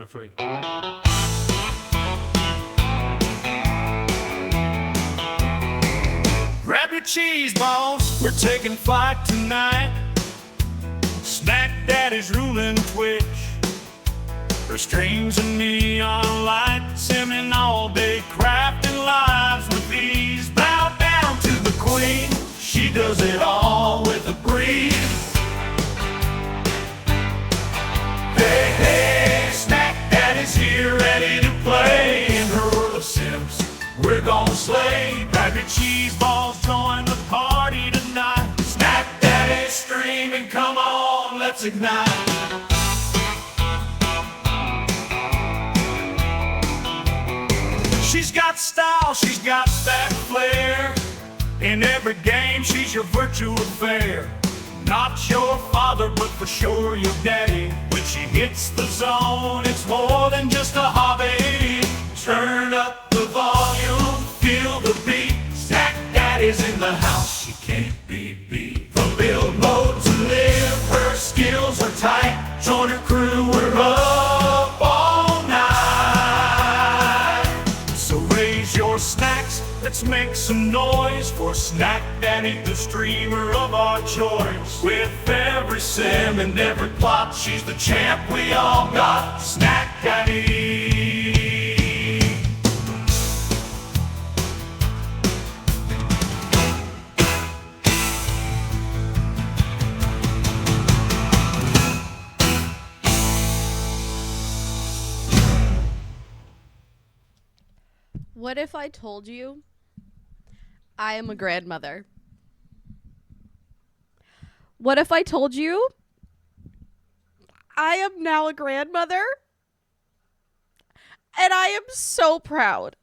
it for you. Grab your cheese balls, we're taking flight tonight. Snack Daddy's ruling Twitch. There's strings and neon lights, simming all day, crafting lives with ease. Bow down to the queen, she does it all with a breeze. Hey, hey, Snack Daddy's here, ready to play. In her world of Sims, we're gonna slay. Grab your cheese balls, join the party tonight. Snack Daddy's streaming, come on, let's ignite. She's got style, she's got that flair. In every game, she's your virtual affair. Not your father, but for sure your daddy. When she hits the zone, it's more than just a hobby. Turn up the volume, feel the beat. Snack Daddy's in the house, she can't be beat. From build mode to live, her skills are tight. Join her crew, we're up all night. So raise your snacks, let's make some noise for Snack Daddy, the streamer of our choice. With every sim and every plot, she's the champ we all got. Snack Daddy. What if I told you I am a grandmother? What if I told you I am now a grandmother? And I am so proud.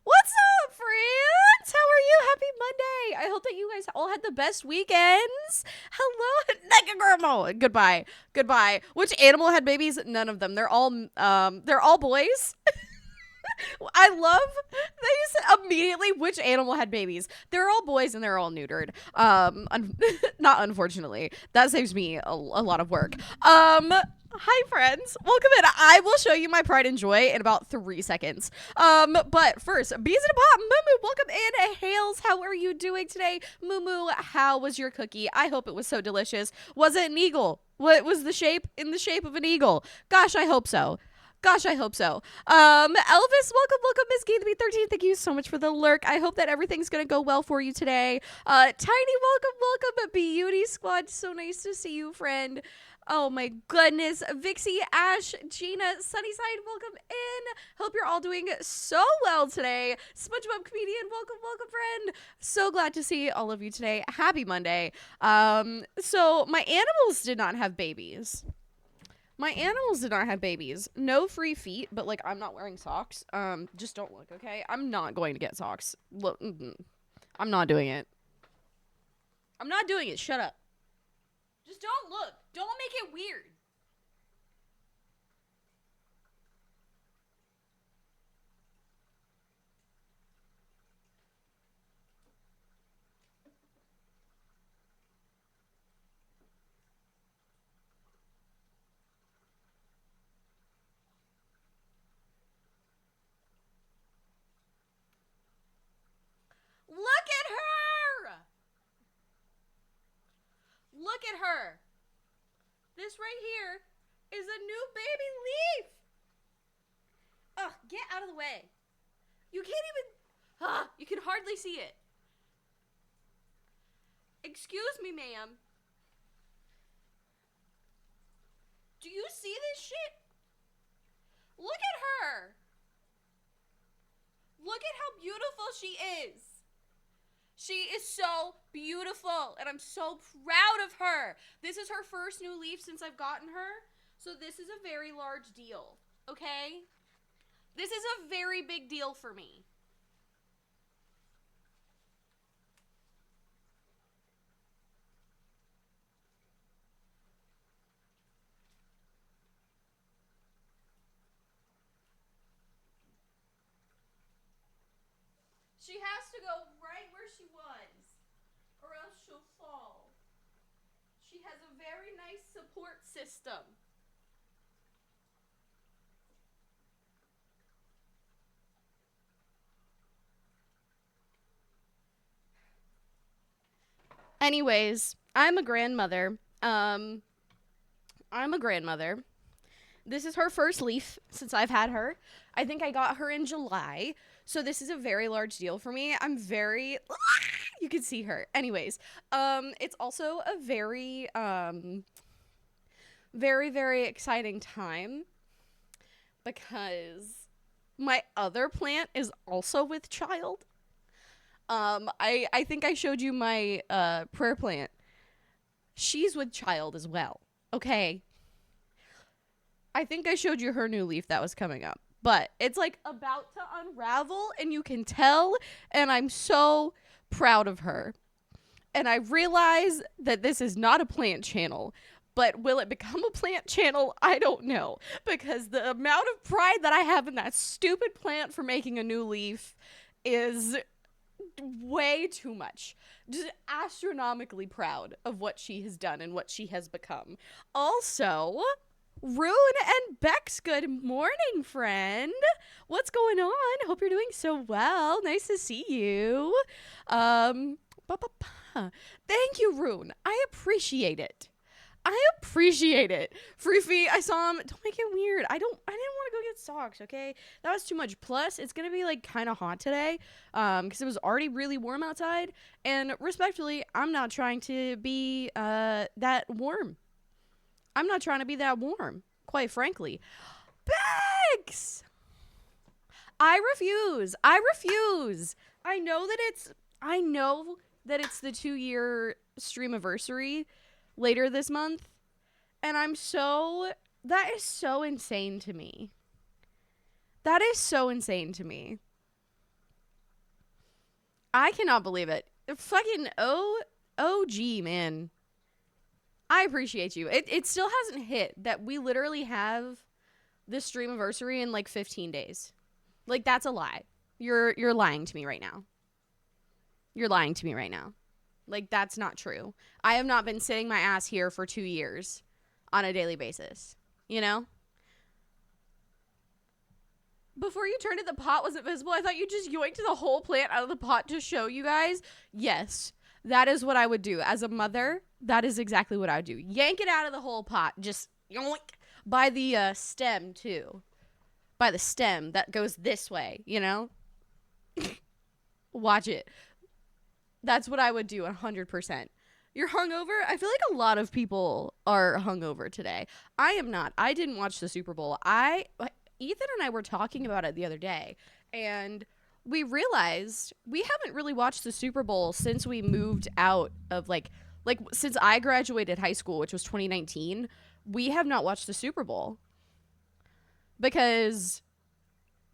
What's up, friends? How are you? Happy Monday. I hope that you guys all had the best weekends. Hello, Naked Grandma. Goodbye. Goodbye. Which animal had babies? None of them. They're all boys. I love that you said immediately which animal had babies. They're all boys and they're all neutered. Not unfortunately. That saves me a lot of work. Hi friends, welcome in. I will show you my pride and joy in about 3 seconds. But first, bees in a pot. Moo, welcome in. Hales, how are you doing today? Moo, how was your cookie? I hope it was so delicious. Was it an eagle? What was the shape? In the shape of an eagle? Gosh, I hope so. Elvis, welcome, Miss Gaitheby13. Thank you so much for the lurk. I hope that everything's gonna go well for you today. Tiny, welcome, Beauty Squad. So nice to see you, friend. Oh my goodness. Vixie, Ash, Gina, Sunnyside, welcome in. Hope you're all doing so well today. SpongeBob Comedian, welcome, friend. So glad to see all of you today. Happy Monday. So my animals did not have babies. No free feet, but like I'm not wearing socks. Just don't look, okay? I'm not going to get socks. Look, I'm not doing it. Shut up. Just don't look. Don't make it weird. Look at her! Look at her! This right here is a new baby leaf! Ugh, get out of the way. You can't even... you can hardly see it. Excuse me, ma'am. Do you see this shit? Look at her! Look at how beautiful she is! She is so beautiful, and I'm so proud of her. This is her first new leaf since I've gotten her, so this is a very large deal, okay? This is a very big deal for me. She has to go right where she was, or else she'll fall. She has a very nice support system. Anyways, I'm a grandmother. This is her first leaf since I've had her. I think I got her in July. So this is a very large deal for me. I'm very you can see her. Anyways, it's also a very very, very exciting time because my other plant is also with child. I think I showed you my prayer plant. She's with child as well. Okay. I think I showed you her new leaf that was coming up. But it's like about to unravel and you can tell, and I'm so proud of her. And I realize that this is not a plant channel, but will it become a plant channel? I don't know. Because the amount of pride that I have in that stupid plant for making a new leaf is way too much. Just astronomically proud of what she has done and what she has become. Also, Rune and Bex, good morning, friend. What's going on? Hope you're doing so well. Nice to see you. Thank you, Rune. I appreciate it. Freefy, I saw him. Don't make it weird. I didn't want to go get socks, okay? That was too much. Plus, it's going to be like kind of hot today because it was already really warm outside. And respectfully, I'm not trying to be that warm. Quite frankly. Bex! I refuse. I know that it's the 2-year streamiversary later this month, and that is so insane to me. I cannot believe it. Fucking OG, man. I appreciate you. It still hasn't hit that we literally have this streamiversary in like 15 days. Like, that's a lie. You're lying to me right now. Like, that's not true. I have not been sitting my ass here for 2 years on a daily basis. You know? Before you turned it, the pot wasn't visible. I thought you just yoinked the whole plant out of the pot to show you guys. Yes, that is what I would do. As a mother, that is exactly what I would do. Yank it out of the whole pot. Just yoink. By the stem, too. By the stem that goes this way, you know? Watch it. That's what I would do 100%. You're hungover? I feel like a lot of people are hungover today. I am not. I didn't watch the Super Bowl. Ethan and I were talking about it the other day, and we realized we haven't really watched the Super Bowl since we moved out of like since I graduated high school, which was 2019. We have not watched the Super Bowl because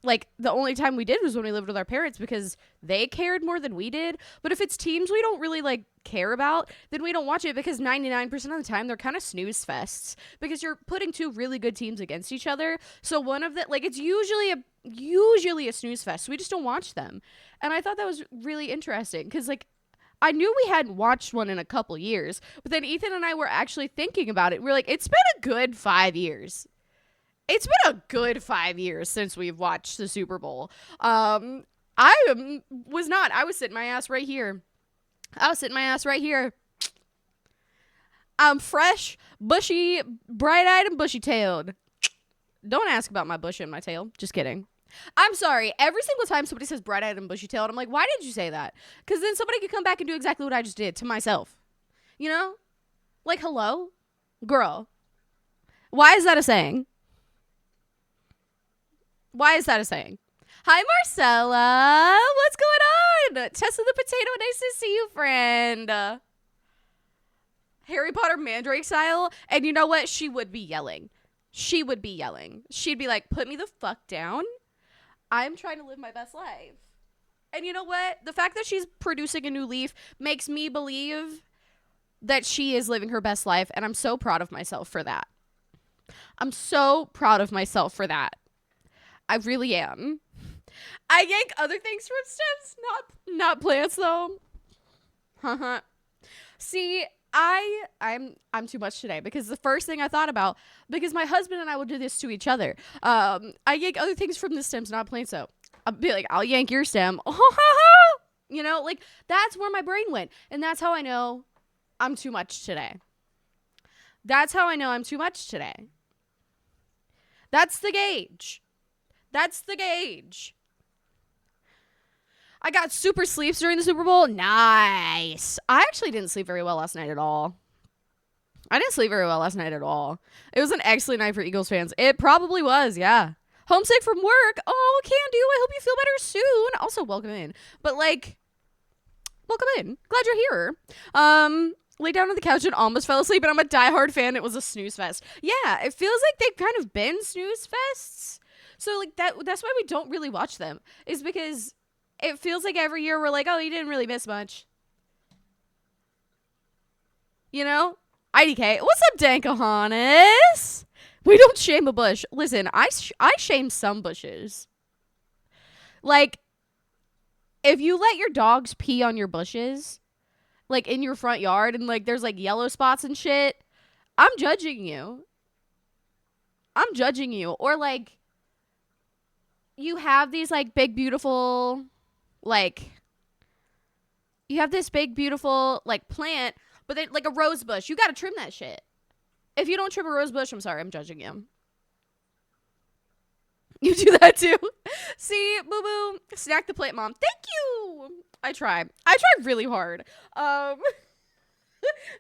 like the only time we did was when we lived with our parents because they cared more than we did. But if it's teams we don't really like care about, then we don't watch it because 99% of the time they're kind of snooze fests because you're putting two really good teams against each other. So one of the it's usually a snooze fest. So we just don't watch them. And I thought that was really interesting because like I knew we hadn't watched one in a couple years, but then Ethan and I were actually thinking about it. We're like, it's been a good 5 years. It's been a good 5 years since we've watched the Super Bowl. I was sitting my ass right here. I'm fresh, bushy, bright-eyed, and bushy-tailed. Don't ask about my bush and my tail. Just kidding. I'm sorry. Every single time somebody says bright-eyed and bushy-tailed, I'm like, why did you say that? Because then somebody could come back and do exactly what I just did to myself. You know? Like, hello? Girl. Why is that a saying? Hi, Marcella. What's going on? Tessa the Potato, nice to see you, friend. Harry Potter Mandrake style. And you know what? She would be yelling. She'd be like, put me the fuck down. I'm trying to live my best life. And you know what? The fact that she's producing a new leaf makes me believe that she is living her best life. And I'm so proud of myself for that. I really am. I yank other things from stems, not plants though. See, I'm too much today because the first thing I thought about, because my husband and I will do this to each other. I yank other things from the stems, not plants though. I'll be like, I'll yank your stem. You know, like that's where my brain went. And that's how I know I'm too much today. That's how I know I'm too much today. That's the gauge. That's the gauge. I got super sleeps during the Super Bowl. Nice. I actually didn't sleep very well last night at all. It was an excellent night for Eagles fans. It probably was, yeah. Homesick from work. Oh, can do. I hope you feel better soon. Also, welcome in. But, like, welcome in. Glad you're here. Lay down on the couch and almost fell asleep, and I'm a diehard fan. It was a snooze fest. Yeah, it feels like they've kind of been snooze fests. So, like, that's why we don't really watch them. Is because it feels like every year we're like, oh, you didn't really miss much. You know? IDK. What's up, Dankahonis? We don't shame a bush. Listen, I shame some bushes. Like, if you let your dogs pee on your bushes, like in your front yard, and like there's like yellow spots and shit, I'm judging you. Or like, you have these like big, beautiful, like, you have this big, beautiful like plant, but then like a rose bush. You gotta trim that shit. If you don't trim a rose bush, I'm sorry, I'm judging you. You do that too. See, boo boo, snack the plant, mom. Thank you. I try really hard.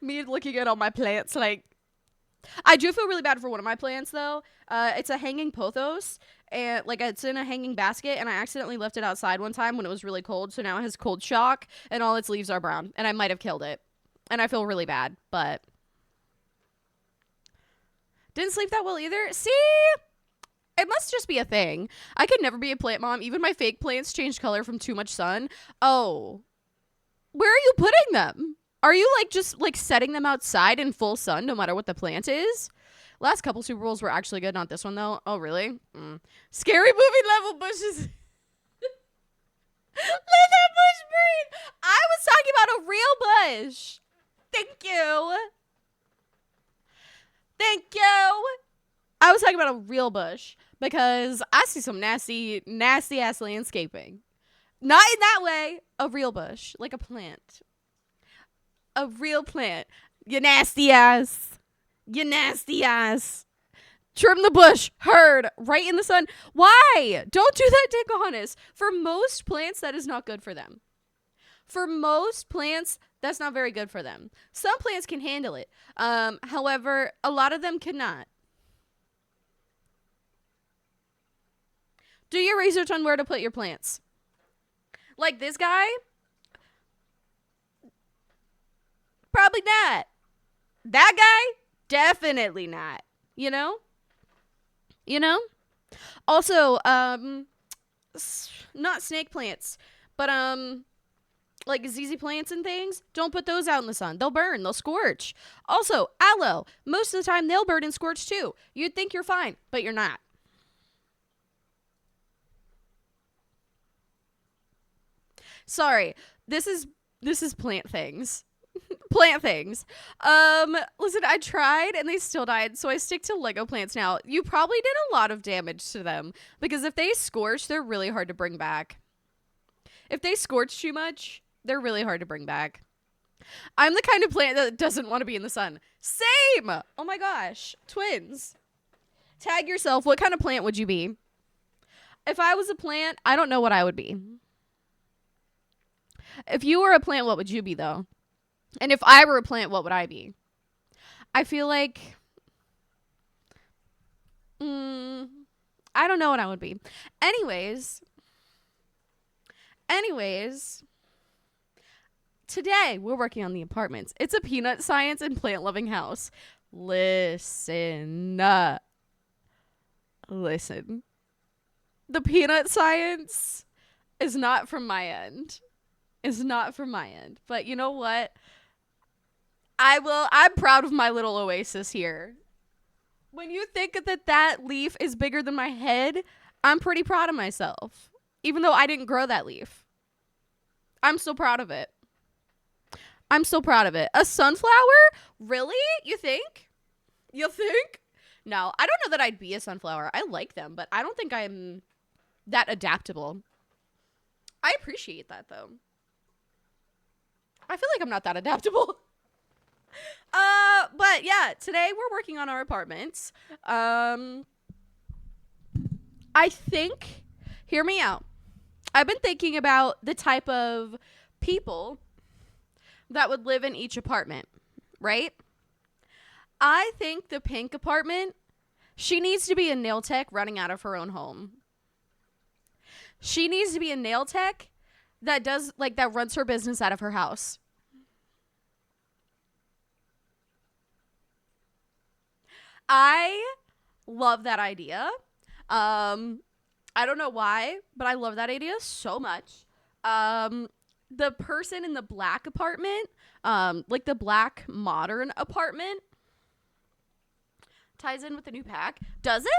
Me looking at all my plants, like, I do feel really bad for one of my plants though. It's a hanging pothos, and like it's in a hanging basket, and I accidentally left it outside one time when it was really cold, so now it has cold shock and all its leaves are brown, and I might have killed it, and I feel really bad. But didn't sleep that well either. See, it must just be a thing. I could never be a plant mom. Even my fake plants changed color from too much sun. Oh, where are you putting them? Are you like just like setting them outside in full sun no matter what the plant is? Last couple Super Bowls were actually good. Not this one though. Oh, really? Scary movie level bushes. Let that bush breathe. I was talking about a real bush. Thank you. I was talking about a real bush because I see some nasty ass landscaping. Not in that way. A real bush. Like a plant. A real plant. You nasty ass. Trim the bush. Heard. Right in the sun. Why? Don't do that, Dick Honest. For most plants, that is not good for them. For most plants, that's not very good for them. Some plants can handle it. However, a lot of them cannot. Do your research on where to put your plants. Like this guy? Probably not. That guy? Definitely not. You know? Also, not snake plants, but like ZZ plants and things, don't put those out in the sun. They'll burn. They'll scorch. Also, aloe. Most of the time, they'll burn and scorch too. You'd think you're fine, but you're not. Sorry. This is plant things. Plant things. Listen, I tried and they still died, so I stick to Lego plants now. You probably did a lot of damage to them because if they scorch, they're really hard to bring back. If they scorch too much, they're really hard to bring back. I'm the kind of plant that doesn't want to be in the sun. Same! Oh my gosh. Twins. Tag yourself. What kind of plant would you be? If I was a plant, I don't know what I would be. If you were a plant, what would you be, though? And if I were a plant, what would I be? I feel like... I don't know what I would be. Anyways, today we're working on the apartments. It's a peanut science and plant loving house. Listen. The peanut science is not from my end. But you know what? I'm proud of my little oasis here. When you think that leaf is bigger than my head, I'm pretty proud of myself. Even though I didn't grow that leaf. I'm still proud of it. A sunflower? Really? You think? No, I don't know that I'd be a sunflower. I like them, but I don't think I'm that adaptable. I appreciate that, though. I feel like I'm not that adaptable. But yeah, today we're working on our apartments. I think, hear me out. I've been thinking about the type of people that would live in each apartment, right? I think the pink apartment, she needs to be a nail tech running out of her own home. She needs to be a nail tech that does, like, that runs her business out of her house. I love that idea. I don't know why, but I love that idea so much. The person in the black apartment, like the black modern apartment, ties in with the new pack. Does it?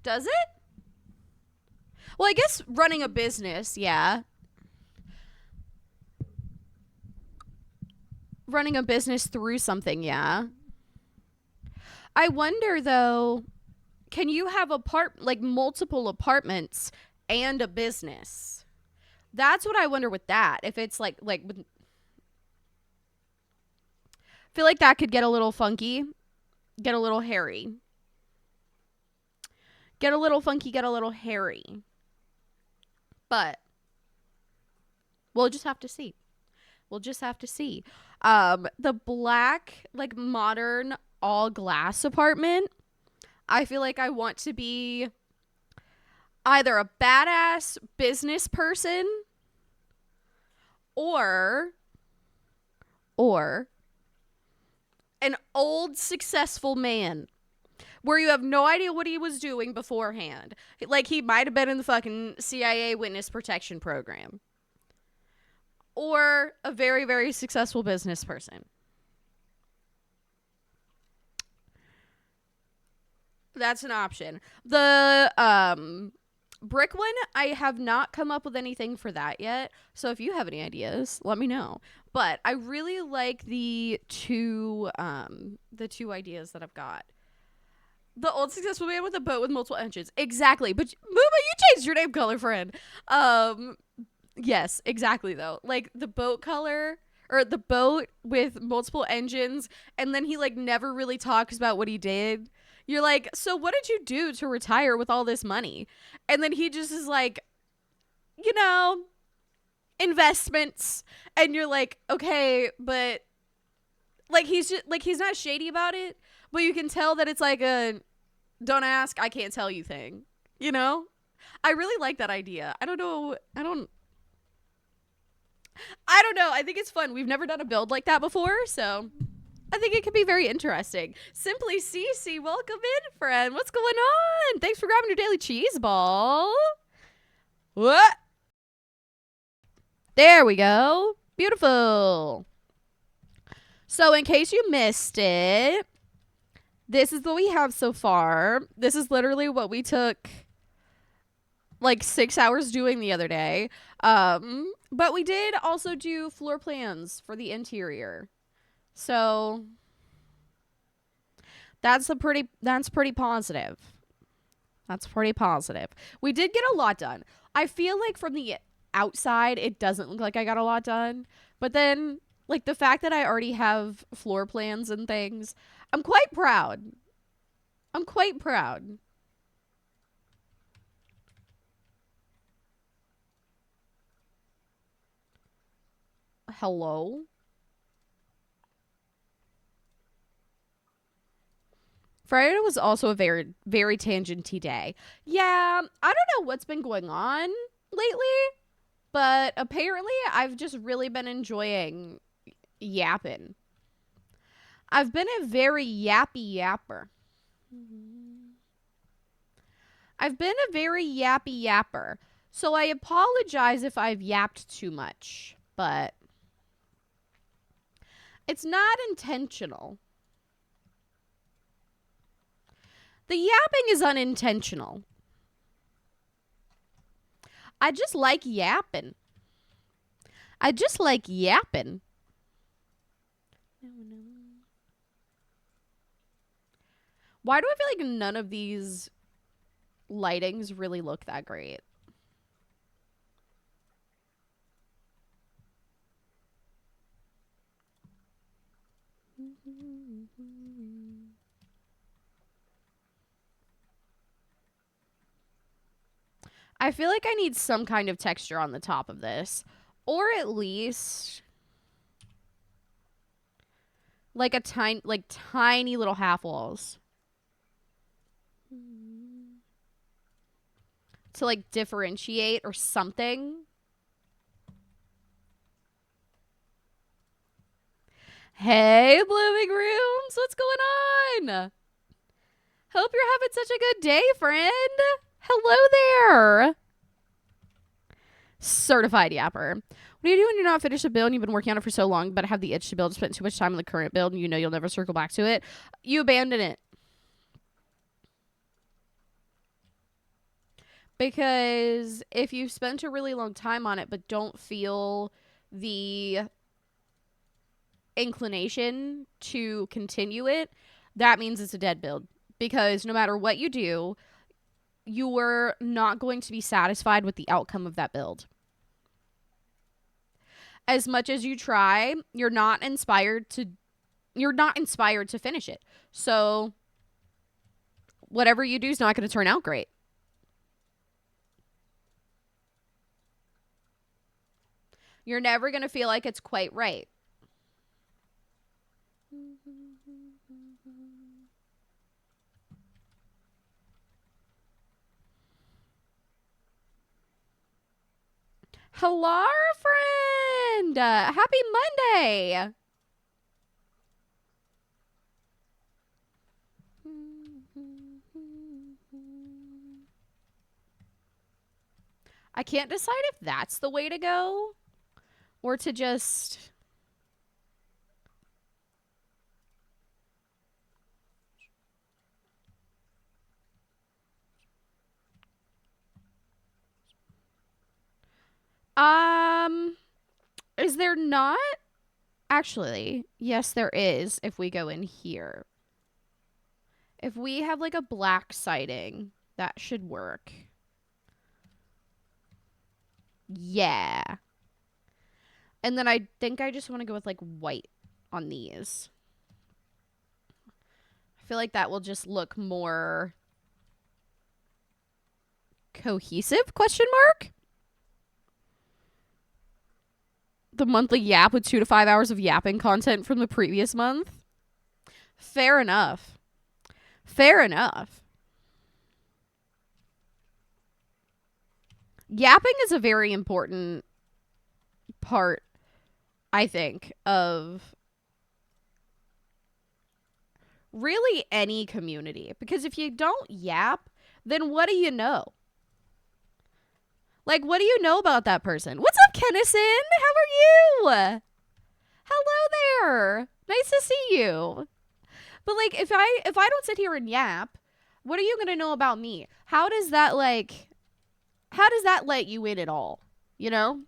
Does it? Well, I guess running a business, yeah. Running a business through something, yeah. I wonder though, can you have multiple apartments and a business? That's what I wonder with that. If it's I feel like that could get a little funky, get a little hairy. Get a little funky, get a little hairy. But we'll just have to see. We'll just have to see. The black, like, modern all glass apartment, I feel like I want to be either a badass business person or an old successful man where you have no idea what he was doing beforehand. Like, he might have been in the fucking CIA witness protection program. Or a very, very successful business person. That's an option. The brick one, I have not come up with anything for that yet. So if you have any ideas, let me know. But I really like the two ideas that I've got. The old successful man with a boat with multiple engines. Exactly. But Mooma, you changed your name color, friend. Yes, exactly though. Like the boat color, or the boat with multiple engines, and then he like never really talks about what he did. You're like, so what did you do to retire with all this money? And then he just is like, investments. And you're like, okay, but like he's not shady about it, but you can tell that it's like a don't ask, I can't tell you thing. I really like that idea. I don't know. I think it's fun. We've never done a build like that before, so I think it could be very interesting. Simply Cece, welcome in, friend. What's going on? Thanks for grabbing your daily cheese ball. What? There we go. Beautiful. So in case you missed it, this is what we have so far. This is literally what we took like 6 hours doing the other day. But we did also do floor plans for the interior. So that's pretty positive. That's pretty positive. We did get a lot done. I feel like from the outside, it doesn't look like I got a lot done. But then, like, the fact that I already have floor plans and things, I'm quite proud. I'm quite proud. Hello? Friday was also a very, very tangenty day. Yeah, I don't know what's been going on lately, but apparently I've just really been enjoying yapping. I've been a very yappy yapper. I've been a very yappy yapper. So I apologize if I've yapped too much, but it's not intentional. The yapping is unintentional. I just like yapping. I just like yapping. Why do I feel like none of these lightings really look that great? I feel like I need some kind of texture on the top of this. Or at least like a tiny little half walls. To like differentiate or something. Hey, Blooming Rooms, what's going on? Hope you're having such a good day, friend. Hello there. Certified yapper. What do you do when you're not finished a build and you've been working on it for so long, but have the itch to build, spent too much time on the current build, and you know you'll never circle back to it? You abandon it. Because if you've spent a really long time on it, but don't feel the inclination to continue it, that means it's a dead build. Because no matter what you do, you're not going to be satisfied with the outcome of that build. As much as you try, you're not inspired to finish it. So whatever you do is not going to turn out great. You're never going to feel like it's quite right. Hello, friend. Happy Monday. I can't decide if that's the way to go or to just... Is there not? Actually, yes, there is if we go in here. If we have like a black siding, that should work. Yeah. And then I think I just want to go with like white on these. I feel like that will just look more cohesive, question mark? The monthly yap with 2 to 5 hours of yapping content from the previous month. Fair enough. Fair enough. Yapping is a very important part, I think, of really any community. Because if you don't yap, then what do you know? Like, what do you know about that person? What's up, Kennison? How are you? Hello there. Nice to see you. But like, if I don't sit here and yap, what are you gonna know about me? How does that let you in at all? You know?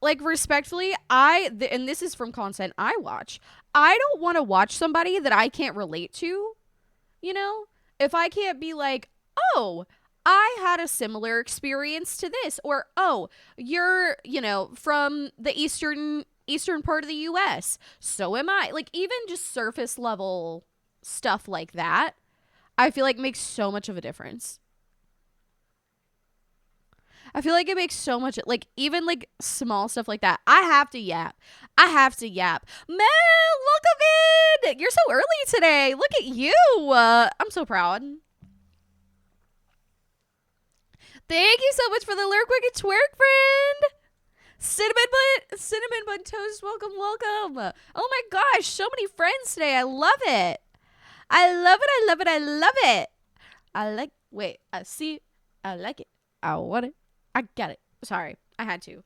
Like, respectfully, and this is from content I watch, I don't want to watch somebody that I can't relate to. You know? If I can't be like, oh, I had a similar experience to this, or oh, you're, from the eastern part of the US, so am I. Like, even just surface level stuff like that, I feel like makes so much of a difference. I feel like it makes so much, like, even like small stuff like that. I have to yap. Mel, welcome in. You're so early today. Look at you. I'm so proud. Thank you so much for the lurk, wicked twerk, friend. Cinnamon bun toast. Welcome. Oh my gosh, so many friends today. I love it. I like it. I want it. I got it. Sorry. I had to.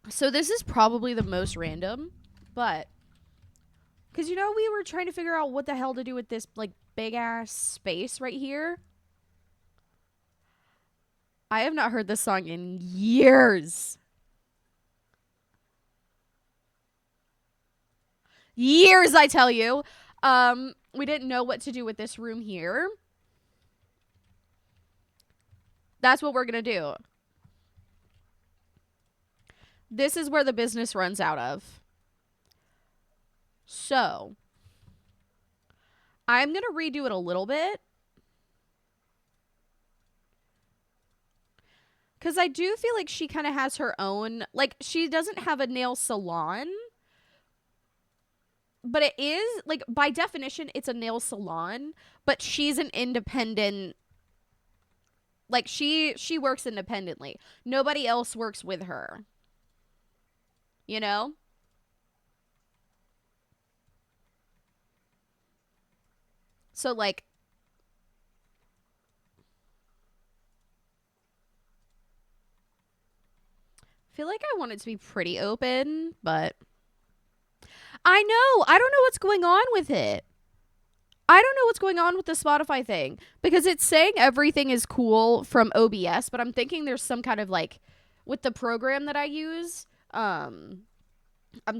So this is probably the most random, but because, we were trying to figure out what the hell to do with this, like, big-ass space right here. I have not heard this song in years. Years, I tell you. We didn't know what to do with this room here. That's what we're going to do. This is where the business runs out of. So, I'm going to redo it a little bit. Because I do feel like she kind of has her own, like, she doesn't have a nail salon. But it is, like, by definition, it's a nail salon. But she's an independent, like, she works independently. Nobody else works with her. You know? So, like, I feel like I want it to be pretty open, but I know. I don't know what's going on with it. I don't know what's going on with the Spotify thing because it's saying everything is cool from OBS, but I'm thinking there's some kind of like with the program that I use, I'm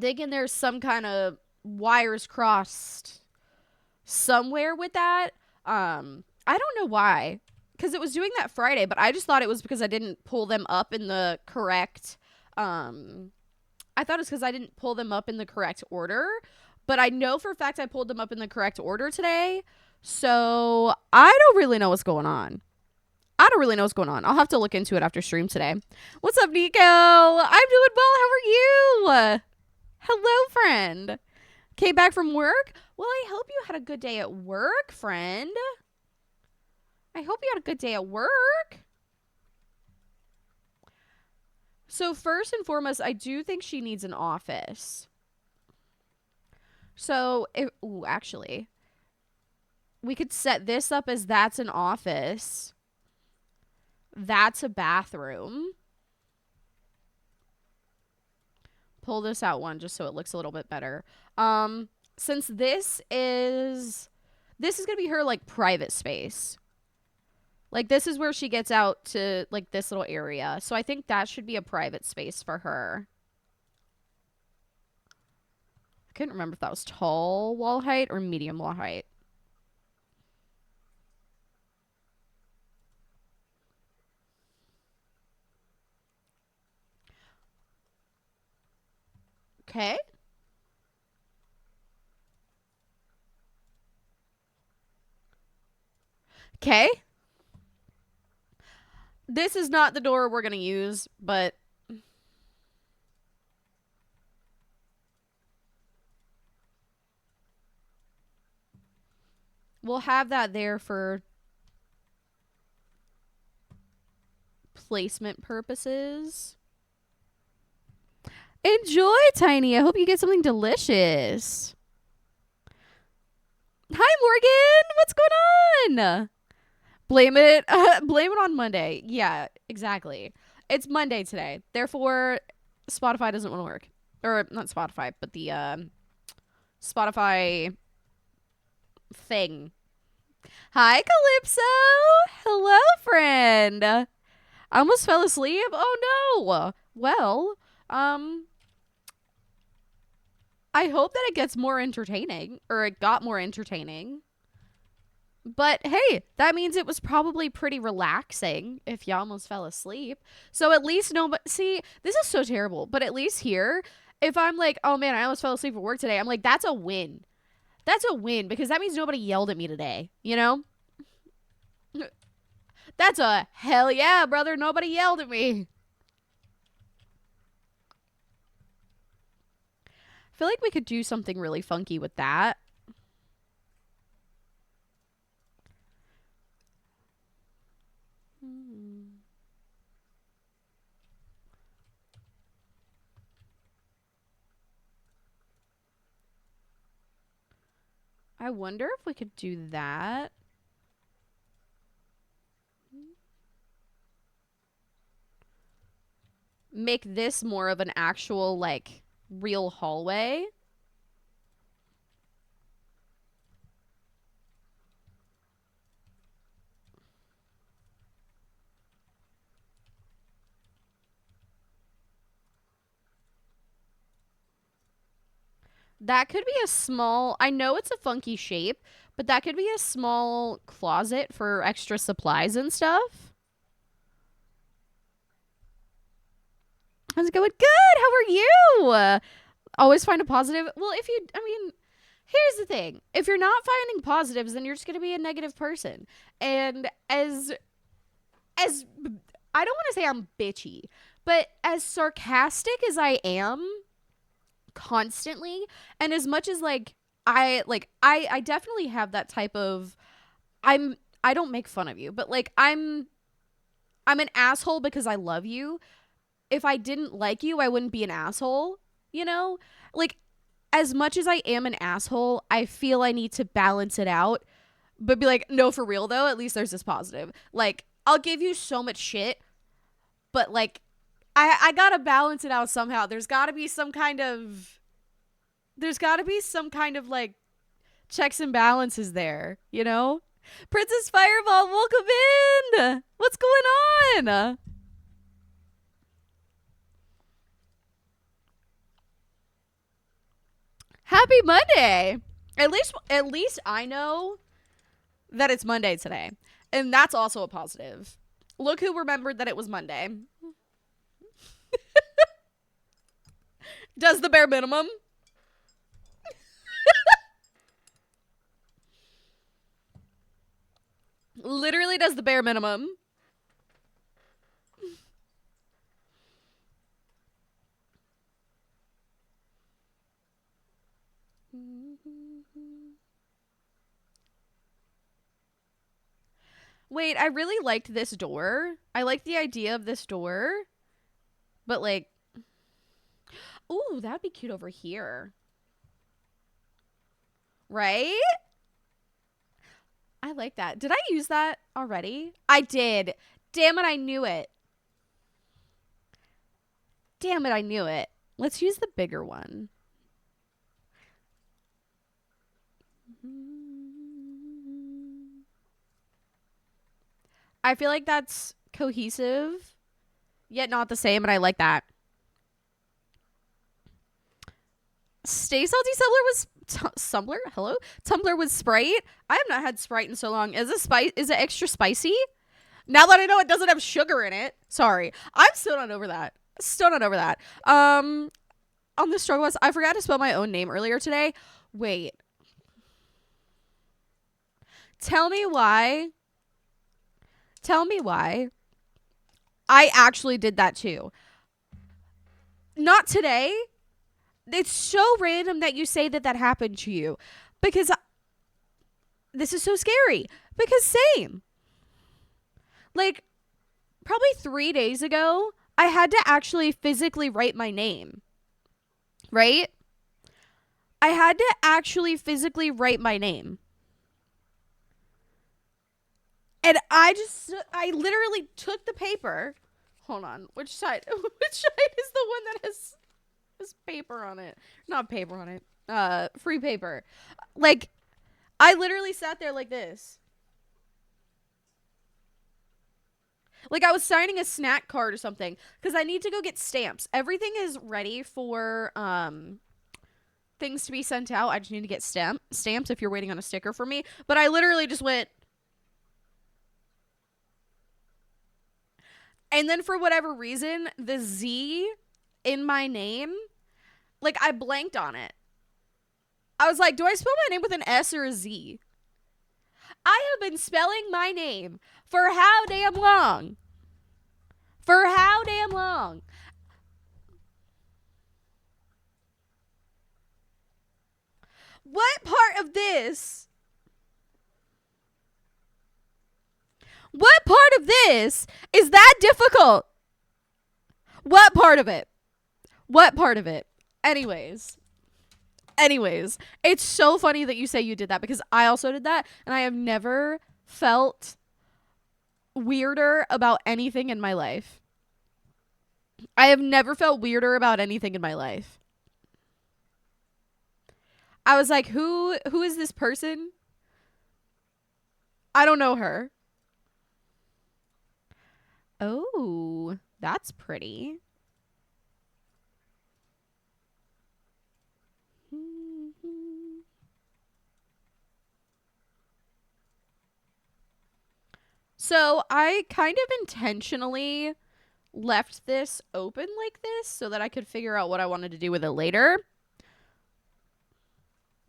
thinking there's some kind of wires crossed somewhere with that. I don't know why. Because it was doing that Friday, but I just thought it was because I didn't pull them up in the correct I thought it was because I didn't pull them up in the correct order, but I know for a fact I pulled them up in the correct order today, so I don't really know what's going on. I'll have to look into it after stream today. What's up, Nico? I'm doing well. How are you? Hello, friend. Came back from work? Well, I hope you had a good day at work, friend. I hope you had a good day at work. So first and foremost, I do think she needs an office. So, actually, we could set this up as that's an office. That's a bathroom. Pull this out one just so it looks a little bit better. Since this is going to be her, like, private space. Like, this is where she gets out to, like, this little area. So I think that should be a private space for her. I couldn't remember if that was tall wall height or medium wall height. Okay. Okay. This is not the door we're going to use, but we'll have that there for placement purposes. Enjoy, Tiny. I hope you get something delicious. Hi, Morgan. What's going on? Blame it on Monday. Yeah, exactly. It's Monday today. Therefore, Spotify doesn't want to work. Or not Spotify, but the Spotify thing. Hi, Calypso. Hello, friend. I almost fell asleep. Oh no. Well, I hope that it gets more entertaining, or it got more entertaining. But hey, that means it was probably pretty relaxing if you almost fell asleep. So at least see, this is so terrible, but at least here, if I'm like, oh man, I almost fell asleep at work today, I'm like, that's a win. That's a win because that means nobody yelled at me today, you know? That's a hell yeah, brother. Nobody yelled at me. I feel like we could do something really funky with that. I wonder if we could do that. Make this more of an actual, like, real hallway. That could be a small, I know it's a funky shape, but that could be a small closet for extra supplies and stuff. How's it going? Good. How are you? Always find a positive. Well, here's the thing. If you're not finding positives, then you're just going to be a negative person. And as I don't want to say I'm bitchy, but as sarcastic as I am constantly, and as much as I definitely have that type of I don't make fun of you, but like I'm an asshole because I love you. If I didn't like you, I wouldn't be an asshole, you know? Like as much as I am an asshole, I feel I need to balance it out, but be like, no, for real though, at least there's this positive. Like, I'll give you so much shit, but like, I gotta balance it out somehow. There's gotta be some kind of like checks and balances there, you know? Princess Fireball, welcome in! What's going on? Happy Monday! At least I know that it's Monday today. And that's also a positive. Look who remembered that it was Monday. Does the bare minimum. Literally does the bare minimum. Wait, I really liked this door. I like the idea of this door. But like, ooh, that'd be cute over here. Right? I like that. Did I use that already? I did. Damn it, I knew it. Damn it, I knew it. Let's use the bigger one. I feel like that's cohesive, yet not the same, and I like that. Stay Salty Tumbler was Tumbler? Hello? Tumbler with Sprite? I have not had Sprite in so long. Is it extra spicy? Now that I know it doesn't have sugar in it. Sorry. I'm still not over that. Still not over that. On the struggle bus, I forgot to spell my own name earlier today. Wait. Tell me why. Tell me why. I actually did that too. Not today. It's so random that you say that happened to you. Because this is so scary. Because same. Like, probably 3 days ago, I had to actually physically write my name. Right? I had to actually physically write my name. And I literally took the paper. Hold on. Which side? Which side is the one that has paper on it? Not paper on it. Free paper. Like, I literally sat there like this. Like I was signing a snack card or something. Because I need to go get stamps. Everything is ready for things to be sent out. I just need to get stamps if you're waiting on a sticker for me. But I literally just went. And then for whatever reason, the Z in my name, like I blanked on it. I was like, do I spell my name with an S or a Z? I have been spelling my name for how damn long? For how damn long? What part of this? What part of this is that difficult? What part of it? What part of it? Anyways, it's so funny that you say you did that because I also did that and I have never felt weirder about anything in my life. I have never felt weirder about anything in my life. I was like, who is this person? I don't know her. Oh, that's pretty. So I kind of intentionally left this open like this so that I could figure out what I wanted to do with it later.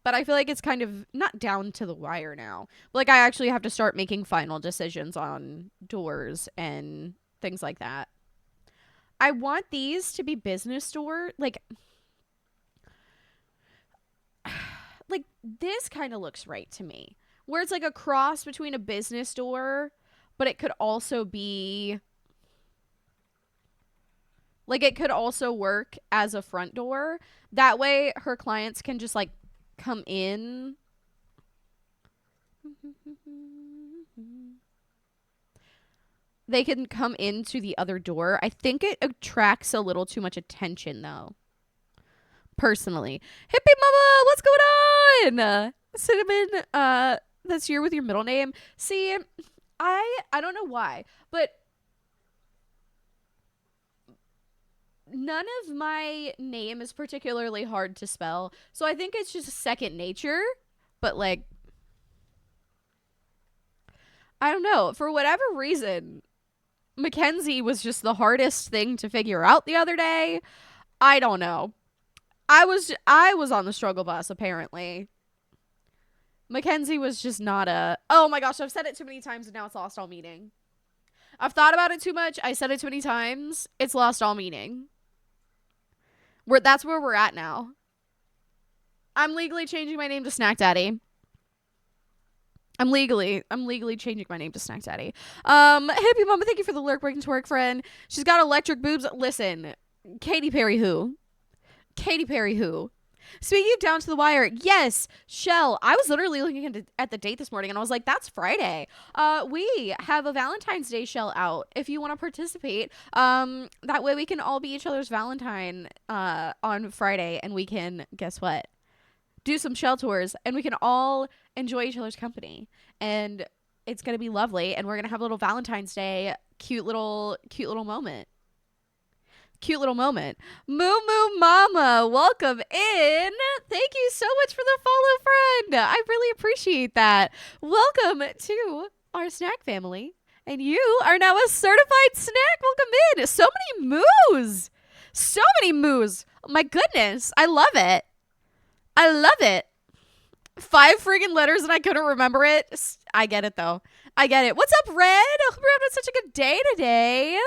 But I feel like it's kind of not down to the wire now. Like, I actually have to start making final decisions on doors and things like that. I want these to be business door. Like this kind of looks right to me. Where it's like a cross between a business door, but it could also be... like, it could also work as a front door. That way, her clients can just, like, come in. They can come into the other door. I think it attracts a little too much attention, though. Personally. Hippie Mama, what's going on? Cinnamon, that's your with your middle name. See, I don't know why, but none of my name is particularly hard to spell. So I think it's just second nature. But, like, I don't know. For whatever reason, Mackenzie was just the hardest thing to figure out the other day. I don't know. I was on the struggle bus, apparently. Mackenzie was just not a... oh my gosh, I've said it too many times and now it's lost all meaning. I've thought about it too much. I said it too many times. It's lost all meaning. That's where we're at now. I'm legally changing my name to Snack Daddy. I'm legally changing my name to Snack Daddy. Hippie Mama, thank you for the lurk breaking to work, friend. She's got electric boobs. Listen, Katy Perry who? Katy Perry who? Speaking of down to the wire, yes, Shell. I was literally looking at the date this morning and I was like, that's Friday. We have a Valentine's Day Shell out if you want to participate. That way we can all be each other's Valentine on Friday and we can, guess what? Do some Shell tours and we can all enjoy each other's company. And it's going to be lovely and we're going to have a little Valentine's Day cute little moment. Cute little moment. Moo Moo Mama, welcome in. Thank you so much for the follow, friend. I really appreciate that. Welcome to our snack family. And you are now a certified snack. Welcome in. So many moos. So many moos. My goodness. I love it. I love it. 5 friggin' letters and I couldn't remember it. I get it, though. I get it. What's up, Red? I hope you're having such a good day today.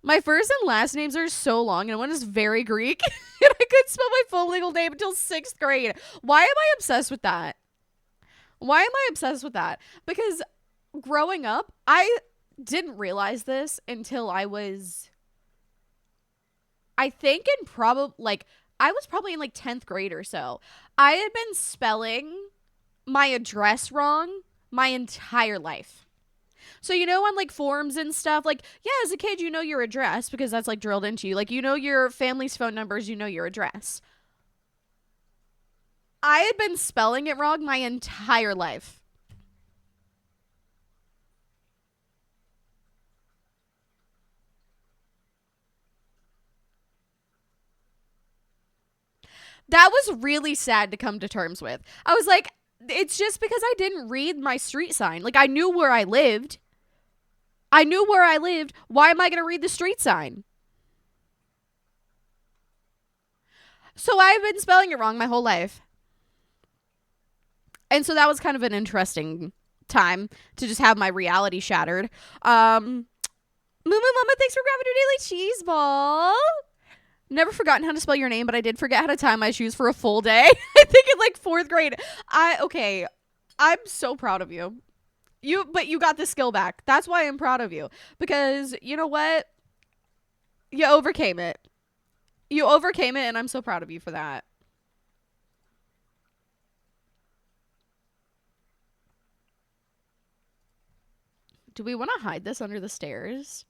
My first and last names are so long, and one is very Greek, and I couldn't spell my full legal name until 6th grade. Why am I obsessed with that? Why am I obsessed with that? Because growing up, I didn't realize this until I was, I think in I was probably in like 10th grade or so. I had been spelling my address wrong my entire life. So, you know, on like forums and stuff, like, yeah, as a kid, you know your address because that's like drilled into you. Like, you know your family's phone numbers, you know your address. I had been spelling it wrong my entire life. That was really sad to come to terms with. I was like, it's just because I didn't read my street sign. Like, I knew where I lived. Why am I going to read the street sign? So I've been spelling it wrong my whole life. And so that was kind of an interesting time to just have my reality shattered. Moo Mama, thanks for grabbing your daily cheese ball. Never forgotten how to spell your name, but I did forget how to tie my shoes for a full day. I think in like 4th grade. Okay. I'm so proud of you. But you got the skill back. That's why I'm proud of you. Because you know what? You overcame it. And I'm so proud of you for that. Do we want to hide this under the stairs?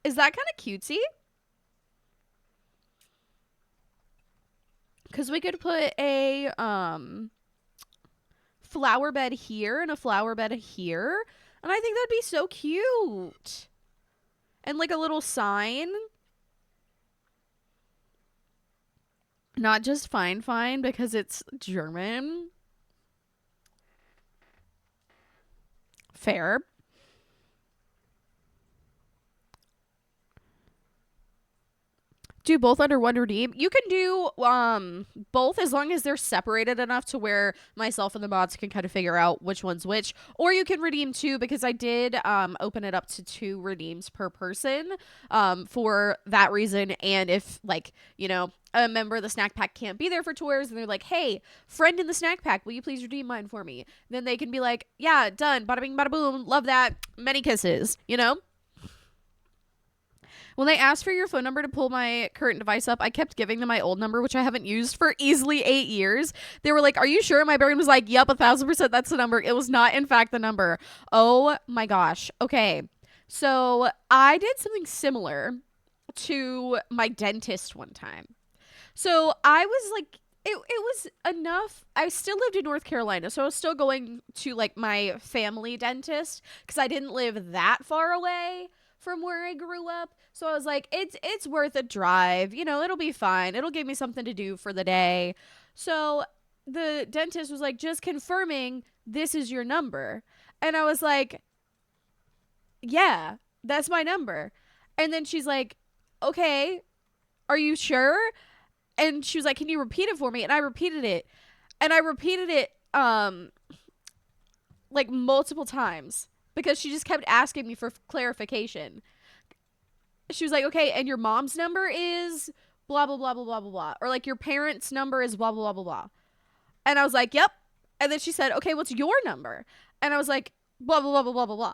Is that kind of cutesy? Because we could put a flower bed here and a flower bed here. And I think that'd be so cute. And like a little sign. Not just fine because it's German. Fair. do both under one redeem. You can do both as long as they're separated enough to where myself and the mods can kind of figure out which one's which. Or you can redeem two, because I did open it up to 2 redeems per person for that reason. And if, like, you know, a member of the snack pack can't be there for tours and they're like, hey, friend in the snack pack, will you please redeem mine for me? Then they can be like, yeah, done, bada bing bada boom, love that, many kisses, you know? When they asked for your phone number to pull my current device up, I kept giving them my old number, which I haven't used for easily 8 years. They were like, are you sure? My brain was like, yep, 1,000% that's the number. It was not, in fact, the number. Oh my gosh. Okay. So I did something similar to my dentist one time. So I was like, it was enough. I still lived in North Carolina, so I was still going to like my family dentist because I didn't live that far away from where I grew up. So I was like, it's worth a drive. You know, it'll be fine. It'll give me something to do for the day. So the dentist was like, just confirming this is your number. And I was like, yeah, that's my number. And then she's like, okay, are you sure? And she was like, can you repeat it for me? And I repeated it. And I repeated it like multiple times because she just kept asking me for clarification. She was like, okay, and your mom's number is blah, blah, blah, blah, blah, blah, blah. Or like your parents' number is blah, blah, blah, blah, blah. And I was like, yep. And then she said, okay, what's your number? And I was like, blah, blah, blah, blah, blah, blah, blah.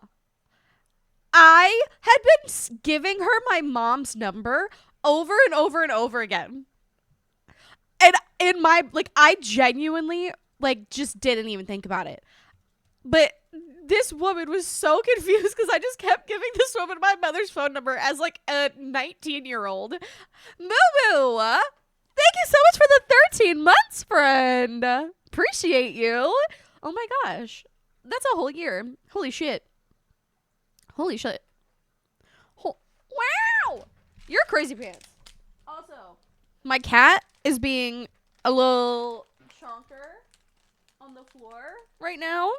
I had been giving her my mom's number over and over and over again. And in my, like, I genuinely, like, just didn't even think about it. But this woman was so confused because I just kept giving this woman my mother's phone number as, like, a 19-year-old. Moo-moo, thank you so much for the 13 months, friend. Appreciate you. Oh, my gosh. That's a whole year. Holy shit. Holy shit. Wow. You're crazy pants. Also, my cat is being a little chonker on the floor right now.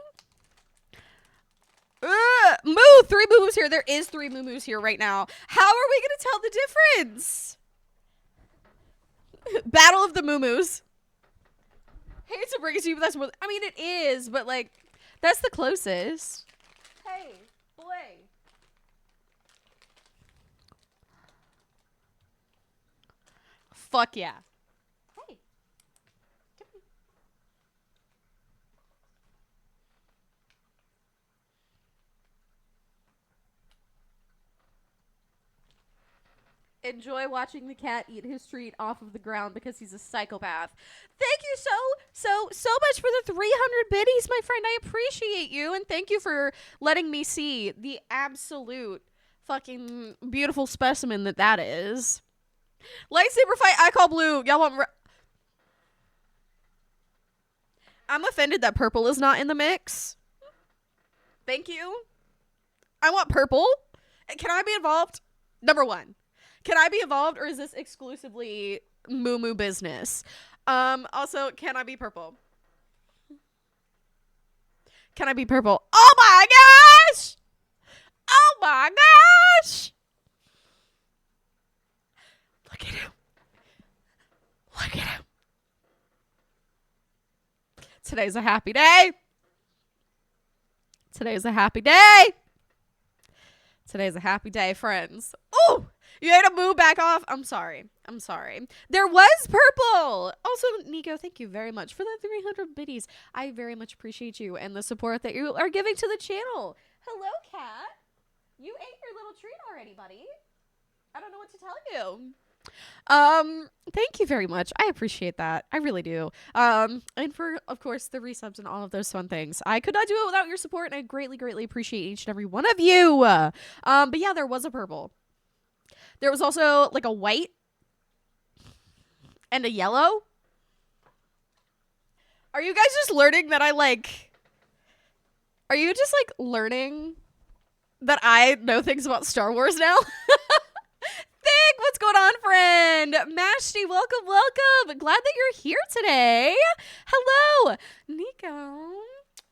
Moo! 3 moo-moos here. There is 3 moo-moos here right now. How are we going to tell the difference? Battle of the moo-moos. Hate to bring it to you, but that's what... I mean, it is, but, like, that's the closest. Hey, boy. Fuck yeah. Hey. Enjoy watching the cat eat his treat off of the ground because he's a psychopath. Thank you so much for the 300 biddies, my friend. I appreciate you, and thank you for letting me see the absolute fucking beautiful specimen that is. Lightsaber fight, I call blue. Y'all want... I'm offended that purple is not in the mix. Thank you. I want purple. Can I be involved? Number 1. Can I be involved, or is this exclusively moo-moo business? Also, can I be purple? Can I be purple? Oh my gosh! Oh my gosh! Look at him. Look at him. Today's a happy day. Today's a happy day. Today's a happy day, friends. Ooh! You had to move back off. I'm sorry. I'm sorry. There was purple. Also, Nico, thank you very much for the 300 biddies. I very much appreciate you and the support that you are giving to the channel. Hello, cat. You ate your little treat already, buddy. I don't know what to tell you. Thank you very much. I appreciate that. I really do. And for, of course, the resubs and all of those fun things. I could not do it without your support, and I greatly appreciate each and every one of you. But yeah, there was a purple. There was also like a white and a yellow. Are you guys just learning that are you just like learning that I know things about Star Wars now? Thing, what's going on, friend? Mashty, welcome. Glad that you're here today. Hello, Nico.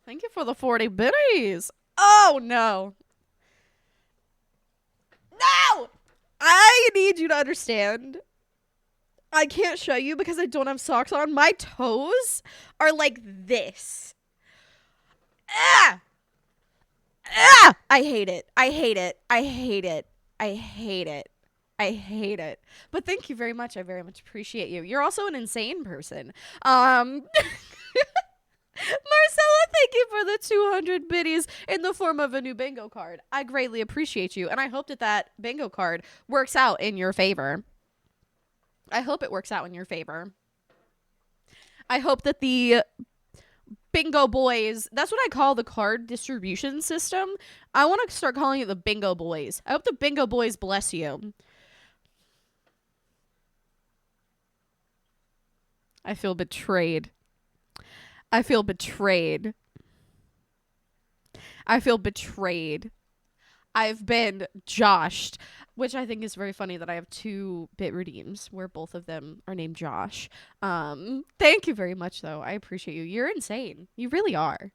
Thank you for the 40 biddies. Oh, no. No! I need you to understand I can't show you because I don't have socks on. My toes are like this. Ah! Ah! I hate it. I hate it. I hate it. I hate it. I hate it. But thank you very much. I very much appreciate you. You're also an insane person. Marcella, thank you for the 200 biddies in the form of a new bingo card. I greatly appreciate you, and I hope that that bingo card works out in your favor. I hope it works out in your favor. I hope that the bingo boys, that's what I call the card distribution system. I want to start calling it the bingo boys. I hope the bingo boys bless you. I feel betrayed. I feel betrayed. I feel betrayed. I've been joshed, which I think is very funny that I have 2 bit redeems where both of them are named Josh. Thank you very much though. I appreciate you. You're insane. You really are.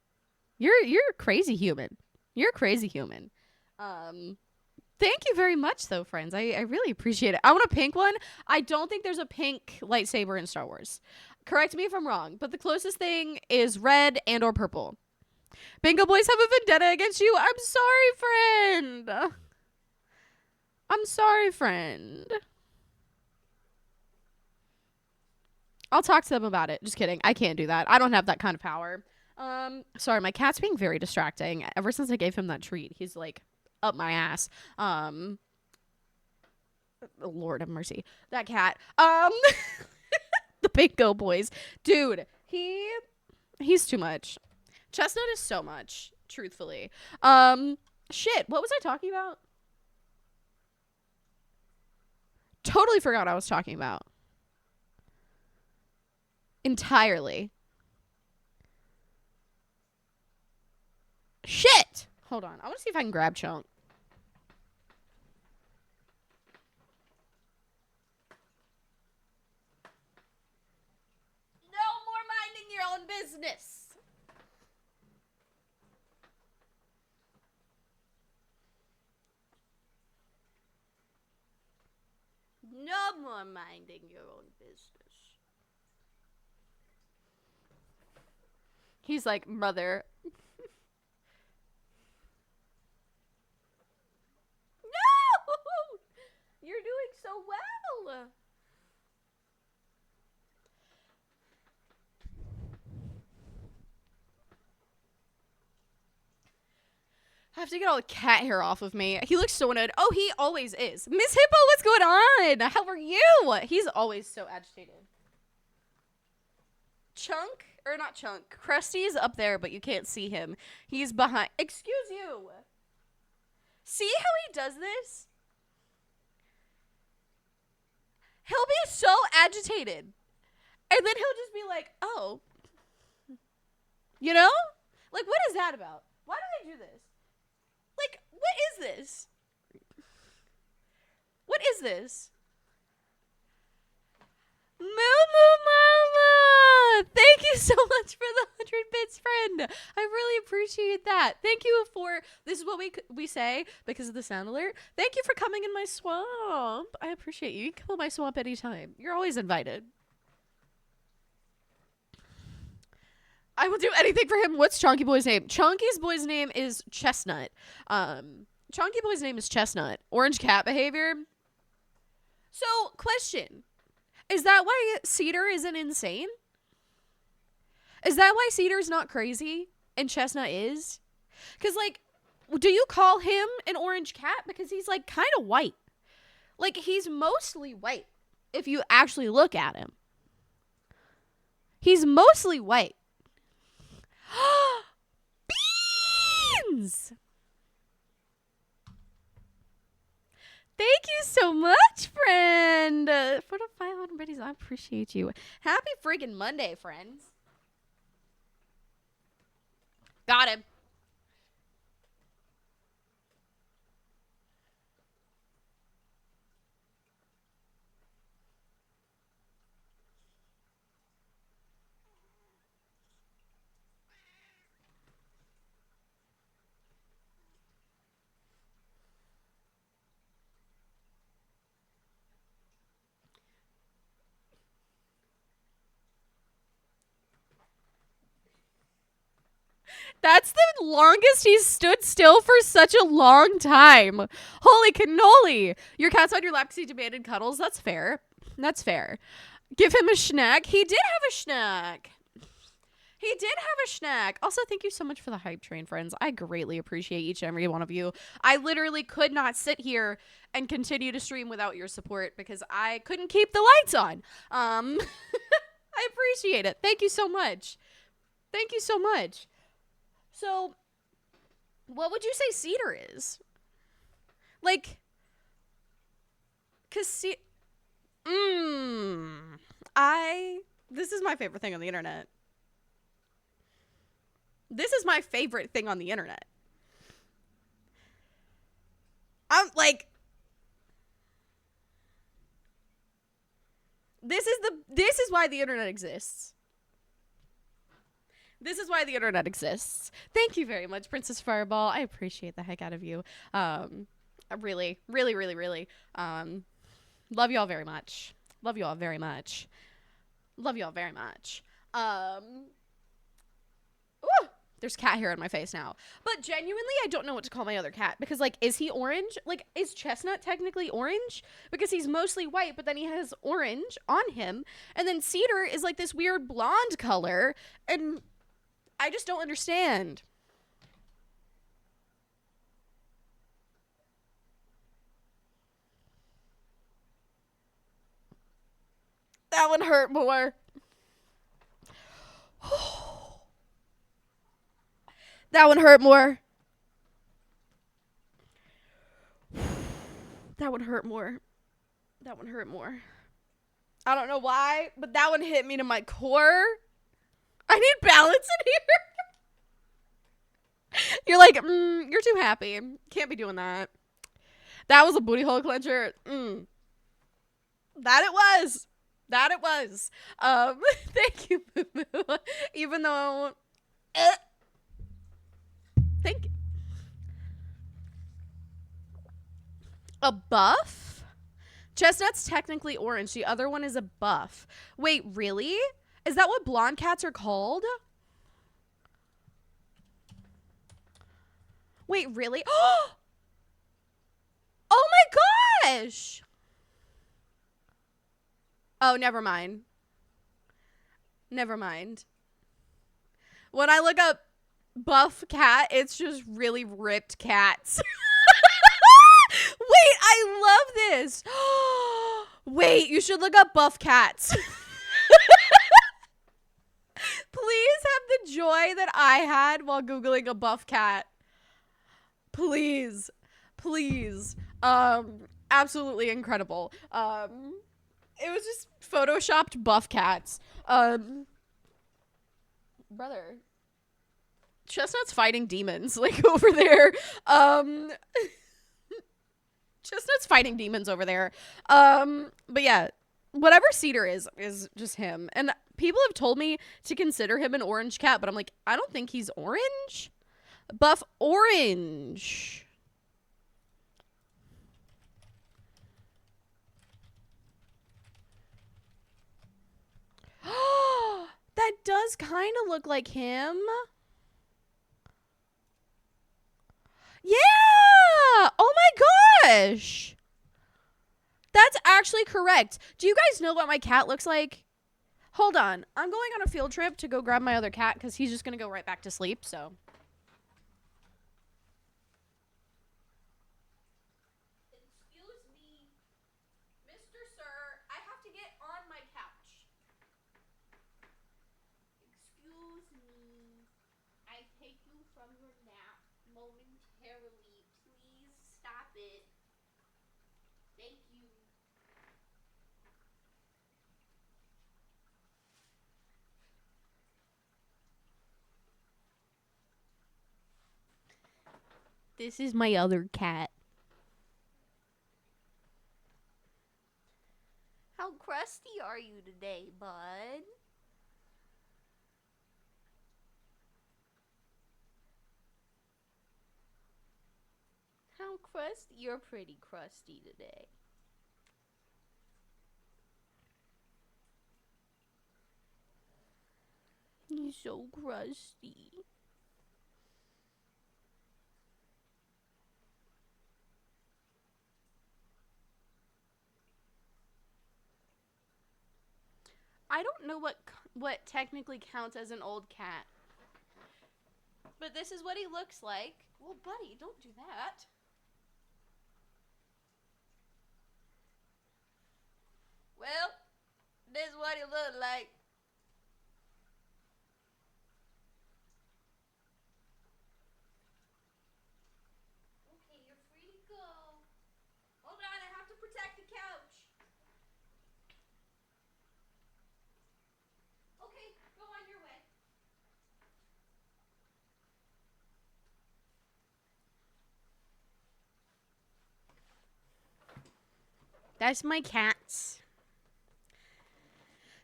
You're a crazy human. You're a crazy human. Thank you very much though, friends. I really appreciate it. I want a pink one. I don't think there's a pink lightsaber in Star Wars. Correct me if I'm wrong, but the closest thing is red and or purple. Bingo boys have a vendetta against you. I'm sorry, friend. I'm sorry, friend. I'll talk to them about it. Just kidding. I can't do that. I don't have that kind of power. Sorry, my cat's being very distracting. Ever since I gave him that treat, he's like up my ass. Lord have mercy. That cat. The bingo boys. Dude, he's too much. Chestnut is so much, truthfully. Shit, what was I talking about? Totally forgot what I was talking about. Entirely. Shit! Hold on. I want to see if I can grab Chunk. No more minding your own business. No more minding your own business. He's like, mother. No! You're doing so well. I have to get all the cat hair off of me. He looks so annoyed. Oh, he always is. Miss Hippo, what's going on? How are you? He's always so agitated. Chunk, or not Chunk, Krusty's up there, but you can't see him. He's behind. Excuse you. See how he does this? He'll be so agitated. And then he'll just be like, oh. You know? Like, what is that about? Why do they do this? Like, what is this? What is this? Moo Mama! Thank you so much for the 100 bits, friend. I really appreciate that. Thank you for, this is what we say because of the sound alert. Thank you for coming in my swamp. I appreciate you. You can come in my swamp anytime. You're always invited. I will do anything for him. What's Chonky Boy's name? Chonky's boy's name is Chestnut. Chonky Boy's name is Chestnut. Orange cat behavior. So, question. Is that why Cedar isn't insane? Is that why Cedar's not crazy and Chestnut is? Because, like, do you call him an orange cat? Because he's, like, kind of white. Like, he's mostly white if you actually look at him. He's mostly white. Beans! Thank you so much, friend. For the 500 biddies, I appreciate you. Happy freaking Monday, friends. Got him. That's the longest he's stood still for such a long time. Holy cannoli. Your cat's on your lap because he demanded cuddles. That's fair. That's fair. Give him a schnack. He did have a schnack. He did have a schnack. Also, thank you so much for the hype train, friends. I greatly appreciate each and every one of you. I literally could not sit here and continue to stream without your support because I couldn't keep the lights on. I appreciate it. Thank you so much. Thank you so much. So, what would you say Cedar is? Like, cause this is my favorite thing on the internet. This is my favorite thing on the internet. I'm like, this is why the internet exists. This is why the internet exists. Thank you very much, Princess Fireball. I appreciate the heck out of you. I really, really, really, really. Love y'all very much. Love y'all very much. Love y'all very much. Ooh, there's cat hair on my face now. But genuinely, I don't know what to call my other cat. Because, like, is he orange? Like, is Chestnut technically orange? Because he's mostly white, but then he has orange on him. And then Cedar is, like, this weird blonde color. And I just don't understand. That one hurt more. That one hurt more. That one hurt more. That one hurt more. I don't know why, but that one hit me to my core. I need balance in here. You're like, you're too happy. Can't be doing that. That was a booty hole clencher. That it was. That it was. Thank you, Boo Boo. Even though, thank you. A buff? Chestnut's technically orange. The other one is a buff. Wait, really? Is that what blonde cats are called? Wait, really? Oh my gosh! Oh, never mind. Never mind. When I look up buff cat, it's just really ripped cats. Wait, I love this. Wait, you should look up buff cats. Please have the joy that I had while Googling a buff cat. Please. Please. Absolutely incredible. It was just photoshopped buff cats. Brother. Chestnut's fighting demons, like, over there. Chestnut's fighting demons over there. But yeah, whatever Cedar is just him. And people have told me to consider him an orange cat, but I'm like, I don't think he's orange. Buff orange. That does kind of look like him. Yeah! Oh my gosh! That's actually correct. Do you guys know what my cat looks like? Hold on. I'm going on a field trip to go grab my other cat because he's just going to go right back to sleep, so. Excuse me. Mr. Sir, I have to get on my couch. Excuse me. I take you from your nap momentarily. Please stop it. Thank you. This is my other cat. How crusty are you today, bud? How crusty? You're pretty crusty today. He's so crusty. I don't know what technically counts as an old cat. But this is what he looks like. Well, buddy, don't do that. Well, this is what he looked like. Okay, you're free to go. Hold on, I have to protect the couch. Okay, go on your way. That's my cats.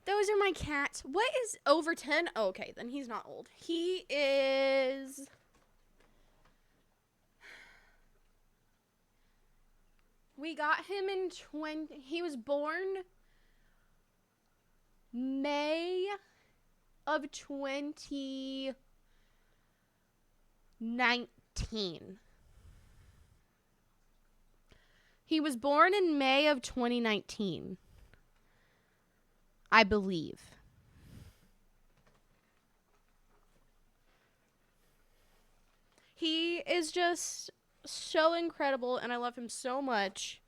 Those are my cats. What is over 10? Oh, okay, then he's not old. He is... We got him in he was born May of 2019. He was born in May of 2019. I believe. He is just so incredible, and I love him so much.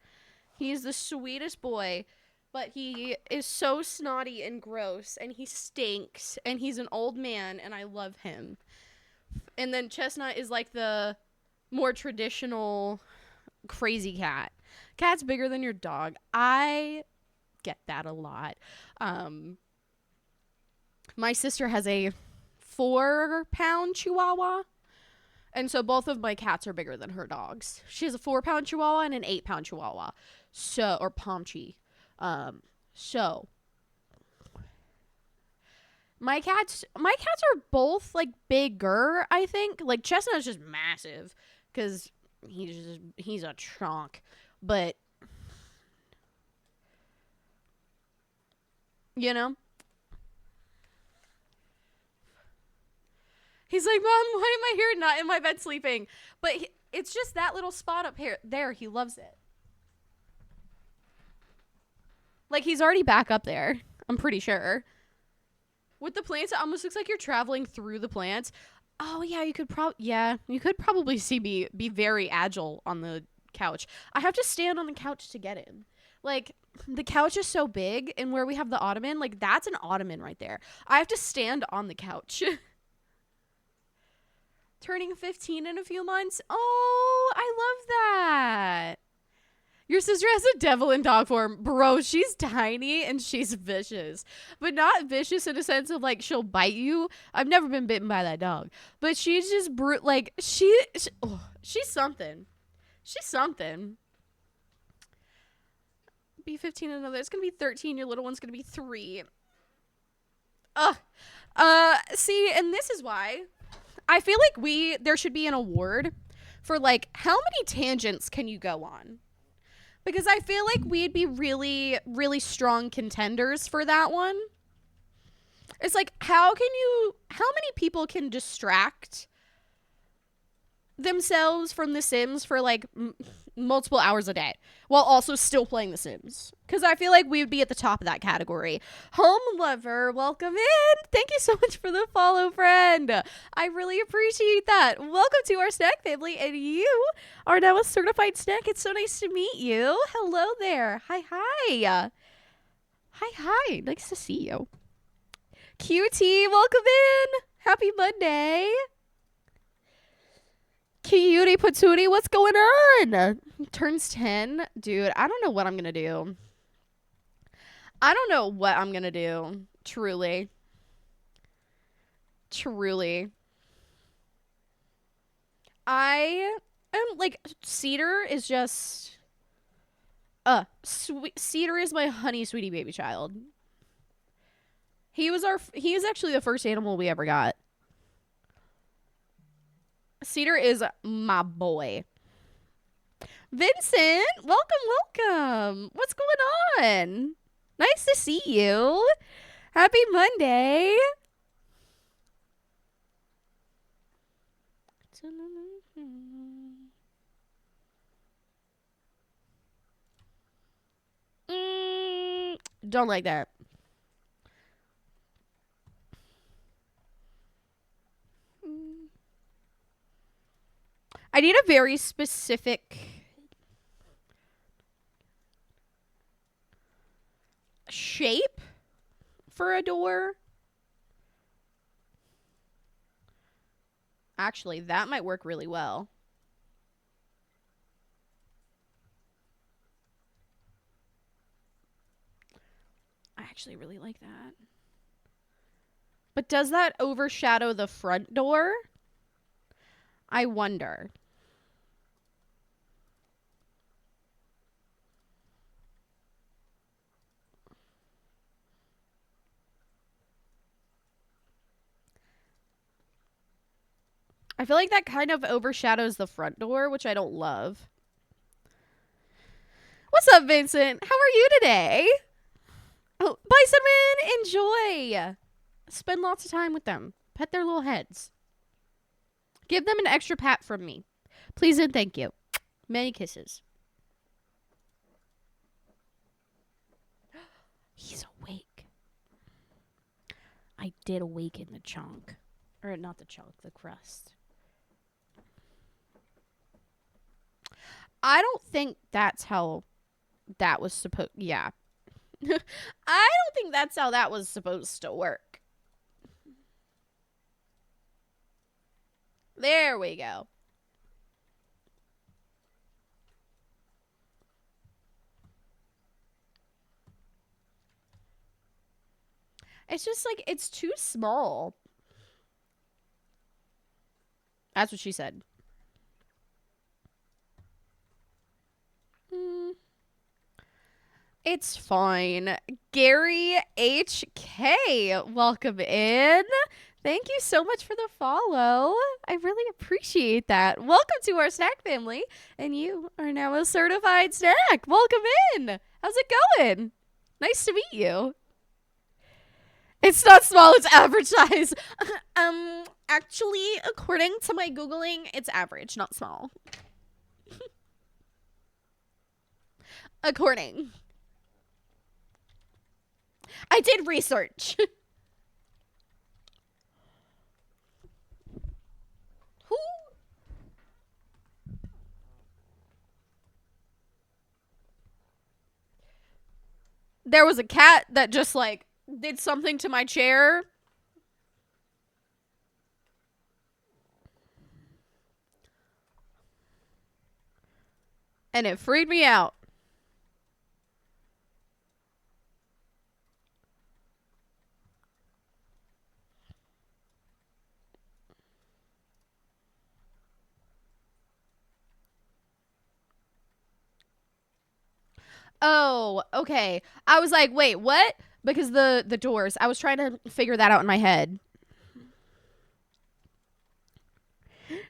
He's the sweetest boy, but he is so snotty and gross, and he stinks, and he's an old man, and I love him. And then Chestnut is like the more traditional crazy cat. Cat's bigger than your dog. I get that a lot. My sister has a 4-pound Chihuahua, and so both of my cats are bigger than her dogs. She has a 4-pound Chihuahua and an 8-pound Chihuahua, or Pomchi. So my cats are both like bigger. I think like Chestnut's just massive because he's a chonk, but you know. He's like, Mom, why am I here not in my bed sleeping? But it's just that little spot up here. There, he loves it. Like, he's already back up there. I'm pretty sure. With the plants, it almost looks like you're traveling through the plants. Oh, yeah, you could probably see me be very agile on the couch. I have to stand on the couch to get in. Like, the couch is so big, and where we have the ottoman, like, that's an ottoman right there. I have to stand on the couch. Turning 15 in a few months. Oh, I love that. Your sister has a devil in dog form. Bro, she's tiny and she's vicious. But not vicious in a sense of like she'll bite you. I've never been bitten by that dog. But she's just like she's something. She's something. Be 15 another. It's going to be 13. Your little one's going to be 3. See, and this is why I feel like there should be an award for like how many tangents can you go on? Because I feel like we'd be really, really strong contenders for that one. It's like, how many people can distract themselves from The Sims for like multiple hours a day while also still playing The Sims? Because I feel like we would be at the top of that category. Home Lover, welcome in. Thank you so much for the follow, friend. I really appreciate that. Welcome to our snack family, and you are now a certified snack. It's so nice to meet you. Hello there. Hi. Hi. Nice to see you. QT, welcome in. Happy Monday. Cutie Patootie, what's going on? Turns 10. Dude, I don't know what I'm going to do. Truly. I am like, Cedar is just... Cedar is my honey sweetie baby child. He is actually the first animal we ever got. Cedar is my boy. Vincent, welcome. What's going on? Nice to see you. Happy Monday. Don't like that. I need a very specific shape for a door. Actually, that might work really well. I actually really like that. But does that overshadow the front door? I wonder. I feel like that kind of overshadows the front door, which I don't love. What's up, Vincent? How are you today? Oh, Bison Man, enjoy. Spend lots of time with them. Pet their little heads. Give them an extra pat from me. Please and thank you. Many kisses. He's awake. I did awaken the chunk. Or not the chunk, the crust. I don't think that's how that was supposed... Yeah. I don't think that's how that was supposed to work. There we go. It's just like, it's too small. That's what she said. It's fine. Gary HK, welcome in. Thank you so much for the follow. I really appreciate that. Welcome to our snack family. And you are now a certified snack. Welcome in. How's it going? Nice to meet you. It's not small, it's average size. Actually, according to my Googling, it's average, not small. According. I did research. Who? There was a cat that just like did something to my chair. And it freaked me out. Oh, okay. I was like, wait, what? Because the doors. I was trying to figure that out in my head.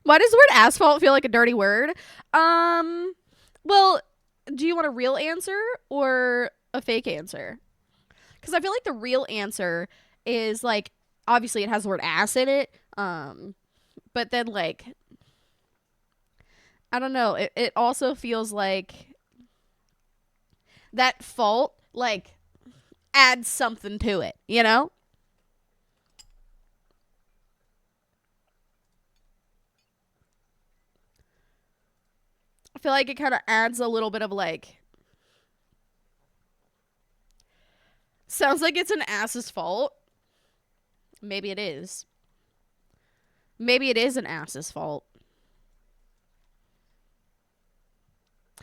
Why does the word asphalt feel like a dirty word? Well, do you want a real answer or a fake answer? Because I feel like the real answer is like, obviously it has the word ass in it. But then like, I don't know. It also feels like that fault like adds something to it, you know? I feel like it kind of adds a little bit of like, sounds like it's an ass's fault. Maybe it is. Maybe it is an ass's fault.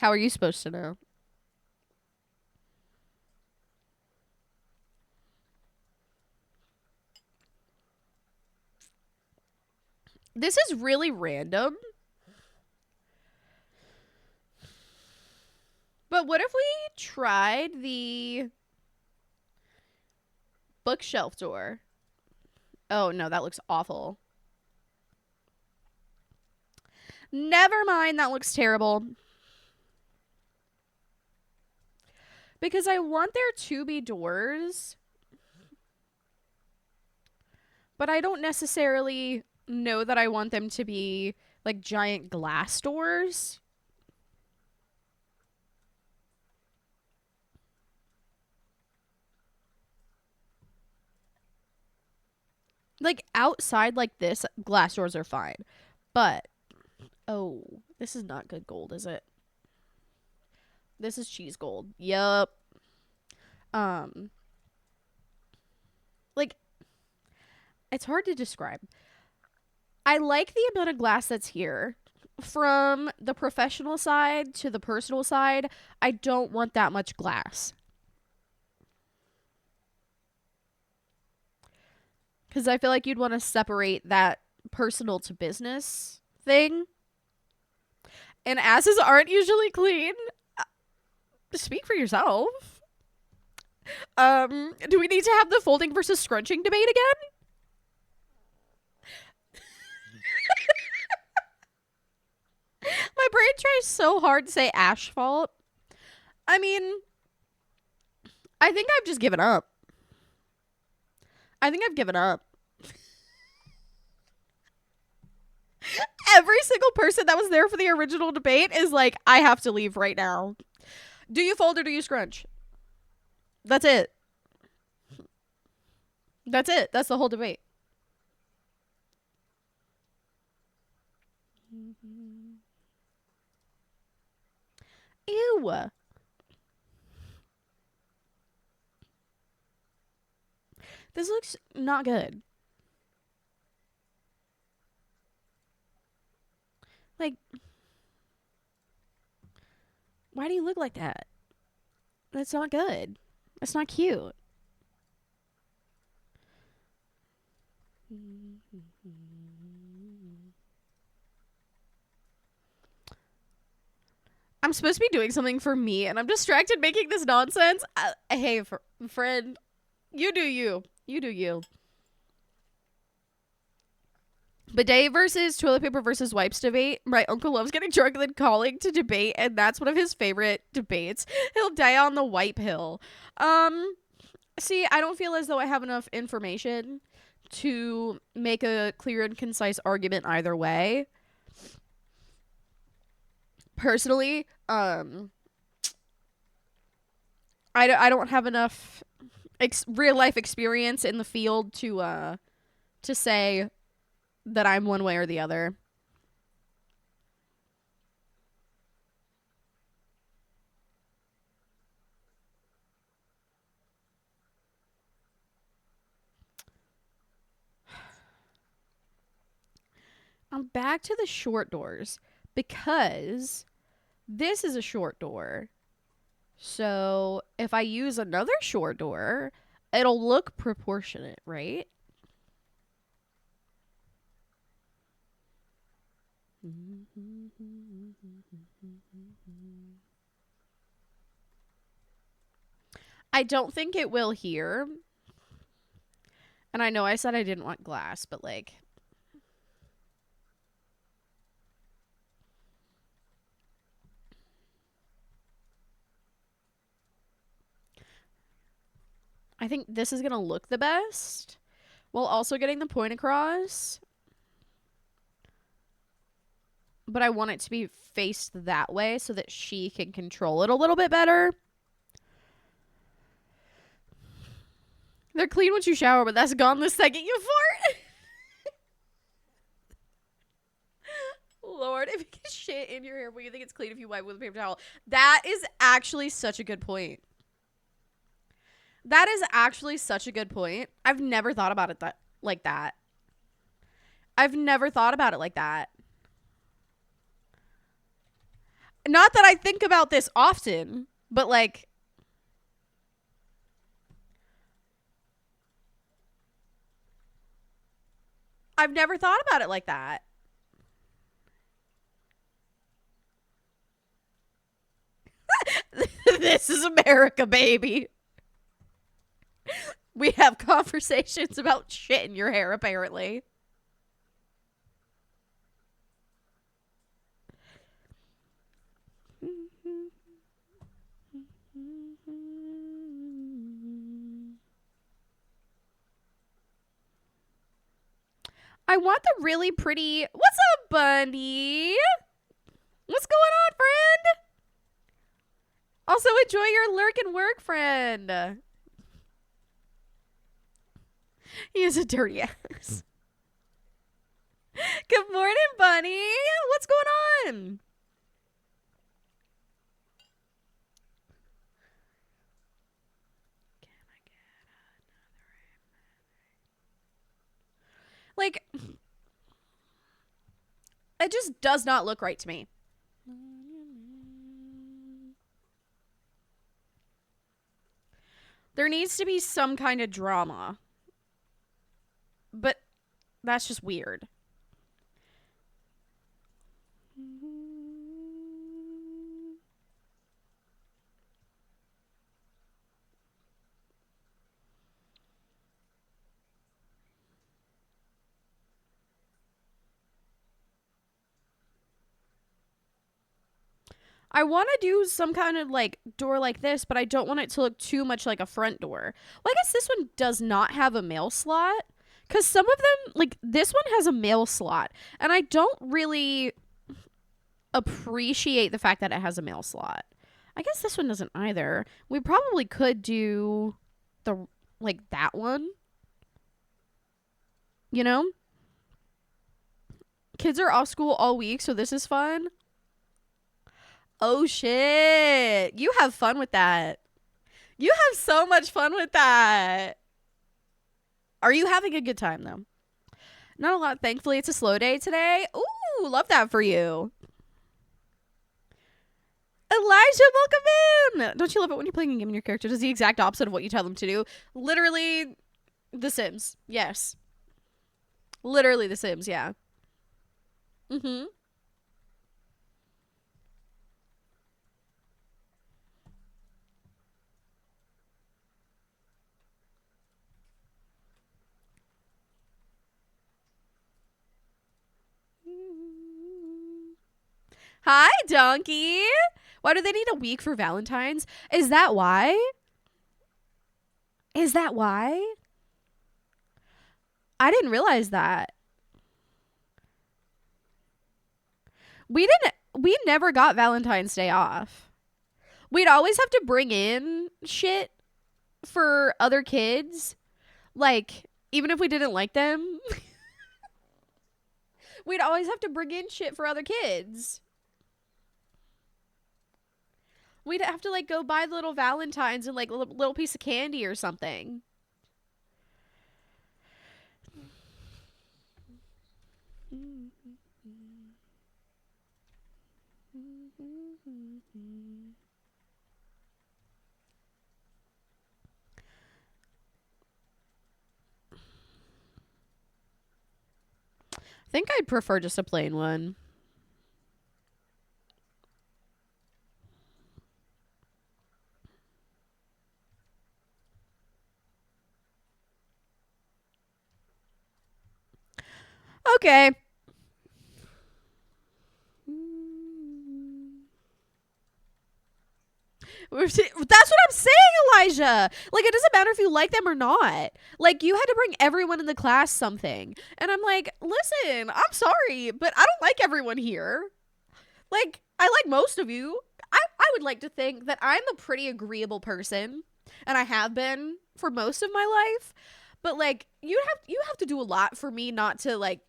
How are you supposed to know? This is really random. But what if we tried the bookshelf door? Oh, no, that looks awful. Never mind, that looks terrible. Because I want there to be doors. But I don't necessarily know that I want them to be like giant glass doors. Like outside like this, glass doors are fine. But Oh, this is not good gold, is it? This is cheese gold. Yup. Um, like, it's hard to describe. I like the amount of glass that's here. From the professional side to the personal side, I don't want that much glass. Because I feel like you'd want to separate that personal to business thing. And asses aren't usually clean. Speak for yourself. Do we need to have the folding versus scrunching debate again? My brain tries so hard to say asphalt. I mean, I think I've just given up. I think I've given up. Every single person that was there for the original debate is like, I have to leave right now. Do you fold or do you scrunch? That's it. That's it. That's the whole debate. Ew. This looks not good. Like, why do you look like that? That's not good. That's not cute. I'm supposed to be doing something for me, and I'm distracted making this nonsense. Hey, friend, you do you. You do you. Bidet versus toilet paper versus wipes debate. My uncle loves getting drunk and then calling to debate, and that's one of his favorite debates. He'll die on the wipe hill. See, I don't feel as though I have enough information to make a clear and concise argument either way. Personally, I don't have enough real life experience in the field to say that I'm one way or the other. I'm back to the short doors because this is a short door. So if I use another short door, it'll look proportionate, right? I don't think it will here. And I know I said I didn't want glass, but like, I think this is going to look the best while also getting the point across. But I want it to be faced that way so that she can control it a little bit better. They're clean once you shower, but that's gone the second you fart. Lord, if you get shit in your hair, but you think it's clean if you wipe with a paper towel. That is actually such a good point. That is actually such a good point. I've never thought about it like that. I've never thought about it like that. Not that I think about this often, but like, I've never thought about it like that. This is America, baby. We have conversations about shit in your hair, apparently. I want the really pretty... What's up, Bundy? What's going on, friend? Also, enjoy your lurk and work, friend. He is a dirty ass. Good morning, Bunny. What's going in. Like, it just does not look right to me. There needs to be some kind of drama. But that's just weird. I want to do some kind of like door like this, but I don't want it to look too much like a front door. Well, I guess this one does not have a mail slot, because some of them, like this one has a mail slot, and I don't really appreciate the fact that it has a mail slot. I guess this one doesn't either. We probably could do the like that one. You know? Kids are off school all week, so this is fun. Oh shit. You have fun with that. You have so much fun with that. Are you having a good time though? Not a lot. Thankfully, it's a slow day today. Ooh, love that for you. Elijah, welcome in. Don't you love it when you're playing a game and your character does the exact opposite of what you tell them to do? Literally, The Sims. Yes. Literally The Sims, yeah. Mm-hmm. Hi, Donkey. Why do they need a week for Valentine's? Is that why? Is that why? I didn't realize that. We never got Valentine's Day off. We'd always have to bring in shit for other kids. Like, even if we didn't like them, we'd always have to bring in shit for other kids. We'd have to like go buy the little Valentines and like a little piece of candy or something. I think I'd prefer just a plain one. Okay. That's what I'm saying, Elijah. Like, it doesn't matter if you like them or not. Like, you had to bring everyone in the class something. And I'm like, listen, I'm sorry, but I don't like everyone here. Like, I like most of you. I would like to think that I'm a pretty agreeable person. And I have been for most of my life. But, like, you have to do a lot for me not to, like,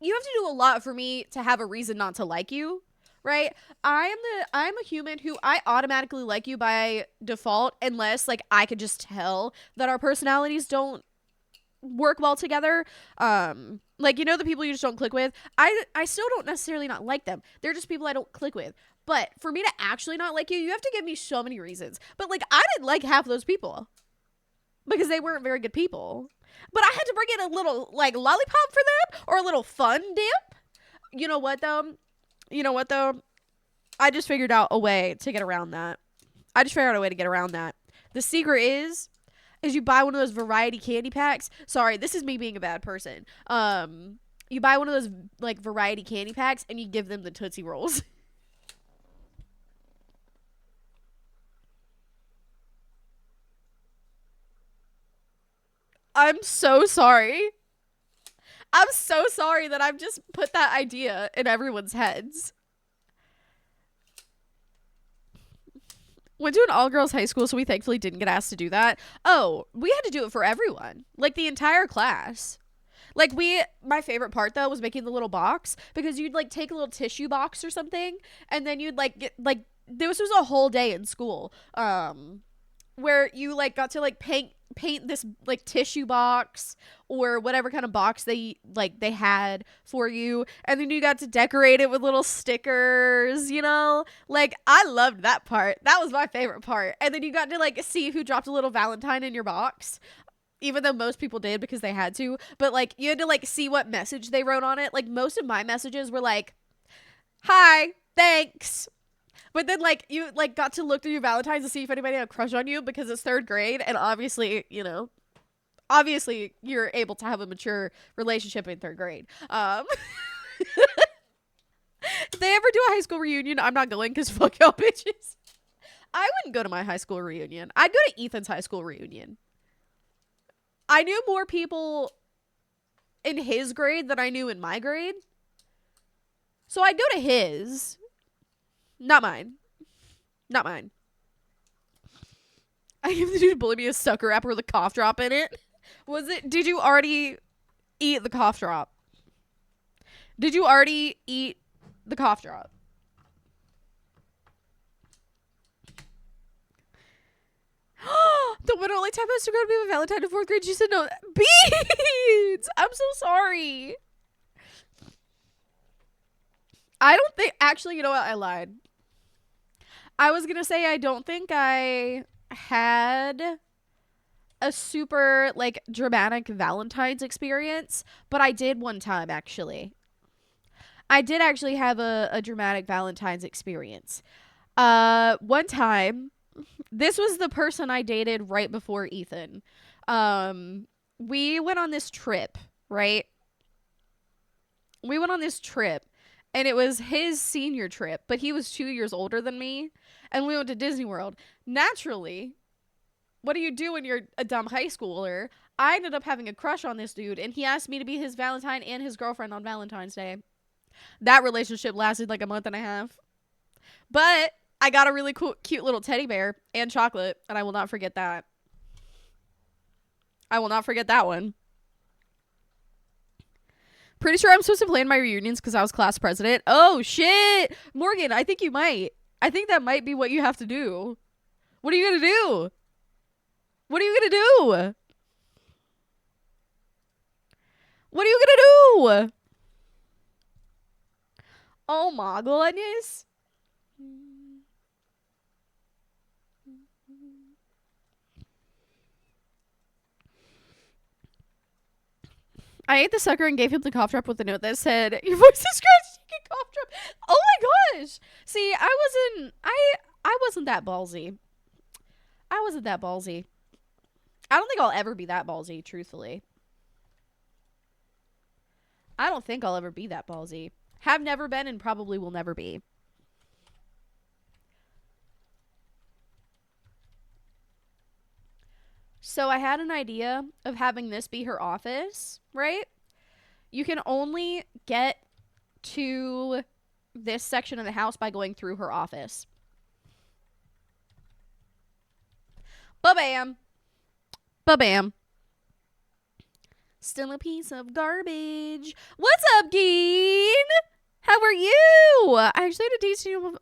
you have to do a lot for me to have a reason not to like you, right? I'm a human who I automatically like you by default unless like I could just tell that our personalities don't work well together. Like, you know, the people you just don't click with. I still don't necessarily not like them. They're just people I don't click with. But for me to actually not like you, you have to give me so many reasons. But like, I didn't like half those people because they weren't very good people. But I had to bring in a little, like, lollipop for them or a little fun dip. You know what, though? I just figured out a way to get around that. The secret is you buy one of those variety candy packs. Sorry, this is me being a bad person. You buy one of those, like, variety candy packs and you give them the Tootsie Rolls. I'm so sorry. I'm so sorry that I've just put that idea in everyone's heads. Went to an all-girls high school, so we thankfully didn't get asked to do that. Oh, we had to do it for everyone. Like, the entire class. Like my favorite part though was making the little box, because you'd like take a little tissue box or something, and then you'd like get like, this was a whole day in school, where you like got to like paint this like tissue box or whatever kind of box they had for you, and then you got to decorate it with little stickers, you know? Like, I loved that part. That was my favorite part. And then you got to like see who dropped a little Valentine in your box, even though most people did because they had to. But like, you had to like see what message they wrote on it. Like, most of my messages were like, hi, thanks. But then like, you like got to look through your Valentines to see if anybody had a crush on you, because it's 3rd grade, and obviously, you know, obviously you're able to have a mature relationship in 3rd grade. If they ever do a high school reunion, I'm not going, because fuck y'all bitches. I wouldn't go to my high school reunion. I'd go to Ethan's high school reunion. I knew more people in his grade than I knew in my grade. So I'd go to his. Not mine. Not mine. I give the dude bully me a sucker wrapper with a cough drop in it. Did you already eat the cough drop? Did you already eat the cough drop? The winner only time I was to go to be with Valentine in 4th grade. She said no. Beads! I'm so sorry. I don't think, actually, you know what? I lied. I was going to say I don't think I had a super like dramatic Valentine's experience, but I did one time actually. I did actually have a dramatic Valentine's experience. One time, this was the person I dated right before Ethan. We went on this trip, right? We went on this trip, and it was his senior trip, but he was 2 years older than me, and we went to Disney World. Naturally, what do you do when you're a dumb high schooler? I ended up having a crush on this dude, and he asked me to be his Valentine and his girlfriend on Valentine's Day. That relationship lasted like a month and a half. But I got a really cool, cute little teddy bear and chocolate, and I will not forget that. I will not forget that one. Pretty sure I'm supposed to plan my reunions because I was class president. Oh, shit. Morgan, I think you might. I think that might be what you have to do. What are you going to do? What are you going to do? What are you going to do? Oh, my goodness. I ate the sucker and gave him the cough drop with a note that said, "Your voice is scratched, you can cough drop." Oh my gosh. See, I wasn't that ballsy. I wasn't that ballsy. I don't think I'll ever be that ballsy, truthfully. I don't think I'll ever be that ballsy. Have never been and probably will never be. So I had an idea of having this be her office, right? You can only get to this section of the house by going through her office. Ba-bam. Ba-bam. Still a piece of garbage. What's up, Dean? How are you? I actually had a date to you.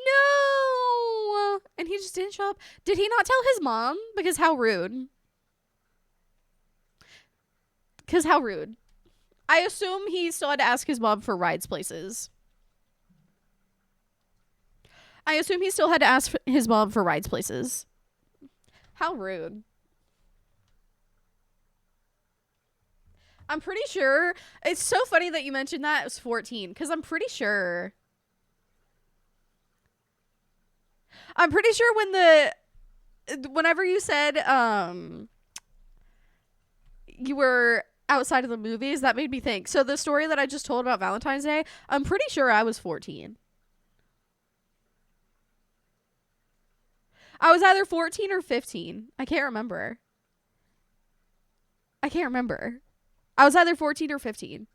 No. And he just didn't show up. Did he not tell his mom? Because how rude. Because how rude. I assume he still had to ask his mom for rides places. I assume he still had to ask his mom for rides places. How rude. I'm pretty sure. It's so funny that you mentioned that it was 14. Because I'm pretty sure. I'm pretty sure whenever you said you were outside of the movies, that made me think. So the story that I just told about Valentine's Day, I'm pretty sure I was 14. I was either 14 or 15. I can't remember. I was either 14 or 15.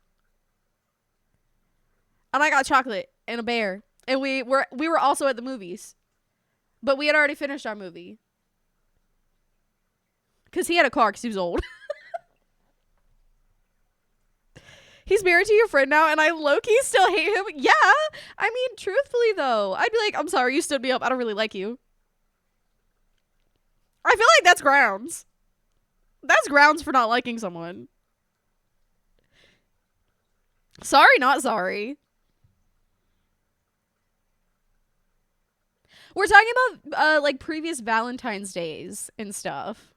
And I got chocolate and a bear. And we were also at the movies. But we had already finished our movie. Because he had a car because he was old. He's married to your friend now, and I low-key still hate him. Yeah. I mean, truthfully, though, I'd be like, I'm sorry, you stood me up. I don't really like you. I feel like that's grounds. That's grounds for not liking someone. Sorry, not sorry. We're talking about, like, previous Valentine's Days and stuff.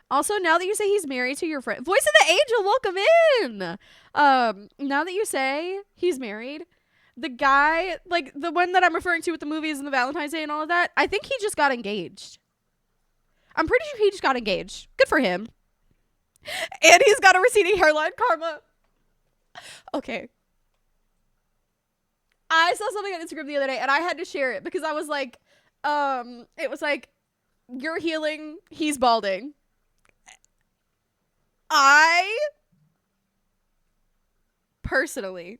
Also, now that you say he's married to your friend, Voice of the Angel, welcome in. Now that you say he's married, the guy, like the one that I'm referring to with the movies and the Valentine's Day and all of that, I think he just got engaged. I'm pretty sure he just got engaged. Good for him. And he's got a receding hairline, karma. Okay. I saw something on Instagram the other day and I had to share it because I was like, it was like, you're healing, he's balding. I personally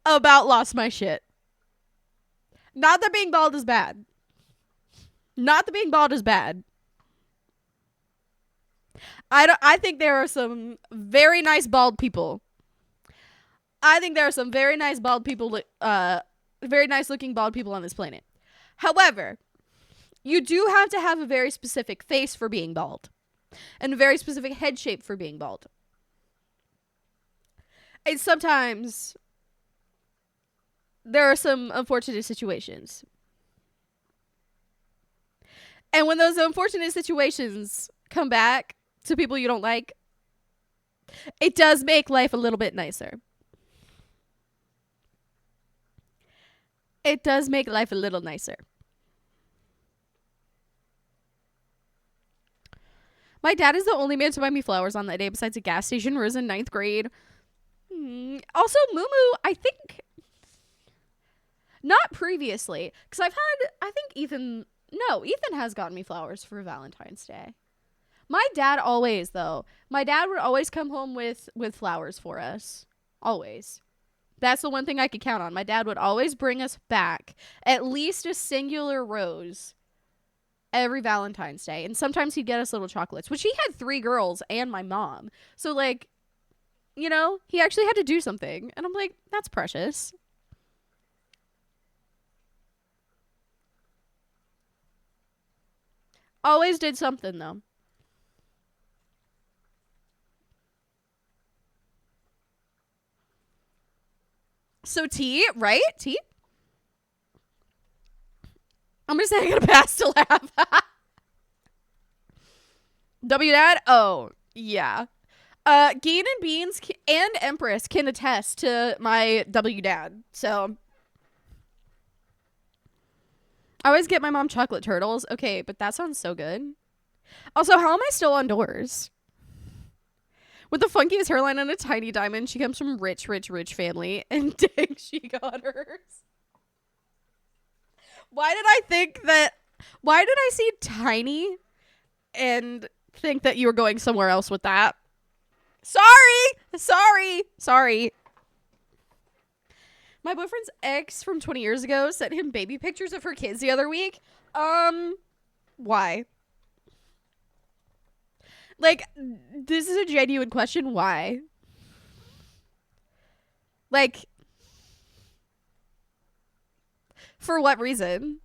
about lost my shit. Not that being bald is bad. Not that being bald is bad. I think there are some very nice bald people. I think there are some very nice bald people, very nice looking bald people on this planet. However, you do have to have a very specific face for being bald. And a very specific head shape for being bald. And sometimes there are some unfortunate situations. And when those unfortunate situations come back to people you don't like, it does make life a little bit nicer. It does make life a little nicer. My dad is the only man to buy me flowers on that day besides a gas station where I was in 9th grade. Also, Moo, I think... Not previously. Because I think Ethan has gotten me flowers for Valentine's Day. My dad always, though. My dad would always come home with flowers for us. Always. That's the one thing I could count on. My dad would always bring us back at least a singular rose every Valentine's Day. And sometimes he'd get us little chocolates, which he had 3 girls and my mom. So, like, you know, he actually had to do something. And I'm like, that's precious. Always did something, though. So T, right? T? I'm gonna say I got a pass to laugh. W Dad? Oh, yeah. Geen and Beans and Empress can attest to my W Dad. So I always get my mom chocolate turtles. Okay, but that sounds so good. Also, how am I still on doors? With the funkiest hairline and a tiny diamond, she comes from rich family. And dang, she got hers. Why did I see tiny and think that you were going somewhere else with that? Sorry. My boyfriend's ex from 20 years ago sent him baby pictures of her kids the other week. Why? Like, this is a genuine question. Why? Like, for what reason?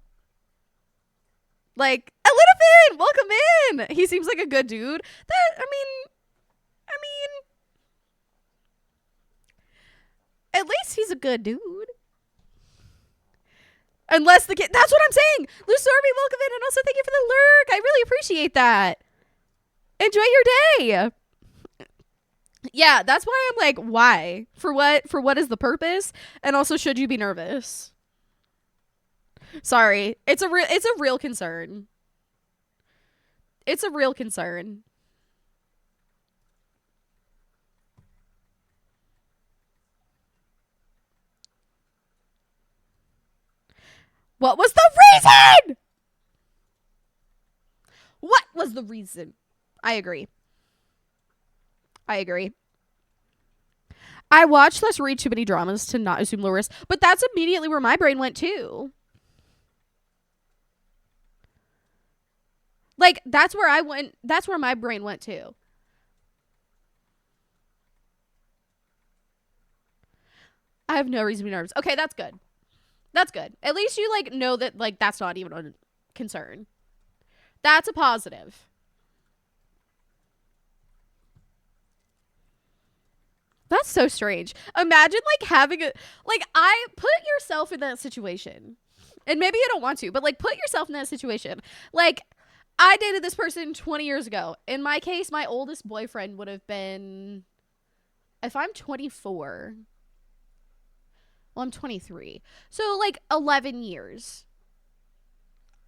Like, a little bit. Welcome in. He seems like a good dude. I mean, at least he's a good dude. Unless the kid, that's what I'm saying. Lusorbi, welcome in. And also thank you for the lurk. I really appreciate that. Enjoy your day. Yeah, that's why I'm like, why? For what is the purpose? And also, should you be nervous? Sorry. It's a real concern. It's a real concern. What was the reason? What was the reason? I agree. I watch/read too many dramas to not assume low risk, but that's immediately where my brain went too. Like, that's where I went. That's where my brain went to. I have no reason to be nervous. Okay, that's good. That's good. At least you, like, know that, like, that's not even a concern. That's a positive. That's so strange. Imagine, like, having a, like, I put yourself in that situation. And maybe you don't want to, but, like, put yourself in that situation. Like, I dated this person 20 years ago. In my case, my oldest boyfriend would have been, if I'm 24, well, I'm 23. So, like, 11 years.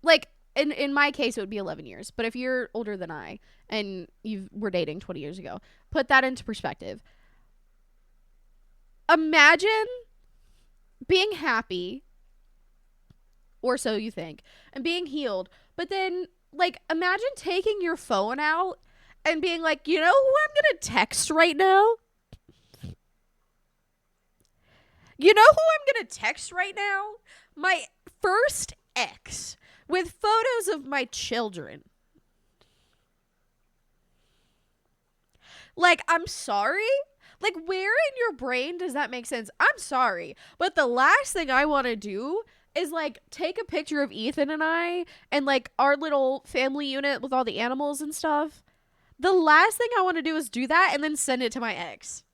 Like, in my case, it would be 11 years. But if you're older than I and you were dating 20 years ago, put that into perspective. Imagine being happy, or so you think, and being healed. But then, like, imagine taking your phone out and being like, you know who I'm going to text right now? You know who I'm going to text right now? My first ex with photos of my children. Like, I'm sorry? Like, where in your brain does that make sense? I'm sorry. But the last thing I want to do is, like, take a picture of Ethan and I and, like, our little family unit with all the animals and stuff. The last thing I want to do is do that and then send it to my ex.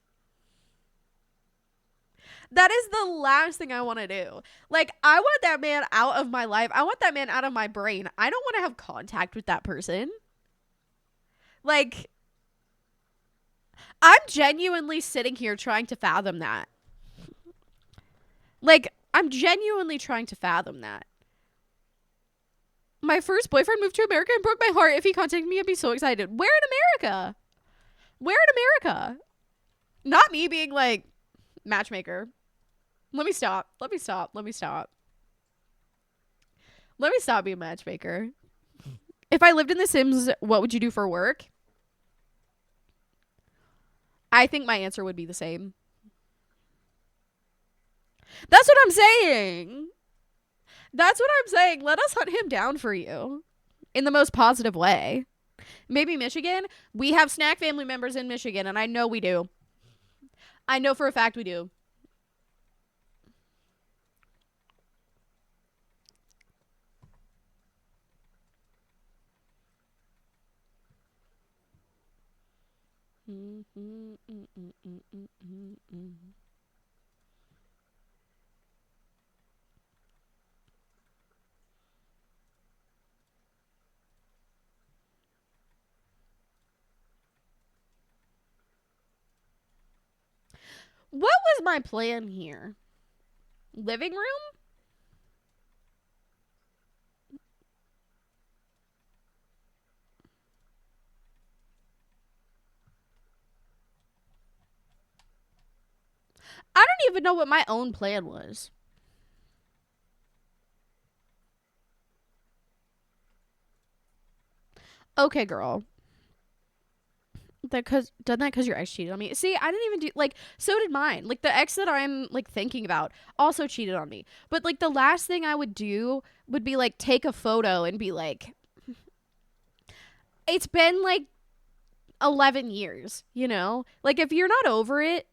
That is the last thing I want to do. Like, I want that man out of my life. I want that man out of my brain. I don't want to have contact with that person. Like, I'm genuinely sitting here trying to fathom that. Like, I'm genuinely trying to fathom that. My first boyfriend moved to America and broke my heart. If he contacted me, I'd be so excited. Where in America? Where in America? Not me being like, matchmaker. Let me stop. Let me stop. Let me stop. Let me stop being a matchmaker. If I lived in The Sims, what would you do for work? I think my answer would be the same. That's what I'm saying. That's what I'm saying. Let us hunt him down for you in the most positive way. Maybe Michigan. We have snack family members in Michigan, and I know we do. I know for a fact we do. What was my plan here? Living room? I don't even know what my own plan was. Okay, girl. Done that because your ex cheated on me. See, I didn't even do, like, so did mine. Like, the ex that I'm, like, thinking about also cheated on me. But, like, the last thing I would do would be, like, take a photo and be like, it's been, like, 11 years, you know? Like, if you're not over it,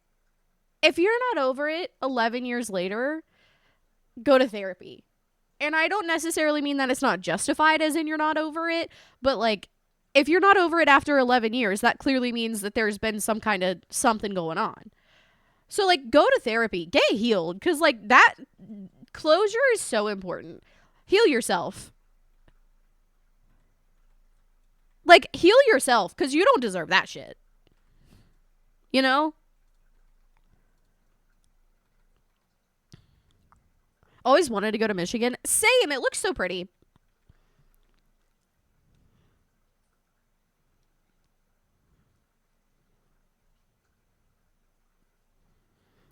11 years later, go to therapy. And I don't necessarily mean that it's not justified as in you're not over it, but, like, if you're not over it after 11 years, that clearly means that there's been some kind of something going on. So, like, go to therapy. Get healed. Because, like, that closure is so important. Heal yourself. Like, heal yourself. Because you don't deserve that shit. You know? Always wanted to go to Michigan. Same. It looks so pretty.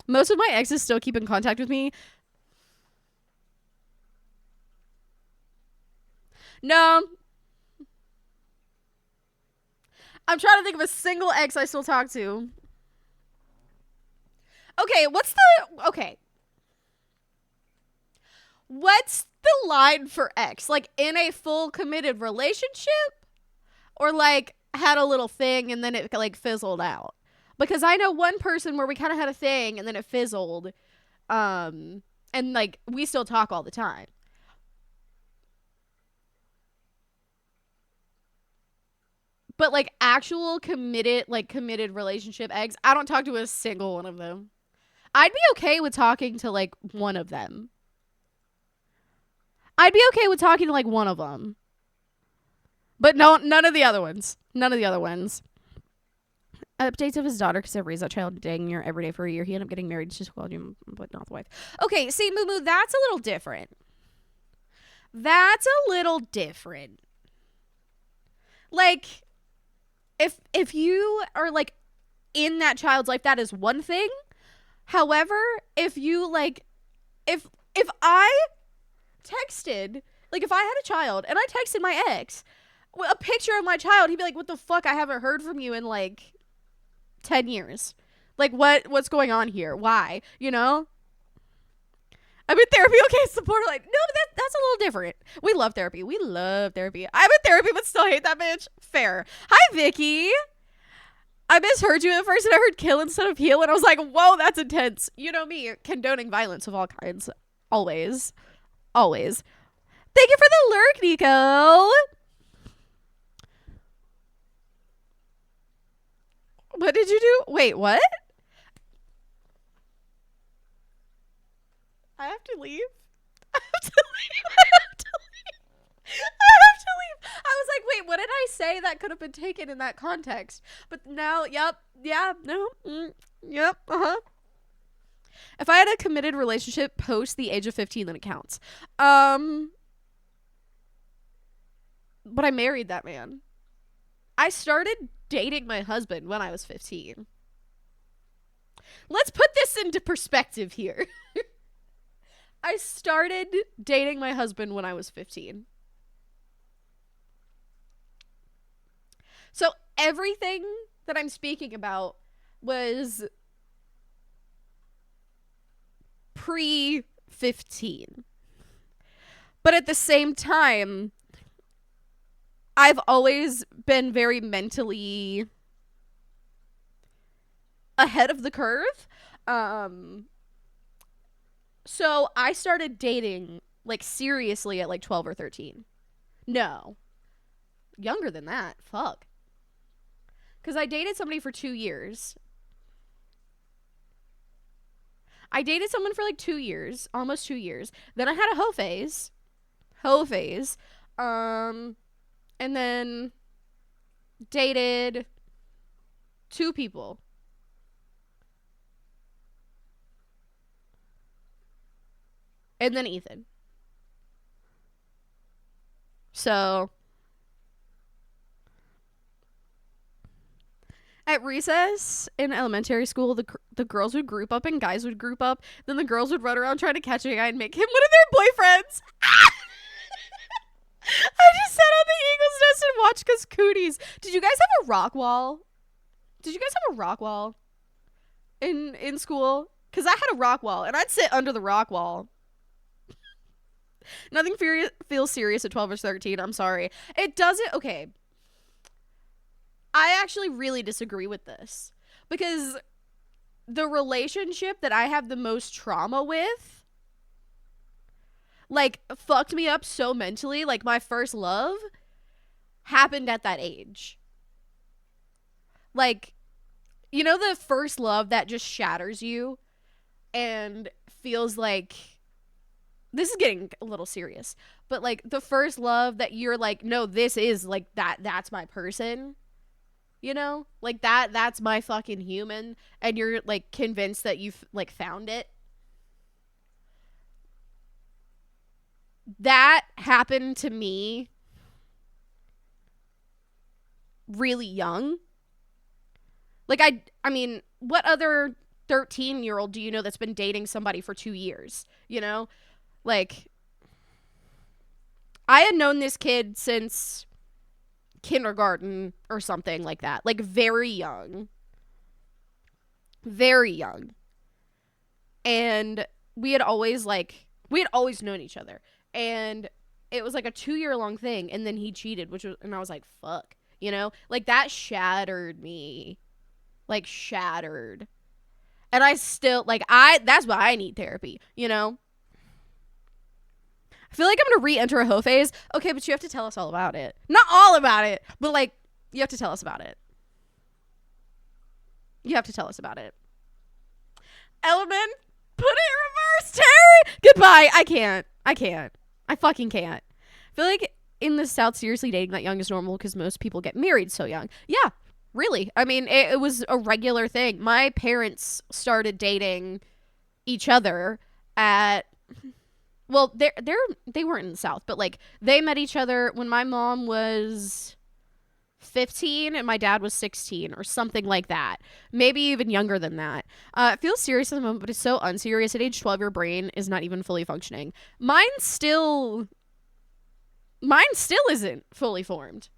Most of my exes still keep in contact with me. No. I'm trying to think of a single ex I still talk to. Okay, what's the line for ex? Like, in a full committed relationship? or like had a little thing and then it like fizzled out. Because I know one person where we kind of had a thing and then it fizzled. And like we still talk all the time. But like actual committed relationship eggs, I don't talk to a single one of them. I'd be okay with talking to like one of them. I'd be okay with talking to like one of them. But no, none of the other ones. None of the other ones. Updates of his daughter because I raised that child dating her every day for a year. He ended up getting married to him, but not the wife. Okay, see, Moo Moo, that's a little different. That's a little different. Like, if you are like in that child's life, that is one thing. However, if you like, if I texted, like if I had a child and I texted my ex a picture of my child, he'd be like, "What the fuck? I haven't heard from you in like 10 years. Like what's going on here? Why? You know?" I'm in therapy, okay, support. Like, no, but that's a little different. We love therapy. We love therapy. I'm in therapy, but still hate that bitch. Fair. Hi, Vicky. I misheard you at first, and I heard kill instead of heal, and I was like, whoa, that's intense. You know me, condoning violence of all kinds. Always. Always. Thank you for the lurk, Nico. What did you do? Wait, what? I have to leave. I have to leave. I have to leave. I have to leave. I was like, wait, what did I say that could have been taken in that context? But now, yep, yeah, no, yep, If I had a committed relationship post the age of 15, then it counts. But I married that man. I started dating my husband when I was 15. Let's put this into perspective here. I started dating my husband when I was 15. So everything that I'm speaking about was pre-15. But at the same time, I've always been very mentally ahead of the curve. So I started dating like seriously at like 12 or 13. No. Younger than that. Fuck. Because I dated somebody for 2 years. I dated someone for like 2 years. Almost 2 years. Then I had a hoe phase. And then dated 2 people. And then Ethan. So at recess in elementary school, the girls would group up and guys would group up. Then the girls would run around trying to catch a guy and make him one of their boyfriends. I just sat on the Eagles nest and watched cause cooties. Did you guys have a rock wall? In school? Cause I had a rock wall and I'd sit under the rock wall. Nothing feels serious at 12 or 13. I'm sorry. It doesn't. Okay. I actually really disagree with this because the relationship that I have the most trauma with, like, fucked me up so mentally. Like, my first love happened at that age. Like, you know, the first love that just shatters you and feels like, this is getting a little serious, but like the first love that you're like, no, this is like that's my person, you know, like that's my fucking human, and you're like convinced that you've like found it. That happened to me really young. Like I mean, what other 13-year-old do you know that's been dating somebody for 2 years, you know? Like, I had known this kid since kindergarten or something like that. Like, very young. Very young. And we had always known each other. And it was like a 2-year long thing. And then he cheated, and I was like, fuck. you know? Like, that shattered me. Like, shattered. And I still, like, that's why I need therapy, you know? I feel like I'm gonna re-enter a hoe phase. Okay, but you have to tell us all about it. Not all about it, but, like, you have to tell us about it. You have to tell us about it. Element, put it in reverse, Terry! Goodbye. I can't. I fucking can't. I feel like in the South, seriously dating that young is normal because most people get married so young. Yeah, really. I mean, it was a regular thing. My parents started dating each other at, well, they weren't in the South, but like they met each other when my mom was 15 and my dad was 16 or something like that. Maybe even younger than that. It feels serious at the moment, but it's so unserious. At age 12, your brain is not even fully functioning. Mine still isn't fully formed.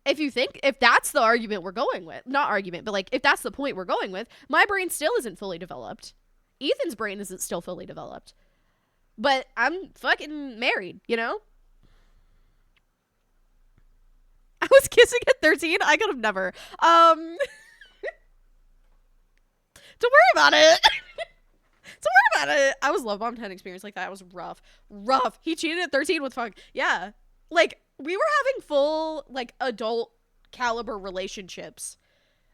If that's the argument we're going with, not argument, but like if that's the point we're going with, my brain still isn't fully developed. Ethan's brain isn't still fully developed. But I'm fucking married, you know? I was kissing at 13. I could have never. Don't worry about it. Don't worry about it. I was love bombed, had an experience like that. It was rough. He cheated at 13 with fuck. Yeah. Like, we were having full, like, adult caliber relationships.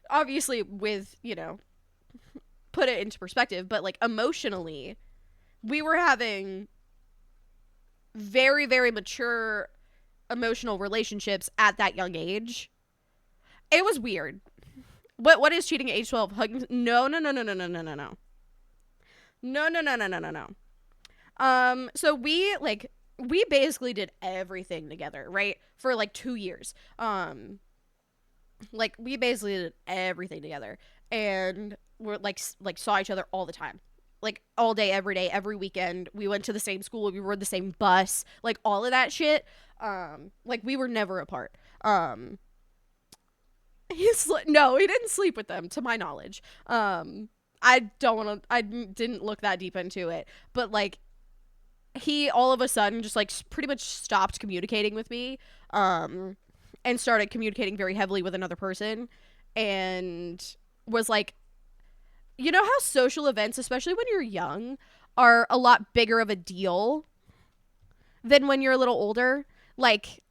Obviously with, you know, put it into perspective, but, like, emotionally, we were having very, very mature emotional relationships at that young age. It was weird. What is cheating at age 12? Hugging? No. So we basically did everything together, right? For like 2 years. Like we basically did everything together, and we're like saw each other all the time. Like all day, every day, every weekend. We went to the same school. We rode the same bus. Like all of that shit. Like we were never apart. He didn't sleep with them, to my knowledge. I didn't look that deep into it, but like he all of a sudden just like pretty much stopped communicating with me, and started communicating very heavily with another person, and was like, you know how social events, especially when you're young, are a lot bigger of a deal than when you're a little older? Like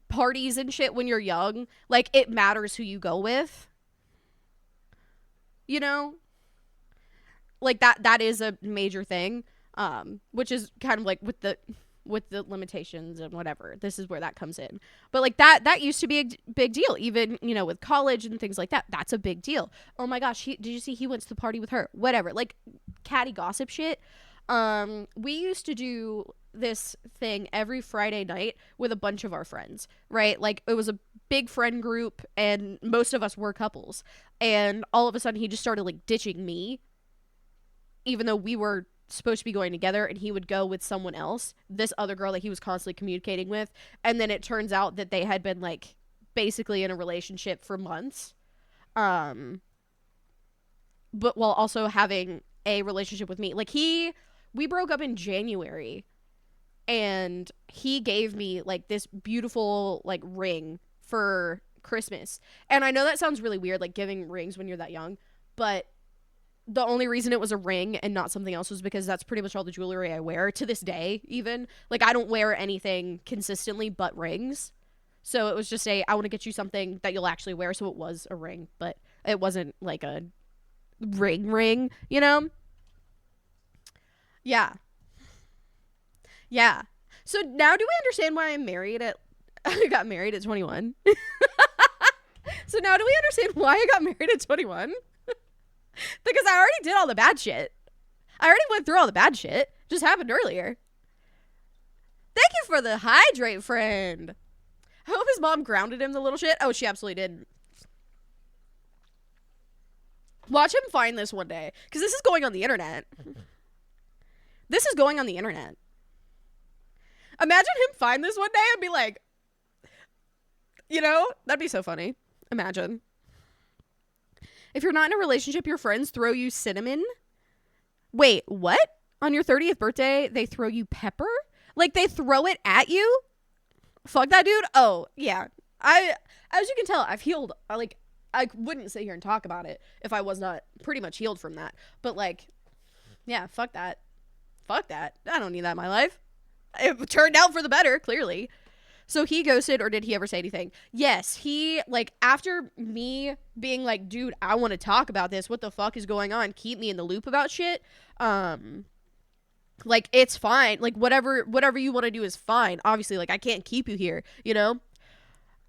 parties and shit when you're young, like it matters who you go with, you know? Like that is a major thing, which is kind of like with the limitations and whatever. This is where that comes in. But like that used to be a big deal, even, you know, with college and things like that. That's a big deal. Oh my gosh, did you see he went to the party with her? Whatever, like catty gossip shit. We used to do this thing every Friday night with a bunch of our friends, right? Like it was a big friend group and most of us were couples, and all of a sudden he just started like ditching me, even though we were supposed to be going together, and he would go with someone else, this other girl that he was constantly communicating with. And then it turns out that they had been like basically in a relationship for months, but while also having a relationship with me. Like we broke up in January, and he gave me like this beautiful like ring for Christmas. And I know that sounds really weird, like giving rings when you're that young, but the only reason it was a ring and not something else was because that's pretty much all the jewelry I wear to this day. Even like I don't wear anything consistently but rings, so it was just I want to get you something that you'll actually wear. So it was a ring, but it wasn't like a ring, you know? Yeah. So now do we understand why I got married at 21? So now do we understand why I got married at 21? Because I already did all the bad shit. I already went through all the bad shit. Just happened earlier. Thank you for the hydrate, friend. I hope his mom grounded him, the little shit. Oh, she absolutely did. Watch him find this one day, because this is going on the internet. This is going on the internet. Imagine him find this one day and be like, you know, that'd be so funny. Imagine. If you're not in a relationship, your friends throw you cinnamon. Wait, what? On your 30th birthday, they throw you pepper? Like they throw it at you? Fuck that dude. Oh, yeah. as you can tell, I've healed. I wouldn't sit here and talk about it if I was not pretty much healed from that. But like, yeah, fuck that. Fuck that. I don't need that in my life. It turned out for the better, clearly. So he ghosted, or did he ever say anything? Yes, he, like, after me being like, dude, I want to talk about this. What the fuck is going on? Keep me in the loop about shit. Like, it's fine. Like, whatever you want to do is fine. Obviously, like, I can't keep you here, you know?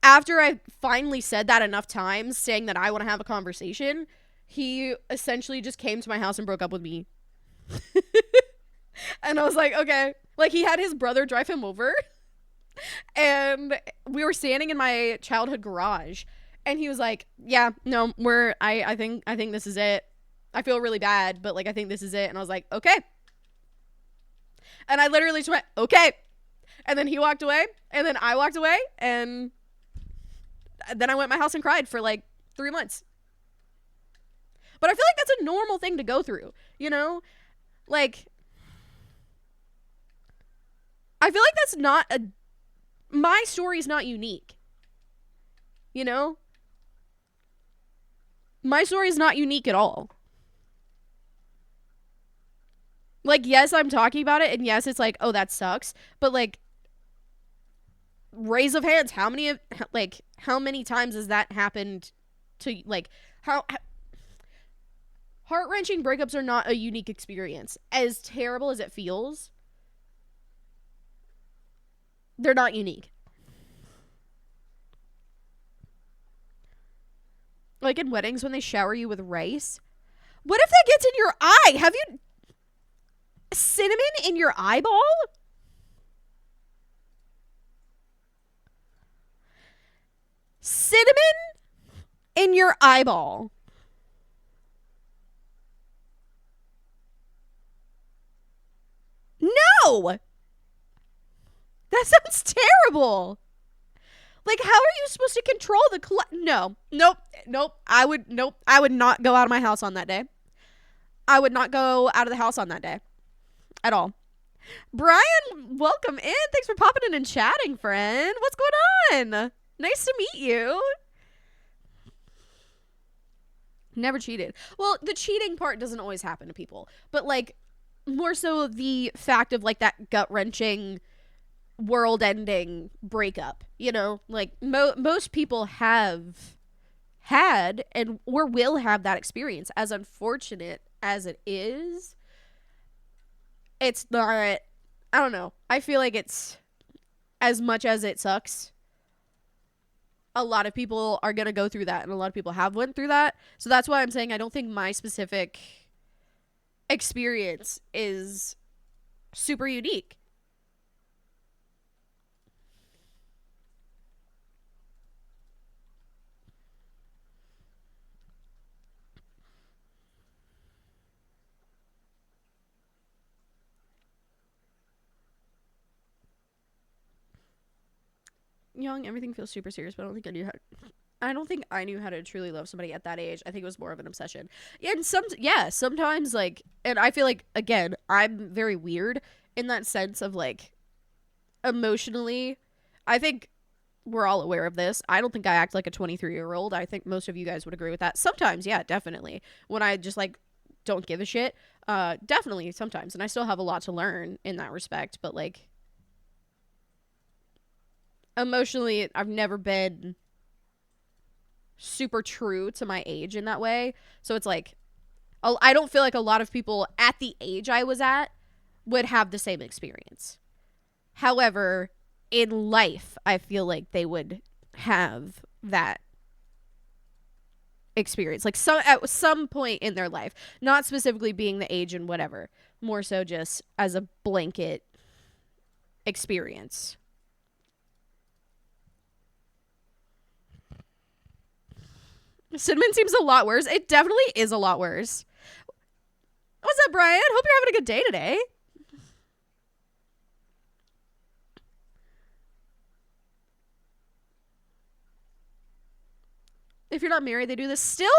After I finally said that enough times, saying that I want to have a conversation, he essentially just came to my house and broke up with me. And I was like, okay. Like, he had his brother drive him over. And we were standing in my childhood garage. And he was like, yeah, no, I think this is it. I feel really bad, but, like, I think this is it. And I was like, okay. And I literally just went, okay. And then he walked away. And then I walked away. And then I went to my house and cried for, like, 3 months. But I feel like that's a normal thing to go through, you know? Like, I feel like that's not my story's not unique. You know? My story's not unique at all. Like, yes, I'm talking about it, and yes, it's like, oh, that sucks. But, like, raise of hands, how many times has that happened to, like, how heart-wrenching breakups are not a unique experience. As terrible as it feels, they're not unique. Like in weddings when they shower you with rice. What if that gets in your eye? Have you cinnamon in your eyeball? Cinnamon in your eyeball. No! That sounds terrible. Like, how are you supposed to control the Nope. I would not go out of my house on that day. I would not go out of the house on that day. At all. Brian, welcome in. Thanks for popping in and chatting, friend. What's going on? Nice to meet you. Never cheated. Well, the cheating part doesn't always happen to people. But, like, more so the fact of, like, that gut-wrenching, world-ending breakup. You know? Like, most people have had or will have that experience. As unfortunate as it is, it's not, I don't know. I feel like it's, as much as it sucks, a lot of people are going to go through that, and a lot of people have went through that. So that's why I'm saying I don't think my specific experience is super unique. Young, everything feels super serious, but I don't think I knew how to truly love somebody at that age. I think it was more of an obsession. And sometimes, like, and I feel like, again, I'm very weird in that sense of, like, emotionally. I think we're all aware of this. I don't think I act like a 23-year-old. I think most of you guys would agree with that. Sometimes, yeah, definitely. When I just, like, don't give a shit. Definitely sometimes. And I still have a lot to learn in that respect. But, like, emotionally, I've never been super true to my age in that way. So it's like, I don't feel like a lot of people at the age I was at would have the same experience. However, in life, I feel like they would have that experience. Like, at some point in their life. Not specifically being the age and whatever. More so just as a blanket experience. Cinnamon seems a lot worse. It definitely is a lot worse. What's up, Brian? Hope you're having a good day today. If you're not married, they do this. Still,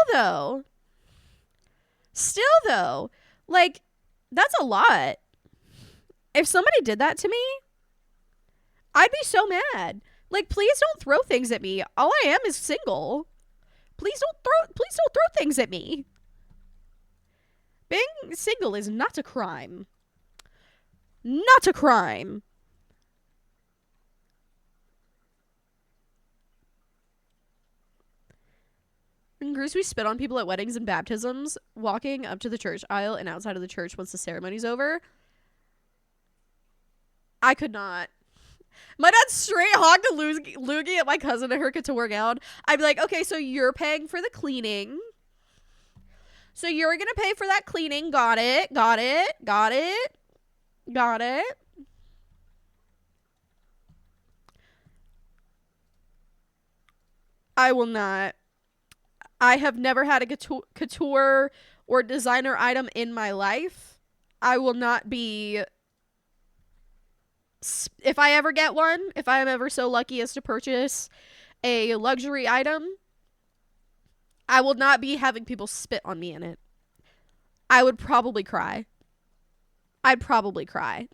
though, like, that's a lot. If somebody did that to me, I'd be so mad. Like, please don't throw things at me. All I am is single. Please don't throw things at me. Being single is not a crime. Not a crime. In Greece, we spit on people at weddings and baptisms, walking up to the church aisle and outside of the church once the ceremony's over. I could not. My dad straight hogged a loogie at my cousin and her kid to work out. I'd be like, okay, so you're paying for the cleaning. So you're going to pay for that cleaning. Got it. Got it. Got it. Got it. I will not. I have never had a couture or designer item in my life. I will not be. If I ever get one, if I am ever so lucky as to purchase a luxury item, I will not be having people spit on me in it. I would probably cry. I'd probably cry.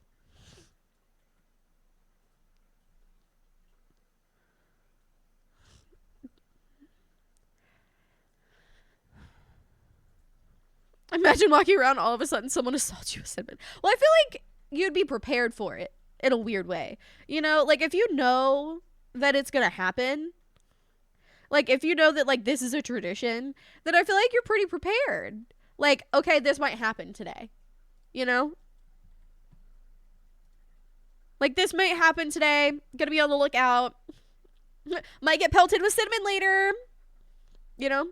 Imagine walking around, all of a sudden someone assaults you with cinnamon. Well, I feel like you'd be prepared for it in a weird way. You know, like if you know that it's gonna happen, like if you know that like this is a tradition, then I feel like you're pretty prepared. Like, okay, this might happen today. You know? Like this might happen today. Gonna be on the lookout. Might get pelted with cinnamon later. You know?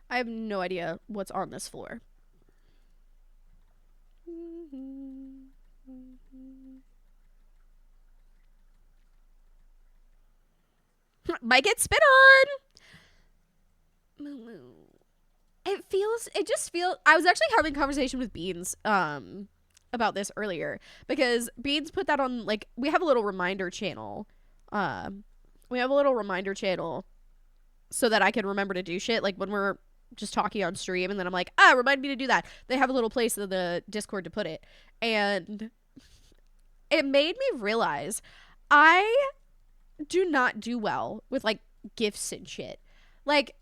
I have no idea what's on this floor. Might get spit on. It just feels, I was actually having a conversation with Beans about this earlier, because Beans put that on, like, we have a little reminder channel. We have a little reminder channel so that I can remember to do shit, like when we're just talking on stream, and then I'm like, remind me to do that. They have a little place in the Discord to put it. And it made me realize I do not do well with like gifts and shit. Like,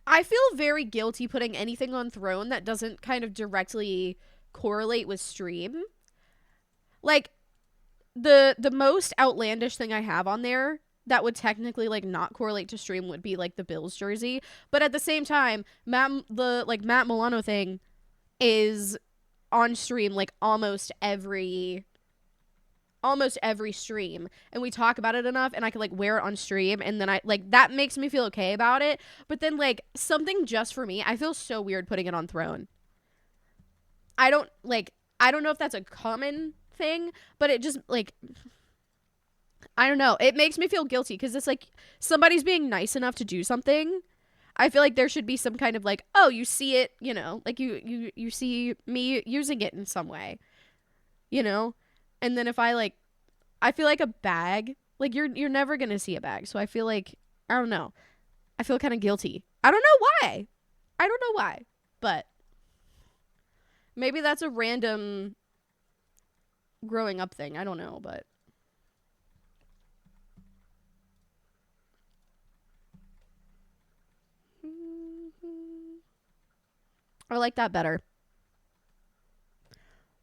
I feel very guilty putting anything on Throne that doesn't kind of directly correlate with stream. Like, the most outlandish thing I have on there that would technically like not correlate to stream would be like the Bills jersey, but at the same time, Matt Milano thing is on stream like almost every stream, and we talk about it enough, and I can like wear it on stream, and then I like, that makes me feel okay about it. But then like something just for me, I feel so weird putting it on Throne. I don't know if that's a common thing, but it just like, I don't know. It makes me feel guilty because it's like somebody's being nice enough to do something. I feel like there should be some kind of like, oh, you see it, you know, like you see me using it in some way, you know? And then if I feel like a bag, like you're never going to see a bag. So I feel like, I don't know. I feel kind of guilty. I don't know why, but maybe that's a random growing up thing. I don't know, but I like that better.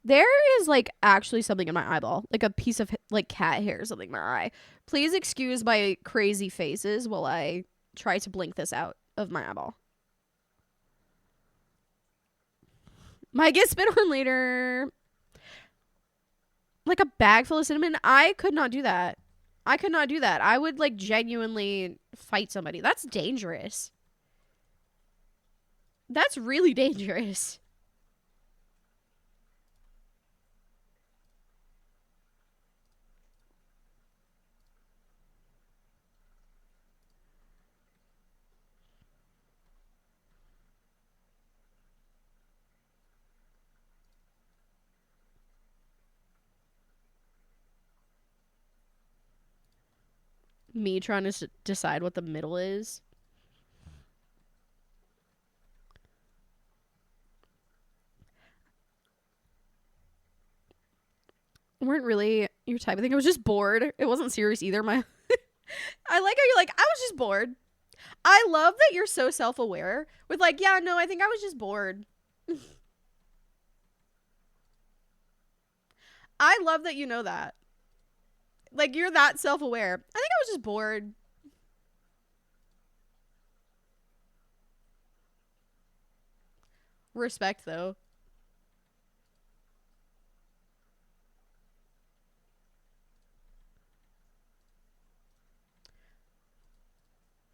There is like actually something in my eyeball, like a piece of like cat hair or something in my eye. Please excuse my crazy faces while I try to blink this out of my eyeball. Might get spit on later. Like a bag full of cinnamon. I could not do that. I would like genuinely fight somebody. That's dangerous. That's really dangerous. Me trying to decide what the middle is. Weren't really your type. I think I was just bored. It wasn't serious either. I like how you're like, I was just bored. I love that you're so self-aware with like, yeah, no, I think I was just bored. I love that you know that. Like, you're that self-aware. I think I was just bored. Respect, though.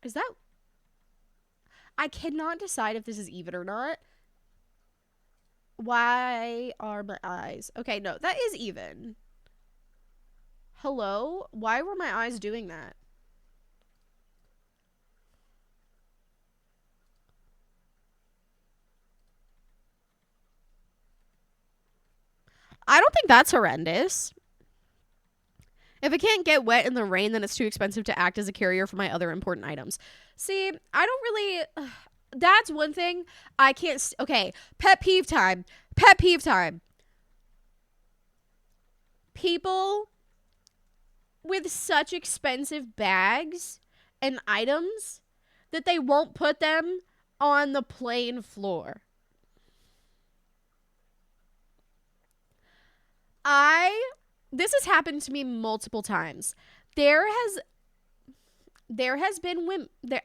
Is that... I cannot decide if this is even or not. Why are my eyes... Okay, no, that is even. Hello? Why were my eyes doing that? I don't think that's horrendous. If it can't get wet in the rain, then it's too expensive to act as a carrier for my other important items. See, I don't really... that's one thing I can't... Okay, pet peeve time. Pet peeve time. People with such expensive bags and items that they won't put them on the plain floor. This has happened to me multiple times. There have been women that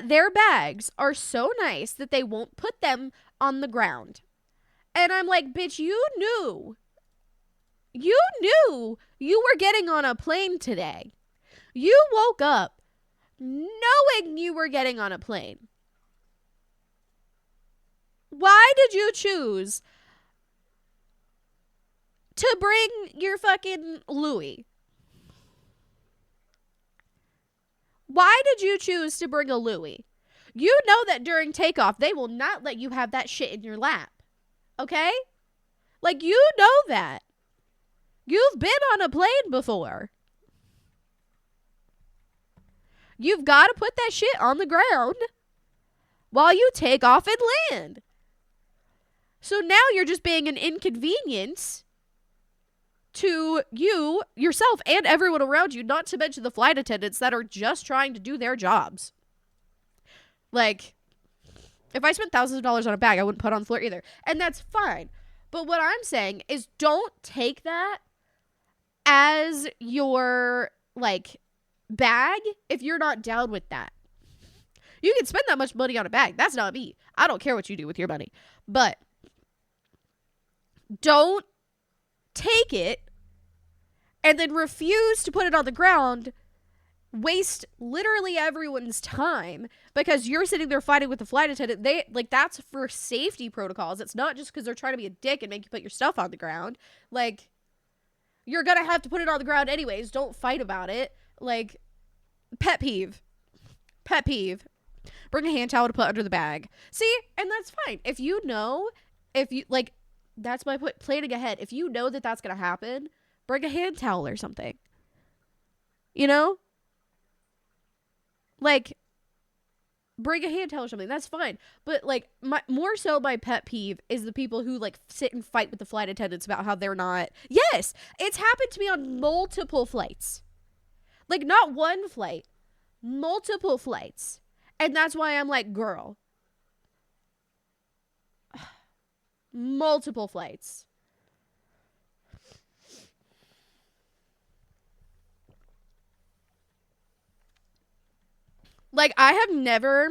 their bags are so nice that they won't put them on the ground. And I'm like, bitch, you knew you were getting on a plane today. You woke up knowing you were getting on a plane. Why did you choose to bring your fucking Louis? Why did you choose to bring a Louis? You know that during takeoff, they will not let you have that shit in your lap. Okay? Like, you know that. You've been on a plane before. You've got to put that shit on the ground while you take off and land. So now you're just being an inconvenience to you, yourself, and everyone around you, not to mention the flight attendants that are just trying to do their jobs. Like, if I spent thousands of dollars on a bag, I wouldn't put it on the floor either. And that's fine. But what I'm saying is don't take that as your, like, bag if you're not down with that. You can spend that much money on a bag. That's not me. I don't care what you do with your money. But don't take it and then refuse to put it on the ground, waste literally everyone's time because you're sitting there fighting with the flight attendant. They, like, that's for safety protocols. It's not just because they're trying to be a dick and make you put your stuff on the ground. Like, you're gonna have to put it on the ground anyways. Don't fight about it. Like, pet peeve. Pet peeve. Bring a hand towel to put under the bag. See? And that's fine. If you know, like, that's my planning ahead. If you know that that's gonna happen, bring a hand towel or something. You know? Like, bring a hand towel or something. That's fine. But, like, more so my pet peeve is the people who, like, sit and fight with the flight attendants about how they're not. Yes! It's happened to me on multiple flights. Like, not one flight. Multiple flights. And that's why I'm like, girl. Multiple flights. Like, I have never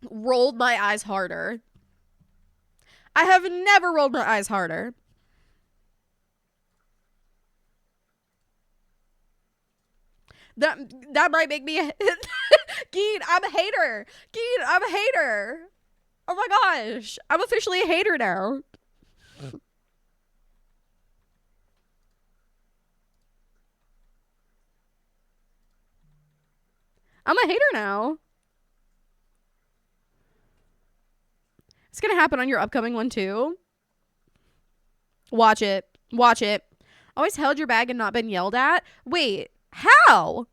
rolled my eyes harder. I have never rolled my eyes harder. That might make me Geen, I'm a hater. Geen, I'm a hater. Oh my gosh. I'm officially a hater now. I'm a hater now. It's gonna happen on your upcoming one too. Watch it. Watch it. Always held your bag and not been yelled at? Wait, how?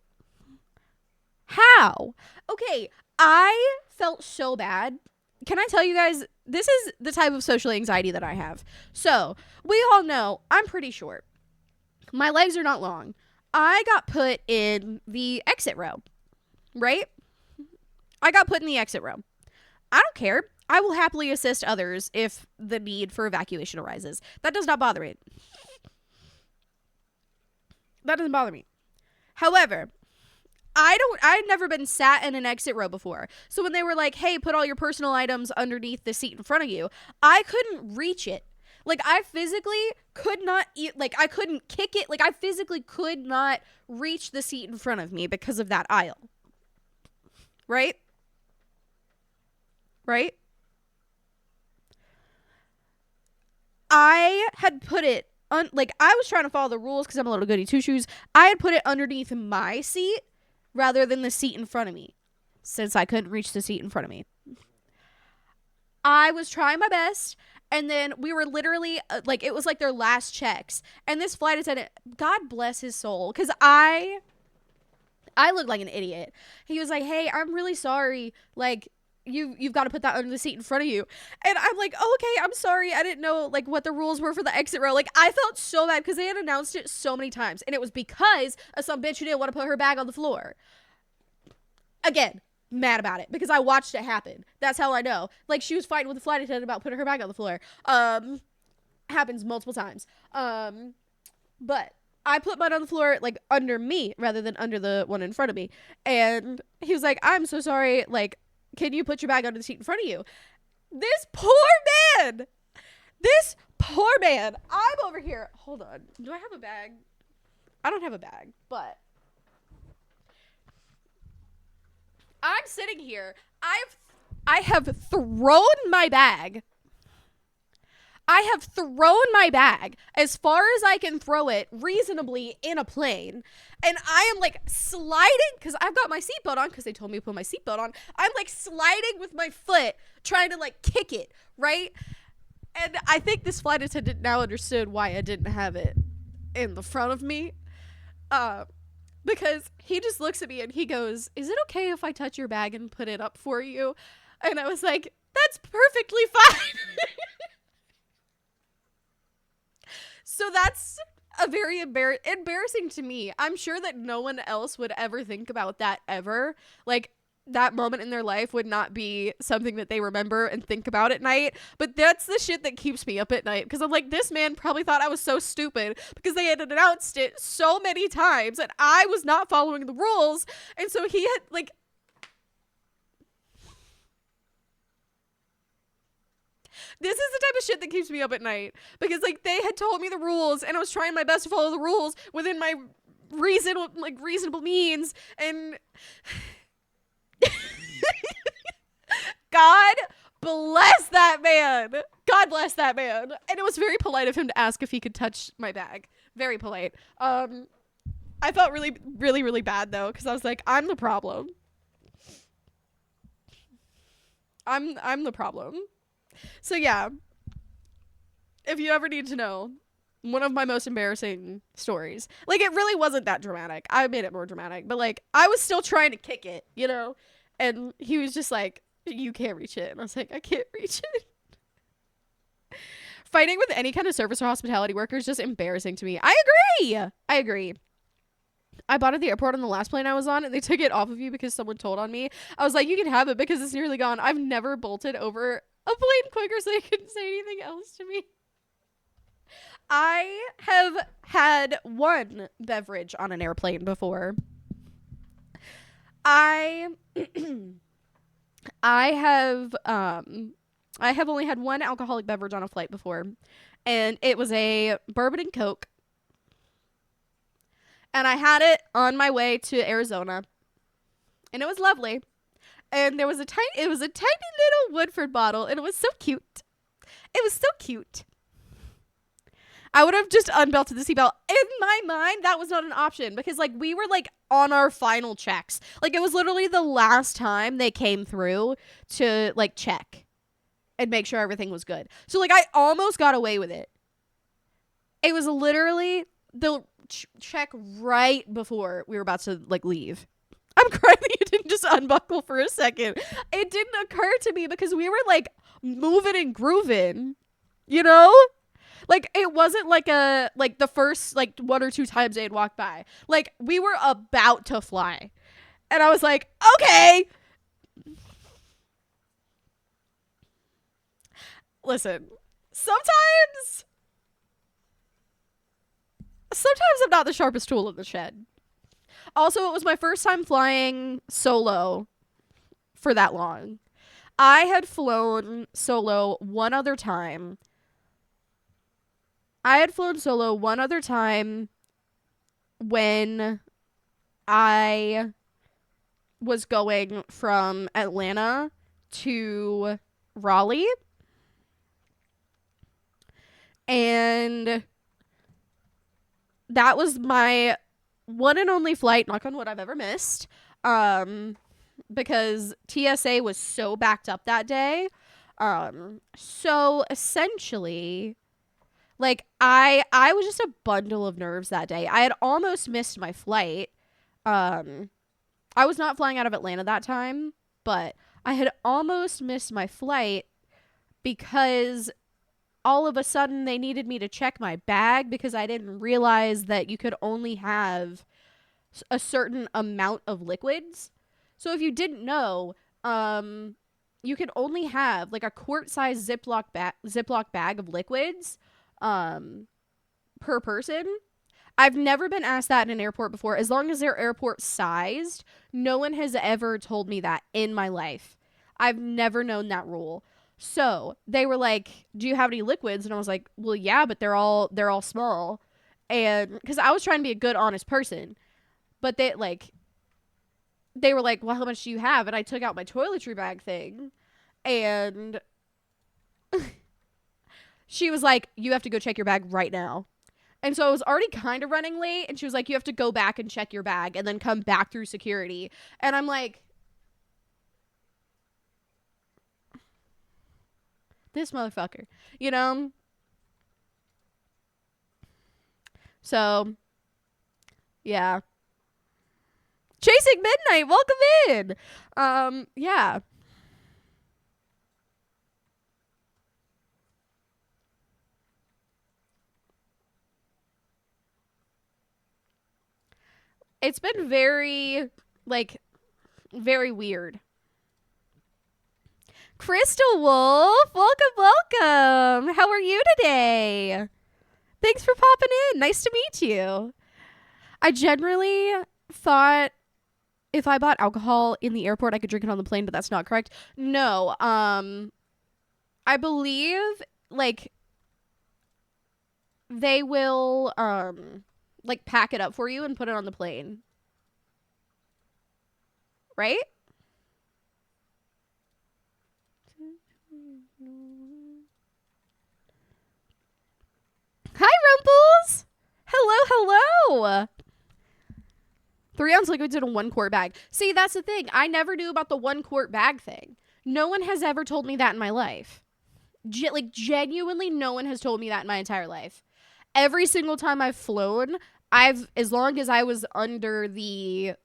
How? Okay, I felt so bad. Can I tell you guys, this is the type of social anxiety that I have. So, we all know I'm pretty short. My legs are not long. I got put in the exit row, right? I got put in the exit row. I don't care. I will happily assist others if the need for evacuation arises. That does not bother me. That doesn't bother me. However, I'd never been sat in an exit row before. So when they were like, hey, put all your personal items underneath the seat in front of you, I couldn't reach it. Like, I physically could not I couldn't kick it. Like, I physically could not reach the seat in front of me because of that aisle. Right? Right? I had put it I was trying to follow the rules because I'm a little goody two shoes. I had put it underneath my seat rather than the seat in front of me, since I couldn't reach the seat in front of me. I was trying my best, and then we were literally it was like their last checks, and this flight attendant, God bless his soul, because I looked like an idiot. He was like, hey, I'm really sorry, like, you've got to put that under the seat in front of you. And I'm like, oh, okay, I'm sorry. I didn't know, like, what the rules were for the exit row. Like, I felt so bad because they had announced it so many times. And it was because of some bitch who didn't want to put her bag on the floor. Again, mad about it because I watched it happen. That's how I know. Like, she was fighting with the flight attendant about putting her bag on the floor. Happens multiple times. But I put mine on the floor, like, under me rather than under the one in front of me. And he was like, I'm so sorry, like, can you put your bag under the seat in front of you? This poor man. I'm over here. Hold on. Do I have a bag? I don't have a bag, but I'm sitting here. I have thrown my bag. I have thrown my bag as far as I can throw it reasonably in a plane. And I am like sliding because I've got my seatbelt on because they told me to put my seatbelt on. I'm like sliding with my foot trying to like kick it, right? And I think this flight attendant now understood why I didn't have it in the front of me. Because he just looks at me and he goes, is it okay if I touch your bag and put it up for you? And I was like, that's perfectly fine. So that's a very embarrassing to me. I'm sure that no one else would ever think about that ever. Like, that moment in their life would not be something that they remember and think about at night. But that's the shit that keeps me up at night. Because I'm like, this man probably thought I was so stupid because they had announced it so many times and I was not following the rules. And so he had, like, this is the type of shit that keeps me up at night because, like, they had told me the rules and I was trying my best to follow the rules within my reasonable means, and God bless that man. God bless that man. And it was very polite of him to ask if he could touch my bag. Very polite. I felt really, really, really bad though because I was like, I'm the problem. I'm the problem. So yeah, if you ever need to know, one of my most embarrassing stories. Like, it really wasn't that dramatic. I made it more dramatic, but like, I was still trying to kick it, you know? And he was just like, you can't reach it. And I was like, I can't reach it. Fighting with any kind of service or hospitality worker is just embarrassing to me. I agree. I bought it at the airport on the last plane I was on, and they took it off of you because someone told on me. I was like, you can have it because it's nearly gone. I've never bolted over a plane quicker so they couldn't say anything else to me. I have had one beverage on an airplane before. I have only had one alcoholic beverage on a flight before, and it was a bourbon and Coke. And I had it on my way to Arizona, and it was lovely. And there was a tiny little Woodford bottle, and it was so cute. It was so cute. I would have just unbelted the seatbelt. In my mind, that was not an option because, like, we were, like, on our final checks. Like, it was literally the last time they came through to, like, check and make sure everything was good. So, like, I almost got away with it. It was literally they'll check right before we were about to like leave. I'm crying that you didn't just unbuckle for a second. It didn't occur to me because we were like moving and grooving, you know? Like it wasn't like the first like one or two times they had walked by. Like we were about to fly. And I was like, okay. Listen, sometimes I'm not the sharpest tool in the shed. Also, it was my first time flying solo for that long. I had flown solo one other time. When I was going from Atlanta to Raleigh. And that was my one and only flight, knock on wood, I've ever missed. Because TSA was so backed up that day. So essentially, like I was just a bundle of nerves that day. I had almost missed my flight. I was not flying out of Atlanta that time, but I had almost missed my flight because all of a sudden they needed me to check my bag because I didn't realize that you could only have a certain amount of liquids. So if you didn't know, you could only have like a quart-sized Ziploc bag of liquids per person. I've never been asked that in an airport before. As long as they're airport sized, no one has ever told me that in my life. I've never known that rule. So they were like, do you have any liquids? And I was like, well, yeah, but they're all small. And because I was trying to be a good, honest person, but they were like, well, how much do you have? And I took out my toiletry bag thing, and she was like, you have to go check your bag right now. And so I was already kind of running late, and she was like, you have to go back and check your bag and then come back through security. And I'm like, this motherfucker, you know? So, yeah. Chasing Midnight, welcome in. Yeah. It's been very, like, very weird. Crystal Wolf, welcome, welcome. How are you today? Thanks for popping in. Nice to meet you. I generally thought if I bought alcohol in the airport, I could drink it on the plane, but that's not correct. No, I believe, like, they will, like, pack it up for you and put it on the plane. Right? Hi, Rumples! Hello, hello! 3-ounce liquids in a 1-quart bag. See, that's the thing. I never knew about the 1-quart bag thing. No one has ever told me that in my life. Genuinely, no one has told me that in my entire life. Every single time I've flown, as long as I was under the,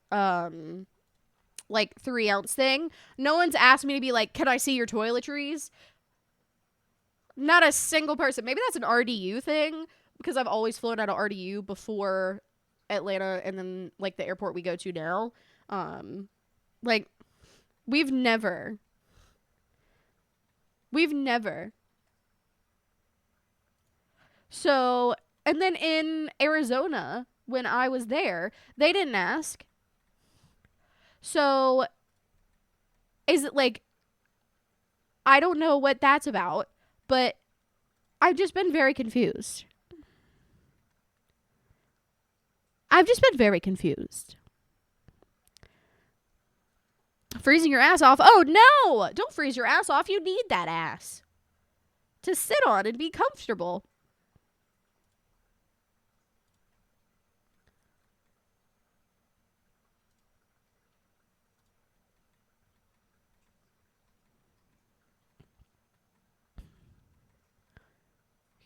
like, 3-ounce thing, no one's asked me to be like, can I see your toiletries? Not a single person. Maybe that's an RDU thing, because I've always flown out of RDU before Atlanta and then, like, the airport we go to now. Like, we've never. So, and then in Arizona, when I was there, they didn't ask. So, is it like, I don't know what that's about, but I've just been very confused. Freezing your ass off? Oh, no! Don't freeze your ass off. You need that ass to sit on and be comfortable.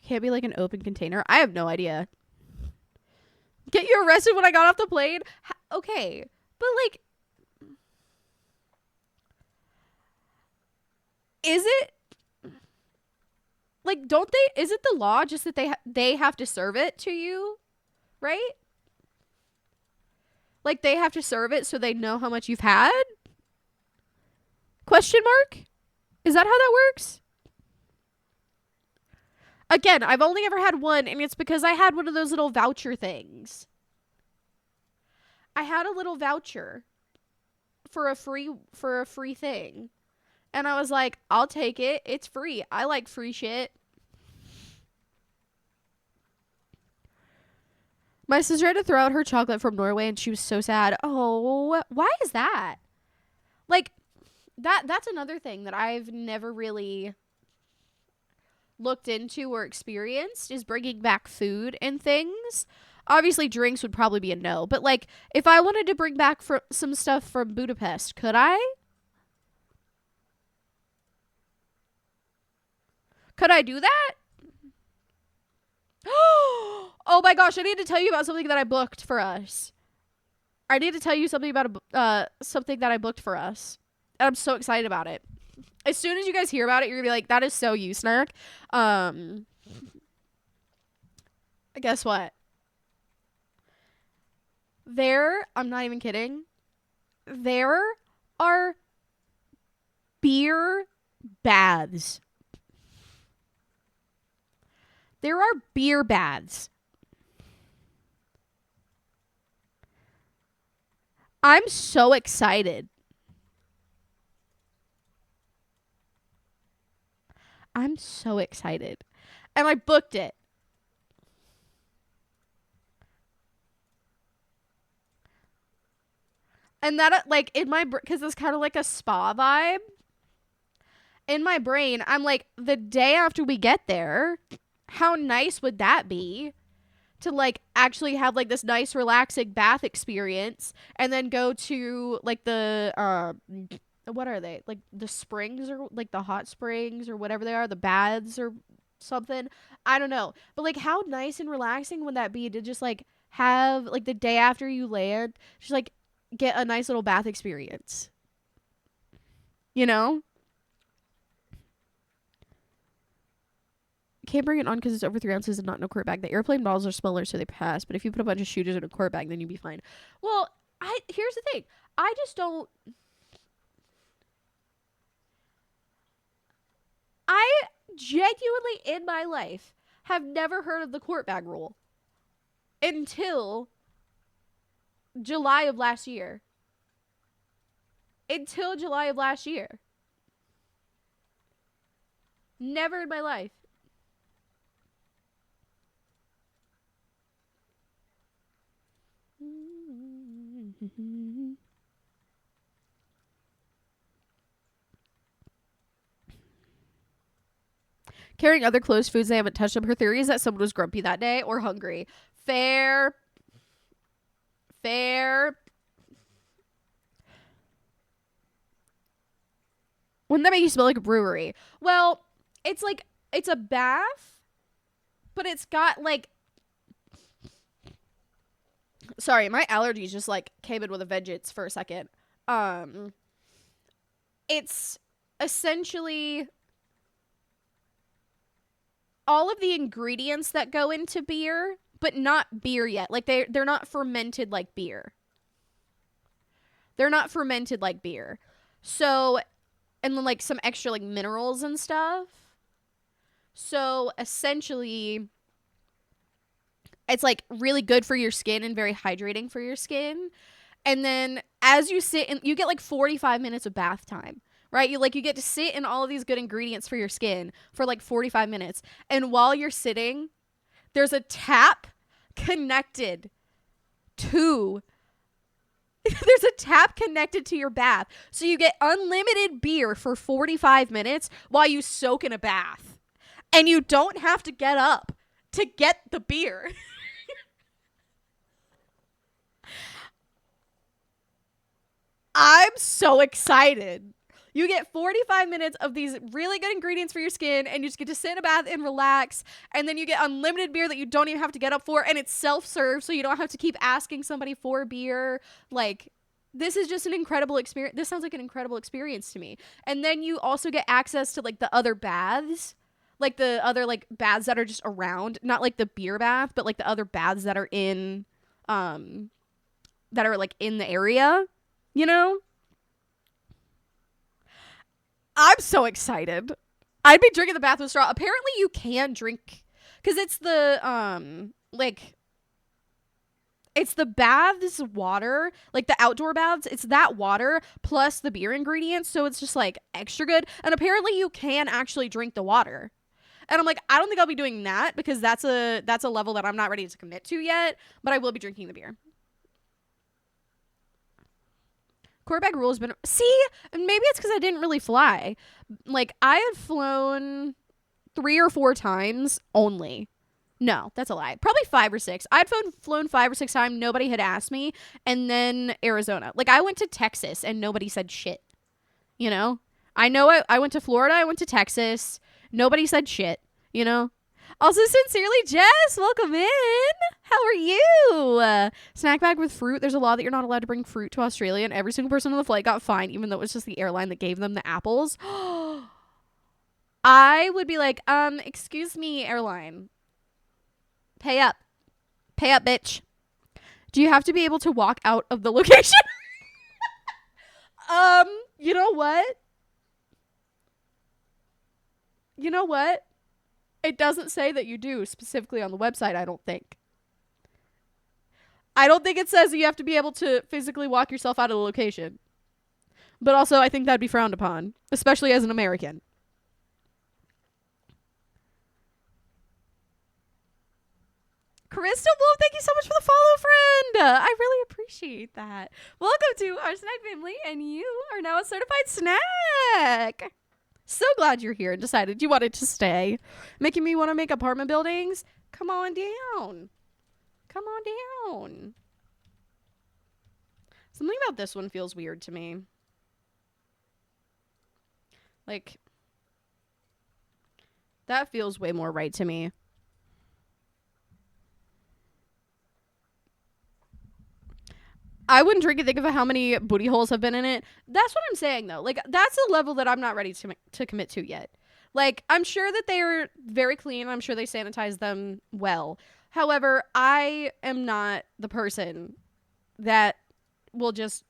Can't be like an open container. I have no idea. Get you arrested when I got off the plane? Okay. But like, is it like, don't they, is it the law just that they have to serve it to you, right? Like, they have to serve it so they know how much you've had? Question mark? Is that how that works? Again, I've only ever had one, and it's because I had one of those little voucher things. I had a little voucher for a free thing. And I was like, I'll take it. It's free. I like free shit. My sister had to throw out her chocolate from Norway, and she was so sad. Oh, why is that? Like, that's another thing that I've never really looked into or experienced, is bringing back food and things. Obviously, drinks would probably be a no. But, like, if I wanted to bring back some stuff from Budapest, could I? Could I do that? Oh my gosh, I need to tell you about something that I booked for us. I need to tell you something about something that I booked for us. And I'm so excited about it. As soon as you guys hear about it, you're gonna be like, that is so you, Snark. Guess what? I'm not even kidding. There are beer baths. There are beer baths. I'm so excited. I'm so excited. And I booked it. And that, like, in my, because it's kind of like a spa vibe. In my brain, I'm like, the day after we get there, how nice would that be to, like, actually have, like, this nice relaxing bath experience, and then go to, like, the what are they, like, the springs, or like the hot springs, or whatever they are, the baths or something, I don't know, but like, how nice and relaxing would that be to just, like, have, like, the day after you land, just, like, get a nice little bath experience, you know? Can't bring it on because it's over 3 ounces and not in a quart bag. The airplane bottles are smaller, so they pass. But if you put a bunch of shooters in a quart bag, then you'd be fine. Well, here's the thing. I just don't. I genuinely, in my life, have never heard of the quart bag rule until July of last year. Until July of last year. Never in my life. Carrying other closed foods they haven't touched them. Her theory is that someone was grumpy that day or hungry. Fair. Wouldn't that make you smell like a brewery? Well, it's like, it's a bath, but it's got, like, sorry, my allergies just, like, came in with a vengeance for a second. It's essentially all of the ingredients that go into beer, but not beer yet. Like, they're not fermented like beer. They're not fermented like beer. So, and then, like, some extra, like, minerals and stuff. So, essentially, it's, like, really good for your skin and very hydrating for your skin. And then as you sit in, you get, like, 45 minutes of bath time, right? You get to sit in all of these good ingredients for your skin for, like, 45 minutes. And while you're sitting, there's a tap connected to there's a tap connected to your bath. So you get unlimited beer for 45 minutes while you soak in a bath. And you don't have to get up to get the beer. I'm so excited. You get 45 minutes of these really good ingredients for your skin, and you just get to sit in a bath and relax. And then you get unlimited beer that you don't even have to get up for, and it's self-serve, so you don't have to keep asking somebody for beer. Like, this is just an incredible experience. This sounds like an incredible experience to me. And then you also get access to like the other baths, like the other like baths that are just around, not like the beer bath, but like the other baths that are in that are like in the area, you know? I'm so excited. I'd be drinking the bath with straw. Apparently you can drink, because it's the like it's the baths water, like the outdoor baths, it's that water plus the beer ingredients, so it's just like extra good. And apparently you can actually drink the water. And I'm like, I don't think I'll be doing that, because that's a level that I'm not ready to commit to yet, but I will be drinking the beer. Quarterback rule has been... See? Maybe it's because I didn't really fly. Like, I had flown 3 or 4 times only. No, that's a lie. Probably 5 or 6. I'd flown 5 or 6 times. Nobody had asked me. And then Arizona. Like, I went to Texas and nobody said shit. You know? I know I went to Florida. I went to Texas. Nobody said shit. You know? Also, sincerely, Jess, welcome in. How are you? Snack bag with fruit. There's a law that you're not allowed to bring fruit to Australia, and every single person on the flight got fined, even though it was just the airline that gave them the apples. I would be like, excuse me, airline. Pay up. Pay up, bitch. Do you have to be able to walk out of the location? You know what? You know what? It doesn't say that you do, specifically on the website, I don't think. I don't think it says that you have to be able to physically walk yourself out of the location. But also, I think that'd be frowned upon, especially as an American. Crystal Wolf, thank you so much for the follow, friend. I really appreciate that. Welcome to our snack family, and you are now a certified snack. So glad you're here and decided you wanted to stay. Making me want to make apartment buildings? Come on down. Come on down. Something about this one feels weird to me. Like, that feels way more right to me. I wouldn't drink and think of how many booty holes have been in it. That's what I'm saying, though. Like, that's a level that I'm not ready to commit to yet. Like, I'm sure that they're very clean. I'm sure they sanitize them well. However, I am not the person that will just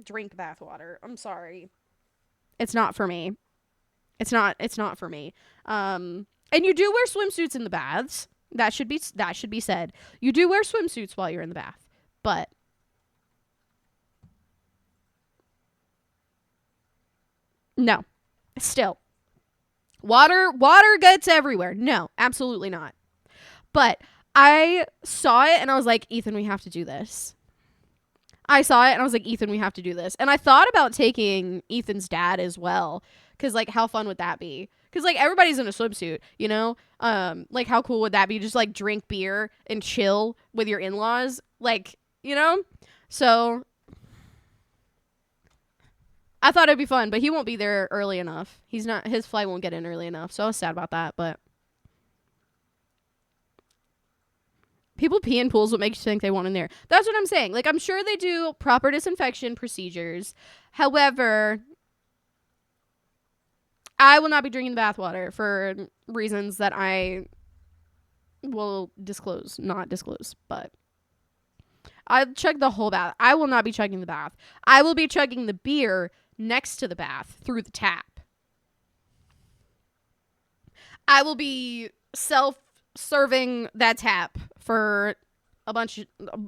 drink bathwater. I'm sorry. It's not for me. It's not for me. And you do wear swimsuits in the baths. That should be said. You do wear swimsuits while you're in the bath. But no, still water gets everywhere. No, absolutely not. But I saw it and I was like, Ethan, we have to do this. I saw it and I was like, Ethan, we have to do this. And I thought about taking Ethan's dad as well. Cause like, how fun would that be? Cause like, everybody's in a swimsuit, you know? Like, how cool would that be? Just like drink beer and chill with your in-laws. Like, you know? So I thought it'd be fun, but he won't be there early enough. His flight won't get in early enough. So I was sad about that, but people pee in pools. What makes you think they want in there? That's what I'm saying. Like, I'm sure they do proper disinfection procedures. However, I will not be drinking the bathwater for reasons that I will not disclose, but I'll chug the whole bath. I will not be chugging the bath. I will be chugging the beer next to the bath through the tap. I will be self-serving that tap for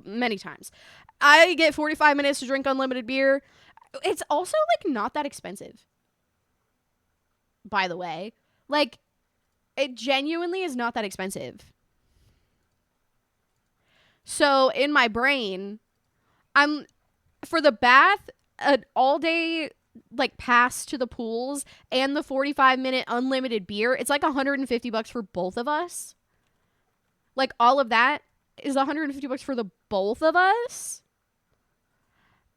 many times. I get 45 minutes to drink unlimited beer. It's also like not that expensive, by the way. Like, it genuinely is not that expensive. So in my brain, I'm for the bath, an all day like pass to the pools and the 45-minute unlimited beer. It's like $150 for both of us. Like, all of that is $150 for the both of us.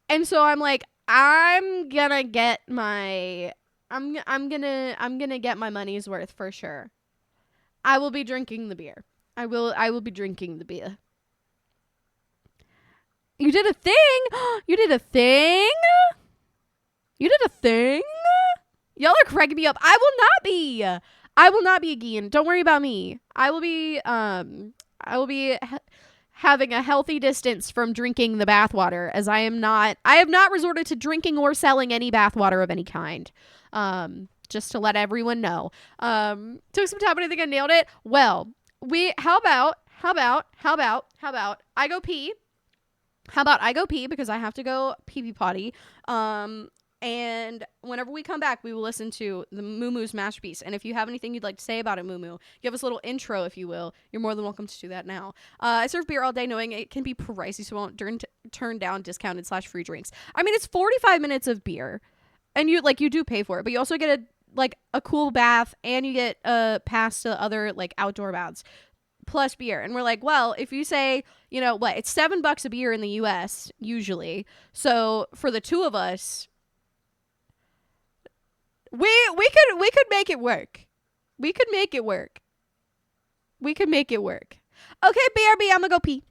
And so I'm like, I'm gonna get my I'm gonna get my money's worth for sure. I will be drinking the beer. I will be drinking the beer. You did a thing? You did a thing? You did a thing? Y'all are cracking me up. I will not be. I will not be a Gian. Don't worry about me. I will be having a healthy distance from drinking the bathwater, as I have not resorted to drinking or selling any bathwater of any kind. Just to let everyone know. Took some time, but I think I nailed it. Well, how about I go pee? How about I go pee because I have to go pee potty. And whenever we come back, we will listen to the Moomoo's masterpiece. And if you have anything you'd like to say about it, Moomoo, give us a little intro, if you will. You're more than welcome to do that now. I serve beer all day, knowing it can be pricey, so I won't turn down discounted / free drinks. I mean, it's 45 minutes of beer, and you do pay for it, but you also get a cool bath, and you get a pass to other outdoor baths plus beer. And we're like, well, if you say, it's $7 a beer in the US usually, so for the two of us, we could make it work. We could make it work. Okay, BRB, I'm gonna go pee.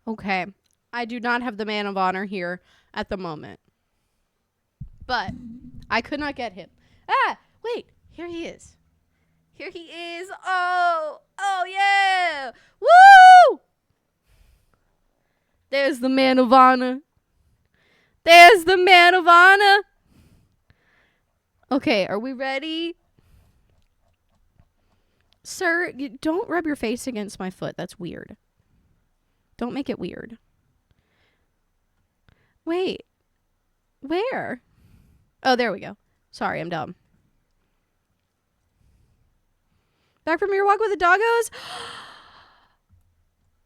Okay. I do not have the man of honor here at the moment. But I could not get him. Wait. Here he is. Oh yeah. Woo! There's the man of honor. Okay, are we ready? Sir, you don't rub your face against my foot. That's weird. Don't make it weird. Wait. Where? Oh, there we go. Sorry, I'm dumb. Back from your walk with the doggos?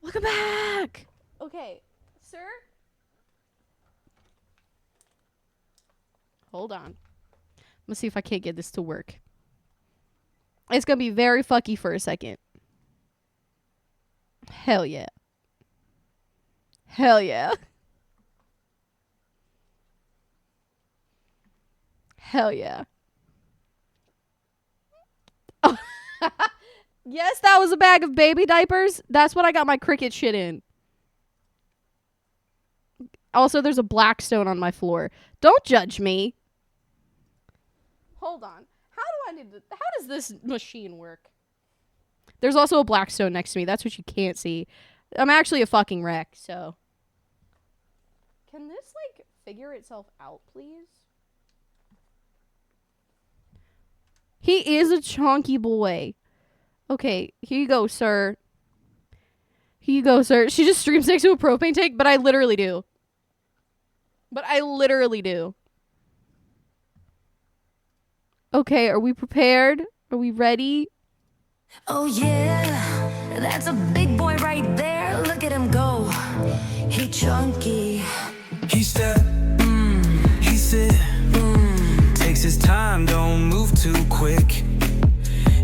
Welcome back. Okay, sir. Hold on. Let's see if I can't get this to work. It's gonna be very fucky for a second. Hell yeah. Hell yeah. Hell yeah. Oh. Yes, that was a bag of baby diapers. That's what I got my Cricut shit in. Also, there's a black stone on my floor. Don't judge me. Hold on. How does this machine work? There's also a black stone next to me. That's what you can't see. I'm actually a fucking wreck, so. Can this, like, figure itself out, please? He is a chonky boy. Okay, here you go, sir. Here you go, sir. She just streams next to a propane tank, but I literally do. Okay, are we prepared? Are we ready? Oh yeah, that's a big boy right there. Look at him go. He chunky. He step, he sit, takes his time, don't move too quick.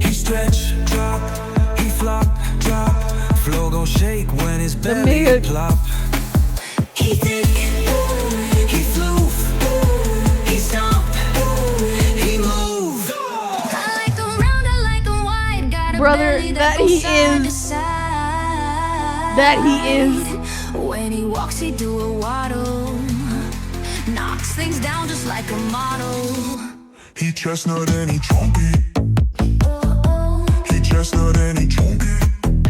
He stretch, drop, he flop, drop. Floor gon' shake when his belly plop. He thick. He floof, He stomp. he move. I like him round, I like him wide. Got a Brother, belly that goes he side to is. side. That he is. When he walks, he do a waddle. Knocks things down just like a model. He chestnut and he chunky. Oh, He chestnut and he chunky.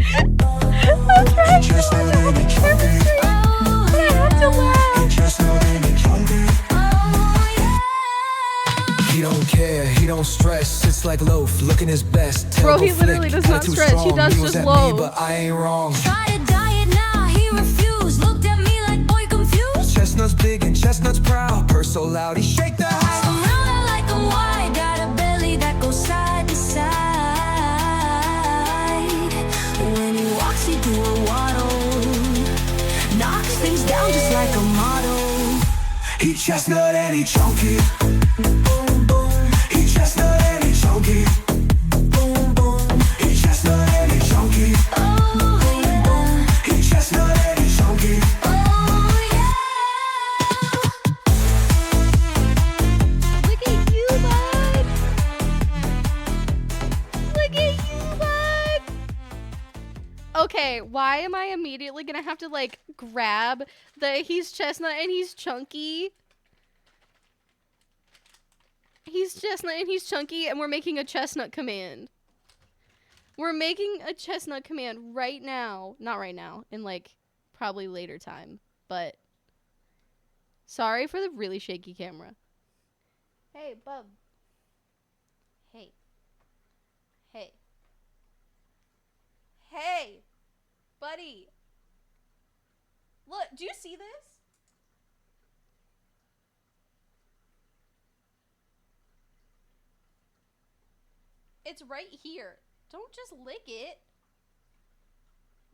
He chestnut and he chunky. oh, He chestnut and he chunky. oh, yeah. He don't care, he don't stress. It's like loaf, looking his best. Bro, Tail he go literally flick, does not attitude stress. He strong. does was just at loaf. me, but I ain't wrong. Try to diet now, he refused. Looked at me like, boy, confused. Chestnut's big and chestnut's proud. Purse so loud, he shake the house. Around, I like a wide. Got a belly that goes side to side. When he walks, he do a waddle. Knocks things down just like a model. He chestnut and he chunky. Boom, boom. He chestnut and he chunky. Boom, boom. He chestnut and he chunky. Oh, yeah. He chestnut and he chunky. Oh, yeah. Look at you, bud. Look at you, bud. Okay, why am I immediately gonna have to, like, grab the he's chestnut and he's chunky? He's chestnut and he's chunky, and we're making a chestnut command. We're making a chestnut command right now. Not right now, in, like, probably later time. But sorry for the really shaky camera. Hey, bub. Hey. Hey. Hey. Buddy. Look, do you see this? It's right here. Don't just lick it.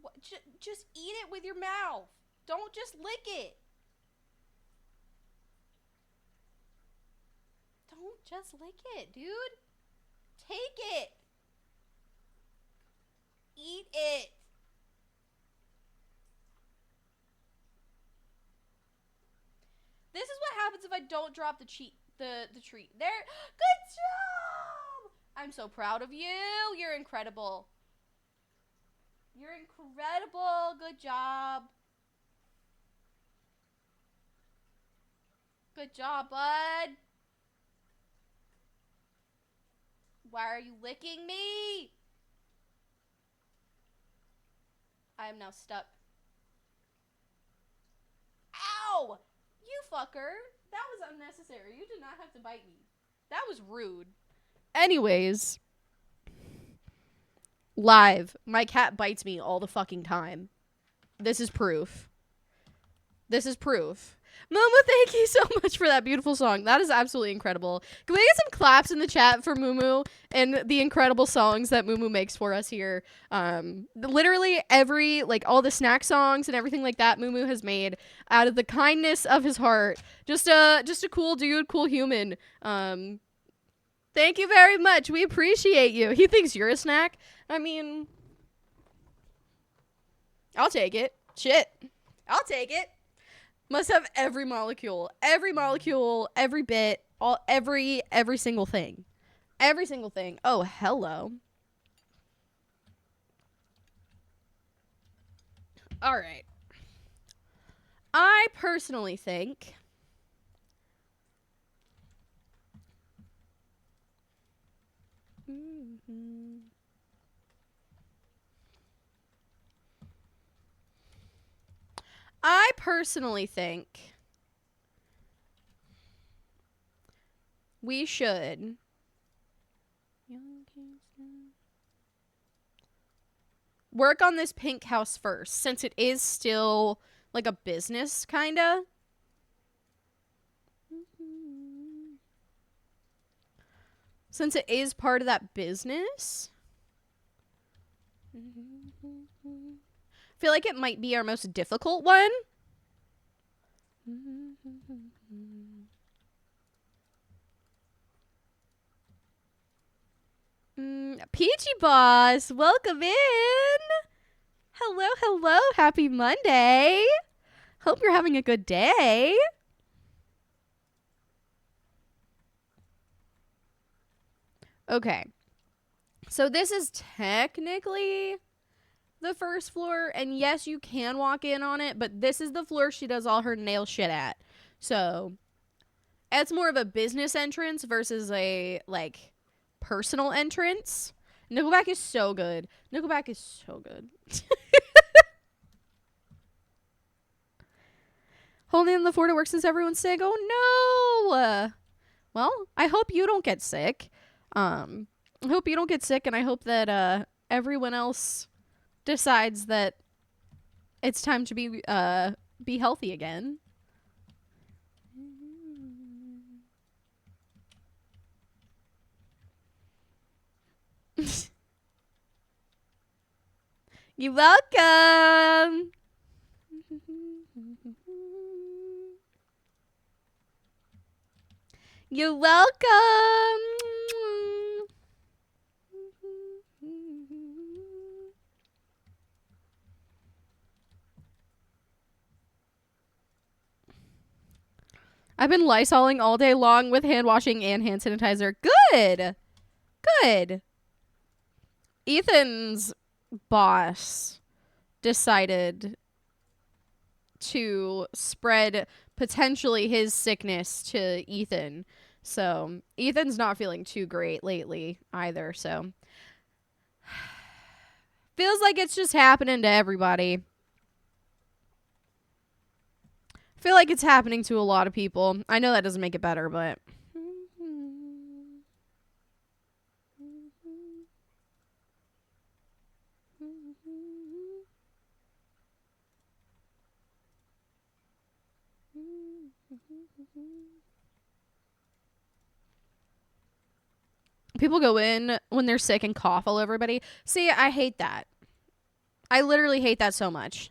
What? Just eat it with your mouth. Don't just lick it. Don't just lick it, dude. Take it. Eat it. This is what happens if I don't drop the treat. The treat. There. Good job. I'm so proud of you. You're incredible. You're incredible. Good job. Good job, bud. Why are you licking me? I am now stuck. Ow! You fucker. That was unnecessary. You did not have to bite me. That was rude. Anyways. Live. My cat bites me all the fucking time. This is proof. This is proof. Mumu, thank you so much for that beautiful song. That is absolutely incredible. Can we get some claps in the chat for Mumu and the incredible songs that Mumu makes for us here? Literally every, like, all the snack songs and everything like that Mumu has made out of the kindness of his heart. Just a cool dude, cool human. Thank you very much. We appreciate you. He thinks you're a snack. I mean, I'll take it. Shit. I'll take it. Must have every molecule, every bit, every single thing. Every single thing. Oh, hello. All right. I personally think we should work on this pink house first, since it is still like a business, kinda. Since it is part of that business. I feel like it might be our most difficult one. Peachy Boss, welcome in. Hello, hello. Happy Monday. Hope you're having a good day. Okay. So this is technically the first floor, and yes, you can walk in on it, but this is the floor she does all her nail shit at. So it's more of a business entrance versus a, like, personal entrance. Nickelback is so good. Nickelback is so good. Holding in the fort, it works since everyone's sick. Oh no! Well, I hope you don't get sick. I hope you don't get sick, and I hope that everyone else decides that it's time to be healthy again. You're welcome. You're welcome. I've been Lysoling all day long with hand washing and hand sanitizer. Good. Good. Ethan's boss decided to spread potentially his sickness to Ethan. So Ethan's not feeling too great lately either. So feels like it's just happening to everybody. Feel like it's happening to a lot of people. I know that doesn't make it better, but people go in when they're sick and cough all over everybody. See, I hate that. I literally hate that so much.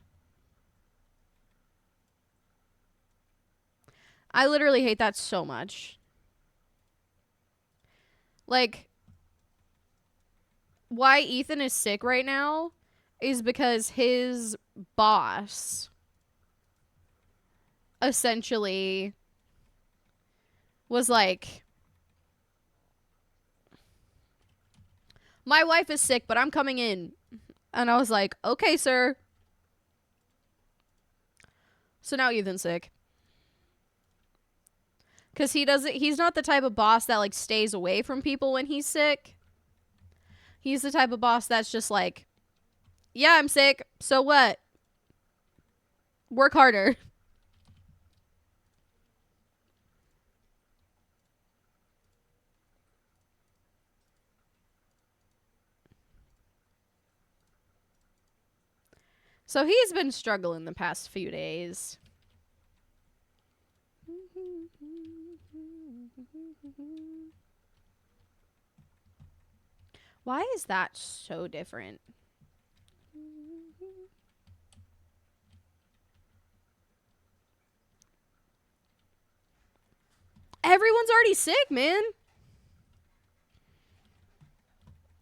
I literally hate that so much. Like, why Ethan is sick right now is because his boss essentially was like, my wife is sick, but I'm coming in. And I was like, okay, sir. So now Ethan's sick. Because he's not the type of boss that, like, stays away from people when he's sick. He's the type of boss that's just like, yeah, I'm sick. So what? Work harder. So he's been struggling the past few days. Why is that so different? Everyone's already sick, man.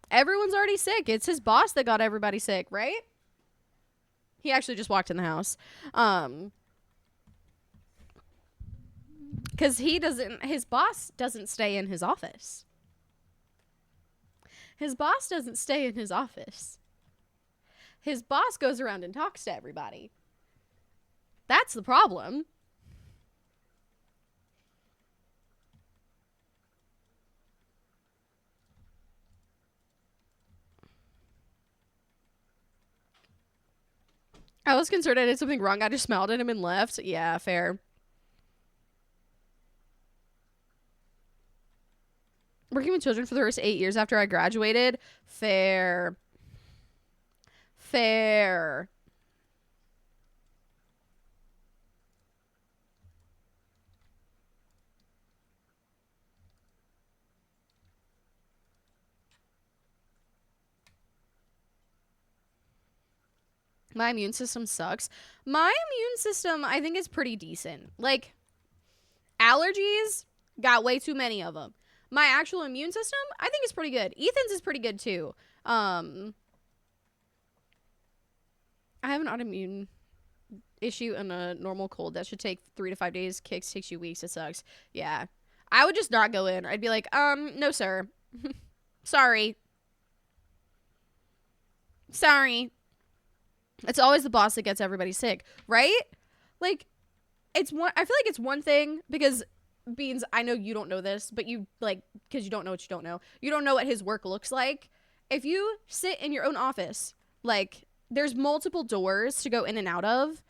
Everyone's already sick. It's his boss that got everybody sick, right? He actually just walked in the house. Because his boss doesn't stay in his office. His boss doesn't stay in his office. His boss goes around and talks to everybody. That's the problem. I was concerned I did something wrong. I just smiled at him and left. Yeah, fair. Working with children for the first 8 years after I graduated. Fair. Fair. My immune system sucks. My immune system, I think, is pretty decent. Like, allergies, got way too many of them. My actual immune system, I think, is pretty good. Ethan's is pretty good, too. I have an autoimmune issue and a normal cold. That should take 3 to 5 days. Kicks takes you weeks. It sucks. Yeah. I would just not go in. I'd be like, no, sir. Sorry. Sorry. It's always the boss that gets everybody sick, right? Like, I feel like it's one thing because Beans, I know you don't know this, but you because you don't know what you don't know. You don't know what his work looks like. If you sit in your own office, like, there's multiple doors to go in and out of.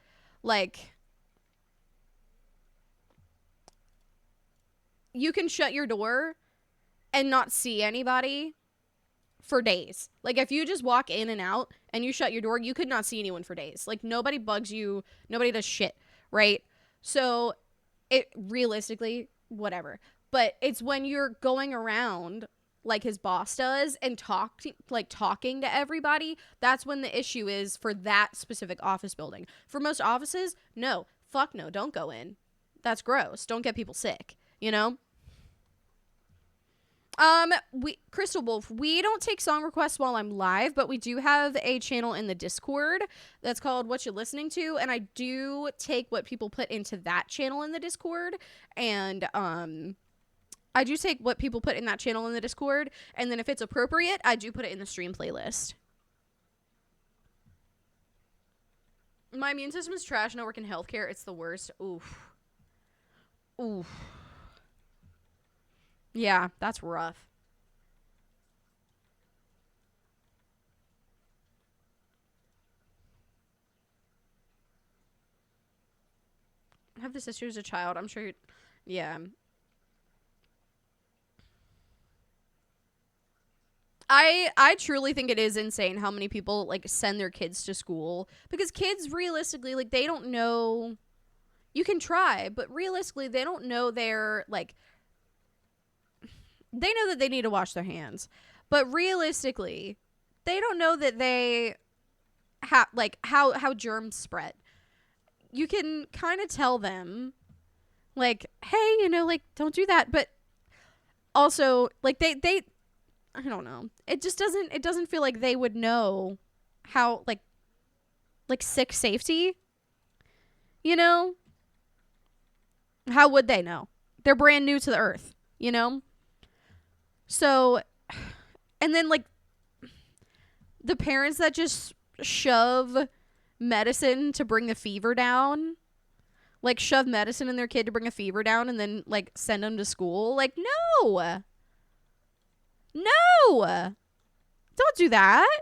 Like, you can shut your door and not see anybody for days. Like, if you just walk in and out and you shut your door, you could not see anyone for days. Like, nobody bugs you. Nobody does shit, right? So, it realistically, whatever. But it's when you're going around like his boss does and talking to everybody, that's when the issue is for that specific office building. For most offices, no. Fuck no, don't go in. That's gross. Don't get people sick, you know? Crystal Wolf, we don't take song requests while I'm live, but we do have a channel in the Discord that's called What You Listening To, and I do take what people put into that channel in the Discord, and I do take what people put in that channel in the Discord, and then if it's appropriate, I do put it in the stream playlist. My immune system is trash and I work in healthcare. It's the worst. Oof. Oof. Yeah, that's rough. I have this issue as a child. I'm sure yeah. I truly think it is insane how many people like send their kids to school because kids realistically like they don't know. You can try, but realistically they don't know they're like they know that they need to wash their hands, but realistically they don't know that they have like how germs spread. You can kind of tell them like, hey, you know, like don't do that, but also like they I don't know. It doesn't feel like they would know how like sick safety. You know? How would they know? They're brand new to the earth, you know? So and then like the parents that just shove medicine to bring the fever down. Like shove medicine in their kid to bring a fever down and then like send them to school. Like no. No! Don't do that.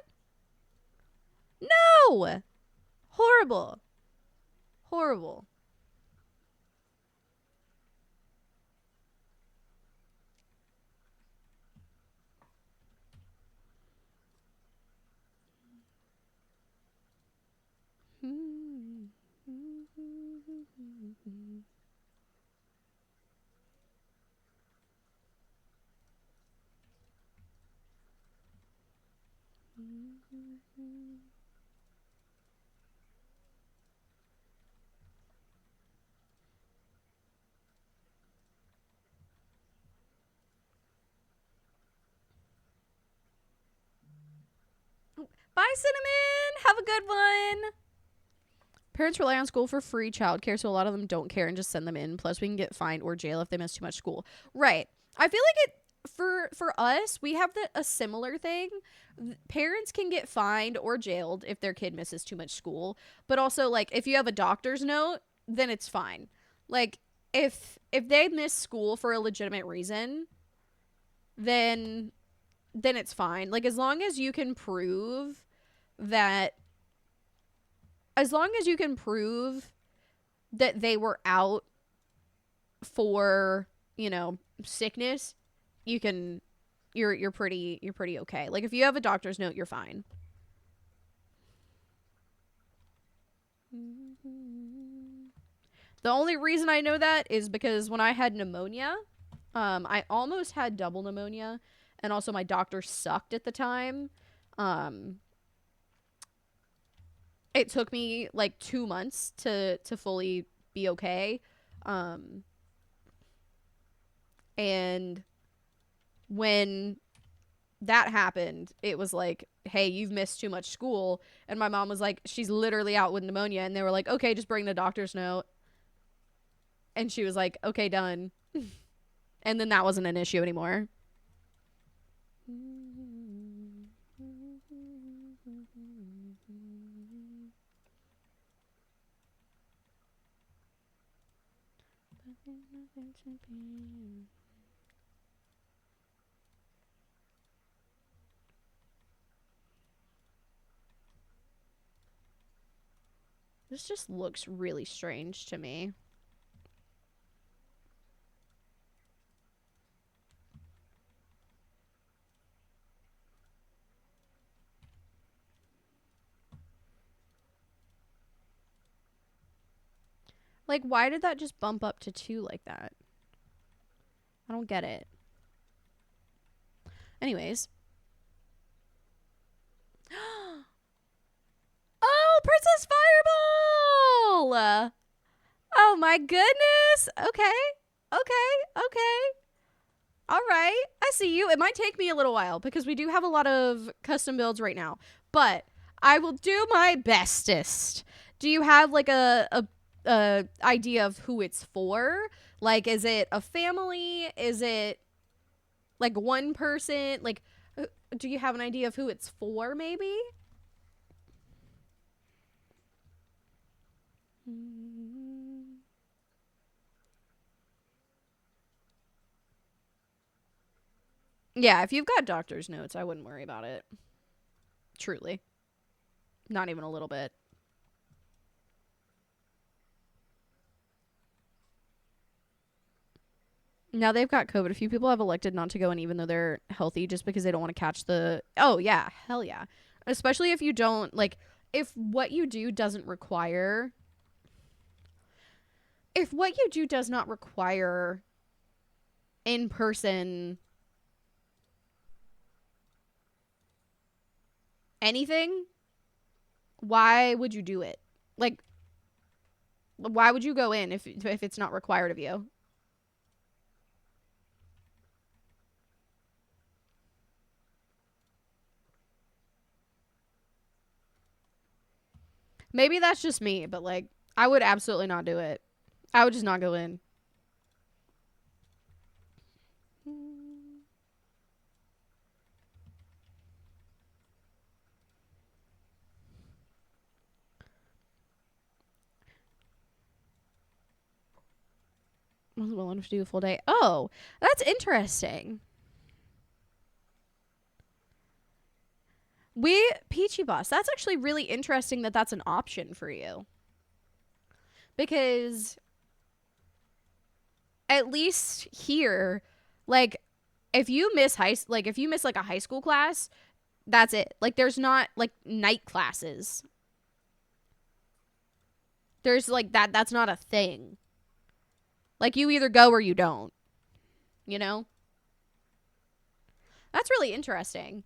No! Horrible. Horrible. Bye, Cinnamon. Have a good one. Parents rely on school for free childcare, so a lot of them don't care and just send them in. Plus, we can get fined or jail if they miss too much school. Right. I feel like it for us, we have a similar thing. Parents can get fined or jailed if their kid misses too much school, but also like if you have a doctor's note, then it's fine. Like if they miss school for a legitimate reason, then it's fine. Like as long as you can prove that they were out for, sickness, you're pretty okay. Like if you have a doctor's note, you're fine. The only reason I know that is because when I had pneumonia, I almost had double pneumonia, and also my doctor sucked at the time. It took me like 2 months to fully be okay. And when that happened, it was like, hey, you've missed too much school. And my mom was like, she's literally out with pneumonia. And they were like, okay, just bring the doctor's note. And she was like, okay, done. And then that wasn't an issue anymore. This just looks really strange to me. Like, why did that just bump up to 2 like that? I don't get it. Anyways. Oh, Princess Fireball! Oh my goodness. Okay. All right. I see you. It might take me a little while because we do have a lot of custom builds right now, but I will do my bestest. Do you have like a idea of who it's for? Like, is it a family? Is it like one person? Like, do you have an idea of who it's for, maybe? Yeah, if you've got doctor's notes, I wouldn't worry about it. Truly. Not even a little bit. Now they've got COVID. A few people have elected not to go in even though they're healthy just because they don't want to catch the... Oh, yeah. Hell yeah. Especially if you don't... Like, if what you do doesn't require... If what you do does not require in-person... anything, why would you do it? Like, why would you go in if it's not required of you? Maybe that's just me, but like, I would absolutely not do it. I would just not go in. I was willing to do a full day. Oh, that's interesting. Peachy Boss, that's actually really interesting that that's an option for you. Because at least here, like, if you miss like a high school class, that's it. Like, there's not like night classes. There's like that's not a thing. Like, you either go or you don't. You know? That's really interesting.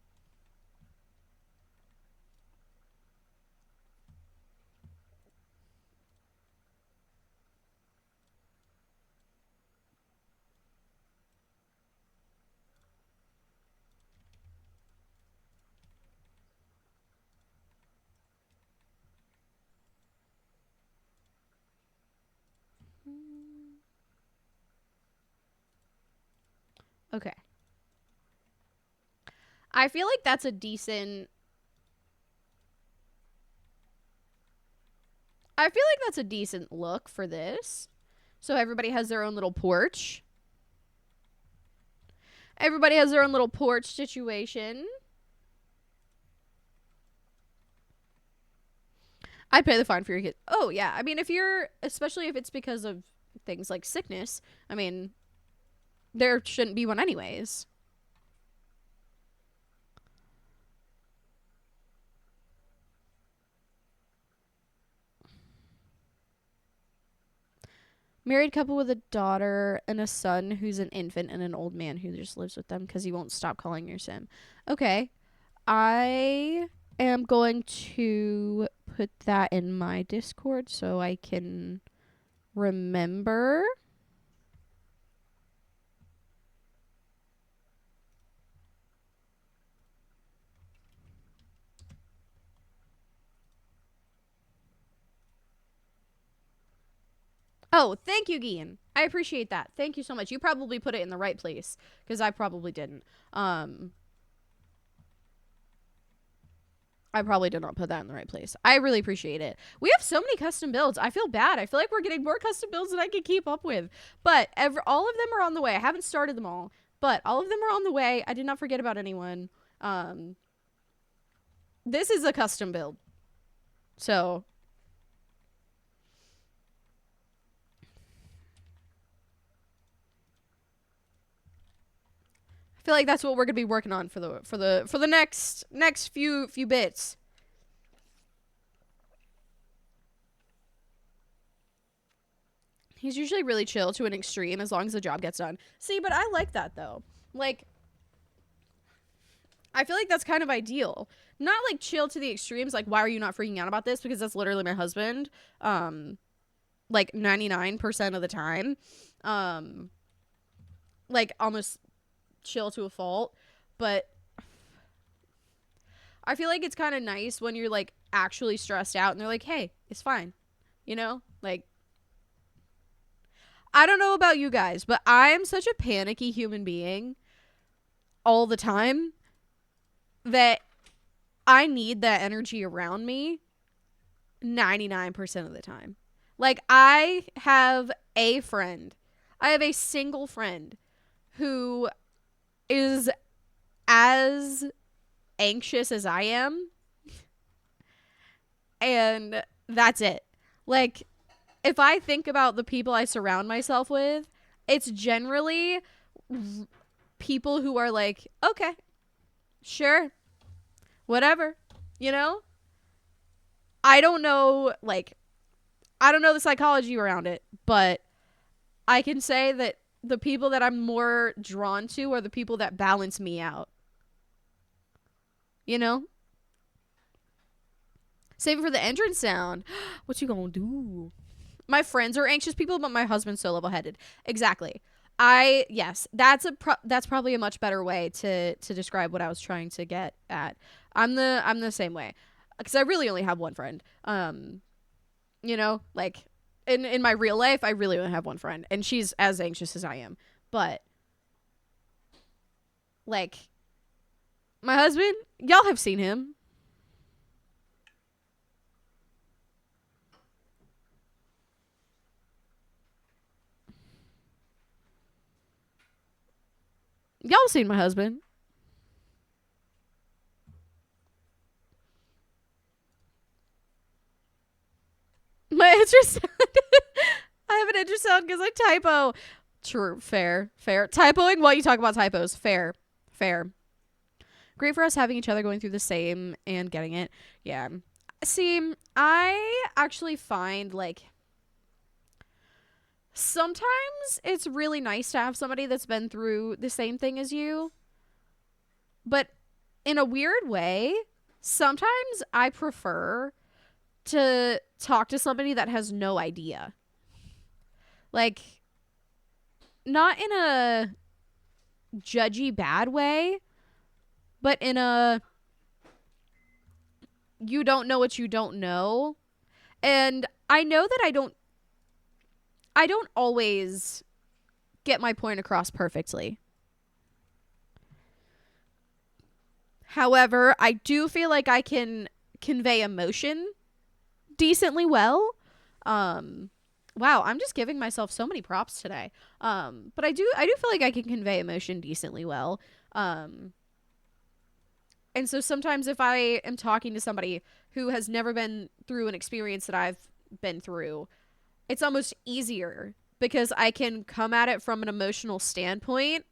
Okay. I feel like that's a decent... I feel like that's a decent look for this. So everybody has their own little porch. Everybody has their own little porch situation. I'd pay the fine for your kid. Oh, yeah. I mean, if you're... Especially if it's because of things like sickness. I mean, there shouldn't be one anyways. Married couple with a daughter and a son who's an infant and an old man who just lives with them because he won't stop calling your sim. Okay. I am going to put that in my Discord so I can remember. Oh, thank you, Gian. I appreciate that. Thank you so much. You probably put it in the right place because I probably didn't. I probably did not put that in the right place. I really appreciate it. We have so many custom builds. I feel bad. I feel like we're getting more custom builds than I can keep up with. But all of them are on the way. I haven't started them all, but all of them are on the way. I did not forget about anyone. This is a custom build. So I feel like that's what we're gonna be working on for the next few bits. He's usually really chill to an extreme as long as the job gets done. See, but I like that though. Like, I feel like that's kind of ideal. Not like chill to the extremes. Like, why are you not freaking out about this? Because that's literally my husband. Like 99% of the time. Like almost chill to a fault. But I feel like it's kind of nice when you're like actually stressed out and they're like, hey, it's fine. You know? Like, I don't know about you guys, but I'm such a panicky human being all the time that I need that energy around me 99% of the time. Like, I have a single friend who is as anxious as I am, and that's it. Like, if I think about the people I surround myself with, it's generally people who are like, okay, sure, whatever, you know? I don't know the psychology around it, but I can say that the people that I'm more drawn to are the people that balance me out. You know? Save it for the entrance sound. What you gonna do? My friends are anxious people, but my husband's so level-headed. Exactly. Yes, that's probably a much better way to describe what I was trying to get at. I'm the same way, because I really only have one friend. You know, like in my real life, I really only have one friend, and she's as anxious as I am. But like my husband, y'all have seen him. Y'all seen my husband. My ultrasound. I have an ultrasound because I typo. True. Fair. Typoing while you talk about typos. Fair. Great for us having each other going through the same and getting it. Yeah. See, I actually find like sometimes it's really nice to have somebody that's been through the same thing as you. But in a weird way, sometimes I prefer to talk to somebody that has no idea. Like, not in a judgy bad way, but in a you don't know what you don't know. And I know that I don't always get my point across perfectly. However, I do feel like I can convey emotion decently well. Wow, I'm just giving myself so many props today. But I do feel like I can convey emotion decently well. And so sometimes if I am talking to somebody who has never been through an experience that I've been through, it's almost easier because I can come at it from an emotional standpoint,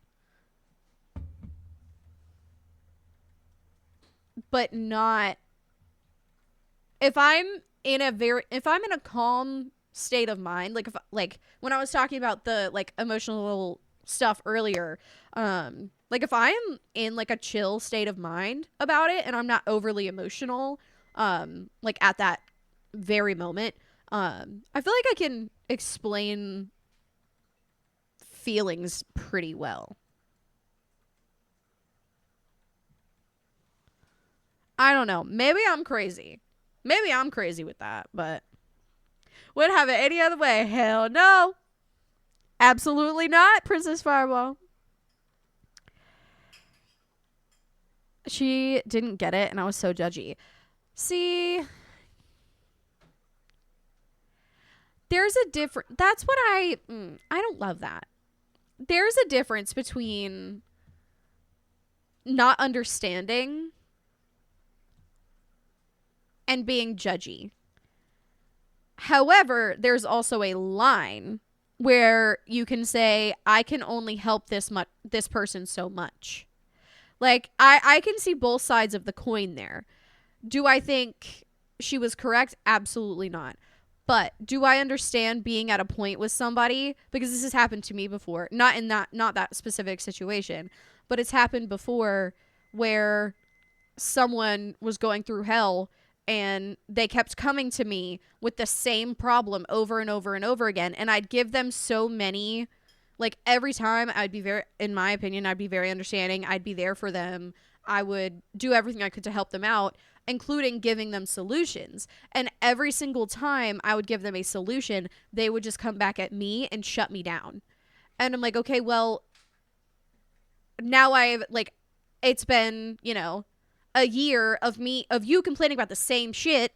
but not if I'm in a calm state of mind, like if like when I was talking about the like emotional stuff earlier, like if I am in like a chill state of mind about it and I'm not overly emotional, like at that very moment, I feel like I can explain feelings pretty well. I don't know. Maybe I'm crazy. Maybe I'm crazy with that, but would have it any other way? Hell no. Absolutely not, Princess Fireball. She didn't get it, and I was so judgy. See, there's a different. That's what I don't love that. There's a difference between not understanding and being judgy. However, there's also a line where you can say, I can only help this person so much. Like, I can see both sides of the coin there. Do I think she was correct? Absolutely not. But do I understand being at a point with somebody? Because this has happened to me before. Not that specific situation, but it's happened before where someone was going through hell and they kept coming to me with the same problem over and over and over again. And I'd give them so many, like every time I'd be very, in my opinion, I'd be very understanding. I'd be there for them. I would do everything I could to help them out, including giving them solutions. And every single time I would give them a solution, they would just come back at me and shut me down. And I'm like, okay, well, now I've like, it's been, a year of you complaining about the same shit,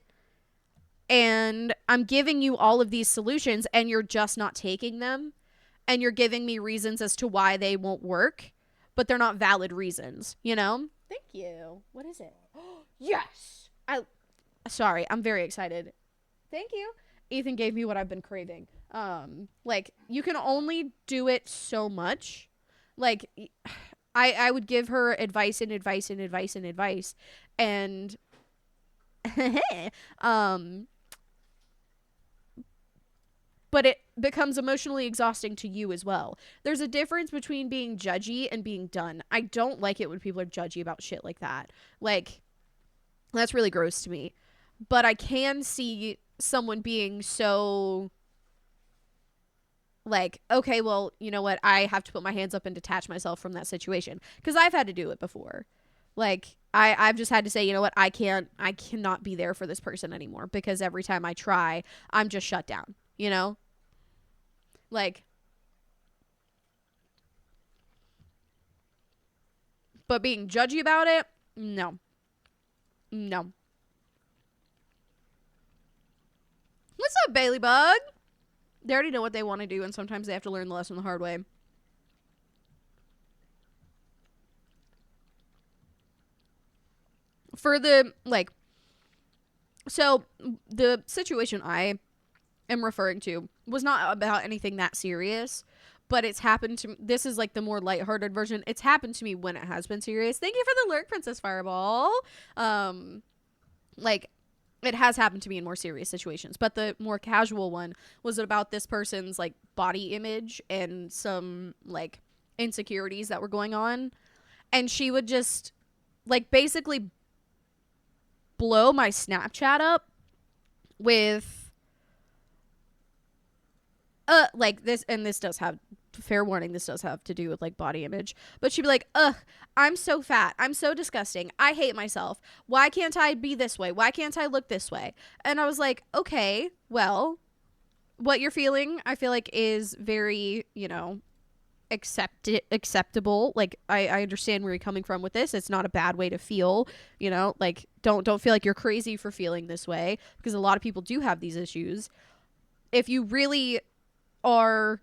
and I'm giving you all of these solutions and you're just not taking them, and you're giving me reasons as to why they won't work, but they're not valid reasons, Thank you. What is it? Yes. Sorry, I'm very excited. Thank you. Ethan gave me what I've been craving. Like, you can only do it so much. Like, I would give her advice and advice and advice and advice, and but it becomes emotionally exhausting to you as well. There's a difference between being judgy and being done. I don't like it when people are judgy about shit like that. Like, that's really gross to me. But I can see someone being so like, okay, well, you know what? I have to put my hands up and detach myself from that situation. Because I've had to do it before. Like, I've just had to say, you know what? I cannot be there for this person anymore. Because every time I try, I'm just shut down. Like, but being judgy about it, no. No. What's up, Bailey Bug? They already know what they want to do, and sometimes they have to learn the lesson the hard way. For the, like, so the situation I am referring to was not about anything that serious, but it's happened to me. This is like the more lighthearted version. It's happened to me when it has been serious. Thank you for the lurk, Princess Fireball. Like, it has happened to me in more serious situations, but the more casual one was about this person's like body image and some like insecurities that were going on. And she would just like basically blow my Snapchat up with like this, and this does have, fair warning, this does have to do with like body image, but she'd be like, ugh, I'm so fat, I'm so disgusting, I hate myself, why can't I be this way, why can't I look this way? And I was like, okay, well, what you're feeling, I feel like is very, acceptable. Like I understand where you're coming from with this. It's not a bad way to feel, you know, like don't feel like you're crazy for feeling this way, because a lot of people do have these issues. If you really are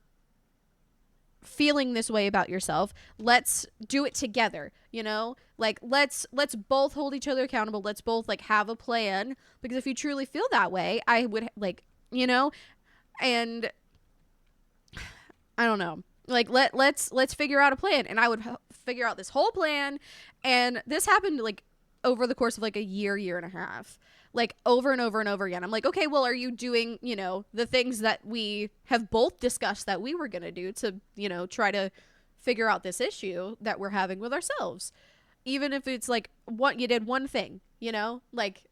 feeling this way about yourself, let's do it together, you know? Like let's both hold each other accountable. Let's both like have a plan, because if you truly feel that way, I would like, you know, and I don't know. Like let's figure out a plan, and I would figure out this whole plan, and this happened like over the course of like a year and a half, like over and over and over again. I'm like, okay, well, are you doing, you know, the things that we have both discussed that we were gonna do to, you know, try to figure out this issue that we're having with ourselves, even if it's like what you did one thing, you know, like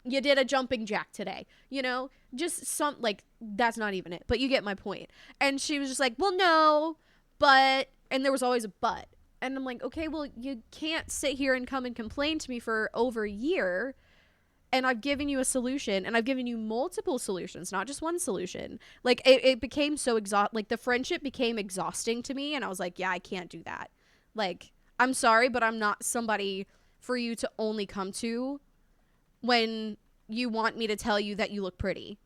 you did a jumping jack today, you know, just some like that's not even it, but you get my point. And she was just like, well, no, but, and there was always a but. And I'm like, okay, well, you can't sit here and come and complain to me for over a year, and I've given you a solution, and I've given you multiple solutions, not just one solution. Like it became so like the friendship became exhausting to me, and I was like, yeah, I can't do that. Like, I'm sorry, but I'm not somebody for you to only come to when you want me to tell you that you look pretty.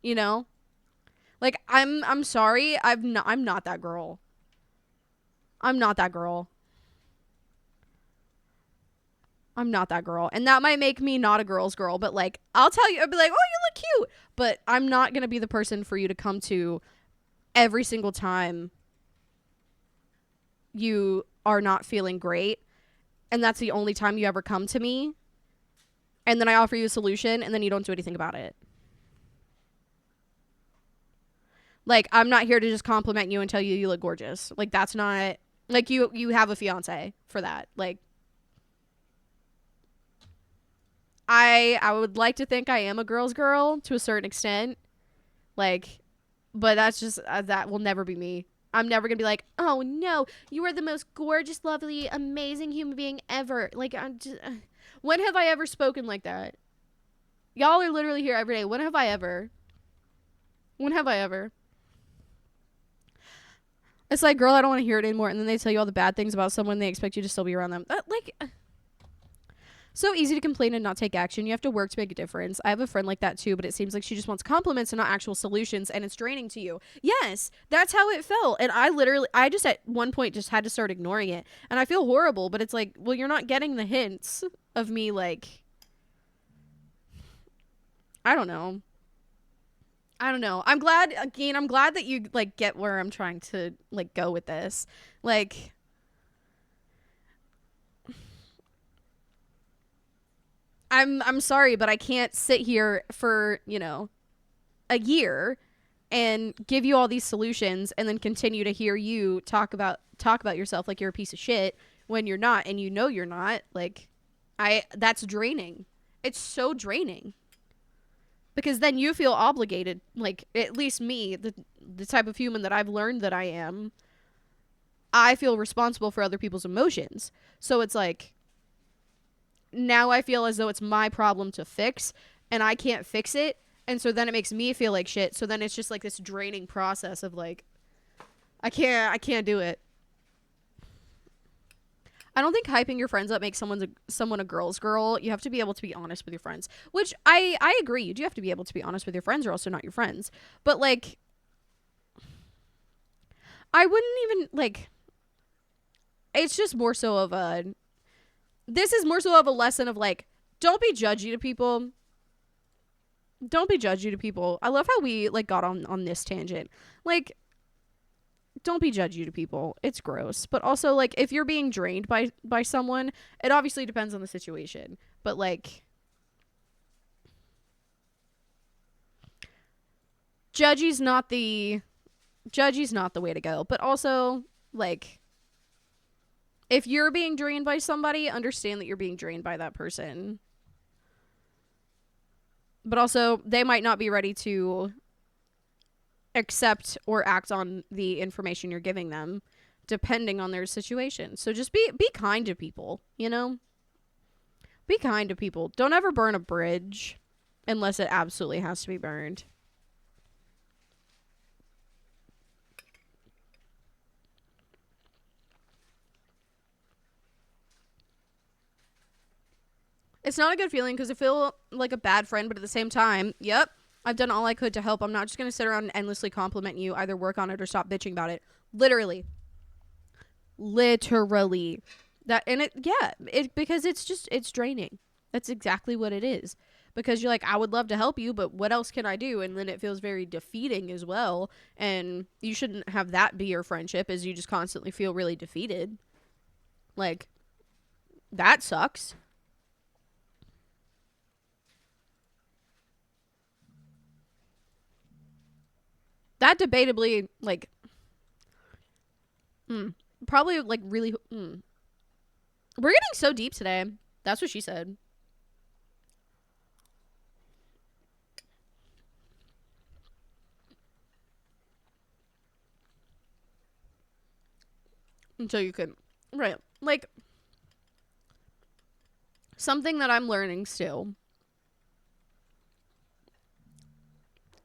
You know? Like, I'm sorry, I'm not that girl. I'm not that girl. I'm not that girl. And that might make me not a girl's girl, but like, I'll tell you, I'll be like, oh, you look cute. But I'm not going to be the person for you to come to every single time you are not feeling great. And that's the only time you ever come to me. And then I offer you a solution, and then you don't do anything about it. Like, I'm not here to just compliment you and tell you you look gorgeous. Like, that's not, like, you have a fiance for that. Like, I would like to think I am a girl's girl to a certain extent. Like, but that's just, that will never be me. I'm never gonna be like, oh no, you are the most gorgeous, lovely, amazing human being ever. Like, I'm just, when have I ever spoken like that? Y'all are literally here every day. When have I ever? When have I ever? It's like, girl, I don't want to hear it anymore. And then they tell you all the bad things about someone. They expect you to still be around them. So easy to complain and not take action. You have to work to make a difference. I have a friend like that too, but it seems like she just wants compliments and not actual solutions, and it's draining to you. Yes, that's how it felt. And I just at one point just had to start ignoring it. And I feel horrible, but it's like, well, you're not getting the hints of me, like, I don't know. I'm glad that you like get where I'm trying to like go with this. Like, I'm sorry, but I can't sit here for, you know, a year and give you all these solutions and then continue to hear you talk about yourself like you're a piece of shit when you're not, and you know you're not. Like, that's draining. It's so draining. Because then you feel obligated, like, at least me, the type of human that I've learned that I am, I feel responsible for other people's emotions. So it's like, now I feel as though it's my problem to fix, and I can't fix it, and so then it makes me feel like shit. So then it's just like this draining process of like, I can't do it. I don't think hyping your friends up makes someone a girl's girl. You have to be able to be honest with your friends, which I agree. You do have to be able to be honest with your friends, or else they're not your friends. But like, I wouldn't even like, it's just more so of a, this is more so of a lesson of like, don't be judgy to people. Don't be judgy to people. I love how we like got on this tangent. Like, don't be judgy to people. It's gross. But also, like, if you're being drained by someone, it obviously depends on the situation. But like, judgy's not the way to go. But also, like, if you're being drained by somebody, understand that you're being drained by that person. But also, they might not be ready to accept or act on the information you're giving them, depending on their situation. So just be kind to people, you know? Be kind to people. Don't ever burn a bridge unless it absolutely has to be burned. It's not a good feeling because I feel like a bad friend, but at the same time, yep, I've done all I could to help. I'm not just going to sit around and endlessly compliment you. Either work on it or stop bitching about it. Literally. That, and because it's draining. That's exactly what it is. Because you're like, I would love to help you, but what else can I do? And then it feels very defeating as well. And you shouldn't have that be your friendship, as you just constantly feel really defeated. Like, that sucks. That debatably, like, probably, like, really, We're getting so deep today. That's what she said. Until you could, right. Like, something that I'm learning still.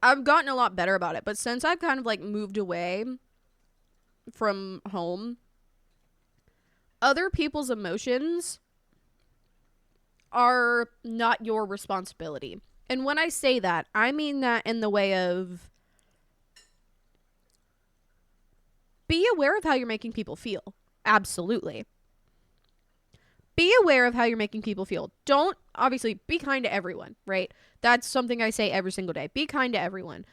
I've gotten a lot better about it, but since I've kind of, like, moved away from home, other people's emotions are not your responsibility. And when I say that, I mean that in the way of be aware of how you're making people feel. Absolutely. Be aware of how you're making people feel. Don't, obviously, be kind to everyone, right? That's something I say every single day. Be kind to everyone.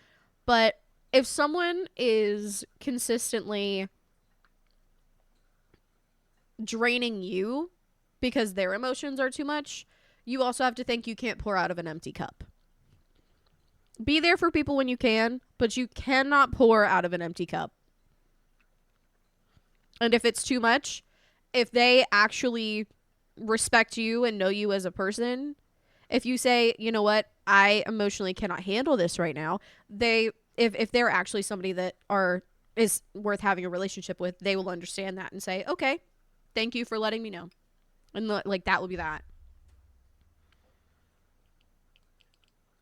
But if someone is consistently draining you because their emotions are too much, you also have to think you can't pour out of an empty cup. Be there for people when you can, but you cannot pour out of an empty cup. And if it's too much, if they actually respect you and know you as a person, if you say, you know what, I emotionally cannot handle this right now, if they're actually somebody that is worth having a relationship with, they will understand that and say, okay, thank you for letting me know. And like, that will be that.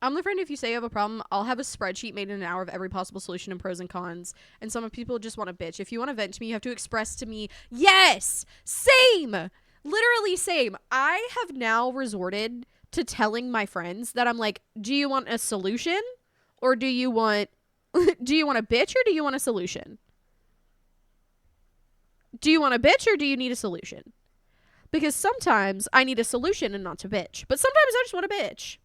I'm the friend, if you say you have a problem, I'll have a spreadsheet made in an hour of every possible solution and pros and cons. And some people just want to bitch. If you want to vent to me, you have to express to me, yes, same, literally same. I have now resorted to telling my friends that I'm like, do you want a solution or do you want a bitch or do you want a solution? Do you want a bitch or do you need a solution? Because sometimes I need a solution and not to bitch. But sometimes I just want a bitch.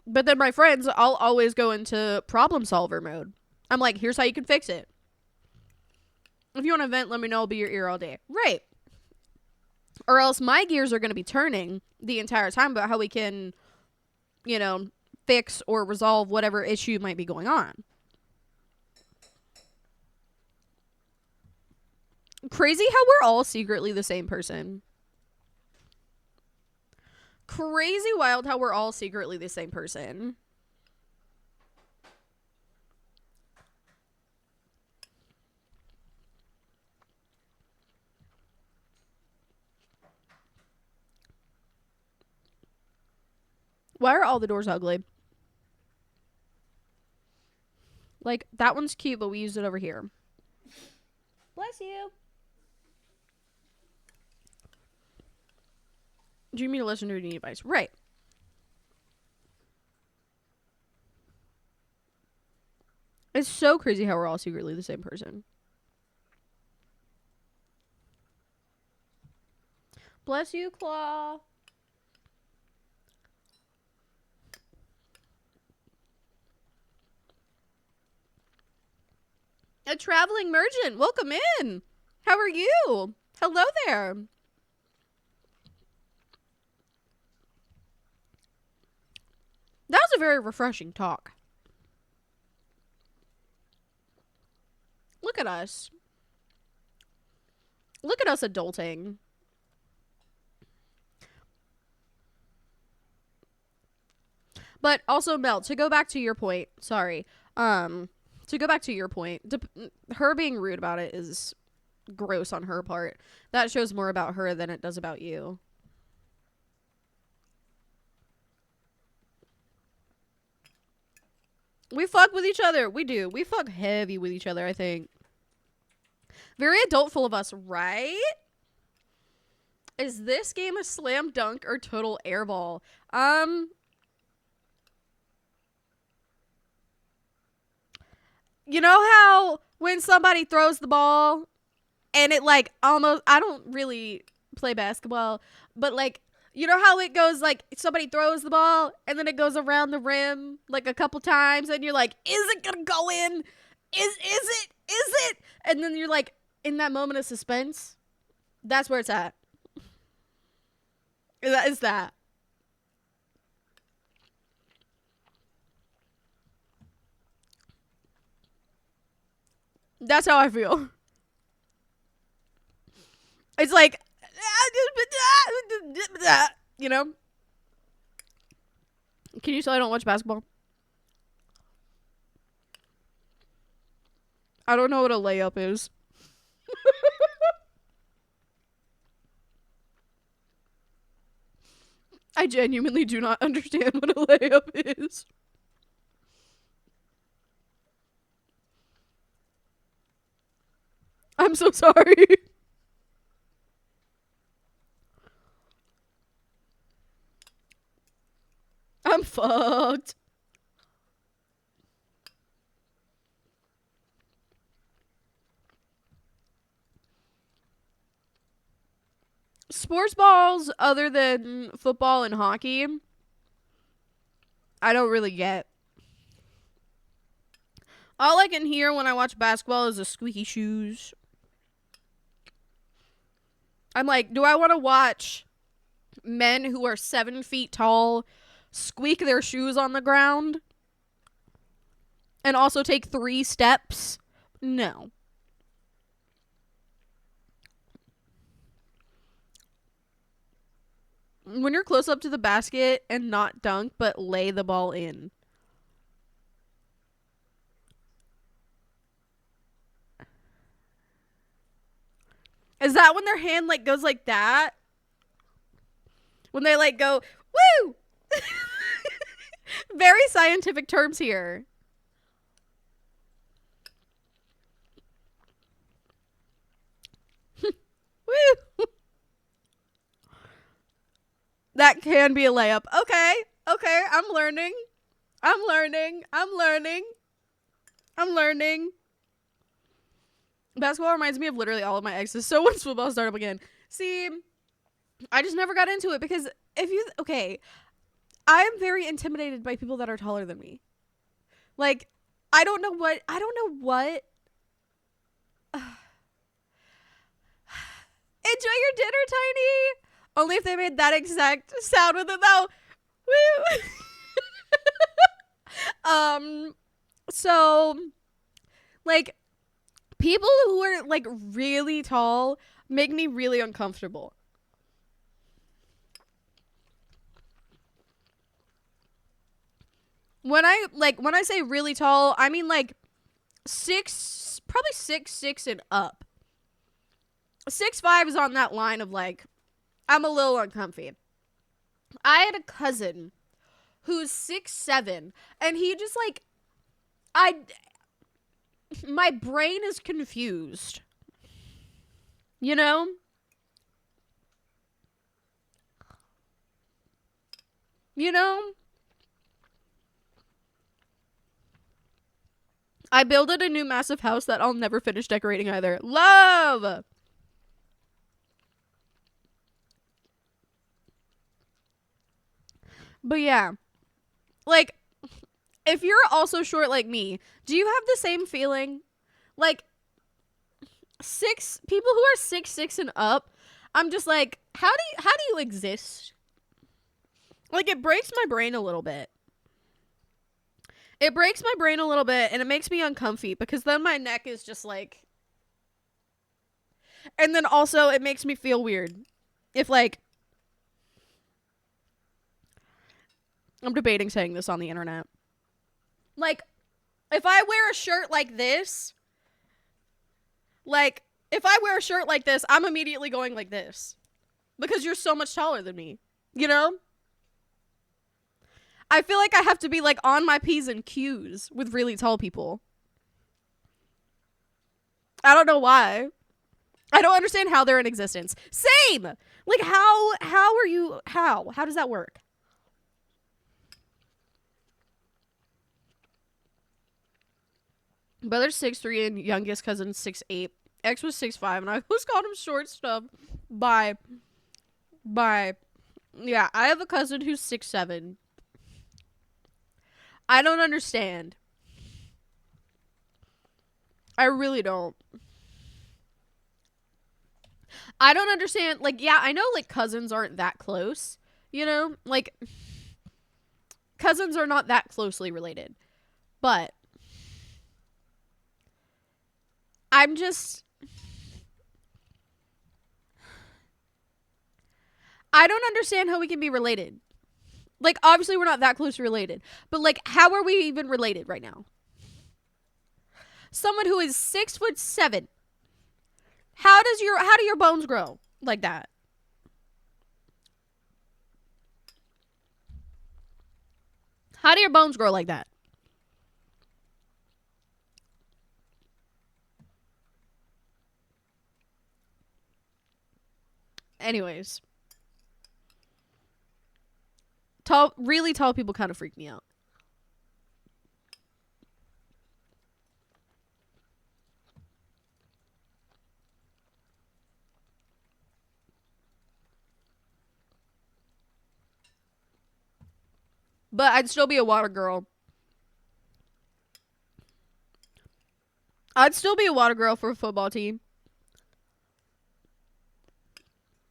But then my friends, I'll always go into problem solver mode. I'm like, here's how you can fix it. If you want to vent, let me know. I'll be your ear all day. Right. Or else my gears are going to be turning the entire time about how we can, fix or resolve whatever issue might be going on. Crazy how we're all secretly the same person. Crazy wild how we're all secretly the same person. Why are all the doors ugly? Like, that one's cute, but we used it over here. Bless you. Do you mean to listen to any advice? Right. It's so crazy how we're all secretly the same person. Bless you, Claw. A traveling merchant. Welcome in. How are you? Hello there. That was a very refreshing talk. Look at us. Look at us adulting. But also, Mel, to go back to your point, sorry. To go back to your point, her being rude about it is gross on her part. That shows more about her than it does about you. We fuck with each other. We do. We fuck heavy with each other, I think. Very adultful of us, right? Is this game a slam dunk or total airball? You know how when somebody throws the ball and it like almost, I don't really play basketball, but like, you know how it goes like somebody throws the ball and then it goes around the rim like a couple times and you're like, is it gonna go in? Is it? And then you're like in that moment of suspense. That's where it's at. Is that. That's how I feel. It's like, you know? Can you tell I don't watch basketball? I don't know what a layup is. I genuinely do not understand what a layup is. I'm so sorry. I'm fucked. Sports balls other than football and hockey, I don't really get. All I can hear when I watch basketball is the squeaky shoes. I'm like, do I want to watch men who are 7 feet tall squeak their shoes on the ground and also take 3 steps? No. When you're close up to the basket and not dunk, but lay the ball in. Is that when their hand like goes like that? When they like go, woo! Very scientific terms here. Woo! That can be a layup. Okay. Okay. I'm learning. Basketball reminds me of literally all of my exes. So once football started up again. See, I just never got into it because I am very intimidated by people that are taller than me. Like, I don't know what. Enjoy your dinner, Tiny. Only if they made that exact sound with it, though. Woo. So, like, people who are, like, really tall make me really uncomfortable. When I say really tall, I mean, like, probably 6'6" and up. 6'5" is on that line of, like, I'm a little uncomfy. I had a cousin who's 6'7", and he just, like, my brain is confused. You know? You know? I builded a new massive house that I'll never finish decorating either. Love! But yeah. Like, if you're also short like me, do you have the same feeling? Like, people who are 6'6" and up, I'm just like, how do you exist? Like, it breaks my brain a little bit. It breaks my brain a little bit, and it makes me uncomfy, because then my neck is just like... And then also, it makes me feel weird. If, like... I'm debating saying this on the internet. Like, if I wear a shirt like this... Like, if I wear a shirt like this, I'm immediately going like this. Because you're so much taller than me. You know? I feel like I have to be, like, on my P's and Q's with really tall people. I don't know why. I don't understand how they're in existence. Same. Like how are you how does that work? Brother's 6'3" and youngest cousin 6'8". Ex was 6'5", and I was called him short stuff by yeah, I have a cousin who's 6'7". I don't understand. I really don't. I don't understand. Like, yeah, I know, like, cousins aren't that close, you know? Like, cousins are not that closely related. But I'm just... I don't understand how we can be related. Like, obviously we're not that closely related. But, like, how are we even related right now? Someone who is 6'7". How do your bones grow like that? How do your bones grow like that? Anyways. Really tall people kind of freak me out. But I'd still be a water girl. I'd still be a water girl for a football team.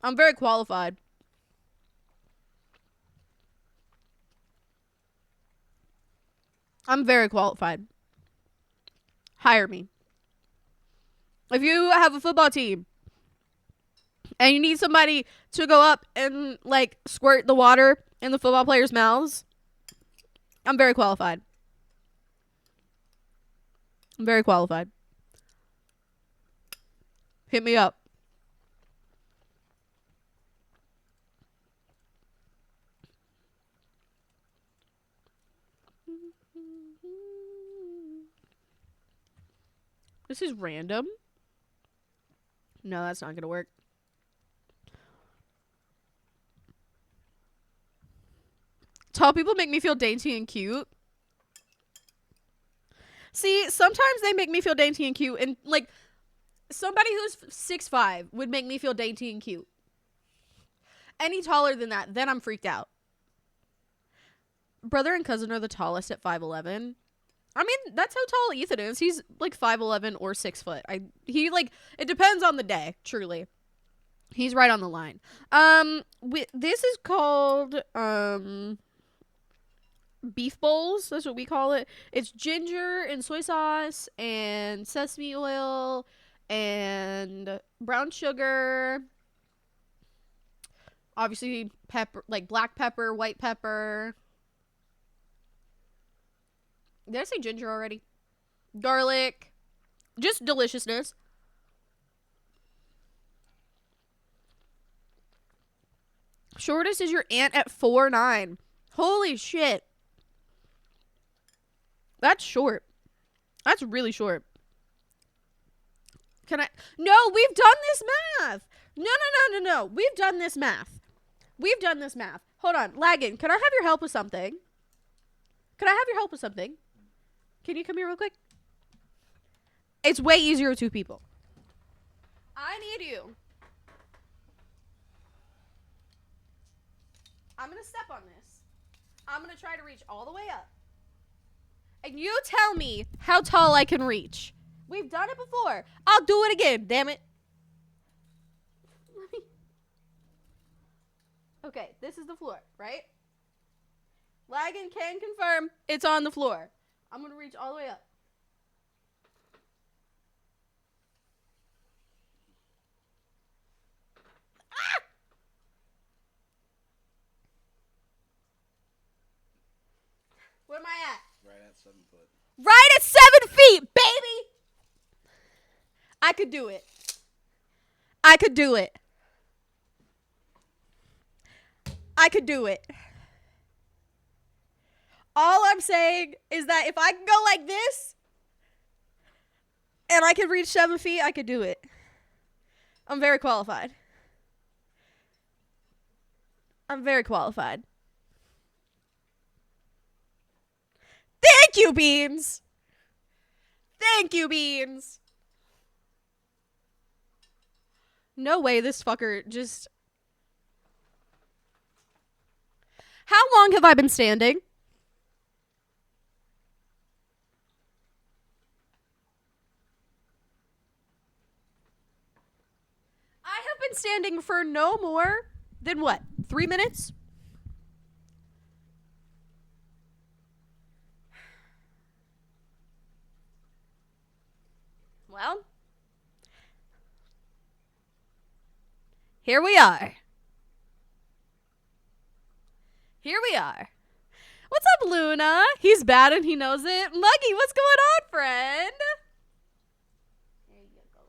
I'm very qualified. I'm very qualified. Hire me. If you have a football team and you need somebody to go up and, like, squirt the water in the football players' mouths, I'm very qualified. I'm very qualified. Hit me up. This is random. No, that's not gonna work. Tall people make me feel dainty and cute. See, sometimes they make me feel dainty and cute, and, like, somebody who's 6'5" would make me feel dainty and cute. Any taller than that, then I'm freaked out. Brother and cousin are the tallest at 5'11". I mean, that's how tall Ethan is. He's like 5'11" or 6 foot. It depends on the day, truly. He's right on the line. This is called beef bowls. That's what we call it. It's ginger and soy sauce and sesame oil and brown sugar. Obviously pepper, like black pepper, white pepper. Did I say ginger already? Garlic. Just deliciousness. Shortest is your aunt at 4'9". Holy shit. That's short. That's really short. Can I? No, we've done this math. No. We've done this math. Hold on. Lagging. Can I have your help with something? Can you come here real quick? It's way easier with two people. I need you. I'm going to step on this. I'm going to try to reach all the way up. And you tell me how tall I can reach. We've done it before. I'll do it again, damn it. Okay, this is the floor, right? Lagging can confirm it's on the floor. I'm going to reach all the way up. Ah! Where am I at? Right at 7 foot. Right at 7 feet, baby! I could do it. I could do it. All I'm saying is that if I can go like this and I can reach 7 feet, I could do it. I'm very qualified. I'm very qualified. Thank you, Beans. Thank you, Beans. No way this fucker just... How long have I been standing? I have been standing for no more than what? 3 minutes? Well, here we are. Here we are. What's up, Luna? He's bad and he knows it. Muggy, what's going on, friend? There you go.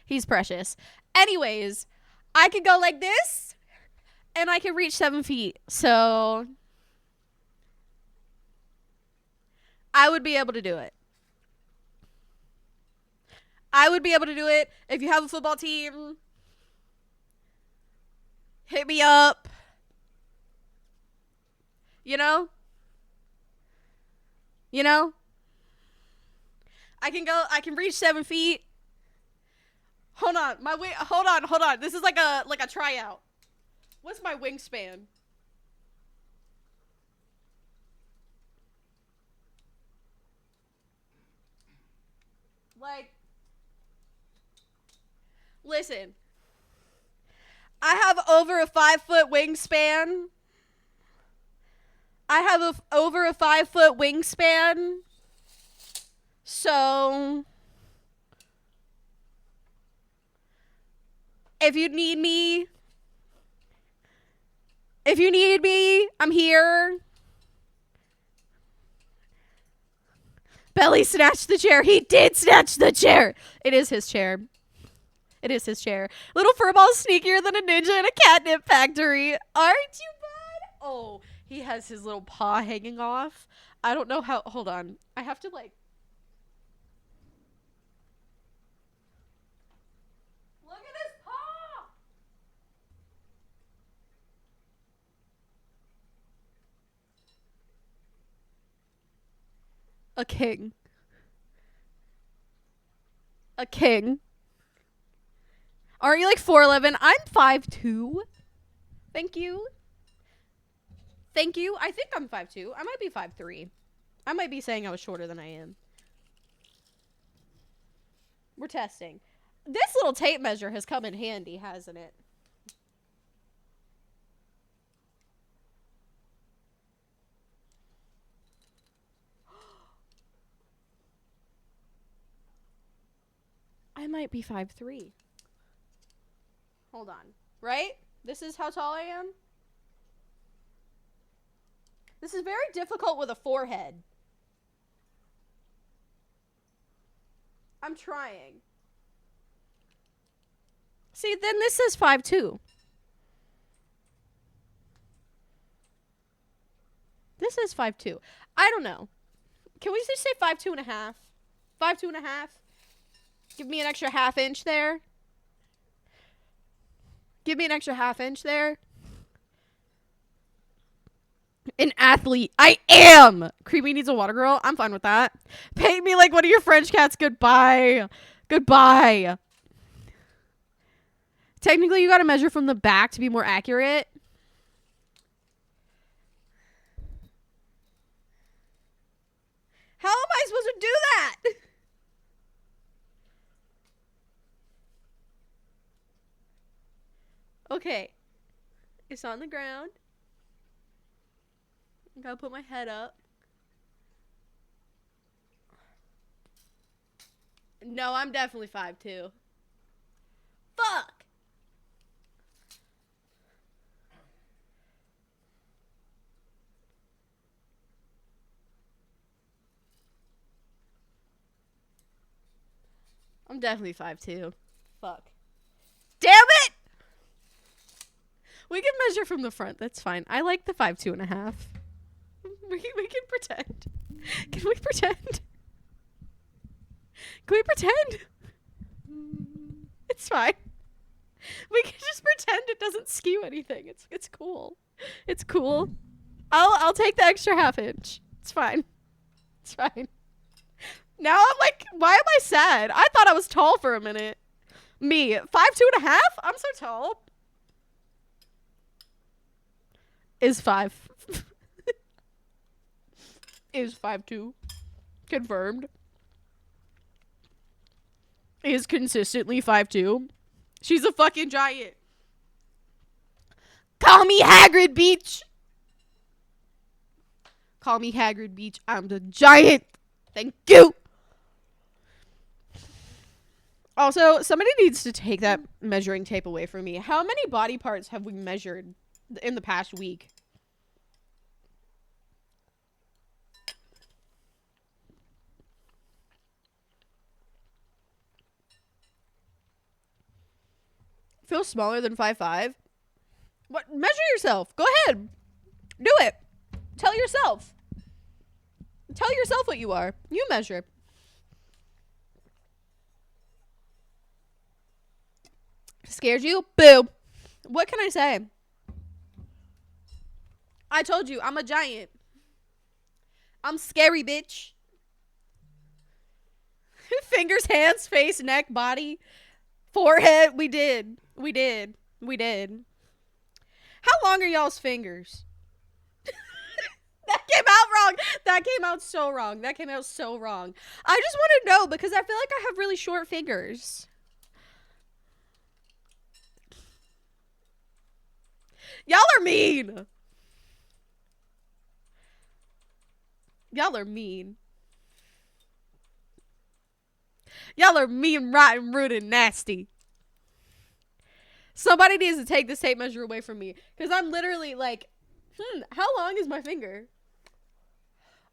He's precious. Anyways, I could go like this, and I can reach 7 feet. So I would be able to do it. I would be able to do it. If you have a football team, hit me up. You know? You know? I can reach 7 feet. Hold on. Hold on. This is like a tryout. What's my wingspan? Like, listen. I have over a 5-foot wingspan. Over a 5-foot wingspan. So if you need me, I'm here. Belly snatched the chair. He did snatch the chair. It is his chair. It is his chair. Little furball's sneakier than a ninja in a catnip factory. Aren't you, bud? Oh, he has his little paw hanging off. I don't know how. Hold on. I have to, like. Look at his paw. A king. A king. Aren't you like 4'11"? I'm 5'2". Thank you. Thank you. I think I'm 5'2". I might be 5'3". I might be saying I was shorter than I am. We're testing. This little tape measure has come in handy, hasn't it? I might be 5'3". Hold on. Right? This is how tall I am? This is very difficult with a forehead. I'm trying. See, then this is 5'2". This is 5'2". I don't know. Can we just say 5'2.5"? 5'2.5"? Give me an extra ½ inch there. Give me an extra ½ inch there. An athlete. I am! Creepy needs a water girl. I'm fine with that. Paint me like one of your French cats. Goodbye. Goodbye. Technically, you gotta measure from the back to be more accurate. How am I supposed to do that? Okay. It's on the ground. I gotta put my head up. No, I'm definitely 5'2". Fuck! I'm definitely 5'2". Fuck. Damn it! We can measure from the front. That's fine. I like the 5'2.5". We can pretend. Can we pretend? Can we pretend? It's fine. We can just pretend it doesn't skew anything. It's cool. It's cool. I'll take the extra half inch. It's fine. It's fine. Now I'm like, why am I sad? I thought I was tall for a minute. Me, 5'2.5"? I'm so tall. Is 5. Is 5'2". Confirmed. Is consistently 5'2". She's a fucking giant. Call me Hagrid Beach. Call me Hagrid Beach. I'm the giant. Thank you. Also, somebody needs to take that measuring tape away from me. How many body parts have we measured in the past week? Feel smaller than 5'5"? What? Measure yourself. Go ahead. Do it. Tell yourself. Tell yourself what you are. You measure. Scares you? Boo. What can I say? I told you, I'm a giant. I'm scary, bitch. Fingers, hands, face, neck, body, forehead. We did. How long are y'all's fingers? That came out wrong. That came out so wrong. I just want to know because I feel like I have really short fingers. Y'all are mean. Y'all are mean, rotten, rude, and nasty. Somebody needs to take this tape measure away from me. Because I'm literally like, how long is my finger?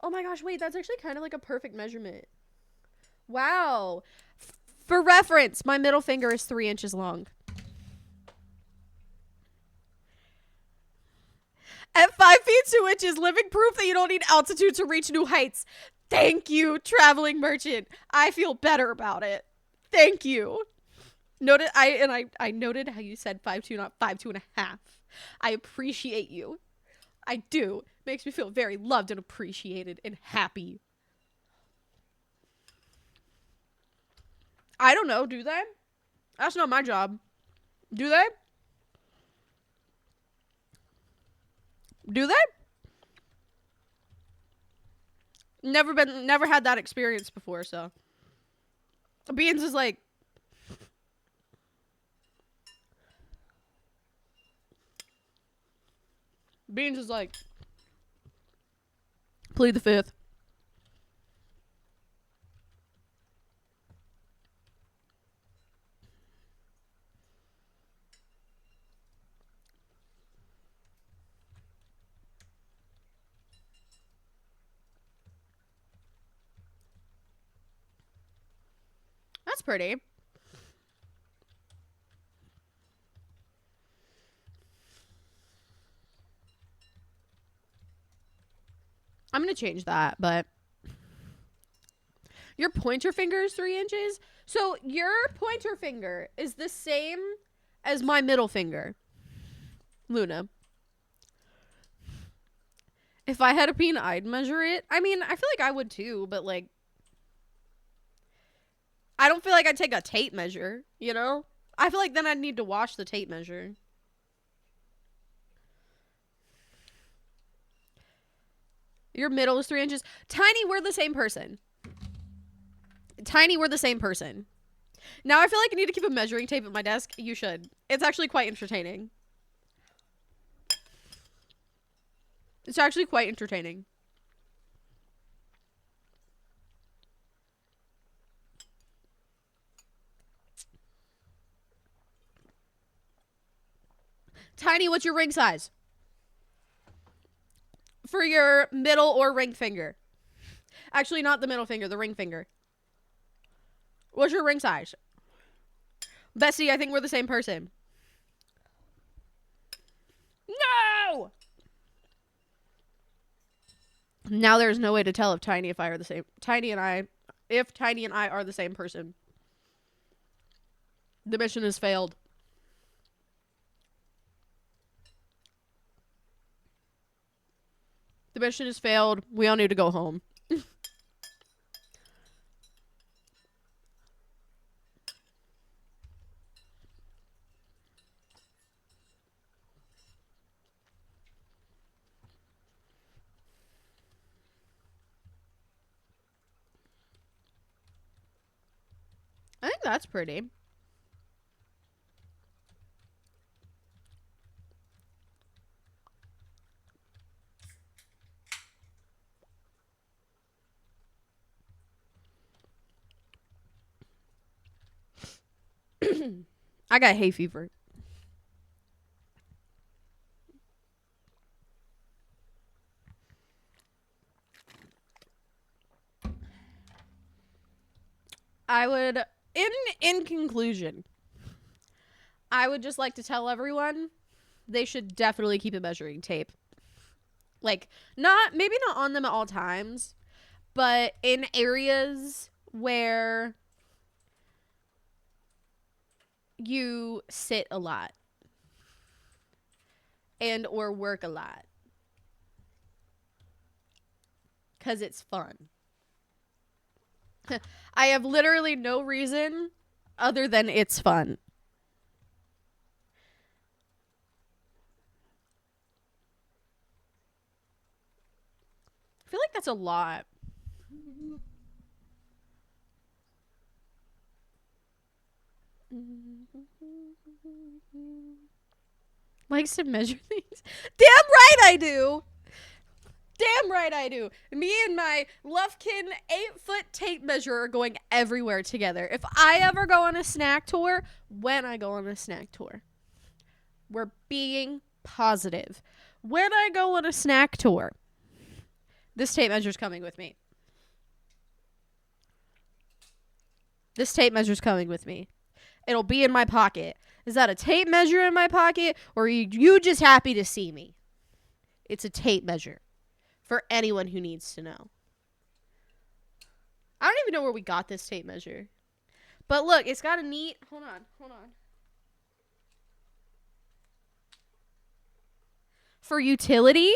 Oh my gosh, wait, that's actually kind of like a perfect measurement. Wow. For reference, my middle finger is 3 inches long. At 5 feet 2 inches, living proof that you don't need altitude to reach new heights. Thank you, traveling merchant. I feel better about it. Thank you. I noted how you said 5'2", not 5'2.5". I appreciate you. I do. Makes me feel very loved and appreciated and happy. I don't know, do they? That's not my job. Do they? Do they? Never had that experience before, so. Beans is like, plead the fifth. That's pretty. I'm going to change that, but your pointer finger is 3 inches. So your pointer finger is the same as my middle finger, Luna. If I had a peen, I'd measure it. I mean, I feel like I would too, but like, I don't feel like I'd take a tape measure, you know? I feel like then I'd need to wash the tape measure. Your middle is 3 inches. Tiny, we're the same person. Now I feel like I need to keep a measuring tape at my desk. You should. It's actually quite entertaining. Tiny, what's your ring size? For your middle or ring finger. Actually, not the middle finger, the ring finger. What's your ring size? Bessie, I think we're the same person. No! Now there's no way to tell if Tiny and I if Tiny and I are the same person. The mission has failed. The mission has failed. We all need to go home. I think that's pretty. I got hay fever. I would, in conclusion, I would just like to tell everyone they should definitely keep a measuring tape. Like, maybe not on them at all times, but in areas where you sit a lot and or work a lot. 'Cause it's fun. I have literally no reason other than it's fun. I feel like that's a lot. Likes to measure things. Damn right I do. Damn right I do. Me and my Lufkin 8-foot tape measure are going everywhere together. If I ever go on a snack tour, when I go on a snack tour, we're being positive. When I go on a snack tour, this tape measure's coming with me. This tape measure's coming with me. It'll be in my pocket. Is that a tape measure in my pocket, or are you just happy to see me? It's a tape measure. For anyone who needs to know. I don't even know where we got this tape measure. But look, it's got a neat... Hold on. For utility?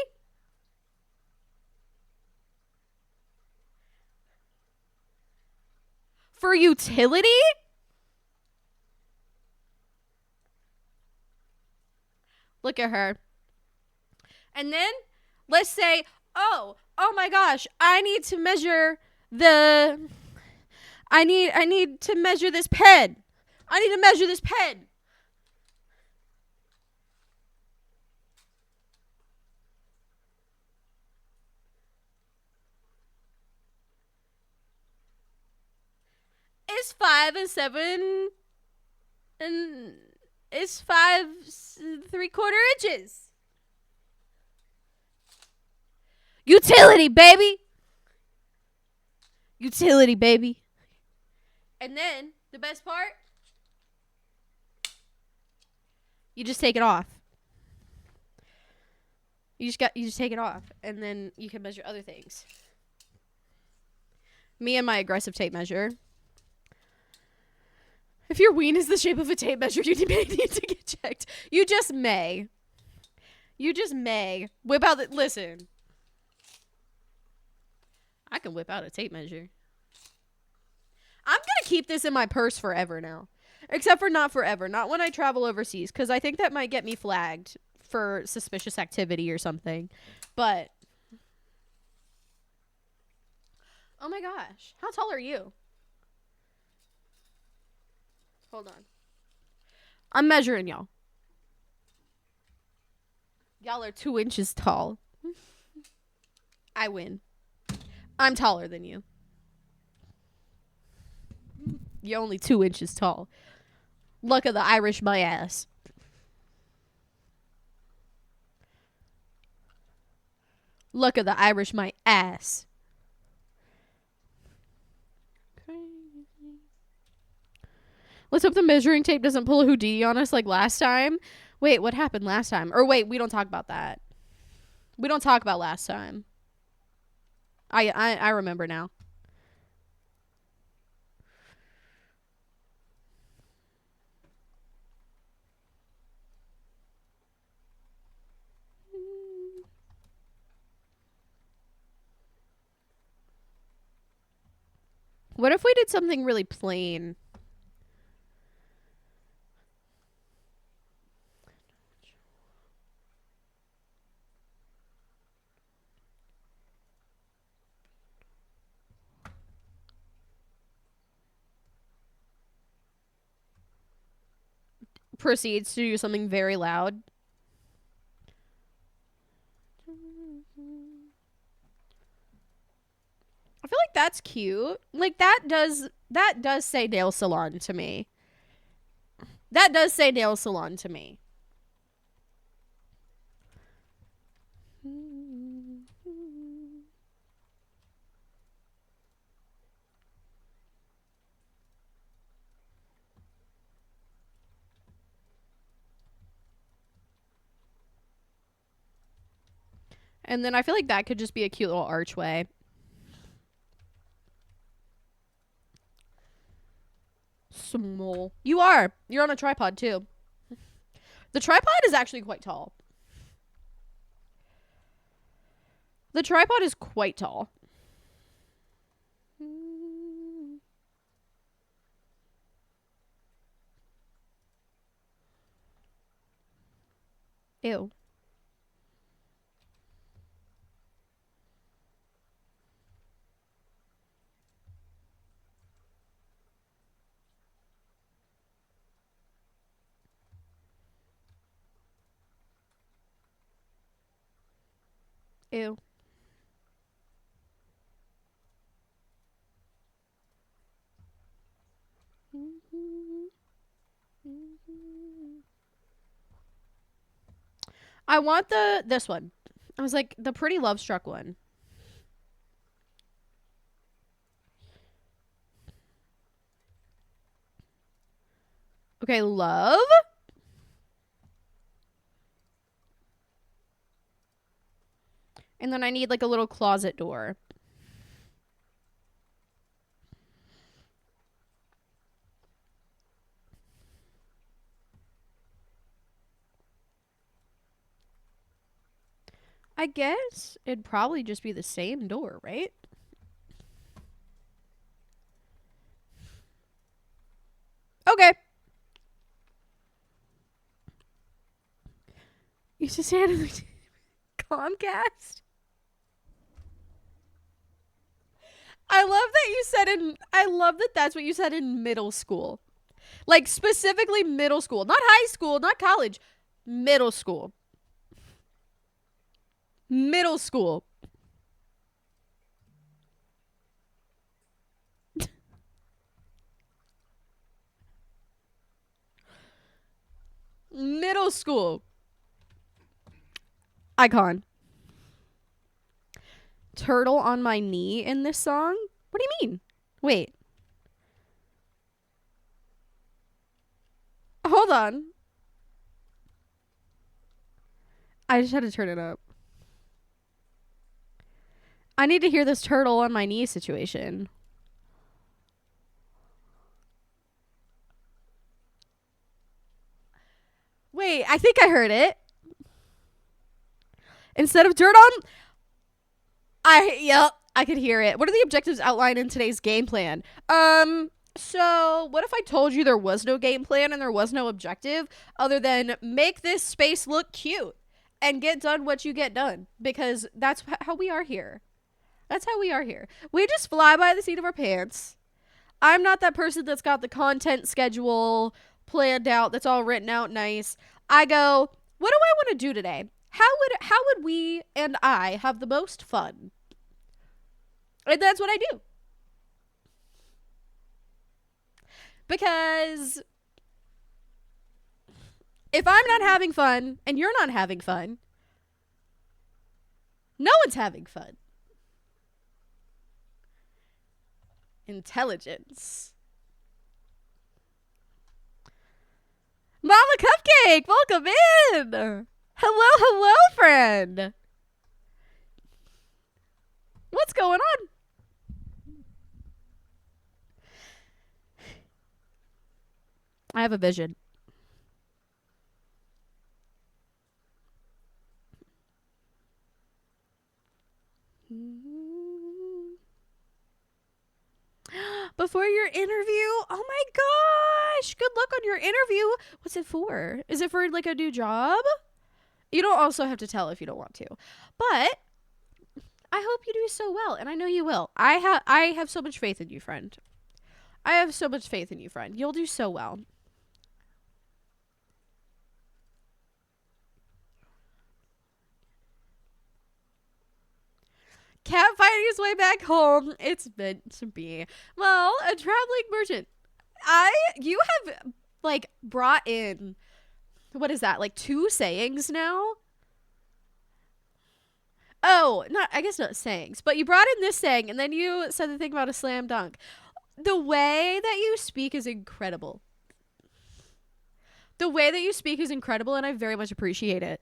For utility? Look at her. And then, let's say... Oh my gosh, I need to measure I need to measure this pen. I need to measure this pen. It's 5 and 7 and it's 5 3/4 inches. Utility, baby. Utility, baby. And then, the best part, you just take it off. You just take it off, and then you can measure other things. Me and my aggressive tape measure. If your ween is the shape of a tape measure, you may need to get checked. You just may. Whip out the... Listen. I can whip out a tape measure. I'm going to keep this in my purse forever now. Except for not forever. Not when I travel overseas. Because I think that might get me flagged for suspicious activity or something. But. Oh my gosh. How tall are you? Hold on. I'm measuring y'all. Y'all are 2 inches tall. I win. I'm taller than you. You're only 2 inches tall. Luck of the Irish, my ass. Luck of the Irish, my ass. Let's hope the measuring tape doesn't pull a Houdini on us like last time. Wait, what happened last time? Or wait, we don't talk about that. We don't talk about last time. I remember now. What if we did something really plain? Proceeds to do something very loud. I feel like that's cute. Like that does say nail salon to me. That does say nail salon to me. And then I feel like that could just be a cute little archway. Small. You are. You're on a tripod too. The tripod is actually quite tall. The tripod is quite tall. Ew. Ew. I want this one. I was like the pretty love struck one. Okay, love. And then I need like a little closet door. I guess it'd probably just be the same door, right? Okay. You just had Comcast. I love that that's what you said in middle school. Like specifically middle school, not high school, not college. Middle school. Middle school. Middle school. Icon. Turtle on my knee in this song? What do you mean? Wait. Hold on. I just had to turn it up. I need to hear this turtle on my knee situation. Wait, I think I heard it. Instead of dirt on... I could hear it. What are the objectives outlined in today's game plan? So what if I told you there was no game plan and there was no objective other than make this space look cute and get done what you get done? Because that's how we are here. That's how we are here. We just fly by the seat of our pants. I'm not that person that's got the content schedule planned out, that's all written out nice. I go, what do I want to do today? How would we and I have the most fun? And that's what I do. Because if I'm not having fun and you're not having fun, no one's having fun. Intelligence. Mama Cupcake, welcome in. Hello, friend. What's going on? I have a vision. before your interview. Oh my gosh. Good luck on your interview. What's it for? Is it for like a new job? You don't also have to tell if you don't want to. But I hope you do so well, and I know you will. I have so much faith in you, friend. I have so much faith in you, friend. You'll do so well. Cat finding his way back home. It's meant to be. Well, a traveling merchant. You have like brought in, what is that? Like 2 sayings now? Oh, I guess not sayings, but you brought in this saying and then you said the thing about a slam dunk. The way that you speak is incredible. The way that you speak is incredible, and I very much appreciate it.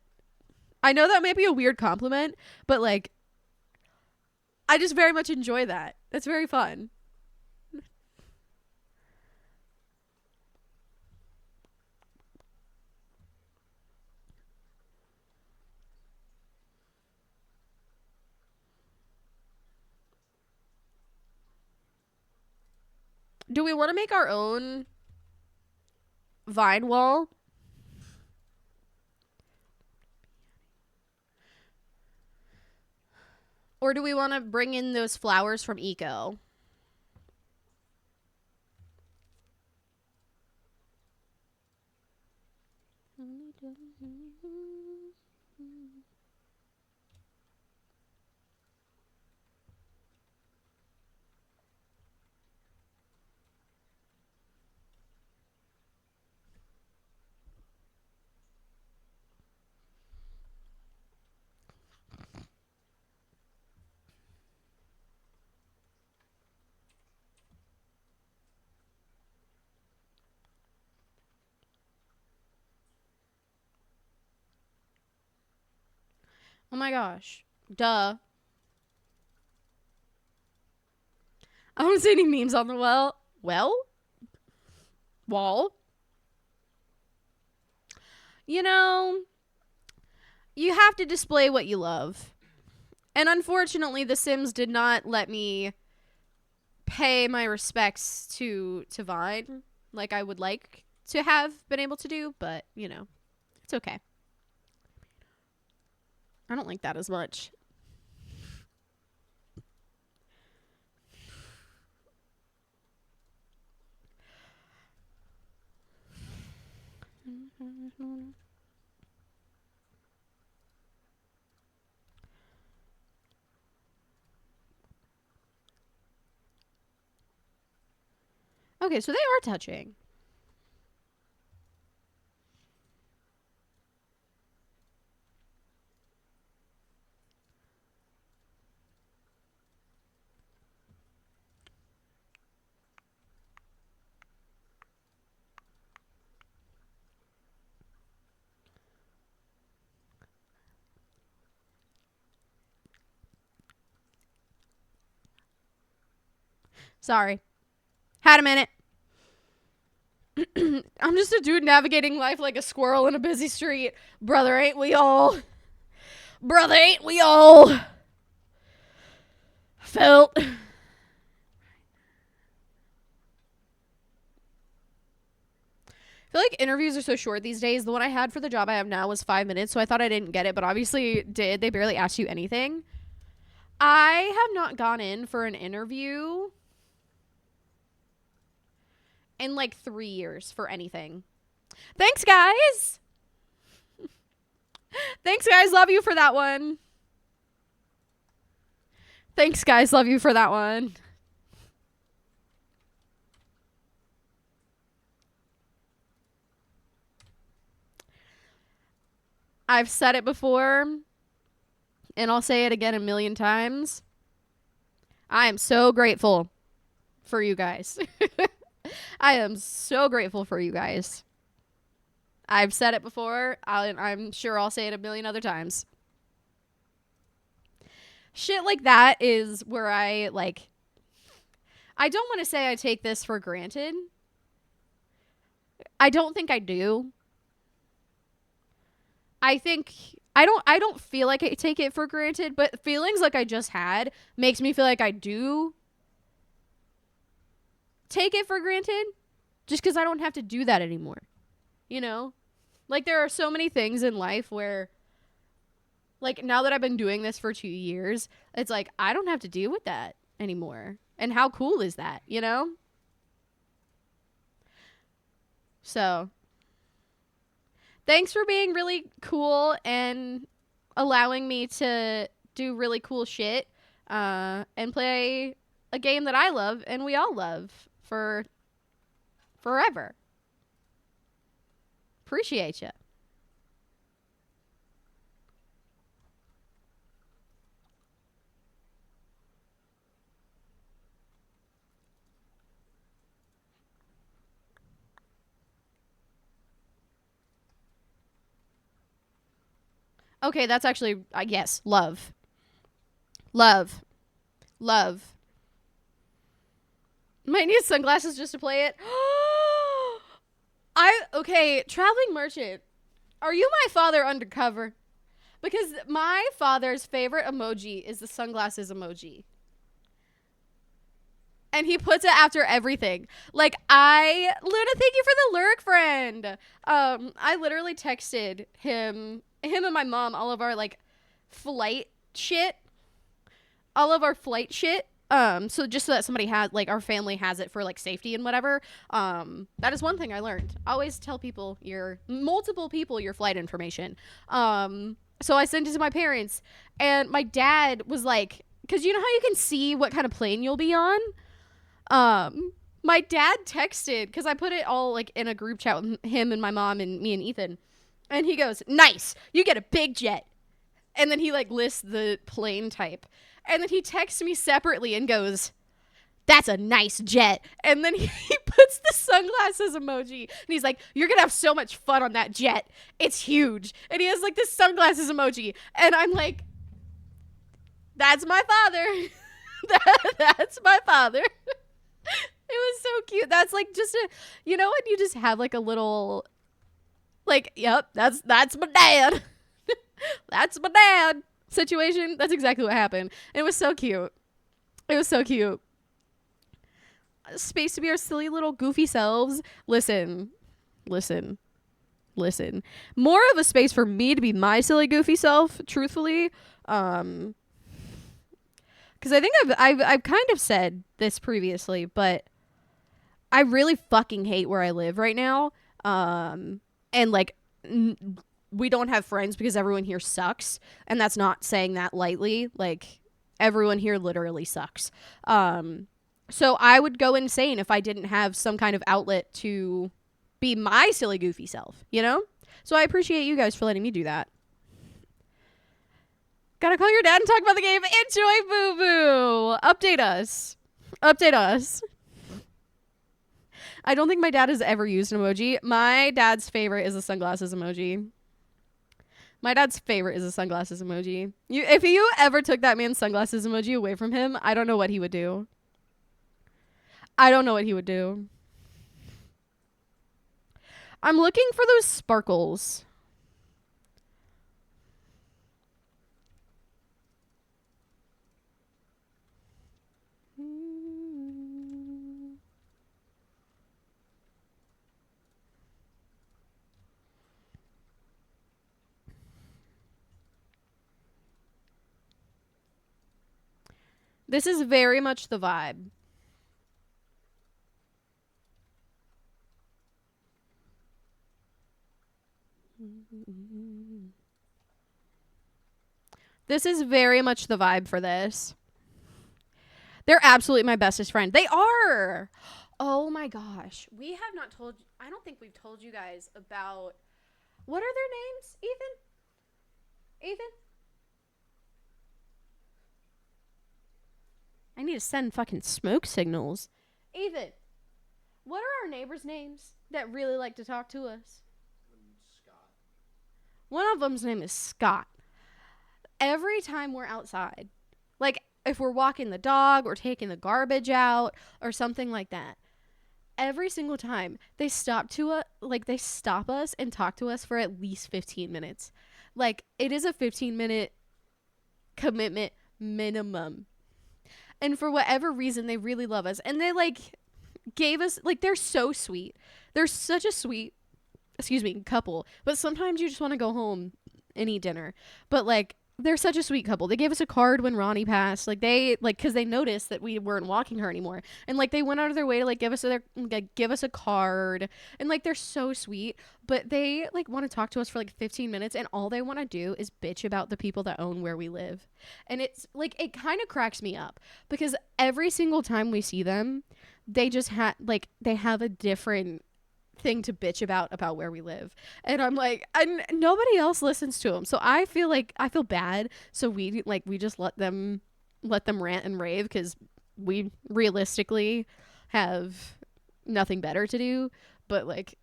I know that might be a weird compliment, but like, I just very much enjoy that. That's very fun. Do we want to make our own vine wall? Or do we want to bring in those flowers from Eco? Oh my gosh. Duh. I don't see any memes on the wall. You know, you have to display what you love. And unfortunately, The Sims did not let me pay my respects to Vine like I would like to have been able to do, but, you know, it's okay. I don't like that as much. Okay, so they are touching. Sorry. Had a minute. I'm just a dude navigating life like a squirrel in a busy street. Brother, ain't we all? Brother, ain't we all? Felt. I feel like interviews are so short these days. The one I had for the job I have now was 5 minutes, so I thought I didn't get it, but obviously did. They barely asked you anything. I have not gone in for an interview in like 3 years for anything. Thanks, guys. Thanks, guys. Love you for that one. Thanks, guys. Love you for that one. I've said it before, and I'll say it again a million times. I am so grateful for you guys. I am so grateful for you guys. I've said it before. I'm sure I'll say it a million other times. Shit like that is where I don't want to say I take this for granted. I don't think I do. I don't feel like I take it for granted, but feelings like I just had makes me feel like I do. take it for granted just because I don't have to do that anymore. You know? Like, there are so many things in life where, like, now that I've been doing this for 2 years, it's like, I don't have to deal with that anymore. And how cool is that, you know? So, thanks for being really cool and allowing me to do really cool shit and play a game that I love and we all love for forever. Appreciate you. Okay, that's actually, yes, love. Love. Love. Might need sunglasses just to play it. Okay, traveling merchant. Are you my father undercover? Because my father's favorite emoji is the sunglasses emoji. And he puts it after everything. Like, Luna, thank you for the lurk, friend. I literally texted him and my mom all of our, like, flight shit. All of our flight shit. So just so that somebody has, like, our family has it for, like, safety and whatever. That is one thing I learned. Always tell people multiple people your flight information. So I sent it to my parents, and my dad was like, because you know how you can see what kind of plane you'll be on? My dad texted, because I put it all, like, in a group chat with him and my mom and me and Ethan, and he goes, nice, you get a big jet. And then he, like, lists the plane type. And then he texts me separately and goes, that's a nice jet. And then he puts the sunglasses emoji. And he's like, you're going to have so much fun on that jet. It's huge. And he has, like, this sunglasses emoji. And I'm like, that's my father. That's my father. It was so cute. That's, like, just a, you know, when you just have, like, a little, like, yep, that's my dad. That's my dad situation. That's exactly what happened. And it was so cute. It was so cute. Space to be our silly little goofy selves. Listen. More of a space for me to be my silly goofy self, truthfully. Because I think I've kind of said this previously, but I really fucking hate where I live right now. And, like, we don't have friends because everyone here sucks. And that's not saying that lightly. Like, everyone here literally sucks. So I would go insane if I didn't have some kind of outlet to be my silly, goofy self, you know? So I appreciate you guys for letting me do that. Gotta call your dad and talk about the game. Enjoy, boo-boo. Update us. I don't think my dad has ever used an emoji. My dad's favorite is a sunglasses emoji. If you ever took that man's sunglasses emoji away from him, I don't know what he would do. I'm looking for those sparkles. This is very much the vibe. This is very much the vibe for this. They're absolutely my bestest friend. They are. Oh my gosh. We have not told, I don't think we've told you guys about, what are their names? Ethan? I need to send fucking smoke signals. Ethan, what are our neighbors' names that really like to talk to us? Scott. One of them's name is Scott. Every time we're outside, like if we're walking the dog or taking the garbage out or something like that, every single time they stop us and talk to us for at least 15 minutes. Like, it is a 15-minute commitment minimum. And for whatever reason, they really love us. And they, like, gave us, like, they're so sweet. They're such a sweet, couple. But sometimes you just want to go home and eat dinner. But, like, they're such a sweet couple. They gave us a card when Ronnie passed. Like, because they noticed that we weren't walking her anymore. And, like, they went out of their way to, like, give us a card. And, like, they're so sweet. But they, like, want to talk to us for, like, 15 minutes. And all they want to do is bitch about the people that own where we live. And it's, like, it kind of cracks me up. Because every single time we see them, they just they have a different thing to bitch about where we live. And I'm like, and nobody else listens to them, so I feel bad. So we just let them rant and rave, because we realistically have nothing better to do. But, like,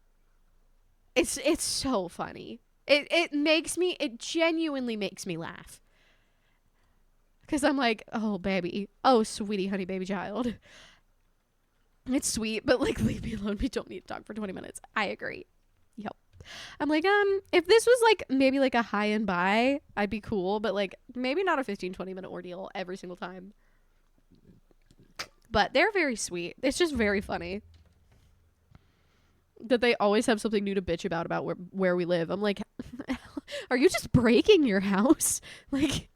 it's so funny. It genuinely makes me laugh, because I'm like, oh baby, oh sweetie honey baby child. It's sweet, but, like, leave me alone. We don't need to talk for 20 minutes. I agree. Yep. I'm like, if this was, like, maybe, like, a high and buy, I'd be cool. But, like, maybe not a 15-20 minute ordeal every single time. But they're very sweet. It's just very funny that they always have something new to bitch about where we live. I'm like, are you just breaking your house? Like,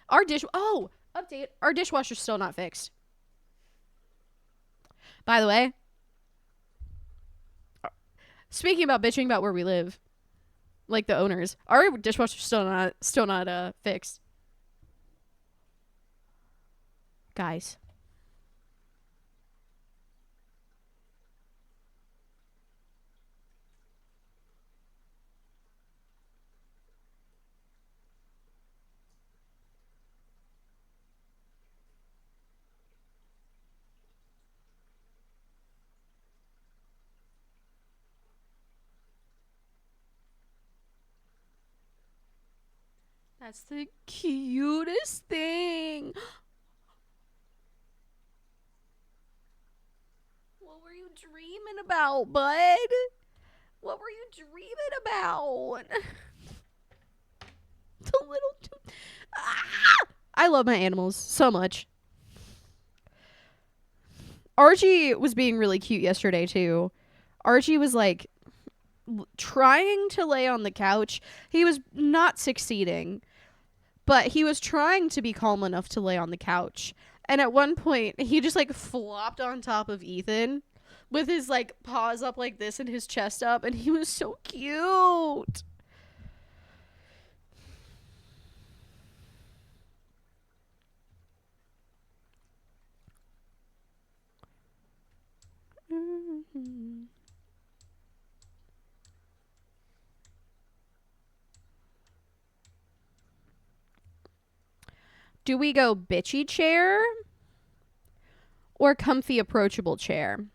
update. Our dishwasher's still not fixed. By the way, speaking about bitching about where we live, like the owners, our dishwasher's still not fixed. Guys. That's the cutest thing. What were you dreaming about, bud? What were you dreaming about? The little... I love my animals so much. Archie was being really cute yesterday, too. Archie was, like, trying to lay on the couch. He was not succeeding, but he was trying to be calm enough to lay on the couch. And at one point, he just, like, flopped on top of Ethan with his, like, paws up like this and his chest up, and he was so cute. Mm-hmm. Do we go bitchy chair or comfy approachable chair?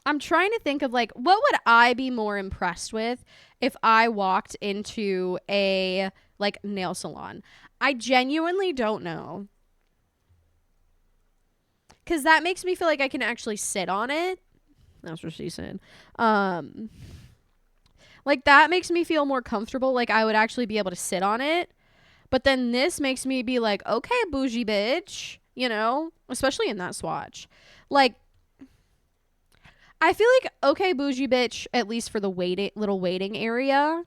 I'm trying to think of, like, what would I be more impressed with if I walked into a, like, nail salon? I genuinely don't know. Because that makes me feel like I can actually sit on it. That's what she said. Like, that makes me feel more comfortable. Like, I would actually be able to sit on it. But then this makes me be like, okay, bougie bitch. You know? Especially in that swatch. Like, I feel like, okay, bougie bitch, at least for the little waiting area.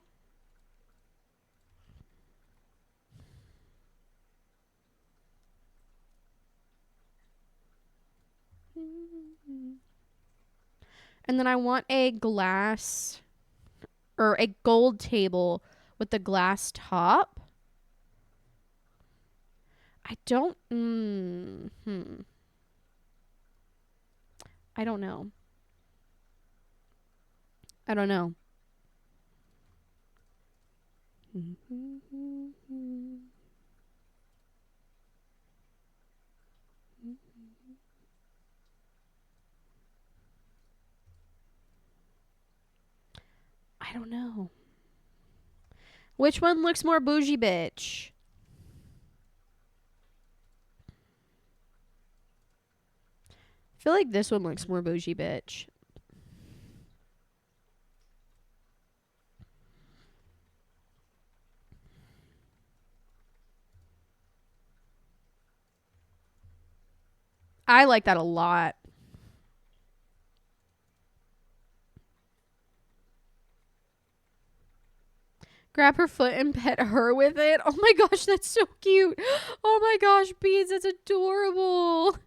And then I want a glass or a gold table with the glass top. I don't, I don't know. I don't know. I don't know. Which one looks more bougie bitch? feel like this one looks more bougie bitch. I like that a lot. Grab her foot and pet her with it. Oh my gosh, that's so cute. Oh my gosh, Beans, that's adorable.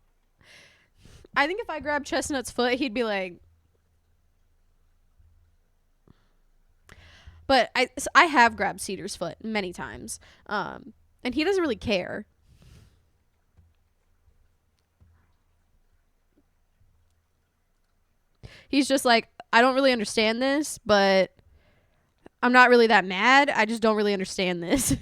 I think if I grabbed Chestnut's foot, he'd be like... But I have grabbed Cedar's foot many times. And he doesn't really care. He's just like, I don't really understand this, but I'm not really that mad. I just don't really understand this.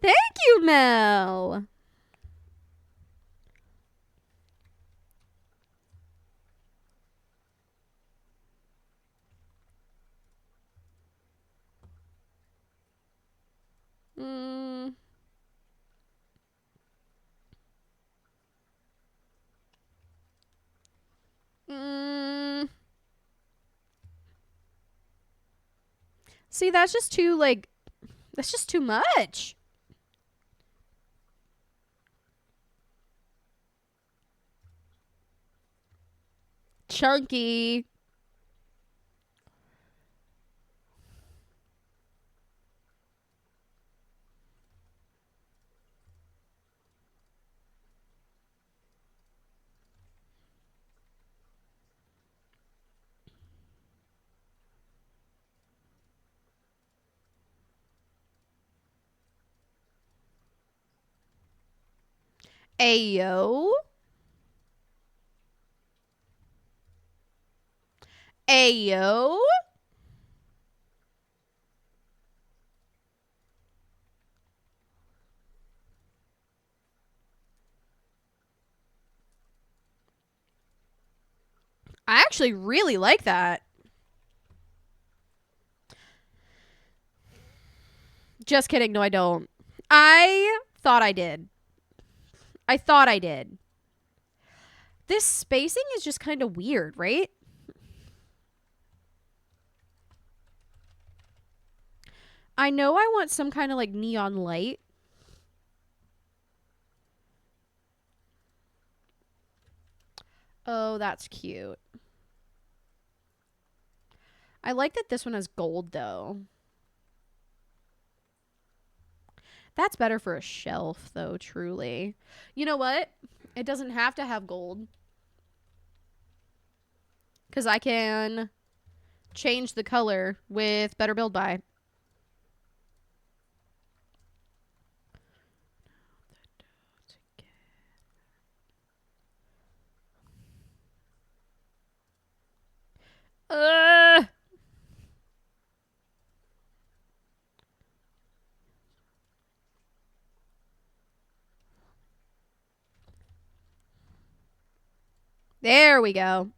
Thank you, Mel. Mm. Mm. See, that's just too, like, that's just too much. Chunky. Ayo. Ayo. I actually really like that. Just kidding. No, I don't. I thought I did. I thought I did. This spacing is just kind of weird, right? I know I want some kind of like neon light. Oh, that's cute. I like that this one has gold though. That's better for a shelf though, truly. You know what? It doesn't have to have gold. Because I can change the color with Better Build Buy. There we go.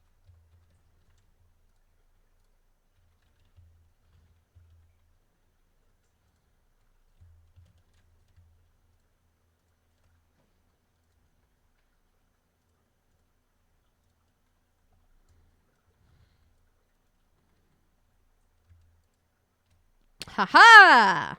Haha.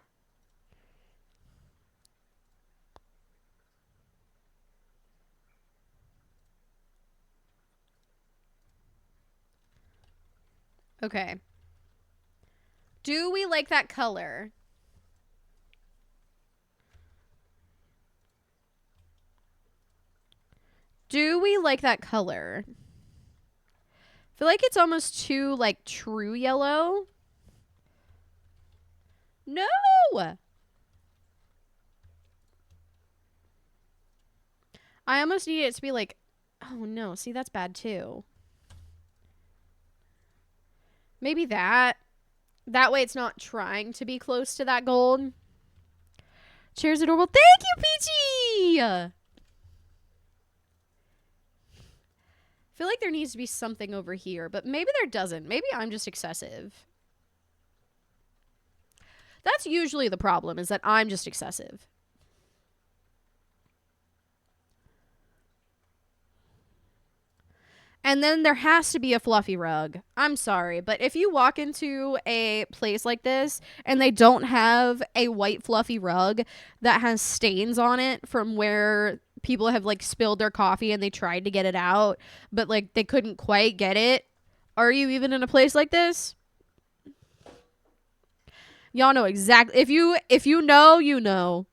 Okay. Do we like that color? Do we like that color? I feel like it's almost too, like, true yellow. No! I almost need it to be like... Oh, no. See, that's bad, too. Maybe that. That way it's not trying to be close to that gold. Cheers, adorable. Thank you, Peachy! I feel like there needs to be something over here, but maybe there doesn't. Maybe I'm just excessive. That's usually the problem, is that I'm just excessive. And then there has to be a fluffy rug. I'm sorry, but if you walk into a place like this and they don't have a white fluffy rug that has stains on it from where people have like spilled their coffee and they tried to get it out, but like they couldn't quite get it, are you even in a place like this? Y'all know exactly. If you know, you know.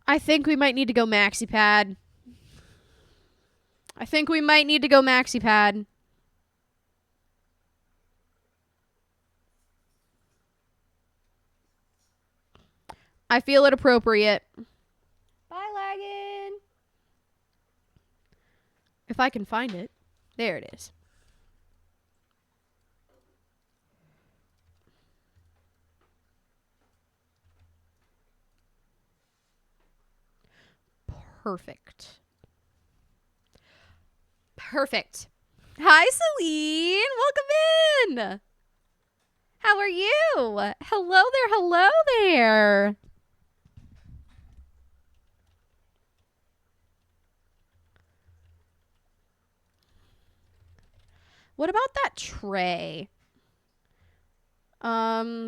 I think we might need to go maxi pad. I think we might need to go maxi pad. I feel it appropriate. Bye, Laggin. If I can find it. There it is. Perfect. Perfect. Hi, Celine. Welcome in. How are you? Hello there. Hello there. What about that tray? I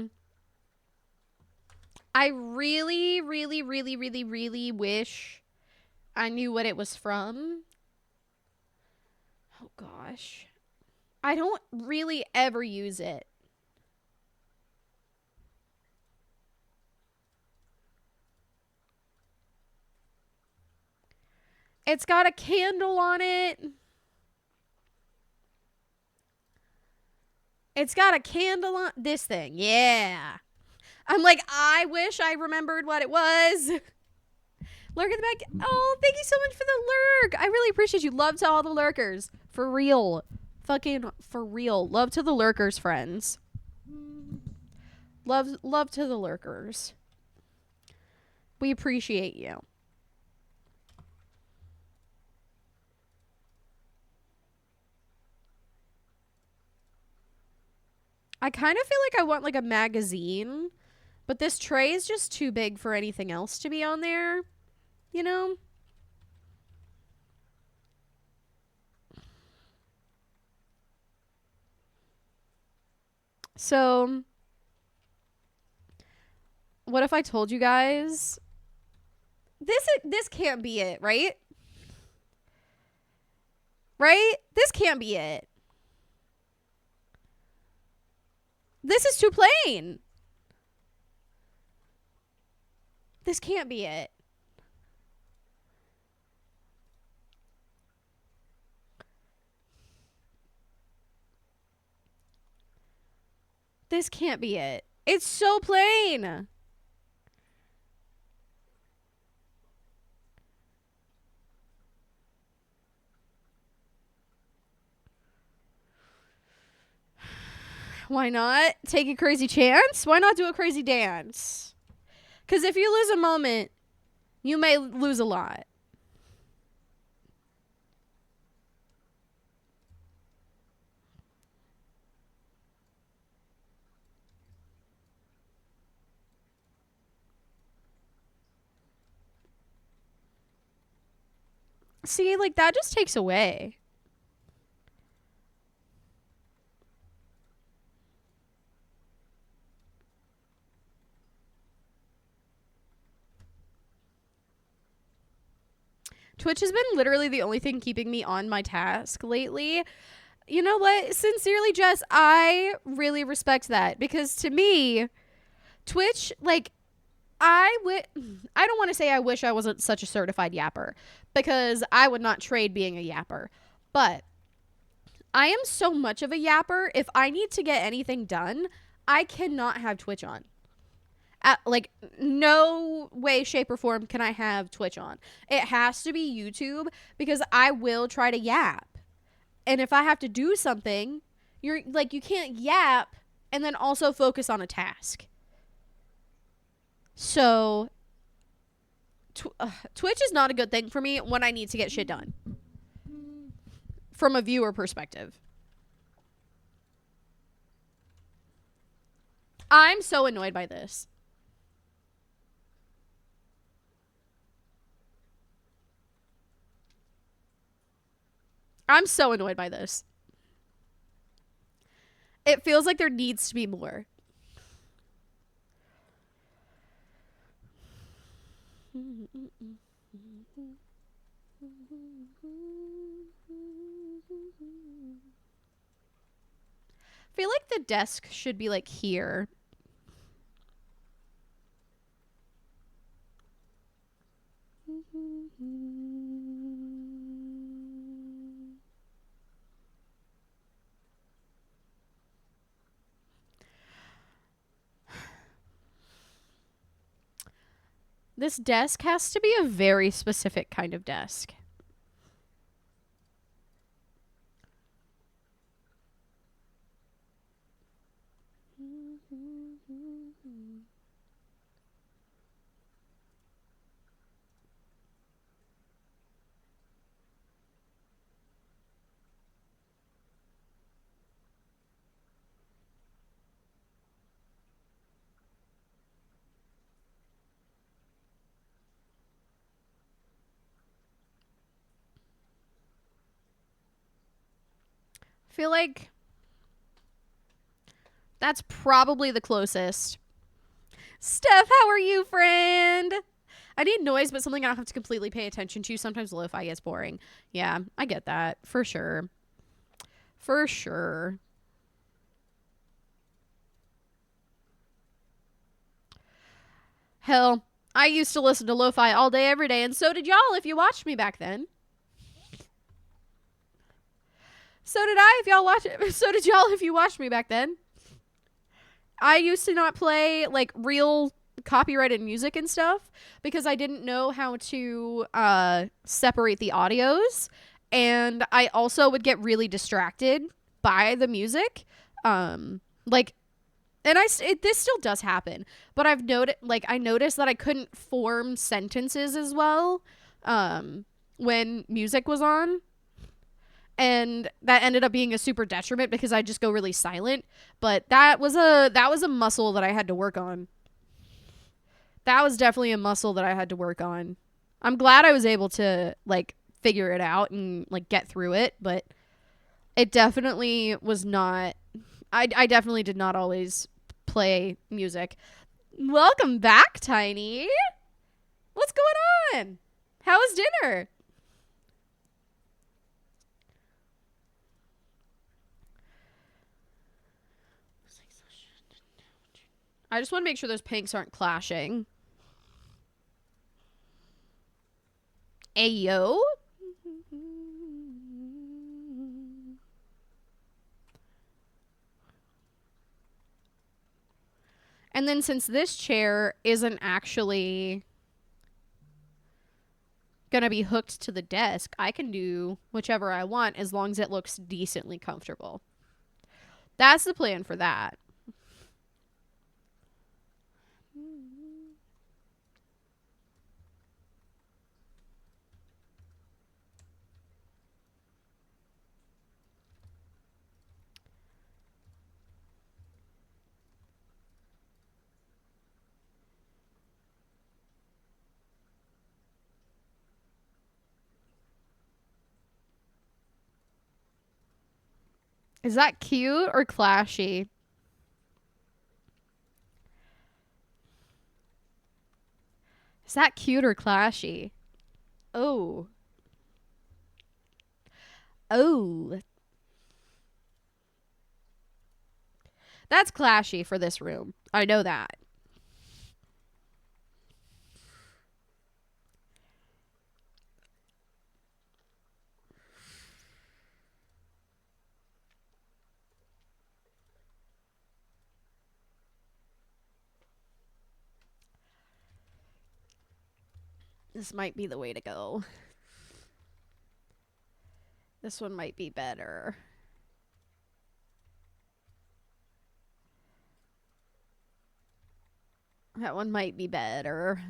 really, really, really, really, really wish I knew what it was from. Oh gosh. I don't really ever use it. It's got a candle on it. It's got a candle on this thing. Yeah. I'm like, I wish I remembered what it was. Lurk in the back. Oh, thank you so much for the lurk. I really appreciate you. Love to all the lurkers. For real. Fucking for real. Love to the lurkers, friends. Love to the lurkers. We appreciate you. I kind of feel like I want like a magazine, but this tray is just too big for anything else to be on there, you know? So, what if I told you guys this can't be it, right? Right? This can't be it. This is too plain. This can't be it. This can't be it. It's so plain. Why not take a crazy chance? Why not do a crazy dance? Because if you lose a moment, you may lose a lot. See, like that just takes away. Twitch has been literally the only thing keeping me on my task lately. You know what? Sincerely, Jess, I really respect that because to me, Twitch, like, I don't want to say I wish I wasn't such a certified yapper because I would not trade being a yapper. But I am so much of a yapper. If I need to get anything done, I cannot have Twitch on. Like, no way, shape, or form can I have Twitch on. It has to be YouTube because I will try to yap. And if I have to do something, you're like, you can't yap and then also focus on a task. So Twitch is not a good thing for me when I need to get shit done from a viewer perspective. I'm so annoyed by this. I'm so annoyed by this. It feels like there needs to be more. I feel like the desk should be like here. This desk has to be a very specific kind of desk. I feel like that's probably the closest. Steph, how are you, friend? I need noise, but something I don't have to completely pay attention to. Sometimes lo-fi gets boring. Yeah, I get that. For sure. For sure. Hell, I used to listen to lo-fi all day, every day, and so did y'all if you watched me back then. So did I if y'all watch it. So did y'all if you watched me back then. I used to not play like real copyrighted music and stuff because I didn't know how to separate the audios, and I also would get really distracted by the music. Like, and this still does happen, but I noticed that I couldn't form sentences as well when music was on. And that ended up being a super detriment because I just go really silent. But that was a muscle that I had to work on. That was definitely a muscle that I had to work on. I'm glad I was able to like figure it out and like get through it, but it definitely was not. I definitely did not always play music. Welcome back, Tiny. What's going on? How was dinner? I just want to make sure those pinks aren't clashing. Ayo. And then since this chair isn't actually gonna be hooked to the desk, I can do whichever I want as long as it looks decently comfortable. That's the plan for that. Is that cute or clashy? Is that cute or clashy? Oh. Oh. That's clashy for this room. I know that. This might be the way to go. This one might be better. That one might be better.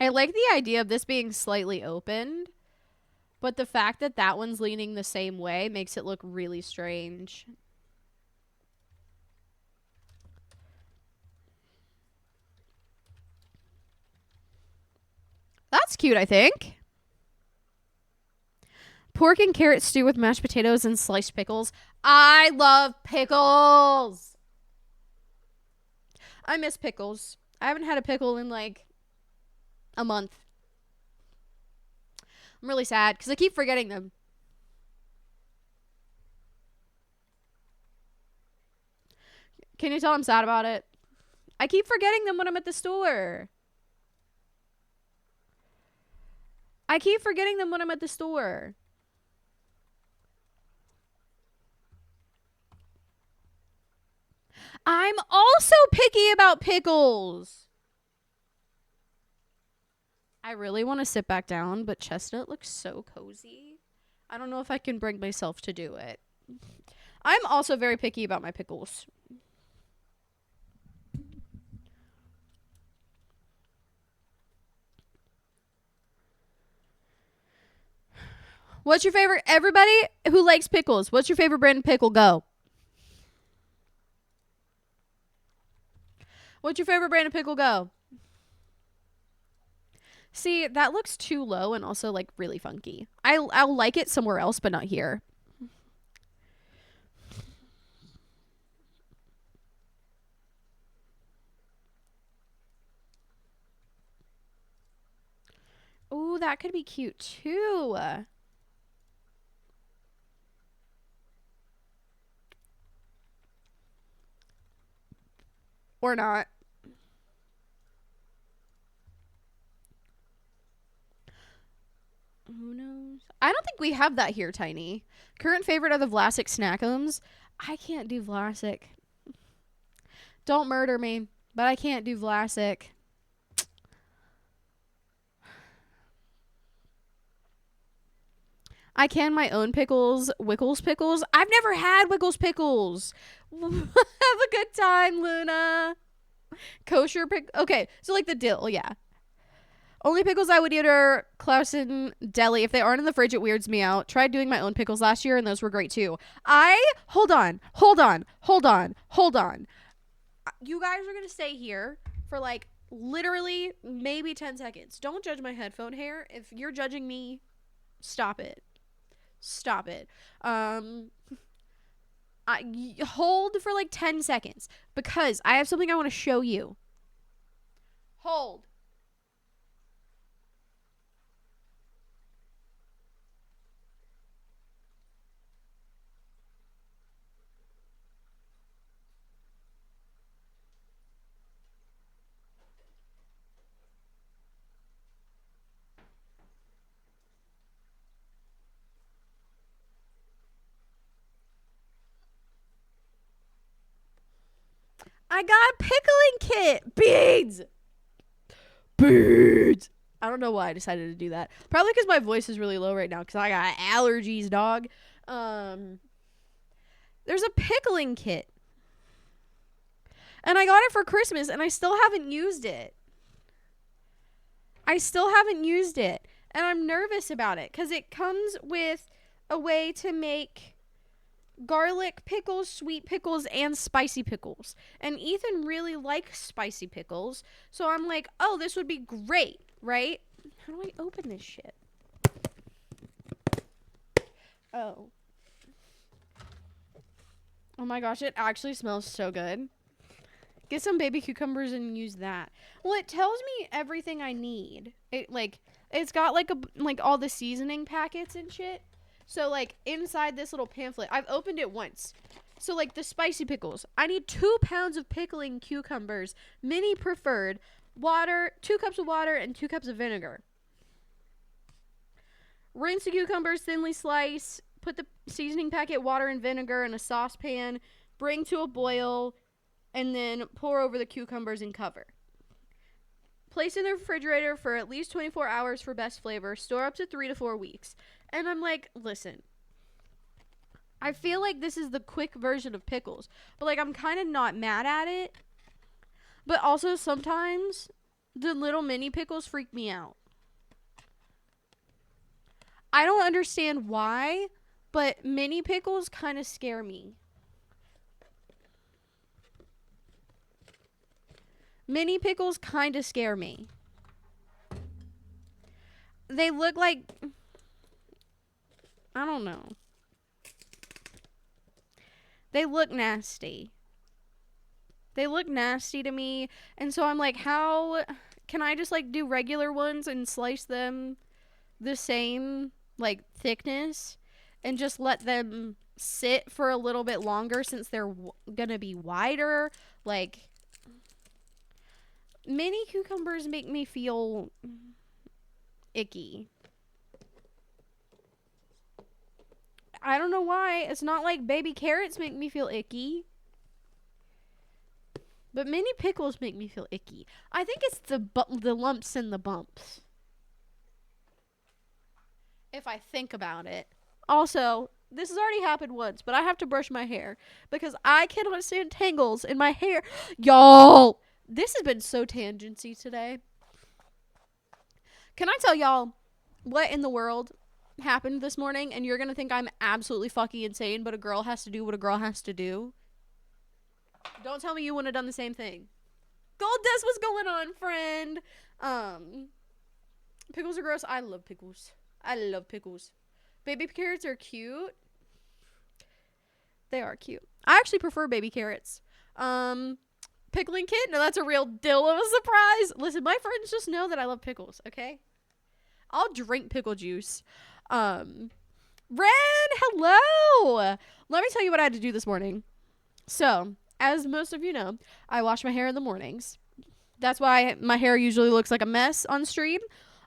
I like the idea of this being slightly opened, but the fact that that one's leaning the same way makes it look really strange. That's cute, I think. Pork and carrot stew with mashed potatoes and sliced pickles. I love pickles. I miss pickles. I haven't had a pickle in like a month. I'm really sad because I keep forgetting them. Can you tell I'm sad about it? I keep forgetting them when I'm at the store. I keep forgetting them when I'm at the store. I'm also picky about pickles. I really want to sit back down, but Chestnut looks so cozy. I don't know if I can bring myself to do it. I'm also very picky about my pickles. What's your favorite? Everybody who likes pickles, what's your favorite brand of pickle? Go. What's your favorite brand of pickle? Go. See, that looks too low and also like really funky. I'll like it somewhere else, but not here. Ooh, that could be cute too. Or not. Who knows? I don't think we have that here, Tiny. Current favorite are the Vlasic Snackums. I can't do Vlasic. Don't murder me, but I can't do Vlasic. I can my own pickles, Wickles pickles. I've never had Wickles pickles. Have a good time, Luna. Kosher pick. Okay, so like the dill, yeah. Only pickles I would eat are Clausen Deli. If they aren't in the fridge, it weirds me out. Tried doing my own pickles last year, and those were great too. Hold on. You guys are going to stay here for like literally maybe 10 seconds. Don't judge my headphone hair. If you're judging me, stop it. Stop it. Hold for like 10 seconds because I have something I want to show you. Hold. I got a pickling kit. Beads. I don't know why I decided to do that. Probably because my voice is really low right now because I got allergies, dog. There's a pickling kit. And I got it for Christmas and I still haven't used it. And I'm nervous about it because it comes with a way to make garlic pickles, sweet pickles, and spicy pickles. And Ethan really likes spicy pickles. So I'm like, oh, this would be great, right? How do I open this shit? Oh. Oh my gosh, it actually smells so good. Get some baby cucumbers and use that. Well, it tells me everything I need. It's got like all the seasoning packets and shit. So, like, inside this little pamphlet, I've opened it once. So, like, the spicy pickles. I need 2 pounds of pickling cucumbers, mini preferred, water, 2 cups of water, and 2 cups of vinegar. Rinse the cucumbers, thinly slice. Put the seasoning packet, water, and vinegar in a saucepan. Bring to a boil, and then pour over the cucumbers and cover. Place in the refrigerator for at least 24 hours for best flavor. Store up to 3 to 4 weeks. And I'm like, listen, I feel like this is the quick version of pickles. But, like, I'm kind of not mad at it. But also, sometimes the little mini pickles freak me out. I don't understand why, but mini pickles kind of scare me. Mini pickles kind of scare me. They look like, I don't know. They look nasty. They look nasty to me. And so I'm like, how can I just like do regular ones and slice them the same like thickness and just let them sit for a little bit longer since they're gonna be wider? Like, mini cucumbers make me feel icky. I don't know why. It's not like baby carrots make me feel icky. But mini pickles make me feel icky. I think it's the lumps and the bumps. If I think about it. Also, this has already happened once, but I have to brush my hair because I cannot stand tangles in my hair. Y'all, this has been so tangency today. Can I tell y'all what in the world happened this morning? And you're going to think I'm absolutely fucking insane, but a girl has to do what a girl has to do. Don't tell me you wouldn't have done the same thing. Gold dust, what's going on, friend? Pickles are gross. I love pickles. I love pickles. Baby carrots are cute. They are cute. I actually prefer baby carrots. Pickling kit? No, that's a real deal of a surprise. Listen, my friends just know that I love pickles, okay? I'll drink pickle juice. Ren, hello! Let me tell you what I had to do this morning. So, as most of you know, I wash my hair in the mornings. That's why my hair usually looks like a mess on stream.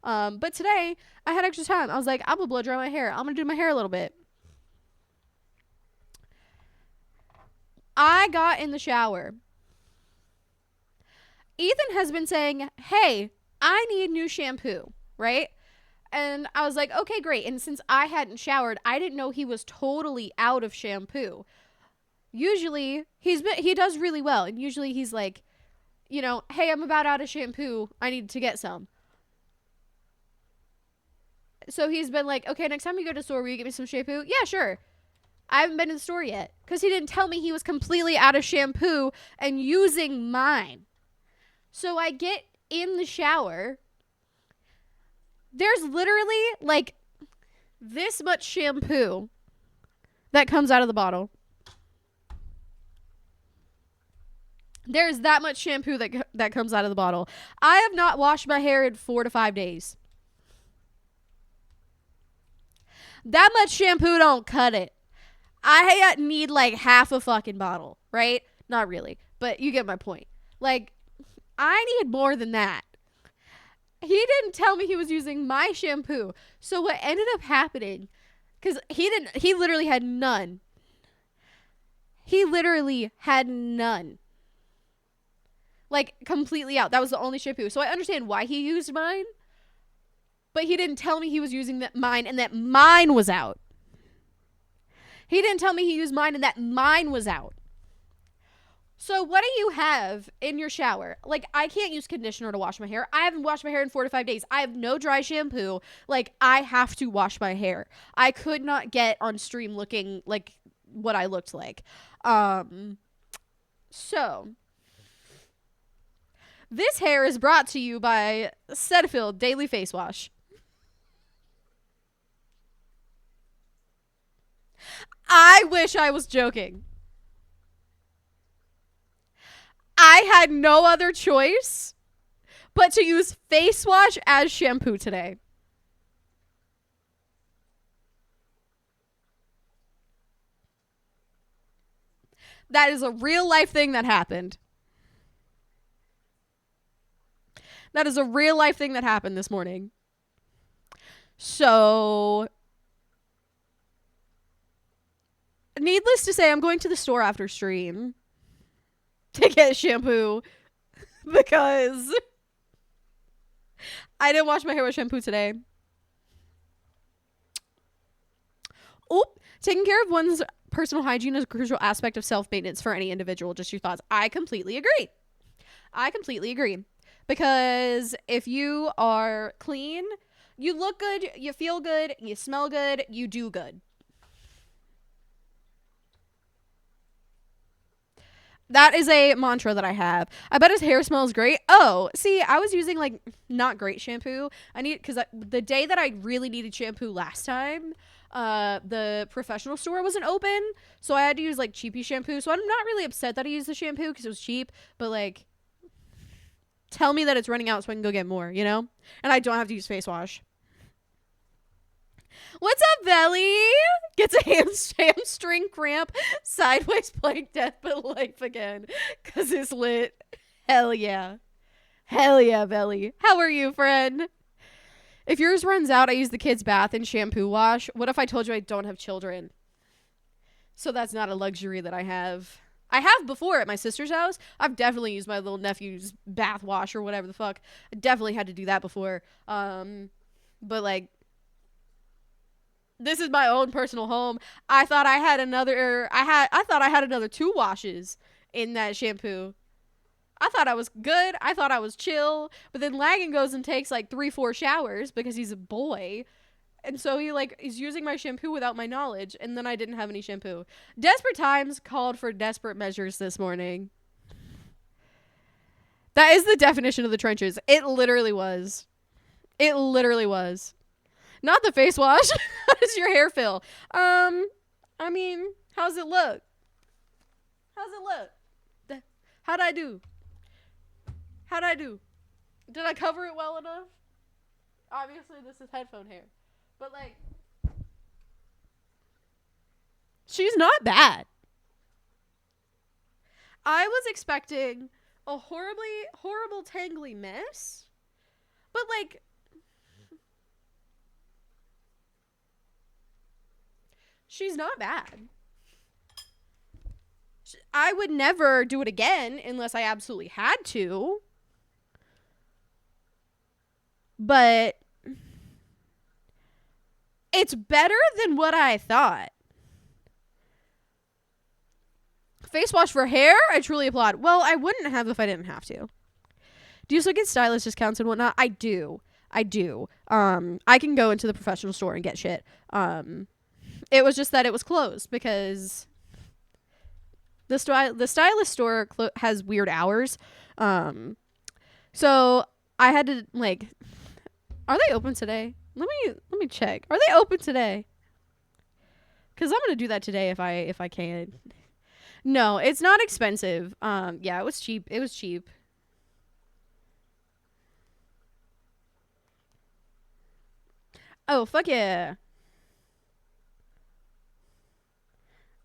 But today, I had extra time. I was like, I'm gonna blow dry my hair. I'm gonna do my hair a little bit. I got in the shower. Ethan has been saying, hey, I need new shampoo, right? And I was like, okay, great. And since I hadn't showered, I didn't know he was totally out of shampoo. Usually, he does really well. And usually he's like, you know, hey, I'm about out of shampoo. I need to get some. So he's been like, okay, next time you go to the store, will you get me some shampoo? Yeah, sure. I haven't been to the store yet. Because he didn't tell me he was completely out of shampoo and using mine. So I get in the shower. There's literally like this much shampoo that comes out of the bottle. There's that much shampoo that comes out of the bottle. I have not washed my hair in 4 to 5 days. That much shampoo don't cut it. I need like half a fucking bottle, right? Not really, but you get my point. Like, I need more than that. He didn't tell me he was using my shampoo. So what ended up happening, because he literally had none. He literally had none. Like, completely out. That was the only shampoo. So I understand why he used mine. But he didn't tell me he was using mine and that mine was out. He didn't tell me he used mine and that mine was out. So what do you have in your shower? Like, I can't use conditioner to wash my hair. I haven't washed my hair in 4 to 5 days. I have no dry shampoo. Like, I have to wash my hair. I could not get on stream looking like what I looked like. So this hair is brought to you by Cetaphil Daily Face Wash. I wish I was joking. I had no other choice but to use face wash as shampoo today. That is a real life thing that happened. That is a real life thing that happened this morning. So, needless to say, I'm going to the store after stream to get shampoo because I didn't wash my hair with shampoo today. Oop. Taking care of one's personal hygiene is a crucial aspect of self-maintenance for any individual. Just your thoughts. I completely agree. Because if you are clean, you look good, you feel good, you smell good, you do good. That is a mantra that I have. I bet his hair smells great. Oh, see, I was using like not great shampoo. Because the day that I really needed shampoo last time, the professional store wasn't open, so I had to use like cheapy shampoo. So I'm not really upset that I used the shampoo because it was cheap, but like, tell me that it's running out so I can go get more, you know? And I don't have to use face wash. What's up, Belly? Gets a hamstring cramp, sideways playing Death But Life again, cause it's lit. Hell yeah, Belly. How are you, friend? If yours runs out, I use the kids' bath and shampoo wash. What if I told you I don't have children? So that's not a luxury that I have. I have before at my sister's house. I've definitely used my little nephew's bath wash or whatever the fuck. I definitely had to do that before. But like, this is my own personal home. I thought I had another 2 washes in that shampoo. I thought I was good. I thought I was chill. But then Lagan goes and takes like 3-4 showers because he's a boy. And so he like is using my shampoo without my knowledge. And then I didn't have any shampoo. Desperate times called for desperate measures this morning. That is the definition of the trenches. It literally was. Not the face wash. How does your hair feel? I mean, how's it look? How'd I do? Did I cover it well enough? Obviously, this is headphone hair. But, like, she's not bad. I was expecting a horrible tangly mess. But, like, she's not bad. I would never do it again unless I absolutely had to. But it's better than what I thought. Face wash for hair? I truly applaud. Well, I wouldn't have if I didn't have to. Do you still get stylist discounts and whatnot? I do. I can go into the professional store and get shit. It was just that it was closed because the stylist store has weird hours. So I had to like, are they open today? Let me check. Are they open today? Cause I'm gonna do that today if I can. No, it's not expensive. Yeah, it was cheap. Oh, fuck yeah.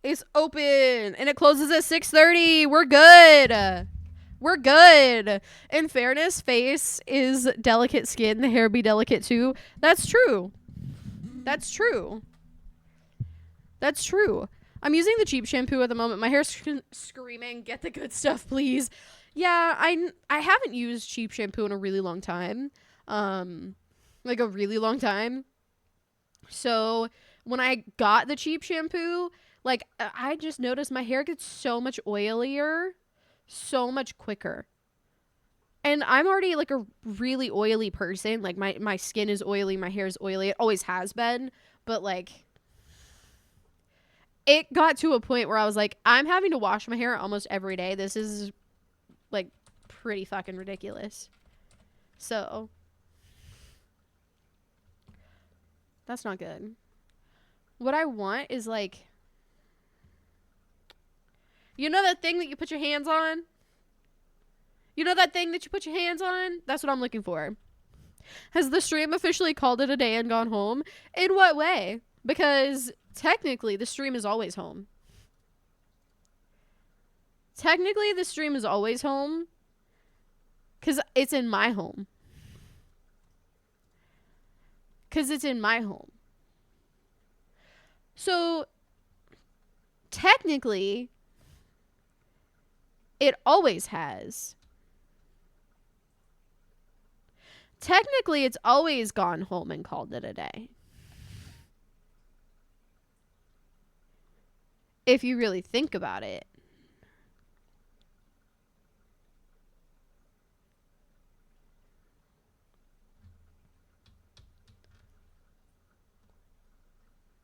It's open and it closes at 6:30. We're good. In fairness, face is delicate skin. The hair be delicate too. That's true. I'm using the cheap shampoo at the moment. My hair's screaming, get the good stuff, please. Yeah, I haven't used cheap shampoo in a really long time. Like a really long time. So when I got the cheap shampoo, like I just noticed my hair gets so much oilier, so much quicker. And I'm already like a really oily person. Like my skin is oily, my hair is oily. It always has been. But like it got to a point where I was like, I'm having to wash my hair almost every day. This is like pretty fucking ridiculous. So that's not good. What I want is like, you know that thing that you put your hands on? That's what I'm looking for. Has the stream officially called it a day and gone home? In what way? Because technically the stream is always home. Because it's in my home. 'cause it's in my home. So technically it always has. Technically it's always gone home and called it a day. If you really think about it.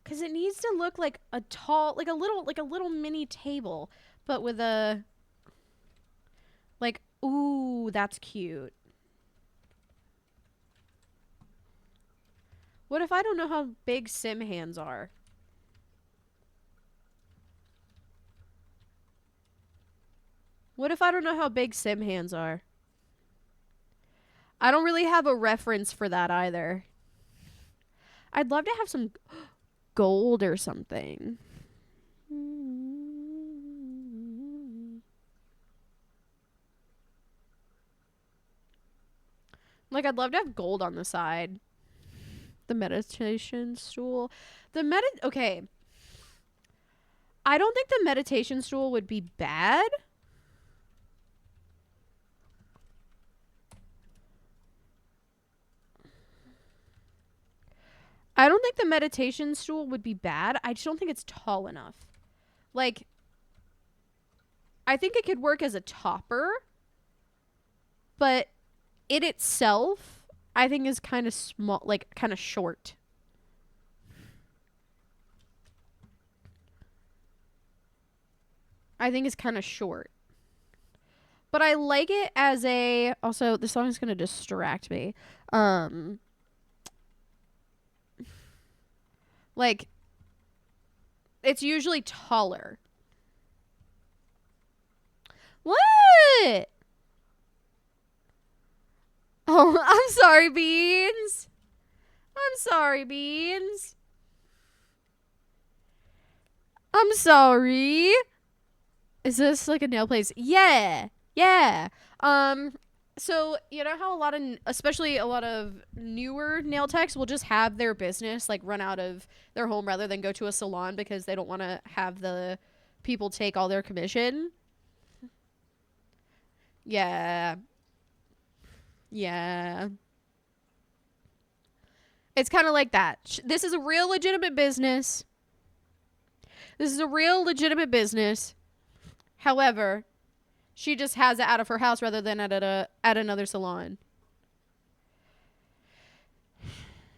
Cause it needs to look like a tall, like a little mini table, but with a, like, ooh, that's cute. What if I don't know how big Sim hands are? What if I don't know how big Sim hands are? I don't really have a reference for that either. I'd love to have some gold or something. Like, I'd love to have gold on the side. The meditation stool. Okay. I don't think the meditation stool would be bad. I don't think the meditation stool would be bad. I just don't think it's tall enough. Like, I think it could work as a topper, but it itself, I think, is kind of small, like, kind of short. I think it's kind of short. But I like it as a... Also, this song is going to distract me. Like, it's usually taller. What? Oh, I'm sorry, Beans. I'm sorry, Beans. I'm sorry. Is this like a nail place? Yeah. Yeah. So, you know how especially a lot of newer nail techs will just have their business, like, run out of their home rather than go to a salon because they don't want to have the people take all their commission? Yeah. Yeah. It's kind of like that. This is a real legitimate business. This is a real legitimate business. However, she just has it out of her house rather than at another salon.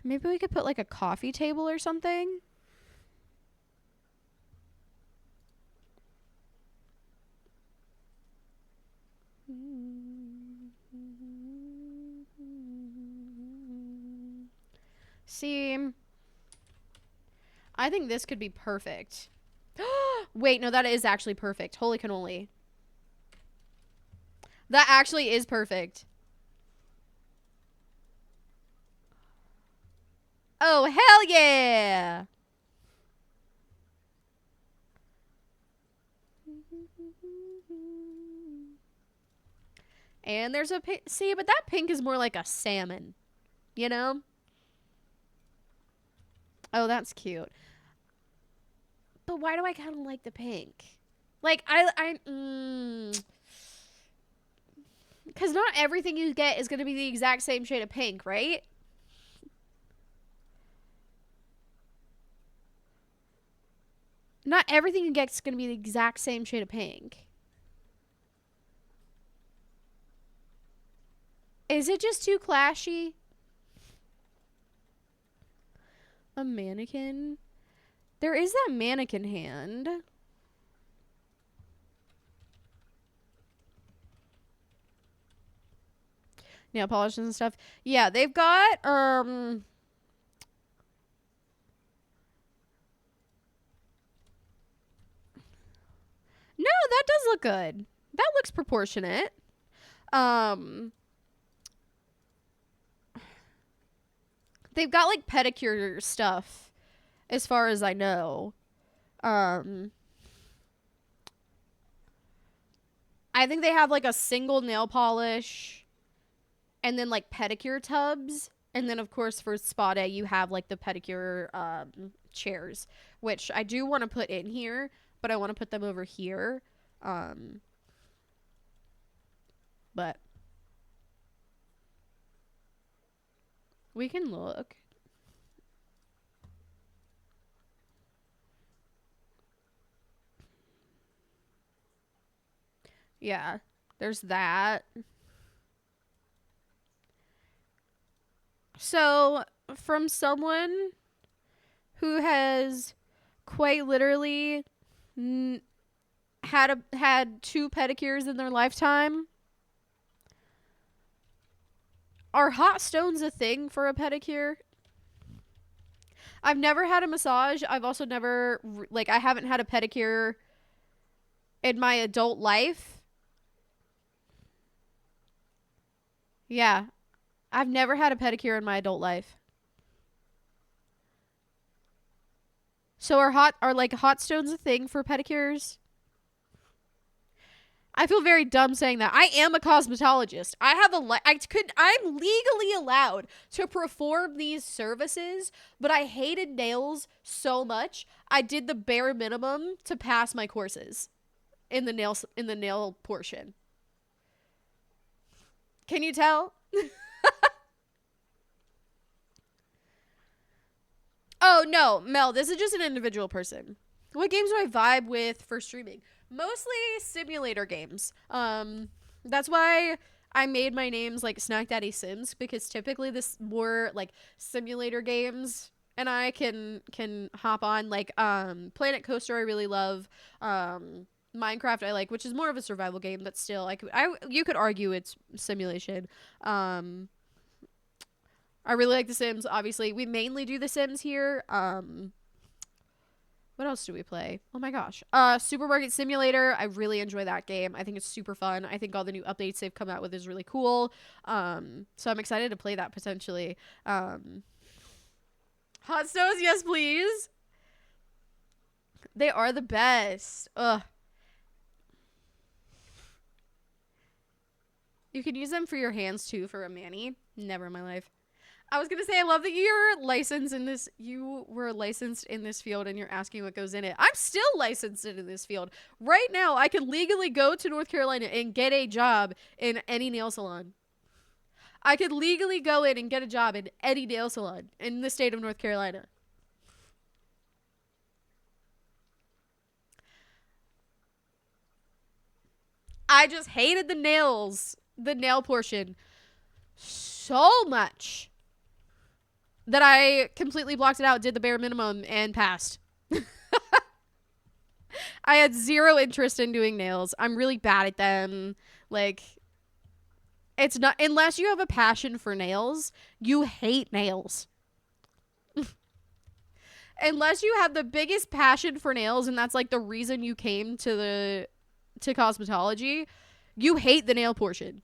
Maybe we could put like a coffee table or something. See, I think this could be perfect. Wait, no, that is actually perfect. Holy cannoli. That actually is perfect. Oh, hell yeah! And there's a pink. See, but that pink is more like a salmon. You know? Oh, that's cute. But why do I kind of like the pink? Like, because not everything you get is going to be the exact same shade of pink, right? Not everything you get is going to be the exact same shade of pink. Is it just too clashy? A mannequin? There is that mannequin hand. Nail polishes and stuff. Yeah, they've got no, that does look good. That looks proportionate. They've got like pedicure stuff as far as I know. I think they have like a single nail polish and then like pedicure tubs And then, of course, for spa day, you have like the pedicure chairs, which I do want to put in here, but I want to put them over here. But we can look. Yeah, there's that. So, from someone who has quite literally had 2 pedicures in their lifetime, are hot stones a thing for a pedicure? I've never had a massage. I've also never I haven't had a pedicure in my adult life. Yeah. I've never had a pedicure in my adult life. So are hot stones a thing for pedicures? I feel very dumb saying that. I am a cosmetologist. I'm legally allowed to perform these services, but I hated nails so much. I did the bare minimum to pass my courses in the nail portion. Can you tell? Oh, no, Mel, this is just an individual person. What games do I vibe with for streaming? Mostly simulator games. That's why I made my names like Snack Daddy Sims, because typically this more like simulator games and I can hop on like Planet Coaster I really love. Minecraft I like, which is more of a survival game, but still you could argue it's simulation. I really like The Sims, obviously. We mainly do The Sims here. What else do we play? Oh my gosh. Supermarket Simulator. I really enjoy that game. I think it's super fun. I think all the new updates they've come out with is really cool. So I'm excited to play that potentially. Hot stones, yes please. They are the best. Ugh. You can use them for your hands too for a mani. Never in my life. I was going to say, I love that you were licensed in this field and you're asking what goes in it. I'm still licensed in this field. Right now, I can legally go to North Carolina and get a job in any nail salon. I could legally go in and get a job in any nail salon in the state of North Carolina. I just hated the nail portion so much that I completely blocked it out, did the bare minimum, and passed. I had zero interest in doing nails. I'm really bad at them. Like, it's not, unless you have a passion for nails, you hate nails. Unless you have the biggest passion for nails, and that's like the reason you came to cosmetology, you hate the nail portion.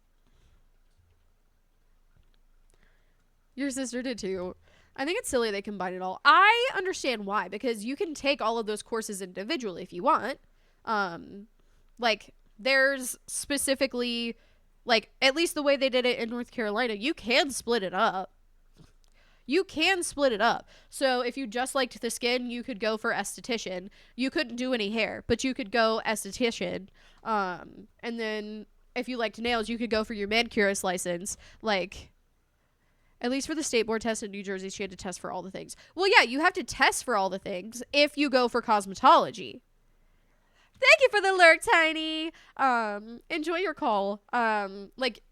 Your sister did too. I think it's silly they combine it all. I understand why, because you can take all of those courses individually if you want. Like, there's specifically, like, at least the way they did it in North Carolina, you can split it up. You can split it up. So if you just liked the skin, you could go for esthetician. You couldn't do any hair, but you could go esthetician. And then if you liked nails, you could go for your manicurist license. Like, at least for the state board test in New Jersey, she had to test for all the things. Well, yeah, you have to test for all the things if you go for cosmetology. Thank you for the lurk, Tiny. Enjoy your call.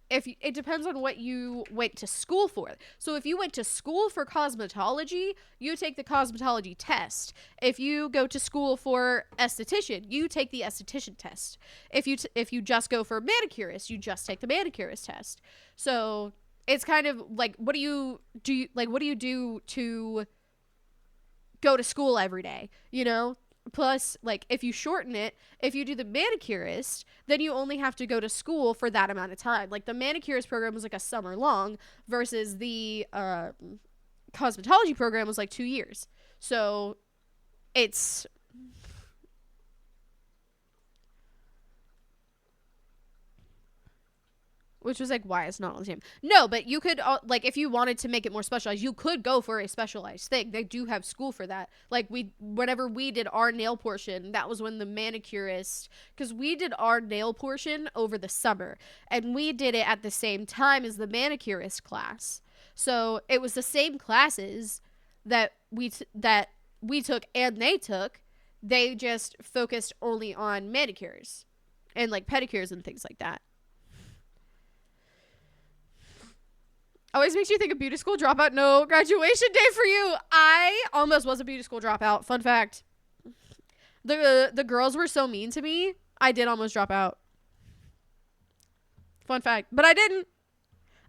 It depends on what you went to school for. So if you went to school for cosmetology, you take the cosmetology test. If you go to school for esthetician, you take the esthetician test. If you just go for manicurist, you just take the manicurist test. So it's kind of like, what do you do to go to school every day, you know? Plus, like, if you shorten it, if you do the manicurist, then you only have to go to school for that amount of time. Like, the manicurist program was like a summer long versus the cosmetology program was like 2 years. So it's Which was like, why it's not all the same. No, but you could, like, if you wanted to make it more specialized, you could go for a specialized thing. They do have school for that. Like, whenever we did our nail portion, that was when the manicurist, because we did our nail portion over the summer, and we did it at the same time as the manicurist class. So it was the same classes that we took and they took. They just focused only on manicures and, like, pedicures and things like that. Always makes you think of beauty school dropout. No graduation day for you. I almost was a beauty school dropout. Fun fact. The girls were so mean to me. I did almost drop out. Fun fact. But I didn't.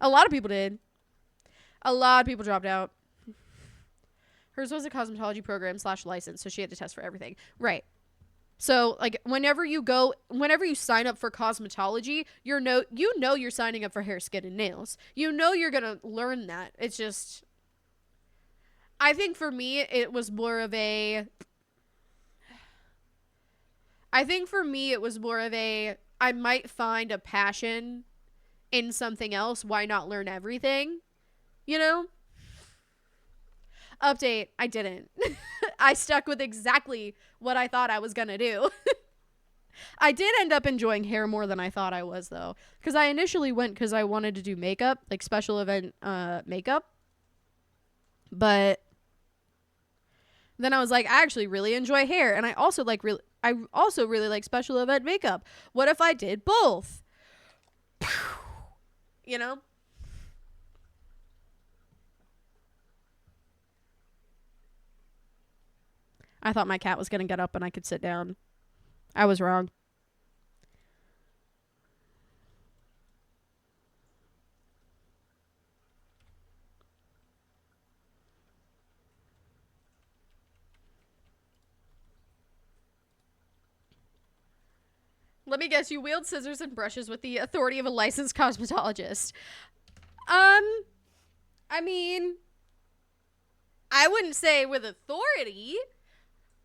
A lot of people did. A lot of people dropped out. Hers was a cosmetology program / license, so she had to test for everything. Right. So, like, whenever you sign up for cosmetology, you know you're signing up for hair, skin, and nails. You know you're going to learn that. It's just, I think for me, it was more of a, I might find a passion in something else. Why not learn everything? You know? Update, I didn't. I stuck with exactly what I thought I was gonna do. I did end up enjoying hair more than I thought I was, though, because I initially went because I wanted to do makeup, like special event makeup, but then I was like, I actually really enjoy hair, and I also really like special event makeup. What if I did both? You know? I thought my cat was going to get up and I could sit down. I was wrong. Let me guess, you wield scissors and brushes with the authority of a licensed cosmetologist. I mean, I wouldn't say with authority,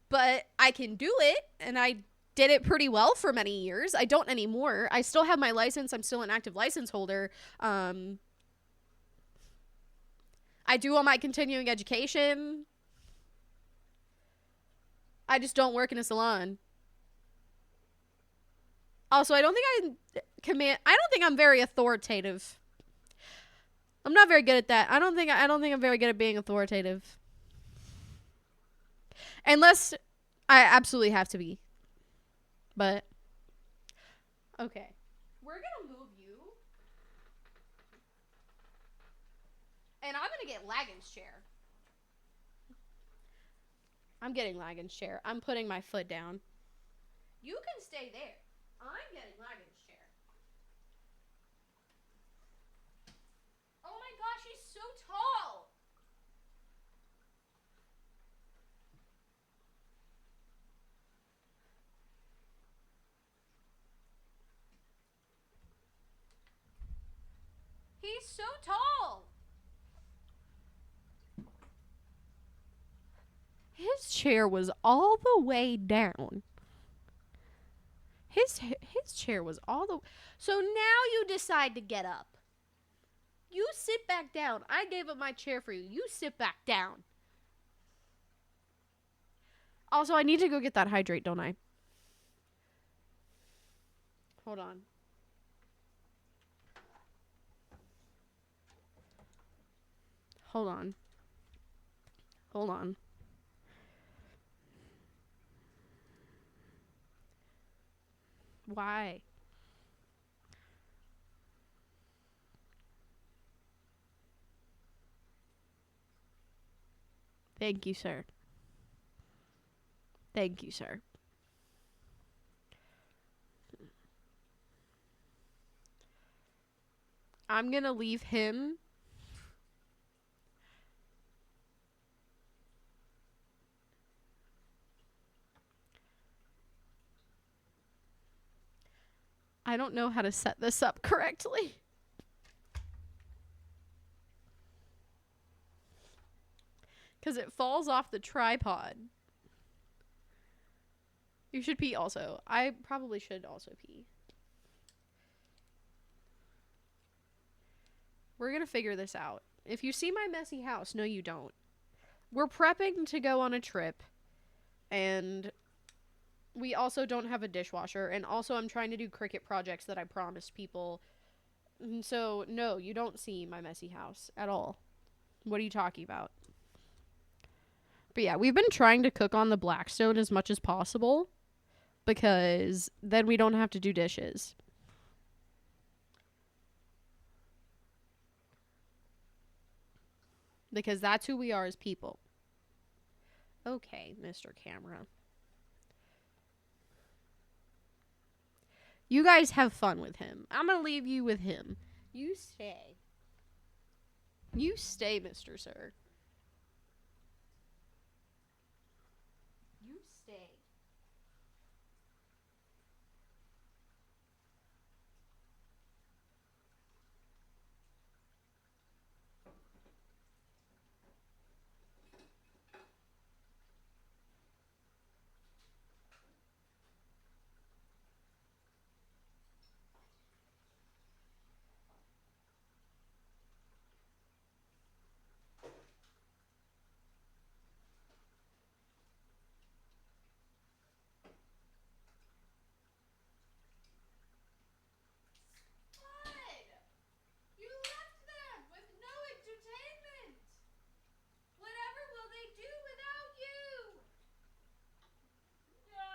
but I can do it, and I did it pretty well for many years. I don't anymore. I still have my license. I'm still an active license holder. I do all my continuing education. I just don't work in a salon. Also, I don't think I'm very authoritative. I'm not very good at that. I don't think I'm very good at being authoritative. Unless I absolutely have to be. But okay. We're going to move you. And I'm going to get Lagan's chair. I'm getting Lagan's chair. I'm putting my foot down. You can stay there. I'm getting Lagan's chair. Oh my gosh, he's so tall. He's so tall. His chair was all the way down. His chair was all the... So now you decide to get up. You sit back down. I gave up my chair for you. You sit back down. Also, I need to go get that hydrate, don't I? Hold on. Hold on. Hold on. Why? Thank you, sir. Thank you, sir. I'm gonna leave him. I don't know how to set this up correctly. Because it falls off the tripod. You should pee also. I probably should also pee. We're gonna figure this out. If you see my messy house, no you don't. We're prepping to go on a trip, and we also don't have a dishwasher, and also I'm trying to do Cricut projects that I promised people. And so, no, you don't see my messy house at all. What are you talking about? But yeah, we've been trying to cook on the Blackstone as much as possible, because then we don't have to do dishes. Because that's who we are as people. Okay, Mr. Camera. You guys have fun with him. I'm gonna leave you with him. You stay. You stay, Mr. Sir. You stay. You left them with no entertainment. Whatever will they do without you? No.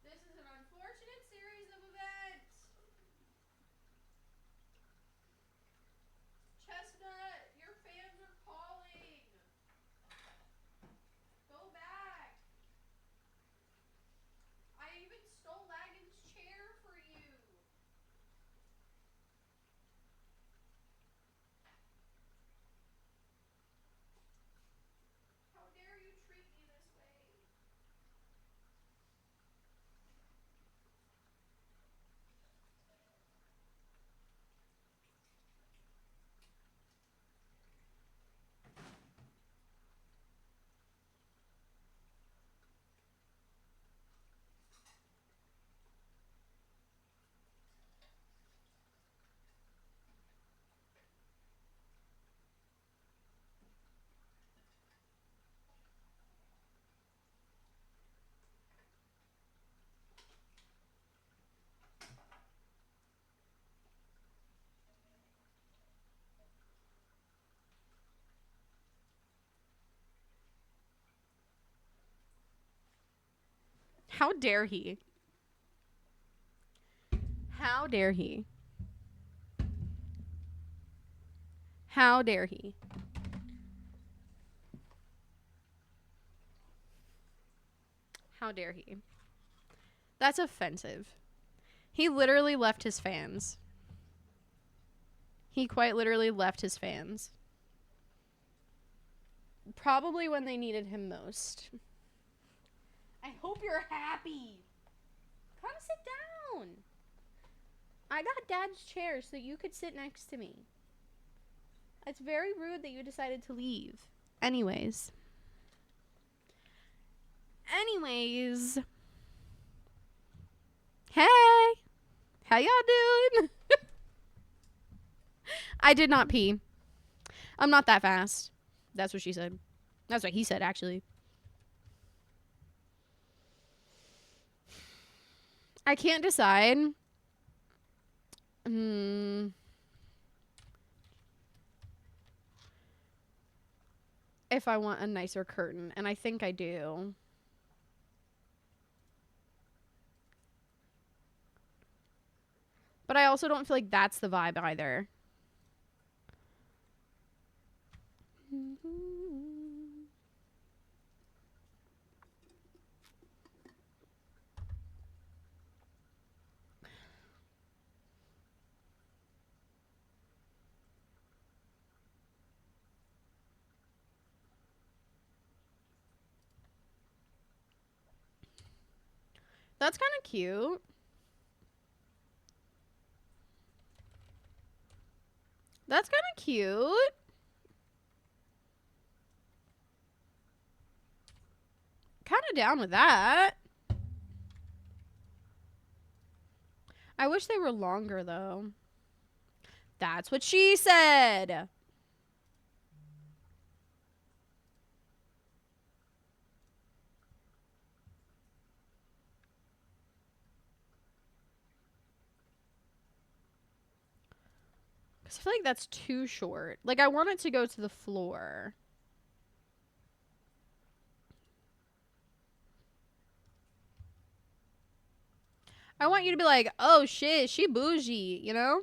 This is an unfortunate series of events. Chestnut, your fans are calling. Go back. I even stole Lagan's chair for you. How dare you treat me this way? How dare he? How dare he? How dare he? How dare he? That's offensive. He literally left his fans. He quite literally left his fans. Probably when they needed him most. I hope you're happy. Come sit down. I got Dad's chair so you could sit next to me. It's very rude that you decided to leave. Anyways. Hey. How y'all doing? I did not pee. I'm not that fast. That's what she said. That's what he said, actually. I can't decide. If I want a nicer curtain, and I think I do. But I also don't feel like that's the vibe either. That's kind of cute. That's kind of cute. Kind of down with that. I wish they were longer, though. That's what she said. Because I feel like that's too short. Like, I want it to go to the floor. I want you to be like, oh shit, she bougie, you know?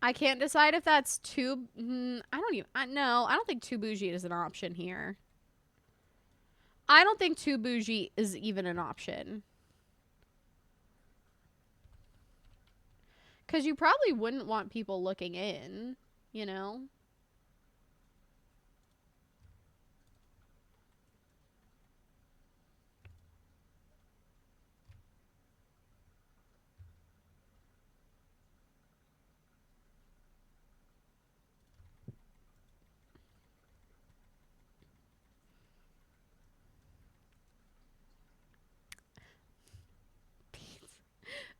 I can't decide if that's too. I don't even. No, I don't think too bougie is an option here. I don't think too bougie is even an option. Because you probably wouldn't want people looking in, you know?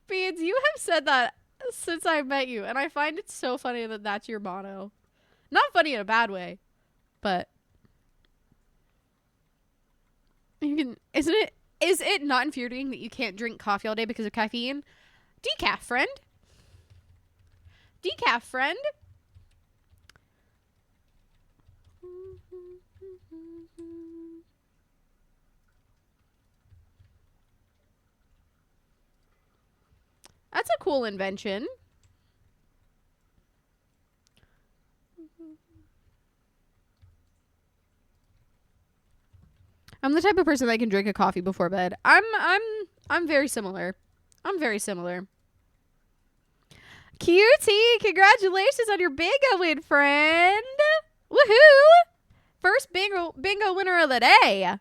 Beans, you have said that since I met you, and I find it so funny that that's your motto. Not funny in a bad way, but you can. Isn't it? Is it not infuriating that you can't drink coffee all day because of caffeine? Decaf, friend. Decaf, friend. That's a cool invention. I'm the type of person that can drink a coffee before bed. I'm very similar. I'm very similar. QT, congratulations on your bingo win, friend. Woohoo! First bingo winner of the day.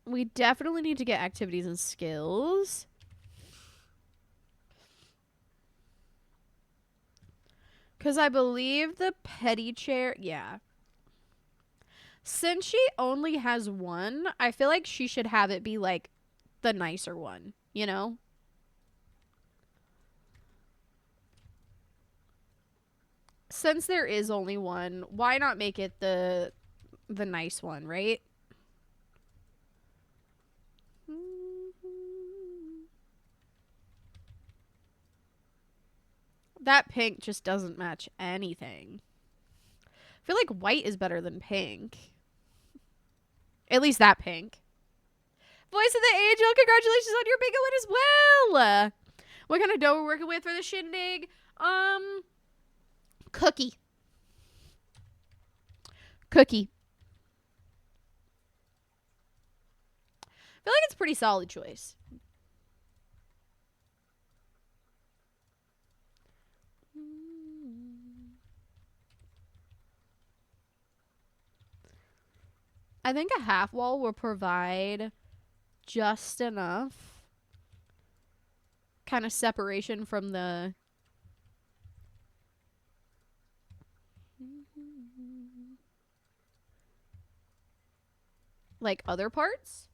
We definitely need to get activities and skills. Because I believe the petty chair... Yeah. Since she only has one, I feel like she should have it be, like, the nicer one. You know? Since there is only one, why not make it the nice one, right? That pink just doesn't match anything. I feel like white is better than pink. At least that pink. Voice of the Angel, congratulations on your bingo win as well. What kind of dough we're working with for the shindig? Cookie. Cookie. I feel like it's a pretty solid choice. I think a half wall will provide just enough kind of separation from the like other parts.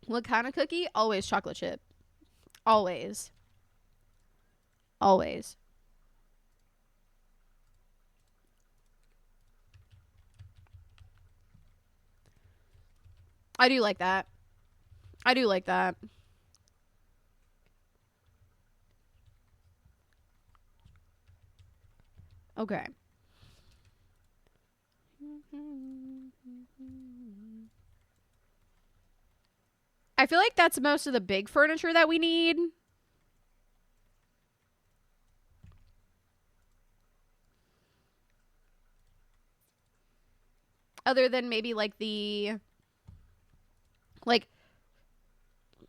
What kind of cookie? Always chocolate chip. Always. Always. I do like that. I do like that. Okay. I feel like that's most of the big furniture that we need. Other than maybe like the like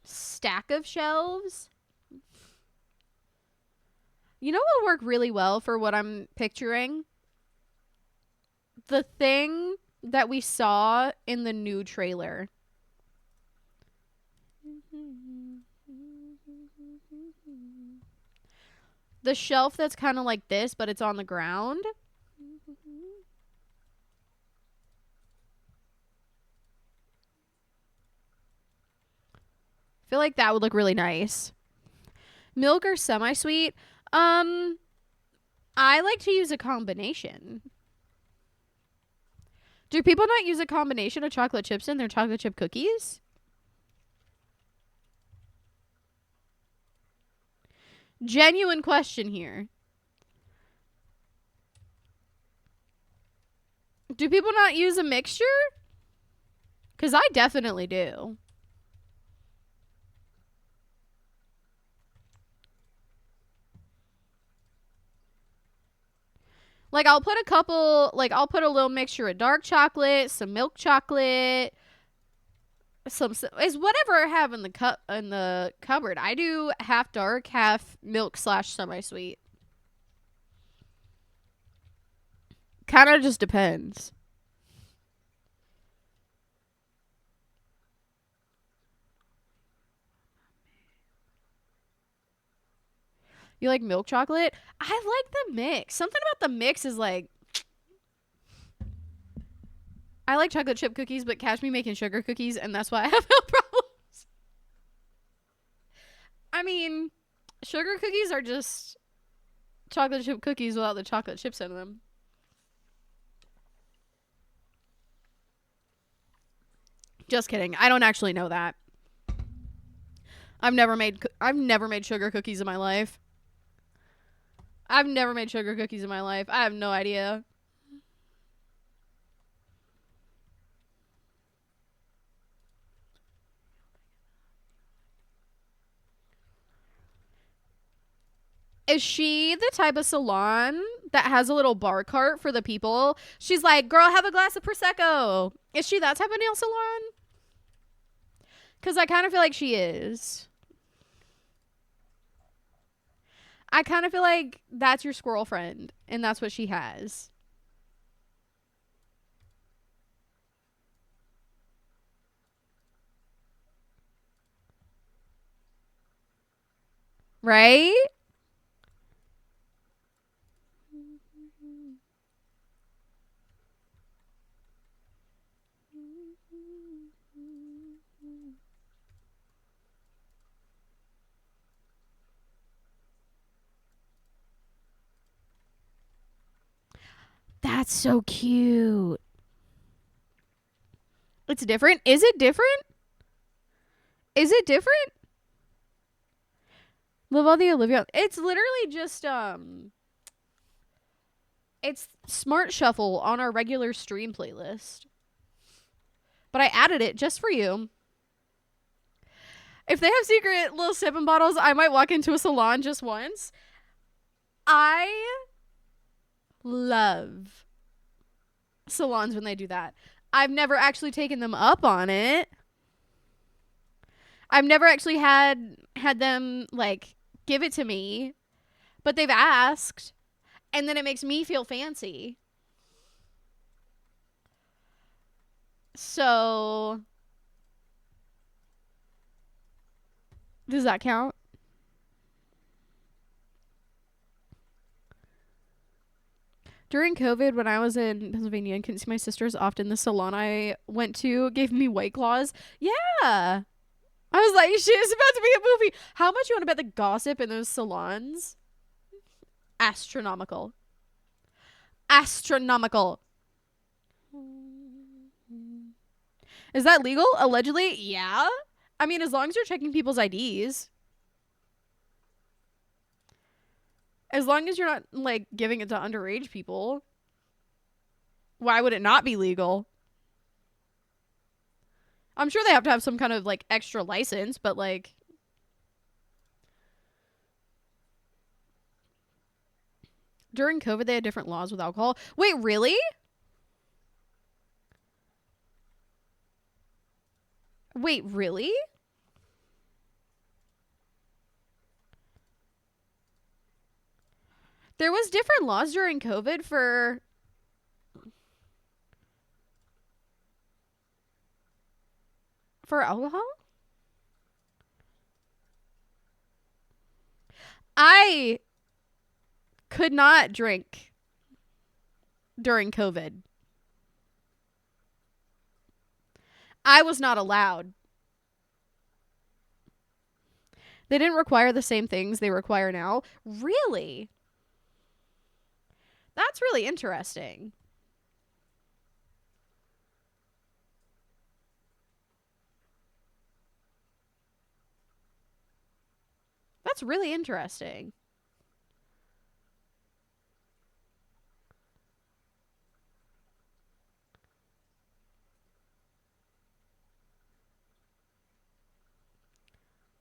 stack of shelves. You know what would work really well for what I'm picturing? The thing that we saw in the new trailer. The shelf that's kind of like this, but it's on the ground. I feel like that would look really nice. Milk or semi-sweet? I like to use a combination. Do people not use a combination of chocolate chips in their chocolate chip cookies? Genuine question here. Do people not use a mixture? Because I definitely do. Like, I'll put a little mixture of dark chocolate, some milk chocolate, is whatever I have in the cupboard. I do half dark, half milk / semi-sweet. Kind of just depends. You like milk chocolate? I like the mix. Something about the mix is like, I like chocolate chip cookies, but catch me making sugar cookies, and that's why I have no problems. I mean, sugar cookies are just chocolate chip cookies without the chocolate chips in them. Just kidding. I don't actually know that. I've never made sugar cookies in my life. I've never made sugar cookies in my life. I have no idea. Is she the type of salon that has a little bar cart for the people? She's like, girl, have a glass of Prosecco. Is she that type of nail salon? Because I kind of feel like she is. I kind of feel like that's your squirrel friend, and that's what she has. Right? That's so cute. It's different. Is it different? Is it different? Love all the Olivia. It's literally just it's Smart Shuffle on our regular stream playlist. But I added it just for you. If they have secret little sipping bottles, I might walk into a salon just once. I love salons when they do that. I've never actually taken them up on it. I've never actually had them like give it to me, but they've asked, and then it makes me feel fancy. So does that count? During COVID, when I was in Pennsylvania and couldn't see my sisters often, the salon I went to gave me White Claws. Yeah. I was like, shit, it's about to be a movie. How much you want to bet the gossip in those salons? Astronomical. Astronomical. Is that legal? Allegedly? Yeah. I mean, as long as you're checking people's IDs. As long as you're not, like, giving it to underage people. Why would it not be legal? I'm sure they have to have some kind of, like, extra license, but, like... During COVID, they had different laws with alcohol. Wait, really? Wait, really? There was different laws during COVID for alcohol? I could not drink during COVID. I was not allowed. They didn't require the same things they require now. Really? That's really interesting. That's really interesting.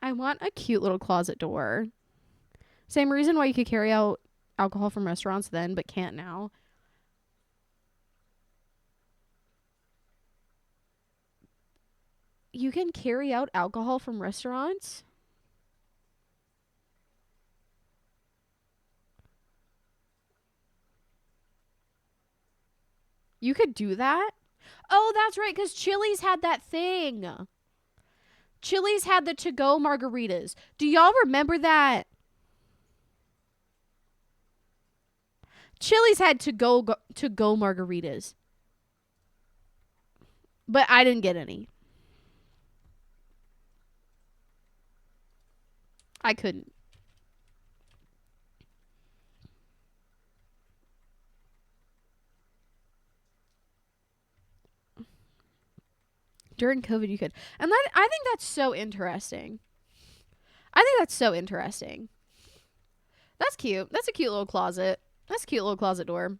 I want a cute little closet door. Same reason why you could carry out alcohol from restaurants then, but can't now. You can carry out alcohol from restaurants? You could do that? Oh, that's right, because Chili's had that thing. Chili's had the to-go margaritas. Do y'all remember that? Chili's had to-go margaritas. But I didn't get any. I couldn't. During COVID, you could. And that, I think that's so interesting. I think that's so interesting. That's cute. That's a cute little closet. That's a cute little closet door.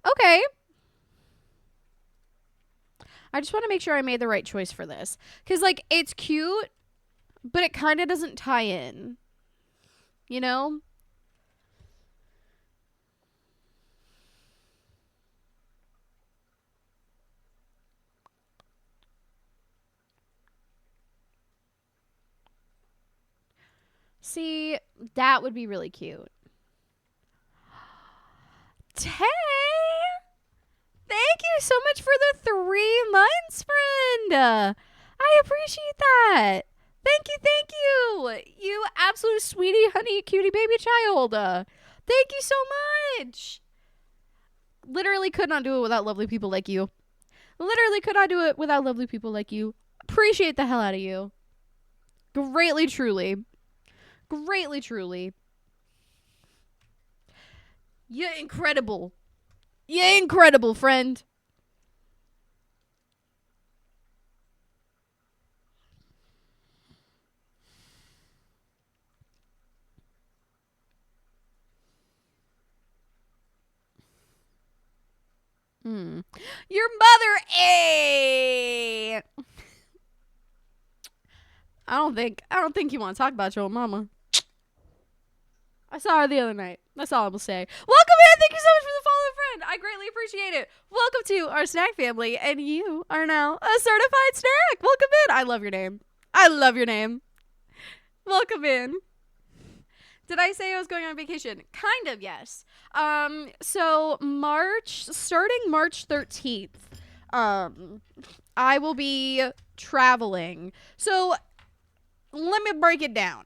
Okay. I just want to make sure I made the right choice for this. Because, like, it's cute, but it kind of doesn't tie in. You know? See, that would be really cute. Tay! Thank you so much for the 3 months, friend. I appreciate that. Thank you, thank you. You absolute sweetie, honey, cutie baby child. Thank you so much. Literally could not do it without lovely people like you. Literally could not do it without lovely people like you. Appreciate the hell out of you. Greatly, truly. Greatly, truly. You're incredible. You're incredible, friend. Your mother, I don't think you want to talk about your mama. I saw her the other night. That's all I'm gonna say. Welcome in. Thank you so much for the follow, friend. I greatly appreciate it. Welcome to our snack family, and you are now a certified snack. Welcome in. I love your name. I love your name. Welcome in. Did I say I was going on vacation? Kind of, yes. So starting March 13th, I will be traveling. So let me break it down.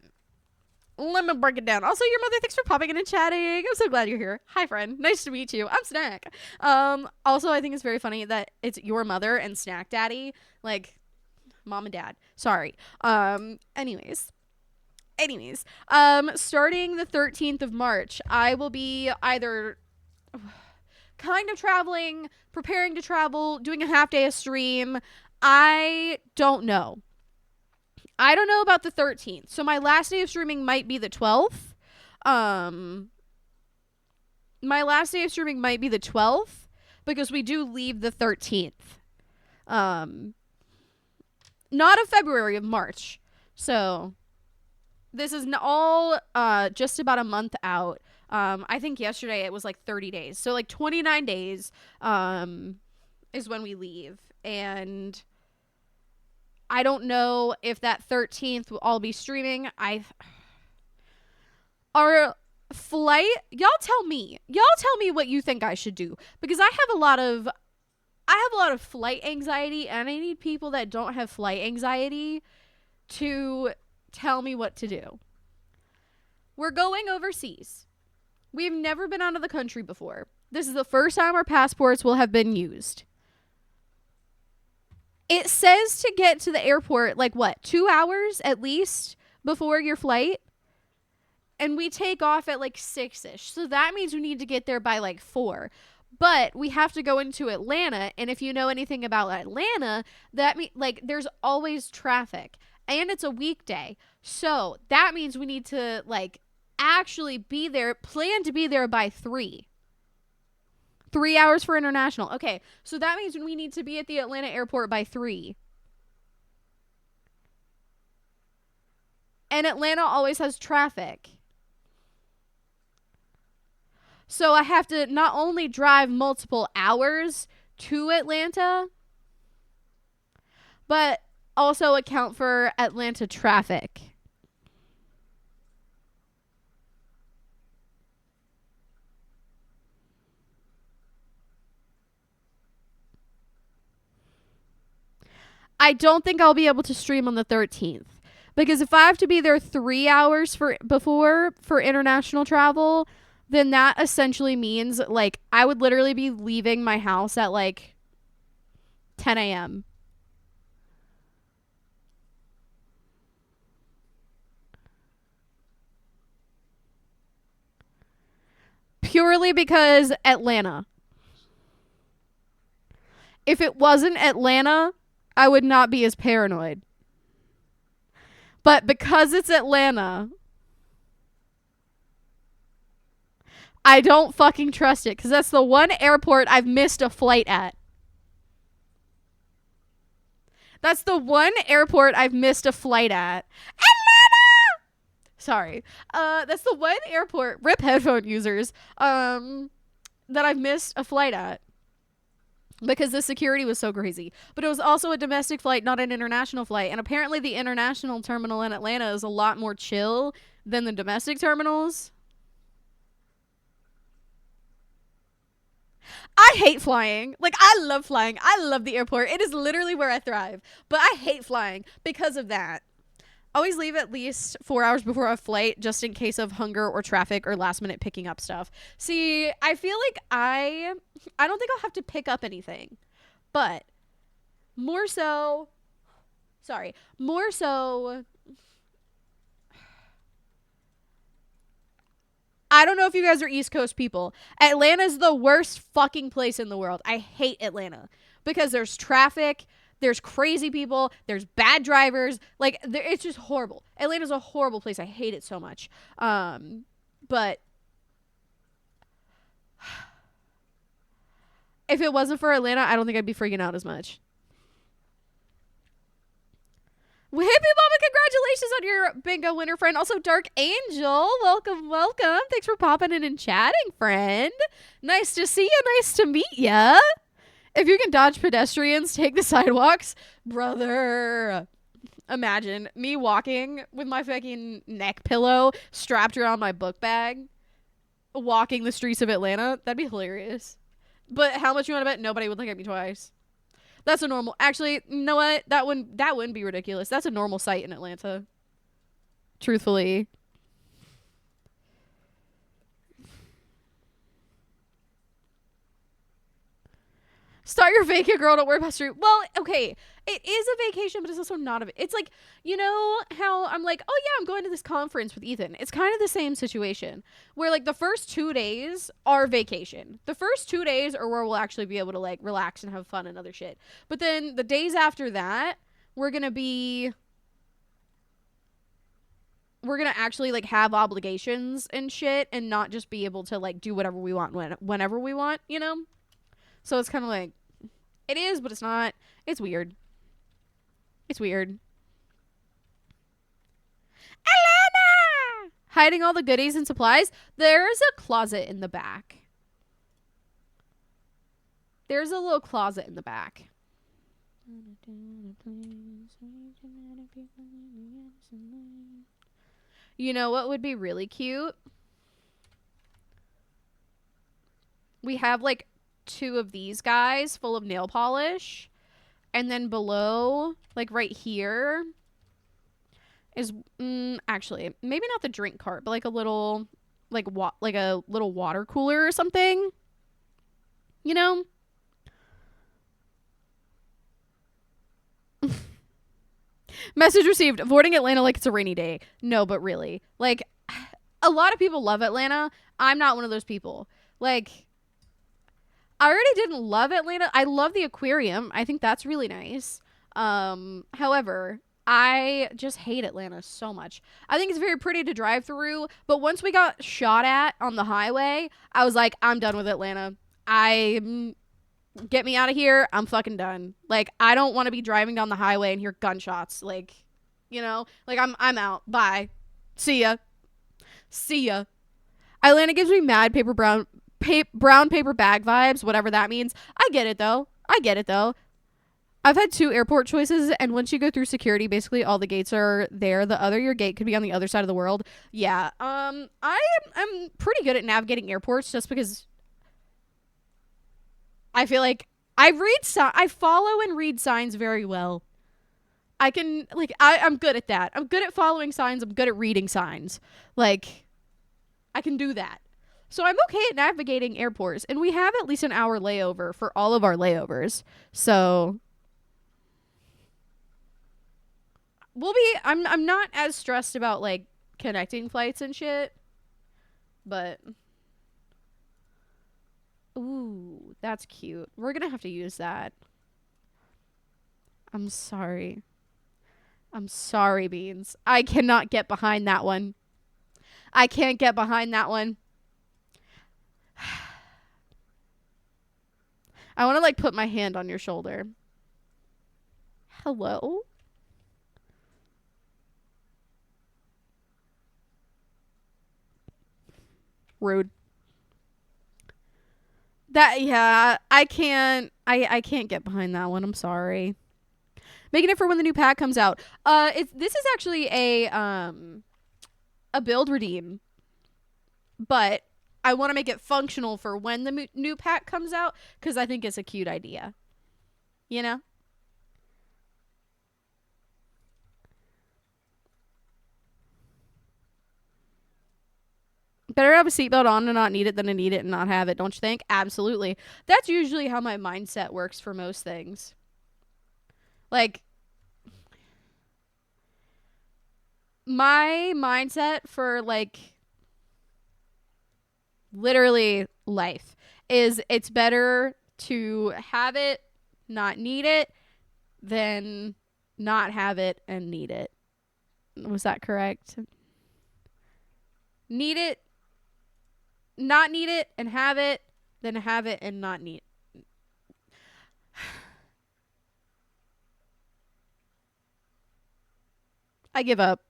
Also, your mother, thanks for popping in and chatting. I'm so glad you're here. Hi, friend. Nice to meet you. I'm Snack. Also, I think it's very funny that it's your mother and Snack Daddy. Like, mom and dad. Sorry. Anyways, starting the 13th of March, I will be either kind of traveling, preparing to travel, doing a half day of stream. I don't know. I don't know about the 13th. So my last day of streaming might be the 12th. My last day of streaming might be the 12th because we do leave the 13th. Not of February, of March. So this is all just about a month out. I think yesterday it was like 30 days. So like 29 days is when we leave. And I don't know if that 13th will all be streaming. Our flight, y'all tell me what you think I should do, because I have a lot of flight anxiety, and I need people that don't have flight anxiety to tell me what to do. We're going overseas. We've never been out of the country before. This is the first time our passports will have been used. It says to get to the airport, like, what, 2 hours at least before your flight? And we take off at like 6-ish. So that means we need to get there by like 4. But we have to go into Atlanta. And if you know anything about Atlanta, that means like there's always traffic. And it's a weekday. So that means we need to like actually be there, plan to be there by 3. 3 hours for international. Okay, so that means we need to be at the Atlanta airport by 3. And Atlanta always has traffic. So I have to not only drive multiple hours to Atlanta, but also account for Atlanta traffic. I don't think I'll be able to stream on the 13th. Because if I have to be there 3 hours before for international travel, then that essentially means like I would literally be leaving my house at like 10 a.m. Purely because Atlanta. If it wasn't Atlanta, I would not be as paranoid. But because it's Atlanta, I don't fucking trust it, because that's the one airport I've missed a flight at. That's the one airport I've missed a flight at. Atlanta! Sorry. That's the one airport, RIP headphone users, that I've missed a flight at. Because the security was so crazy. But it was also a domestic flight, not an international flight. And apparently the international terminal in Atlanta is a lot more chill than the domestic terminals. I hate flying. Like, I love flying. I love the airport. It is literally where I thrive. But I hate flying because of that. Always leave at least 4 hours before a flight, just in case of hunger or traffic or last minute picking up stuff. See, I feel like I don't think I'll have to pick up anything, but more so, I don't know if you guys are East Coast people. Atlanta's the worst fucking place in the world. I hate Atlanta because there's traffic. There's crazy people. There's bad drivers. Like, it's just horrible. Atlanta's a horrible place. I hate it so much. But if it wasn't for Atlanta, I don't think I'd be freaking out as much. Well, hippie mama, congratulations on your bingo winner, friend. Also, Dark Angel, welcome. Thanks for popping in and chatting, friend. Nice to see you. Nice to meet ya. If you can dodge pedestrians, take the sidewalks. Brother. Imagine me walking with my fucking neck pillow strapped around my book bag, walking the streets of Atlanta. That'd be hilarious. But how much you want to bet nobody would look at me twice? That's a normal... Actually, you know what? That wouldn't be ridiculous. That's a normal sight in Atlanta. Truthfully. Start your vacay, girl. Don't worry about street. Well, okay. It is a vacation, but it's also not a. It's like, you know how I'm like, oh yeah, I'm going to this conference with Ethan. It's kind of the same situation where like the first 2 days are vacation. The first 2 days are where we'll actually be able to like relax and have fun and other shit. But then the days after that, we're gonna actually like have obligations and shit, and not just be able to like do whatever we want whenever we want, you know. So it's kind of like, it is, but it's not. It's weird. It's weird. Elena! Hiding all the goodies and supplies. There's a closet in the back. There's a little closet in the back. You know what would be really cute? We have like 2 of these guys full of nail polish, and then below, like right here, is actually maybe not the drink cart, but like a little like a little water cooler or something, you know. Message received. Avoiding Atlanta like it's a rainy day. No, but really, like, a lot of people love Atlanta. I'm not one of those people. Like, I already didn't love Atlanta. I love the aquarium. I think that's really nice. However, I just hate Atlanta so much. I think it's very pretty to drive through, but once we got shot at on the highway, I was like, I'm done with Atlanta. Get me out of here. I'm fucking done. Like, I don't want to be driving down the highway and hear gunshots. Like, you know, like I'm out. Bye. See ya. Atlanta gives me mad brown paper bag vibes, whatever that means. I get it though. I've had 2 airport choices, and once you go through security, basically all the gates are there. Your gate could be on the other side of the world. Yeah. I'm pretty good at navigating airports just because I feel like I follow and read signs very well. I can, like, I'm good at that. I'm good at following signs. I'm good at reading signs. Like, I can do that. So I'm okay at navigating airports, and we have at least an hour layover for all of our layovers. So I'm not as stressed about like connecting flights and shit. But ooh, that's cute. We're gonna have to use that. I'm sorry, Beans. I cannot get behind that one. I can't get behind that one. I want to like put my hand on your shoulder. Hello? Rude. Yeah, I can't get behind that one. I'm sorry. Making it for when the new pack comes out. This is actually a build redeem, but I want to make it functional for when the new pack comes out because I think it's a cute idea. You know? Better have a seatbelt on and not need it than to need it and not have it, don't you think? Absolutely. That's usually how my mindset works for most things. Like, my mindset for, like, literally life is it's better to have it, not need it, than not have it and need it. Was that correct? Need it, not need it, and have it, then have it and not need it. I give up.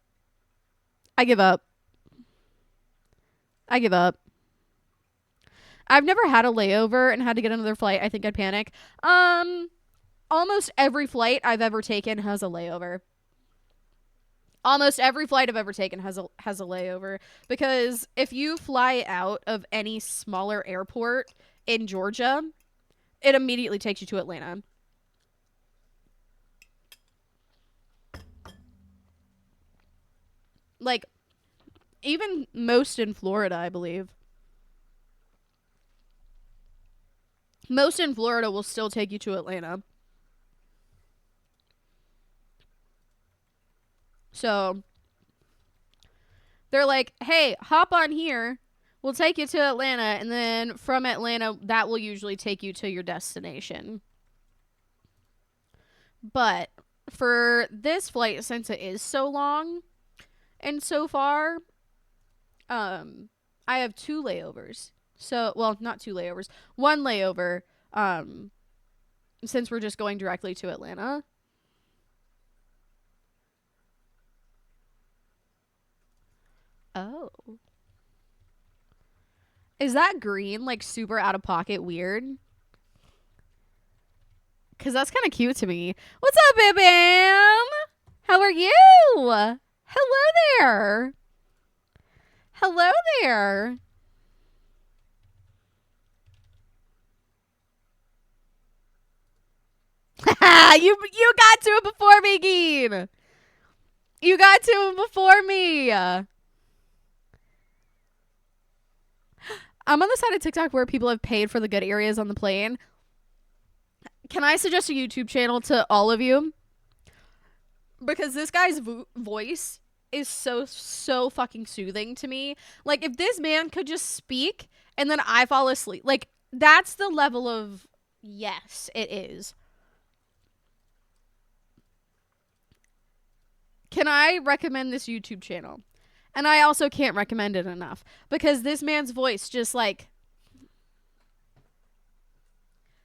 I've never had a layover and had to get another flight. I think I'd panic. Almost every flight I've ever taken has a layover. Almost every flight I've ever taken has a layover, because if you fly out of any smaller airport in Georgia, it immediately takes you to Atlanta. Like, even most in Florida, I believe. Most in Florida will still take you to Atlanta. So they're like, hey, hop on here. We'll take you to Atlanta. And then from Atlanta, that will usually take you to your destination. But for this flight, since it is so long and so far, I have 2 layovers. So, well, not 2 layovers. 1 layover, since we're just going directly to Atlanta. Oh. Is that green, like, super out of pocket weird? Because that's kind of cute to me. What's up, Bam Bam? How are you? Hello there. Hello there. you got to it before me, Geen. You got to it before me. I'm on the side of TikTok where people have paid for the good areas on the plane. Can I suggest a YouTube channel to all of you? Because this guy's voice is so fucking soothing to me. Like, if this man could just speak and then I fall asleep. Like, that's the level of yes, it is. Can I recommend this YouTube channel? And I also can't recommend it enough. Because this man's voice just like...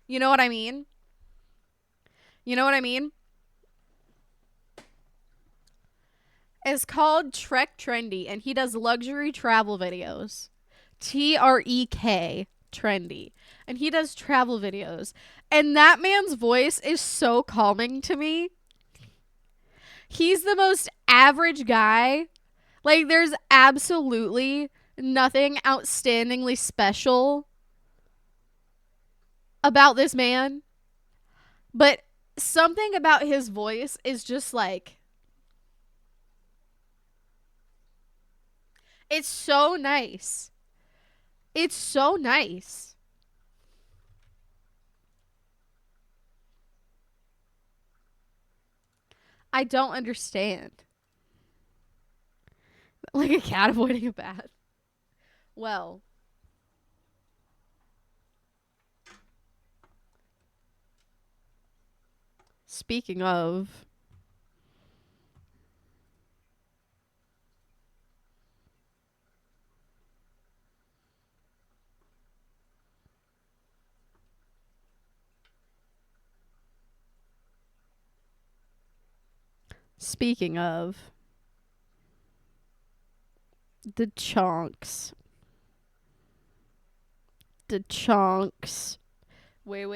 You know what I mean? You know what I mean? It's called Trek Trendy, and he does luxury travel videos. TREK Trendy. And he does travel videos. And that man's voice is so calming to me. He's the most average guy. Like, there's absolutely nothing outstandingly special about this man. But something about his voice is just like... It's so nice. It's so nice. I don't understand. Like a cat avoiding a bat. Well. Speaking of... Speaking of... The chunks. The chunks. Wait.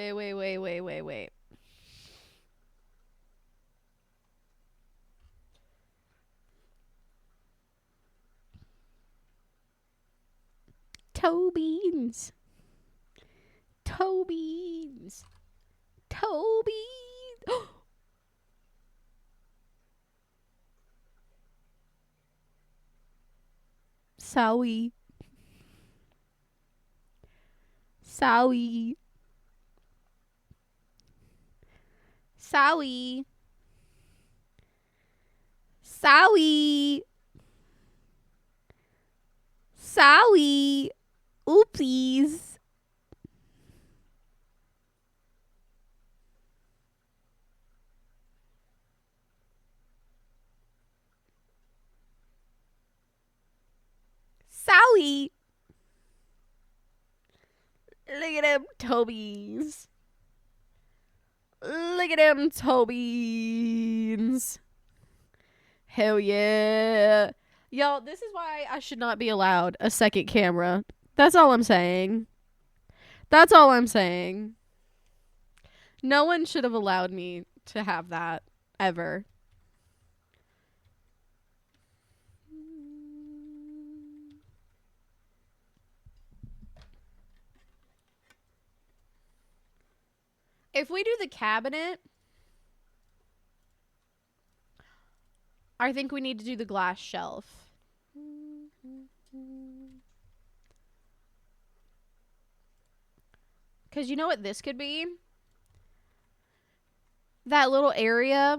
Toe beans. Toe beans. Toe beans. Sorry. Sorry. Sorry. Sorry. Sorry. Oopsies. Sorry. Look at them Tobies. Look at them Tobies. Hell yeah. Y'all, this is why I should not be allowed a second camera. That's all I'm saying. That's all I'm saying. No one should have allowed me to have that ever. If we do the cabinet, I think we need to do the glass shelf. Because you know what this could be? That little area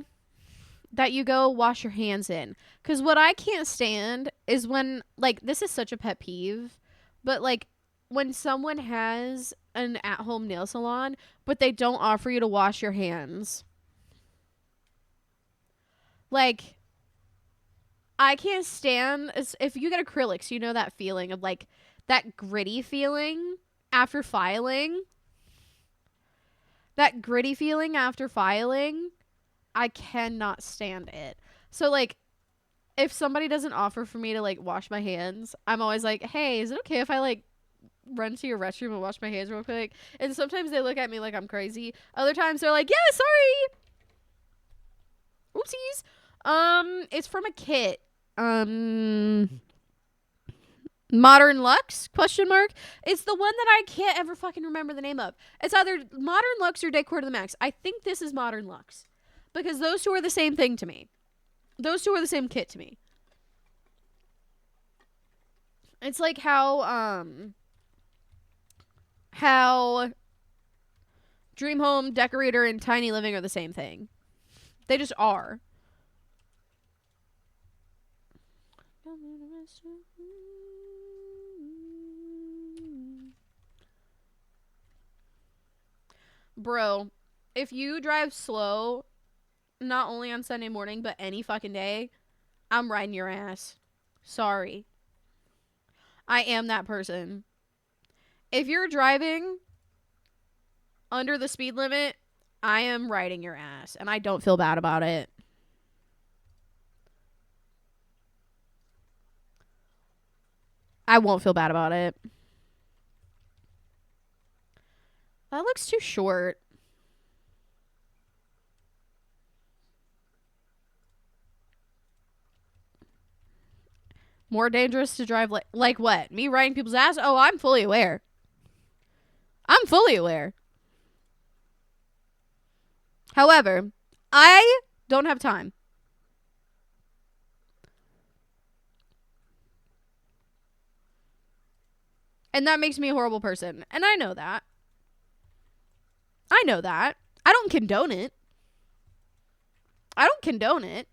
that you go wash your hands in. Because what I can't stand is when, like, this is such a pet peeve, but, like, when someone has an at-home nail salon, but they don't offer you to wash your hands. Like, I can't stand, if you get acrylics, you know that feeling of, like, that gritty feeling after filing. That gritty feeling after filing, I cannot stand it. So, like, if somebody doesn't offer for me to, like, wash my hands, I'm always like, hey, is it okay if I, like, run to your restroom and wash my hands real quick? And sometimes they look at me like I'm crazy. Other times they're like, yeah, sorry. Oopsies. It's from a kit. Modern Lux? Question mark. It's the one that I can't ever fucking remember the name of. It's either Modern Lux or Decor to the Max. I think this is Modern Lux. Because those two are the same thing to me. Those two are the same kit to me. It's like how Dream Home, Decorator, and Tiny Living are the same thing. They just are. Bro, if you drive slow, not only on Sunday morning, but any fucking day, I'm riding your ass. Sorry. I am that person. If you're driving under the speed limit, I am riding your ass, and I don't feel bad about it. I won't feel bad about it. That looks too short. More dangerous to drive like what? Me riding people's ass? Oh, I'm fully aware. I'm fully aware. However, I don't have time. And that makes me a horrible person. And I know that. I know that. I don't condone it. I don't condone it.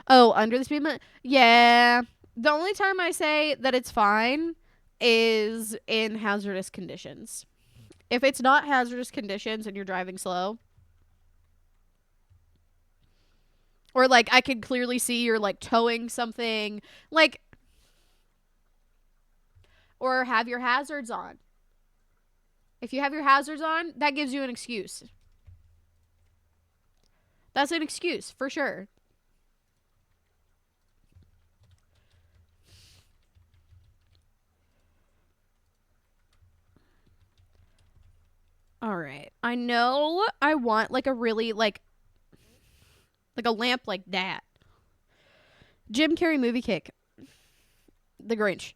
Oh, under the speed limit? Yeah. The only time I say that it's fine is in hazardous conditions. If it's not hazardous conditions and you're driving slow, or like I can clearly see you're like towing something, like, or have your hazards on. If you have your hazards on, that gives you an excuse. That's an excuse for sure. All right. I know I want like a really like a lamp like that. Jim Carrey movie kick. The Grinch.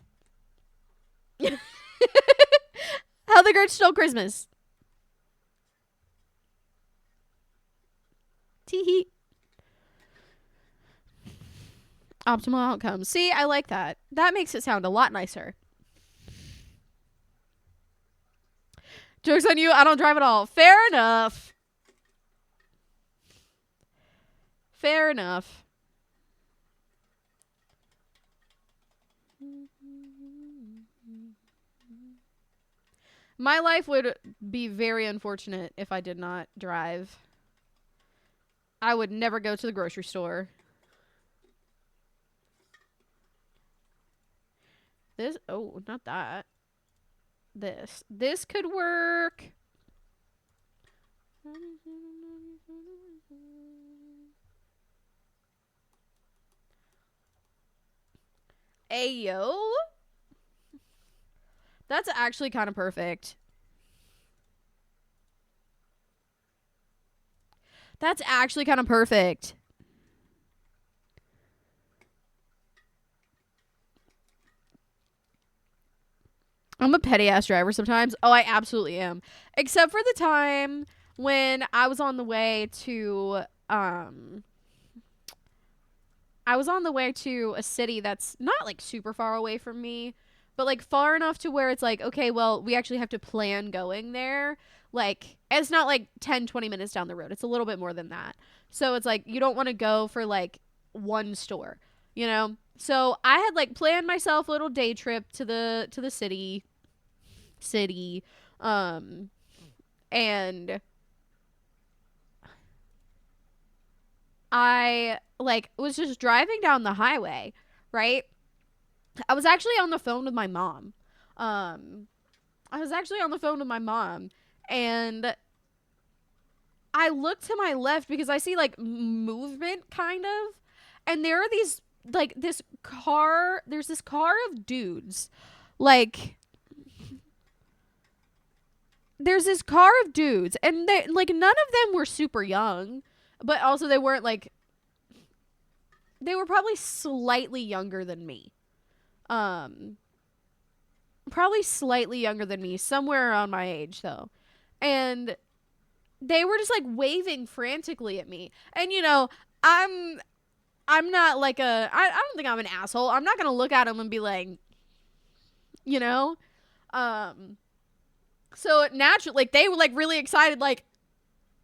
How the Grinch Stole Christmas. Tee-hee. Optimal outcomes. See, I like that. That makes it sound a lot nicer. Joke's on you, I don't drive at all. Fair enough. Fair enough. My life would be very unfortunate if I did not drive. I would never go to the grocery store. This, oh, not that. This could work. Ayo. That's actually kind of perfect. That's actually kind of perfect. I'm a petty ass driver sometimes. Oh, I absolutely am. Except for the time when I was on the way to a city that's not like super far away from me, but like far enough to where it's like, okay, well, we actually have to plan going there. Like, it's not like 10-20 minutes down the road. It's a little bit more than that. So it's like, you don't want to go for like one store, you know? So I had like planned myself a little day trip to the city, and I like was just driving down the highway, right? I was actually on the phone with my mom. And I looked to my left because I see like movement kind of, and there are these like there's this car of dudes. Like there's this car of dudes, and they like none of them were super young, but also they weren't like, they were probably slightly younger than me. Probably slightly younger than me, somewhere around my age though. And they were just like waving frantically at me. And you know, I'm not like I don't think I'm an asshole. I'm not going to look at them and be like, you know, so naturally, like, they were like really excited, like,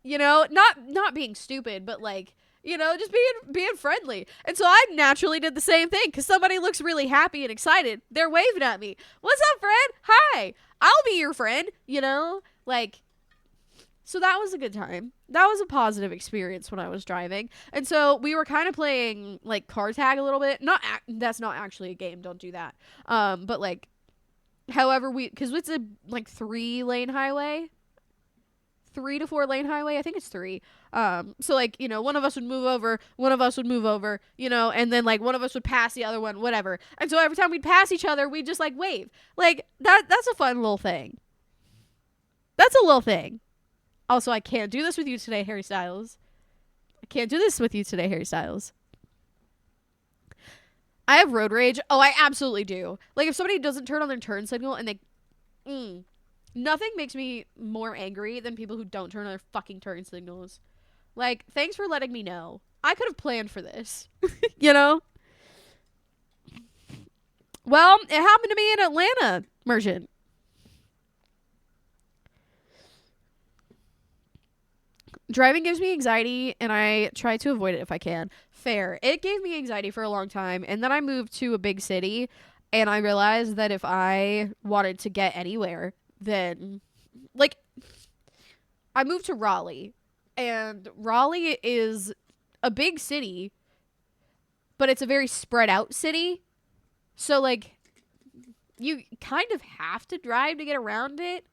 you know, not being stupid, but like, you know, just being friendly. And so I naturally did the same thing, because somebody looks really happy and excited. They're waving at me. What's up, friend? Hi. I'll be your friend, you know? Like, so that was a good time. That was a positive experience when I was driving. And so we were kind of playing like car tag a little bit. That's not actually a game. Don't do that. But like, however because it's a like 3-lane highway. 3 to 4 lane highway. I think it's 3. So like, you know, one of us would move over, you know, and then like one of us would pass the other one, whatever. And so every time we'd pass each other, we'd just like wave. Like that's a fun little thing. That's a little thing. Also, I can't do this with you today, Harry Styles. I have road rage. Oh, I absolutely do. Like, if somebody doesn't turn on their turn signal and they... nothing makes me more angry than people who don't turn on their fucking turn signals. Like, thanks for letting me know. I could have planned for this. You know? Well, it happened to me in Atlanta, Merchant. Driving gives me anxiety, and I try to avoid it if I can. Fair. It gave me anxiety for a long time, and then I moved to a big city, and I realized that if I wanted to get anywhere, then, like, I moved to Raleigh, and Raleigh is a big city, but it's a very spread out city, so, like, you kind of have to drive to get around it.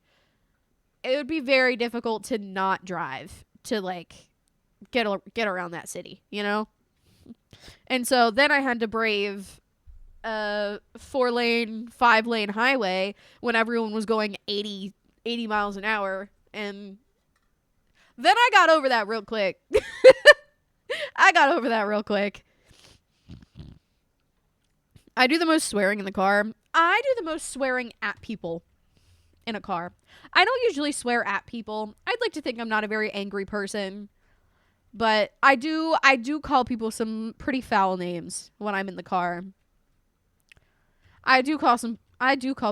It would be very difficult to not drive to like get around that city, you know? And so then I had to brave a 4-lane, 5-lane highway when everyone was going 80 miles an hour, and then I got over that real quick. I do the most swearing in the car. I do the most swearing at people in a car. I don't usually swear at people. I'd like to think I'm not a very angry person, but I do call people some pretty foul names when I'm in the car. I do call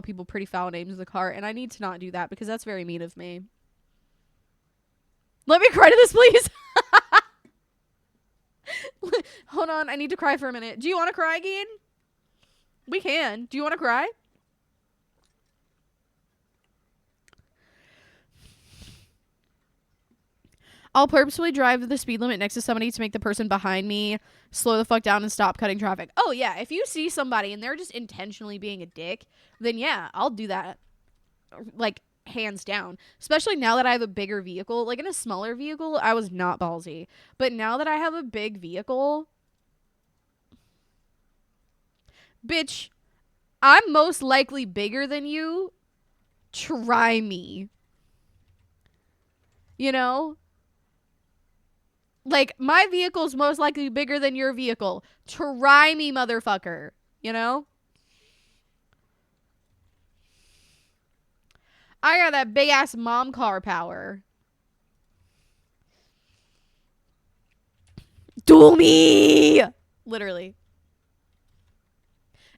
people pretty foul names in the car, and I need to not do that because that's very mean of me. Let me cry to this, please. Hold on, I need to cry for a minute. Do you want to cry, Geen? We can. Do you want to cry? I'll purposefully drive the speed limit next to somebody to make the person behind me slow the fuck down and stop cutting traffic. Oh, yeah. If you see somebody and they're just intentionally being a dick, then yeah, I'll do that. Like, hands down. Especially now that I have a bigger vehicle. Like, in a smaller vehicle, I was not ballsy. But now that I have a big vehicle, bitch, I'm most likely bigger than you. Try me. You know? Like, my vehicle's most likely bigger than your vehicle. Try me, motherfucker. You know? I got that big ass mom car power. Duel me! Literally.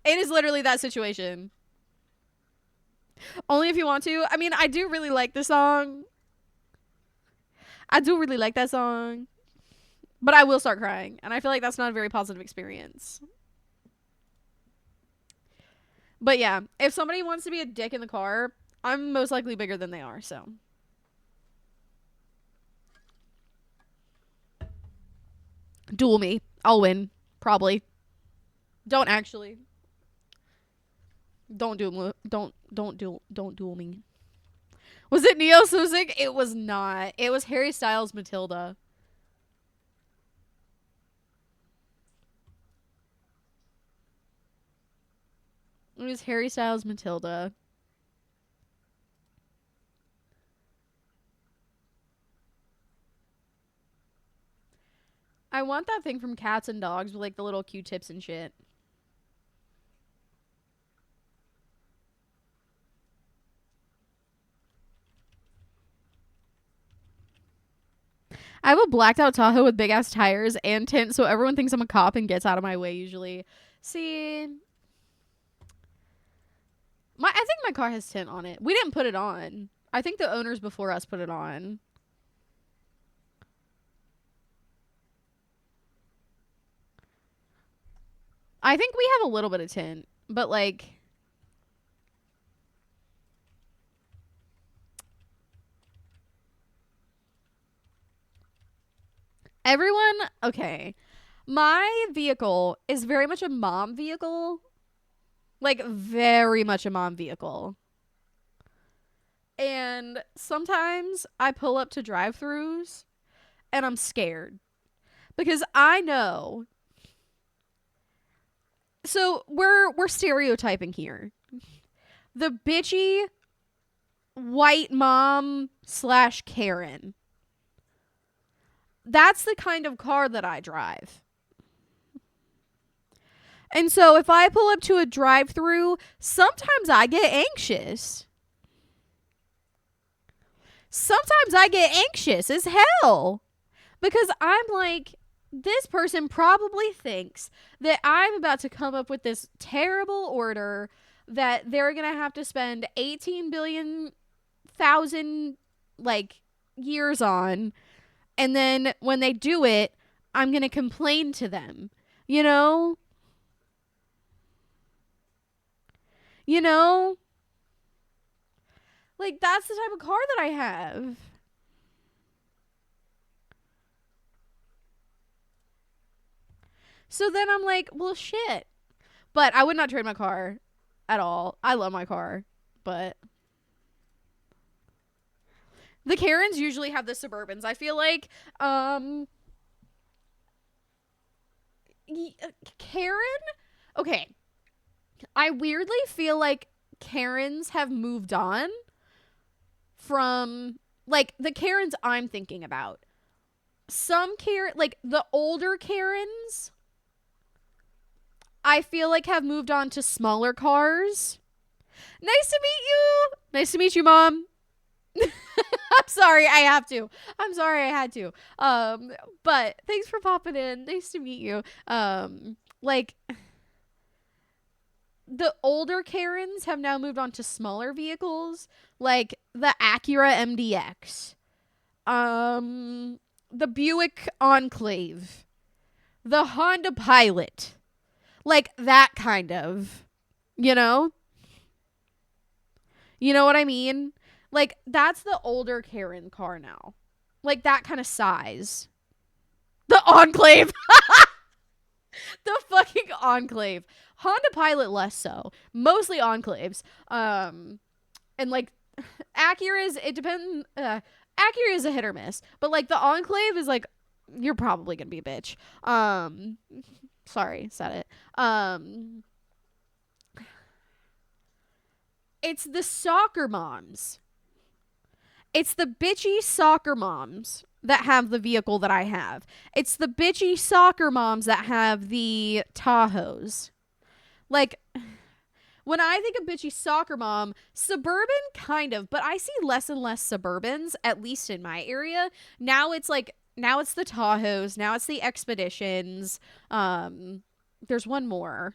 It is literally that situation. Only if you want to. I mean, I do really like the song. I do really like that song. But I will start crying. And I feel like that's not a very positive experience. But yeah, if somebody wants to be a dick in the car, I'm most likely bigger than they are, so. Duel me. I'll win. Probably. Don't actually. Don't duel me. Was it Neo Suzik? It was not. It was Harry Styles Matilda. It was Harry Styles Matilda. I want that thing from Cats and Dogs with like the little Q-tips and shit. I have a blacked out Tahoe with big ass tires and tint, so everyone thinks I'm a cop and gets out of my way usually. See, I think my car has tint on it. We didn't put it on. I think the owners before us put it on. I think we have a little bit of tint, but like everyone, okay. My vehicle is very much a mom vehicle. Like very much a mom vehicle. And sometimes I pull up to drive-throughs and I'm scared because I know. So we're stereotyping here. The bitchy white mom / Karen. That's the kind of car that I drive. And so if I pull up to a drive-through, sometimes I get anxious. Sometimes I get anxious as hell. Because I'm like, this person probably thinks that I'm about to come up with this terrible order that they're going to have to spend 18 billion thousand like years on. And then when they do it, I'm going to complain to them. You know? You know? Like, that's the type of car that I have. So then I'm like, well, shit. But I would not trade my car at all. I love my car. But the Karens usually have the Suburbans. I feel like, Karen? Okay. I weirdly feel like Karens have moved on from, like, the Karens I'm thinking about. Some Karen, like, the older Karens, I feel like have moved on to smaller cars. Nice to meet you. Nice to meet you, Mom. I'm sorry, I have to. I'm sorry I had to. But thanks for popping in. Nice to meet you. Like, the older Karens have now moved on to smaller vehicles, like the Acura MDX, the Buick Enclave, the Honda Pilot, like that kind of, you know what I mean? Like, that's the older Karen car now, like that kind of size. The Enclave. The fucking Enclave. Honda Pilot less so. Mostly Enclaves. And like Acura's, it depends. Acura is a hit or miss, but like the Enclave is like, you're probably gonna be a bitch. Sorry, said it. It's the soccer moms. It's the bitchy soccer moms that have the vehicle that I have. It's the bitchy soccer moms that have the Tahoes. Like, when I think of bitchy soccer mom, Suburban kind of, but I see less and less Suburbans, at least in my area. Now it's the Tahoes. Now it's the Expeditions. There's one more.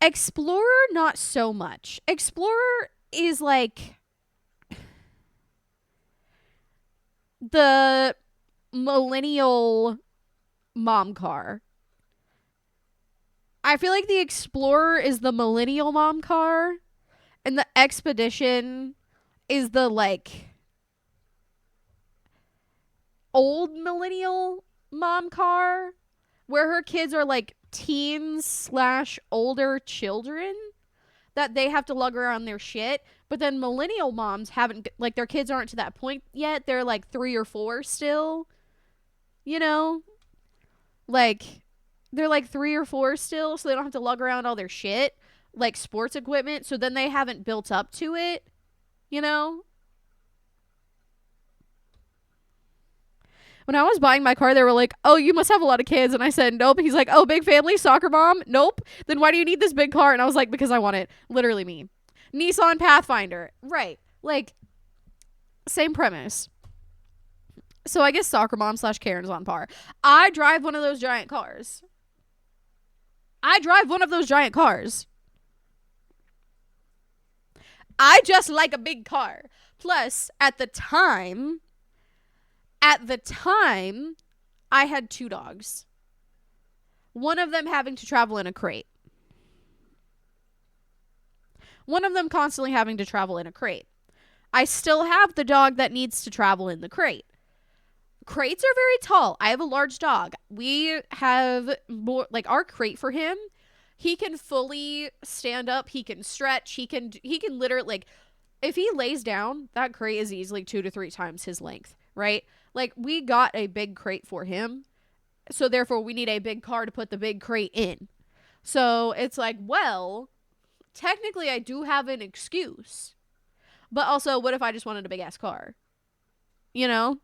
Explorer, not so much. Explorer is like the millennial mom car. I feel like the Explorer is the millennial mom car, and the Expedition is the like old millennial mom car, where her kids are like teens / older children that they have to lug around their shit. But then millennial moms haven't, like, their kids aren't to that point yet. They're like 3 or 4 still, you know, like they're like 3 or 4 still, so they don't have to lug around all their shit, like sports equipment. So then they haven't built up to it, you know. When I was buying my car, they were like, oh, you must have a lot of kids. And I said, nope. He's like, oh, big family, soccer mom? Nope. Then why do you need this big car? And I was like, because I want it. Literally me. Nissan Pathfinder. Right. Like, same premise. So I guess soccer mom / Karen's on par. I drive one of those giant cars. I just like a big car. Plus, at the time, I had 2 dogs. One of them having to travel in a crate. One of them constantly having to travel in a crate. I still have the dog that needs to travel in the crate. Crates are very tall. I have a large dog. We have more, like, our crate for him, he can fully stand up. He can stretch. He can literally, like, if he lays down, that crate is easily 2 to 3 times his length, right? Like, we got a big crate for him, so therefore we need a big car to put the big crate in. So it's like, well, technically I do have an excuse. But also, what if I just wanted a big-ass car? You know?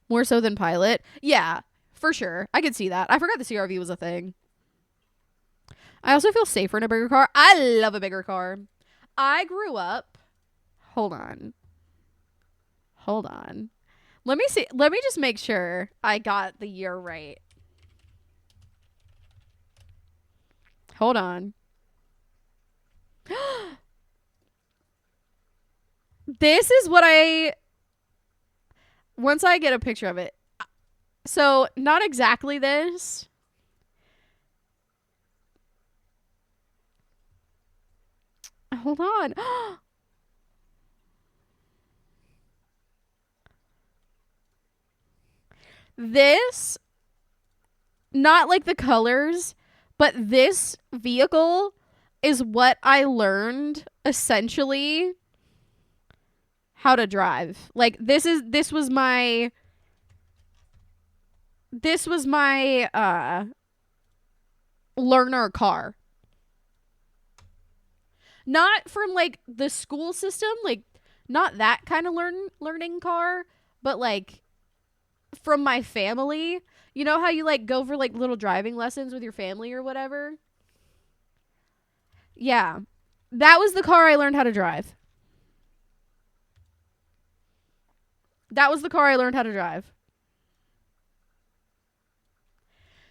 More so than Pilot. Yeah, for sure. I could see that. I forgot the CRV was a thing. I also feel safer in a bigger car. I love a bigger car. I grew up... Hold on. Let me see. Let me just make sure I got the year right. Hold on. This is what once I get a picture of it. So, not exactly this. Hold on. This, not like the colors, but this vehicle is what I learned essentially how to drive. Like, this was my learner car. Not from like the school system, like not that kind of learning car, but like from my family. You know how you like go for like little driving lessons with your family or whatever? Yeah. That was the car I learned how to drive.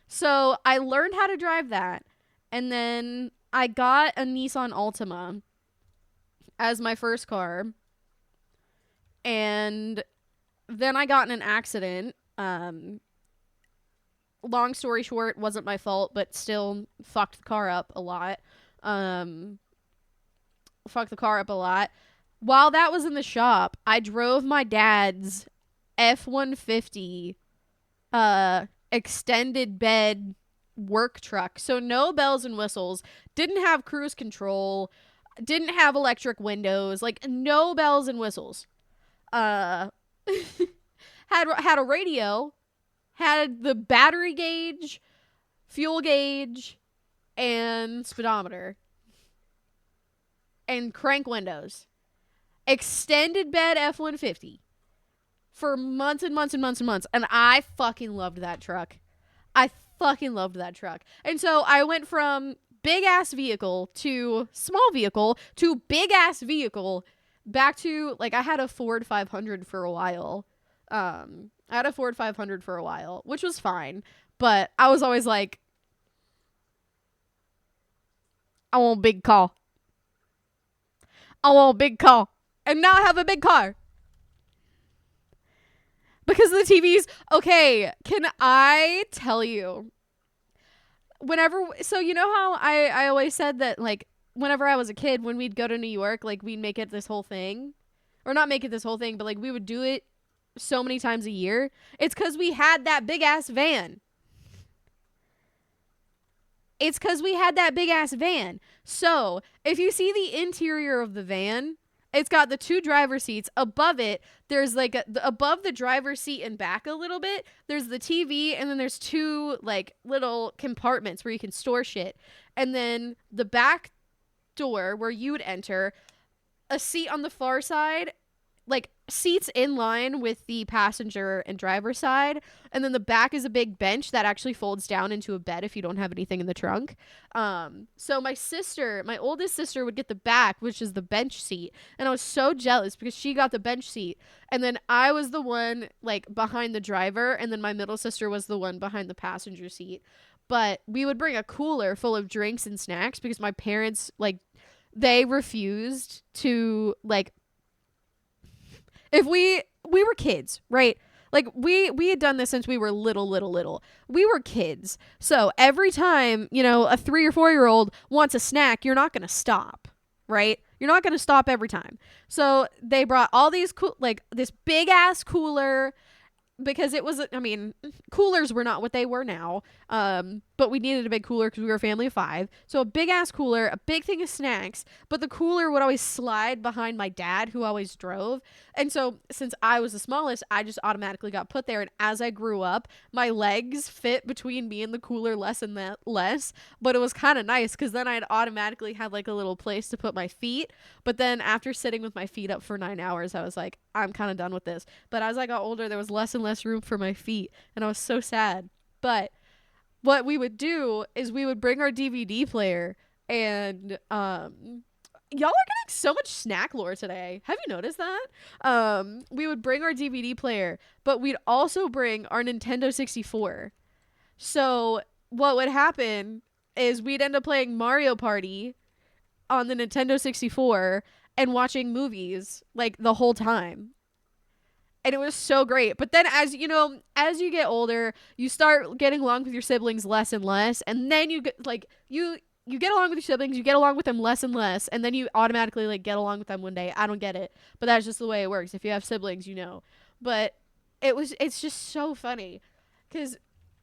So I learned how to drive that, and then I got a Nissan Altima as my first car, and then I got in an accident. Long story short, wasn't my fault, but still fucked the car up a lot. While that was in the shop, I drove my dad's F-150 extended bed work truck. So no bells and whistles, didn't have cruise control, didn't have electric windows, like no bells and whistles. Had a radio, had the battery gauge, fuel gauge, and speedometer, and crank windows. Extended bed F-150 for months and months and months and months. And I fucking loved that truck. And so I went from big ass vehicle to small vehicle to big ass vehicle back to, like, I had a Ford 500 for a while. Which was fine. But I was always like, I want a big car. I want a big car. And now I have a big car. Because of the TVs. Okay, can I tell you? So you know how I always said that, like, whenever I was a kid, when we'd go to New York, like, we'd make it this whole thing. Or not make it this whole thing, but, like, we would do it so many times a year. It's because we had that big-ass van. It's because we had that big-ass van. So, if you see the interior of the van, it's got the 2 driver seats. Above it, there's like above the driver's seat and back a little bit, there's the TV, and then there's 2 like little compartments where you can store shit. And then the back door where you would enter, a seat on the far side, like seats in line with the passenger and driver side, and then the back is a big bench that actually folds down into a bed if you don't have anything in the trunk. So my oldest sister would get the back, which is the bench seat, and I was so jealous because she got the bench seat, and then I was the one like behind the driver, and then my middle sister was the one behind the passenger seat. But we would bring a cooler full of drinks and snacks because my parents, like, they refused to, like, if we were kids, right? Like, we had done this since we were little. We were kids. So every time, you know, a 3 or 4-year-old wants a snack, you're not going to stop, right? You're not going to stop every time. So they brought all these this big ass cooler, because it was, I mean, coolers were not what they were now. But we needed a big cooler because we were a family of 5. So a big ass cooler, a big thing of snacks, but the cooler would always slide behind my dad, who always drove. And so since I was the smallest, I just automatically got put there. And as I grew up, my legs fit between me and the cooler less and less. But it was kind of nice because then I'd automatically have like a little place to put my feet. But then after sitting with my feet up for 9 hours, I was like, I'm kind of done with this. But as I got older, there was less and less room for my feet. And I was so sad. But what we would do is we would bring our DVD player, and y'all are getting so much snack lore today. Have you noticed that? We would bring our DVD player, but we'd also bring our Nintendo 64. So what would happen is we'd end up playing Mario Party on the Nintendo 64 and watching movies like the whole time. And it was so great. But then as you know, as you get older, you start getting along with your siblings less and less. And then you get like, you get along with your siblings, you get along with them less and less. And then you automatically like get along with them one day. I don't get it. But that's just the way it works. If you have siblings, you know. But it's just so funny. Because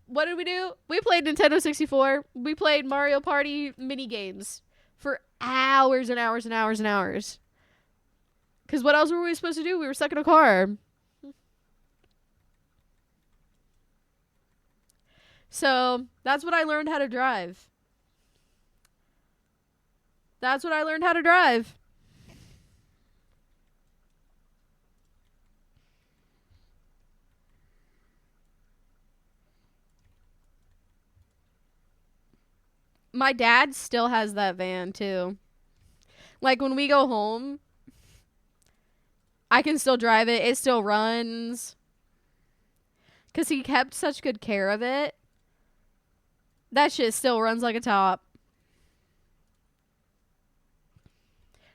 what did we do? We played Nintendo 64. We played Mario Party mini games for hours and hours and hours and hours. Because what else were we supposed to do? We were stuck in a car. So that's what I learned how to drive. That's what I learned how to drive. My dad still has that van too. Like when we go home, I can still drive it. It still runs. 'Cause he kept such good care of it. That shit still runs like a top.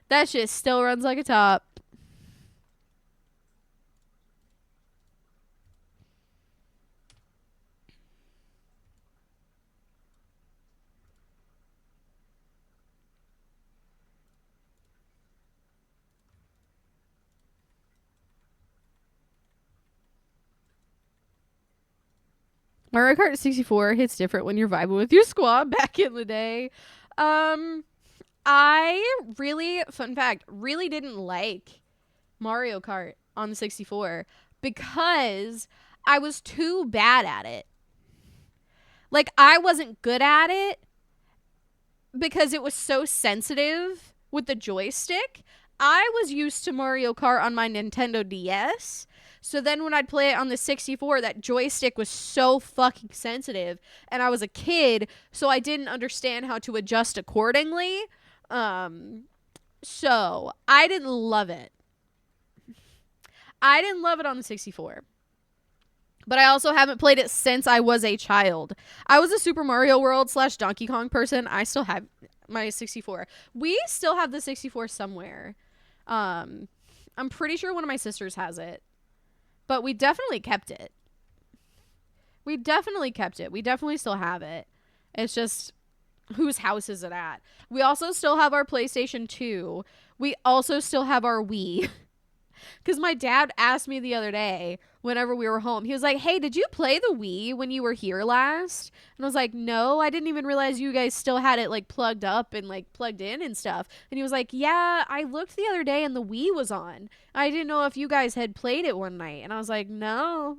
That shit still runs like a top. Mario Kart 64 hits different when you're vibing with your squad back in the day. I really, fun fact, really didn't like Mario Kart on the 64 because I was too bad at it. Like, I wasn't good at it because it was so sensitive with the joystick. I was used to Mario Kart on my Nintendo DS. So then when I'd play it on the 64, that joystick was so fucking sensitive. And I was a kid, so I didn't understand how to adjust accordingly. So I didn't love it. I didn't love it on the 64. But I also haven't played it since I was a child. I was a Super Mario World / Donkey Kong person. I still have... my 64. We still have the 64 somewhere. I'm pretty sure one of my sisters has it. But we definitely kept it. We definitely still have it. It's just, whose house is it at? We also still have our PlayStation 2. We also still have our Wii. Because my dad asked me the other day, whenever we were home, he was like, hey, did you play the Wii when you were here last? And I was like, no, I didn't even realize you guys still had it like plugged up and like plugged in and stuff. And he was like, yeah, I looked the other day and the Wii was on. I didn't know if you guys had played it one night. And I was like, no.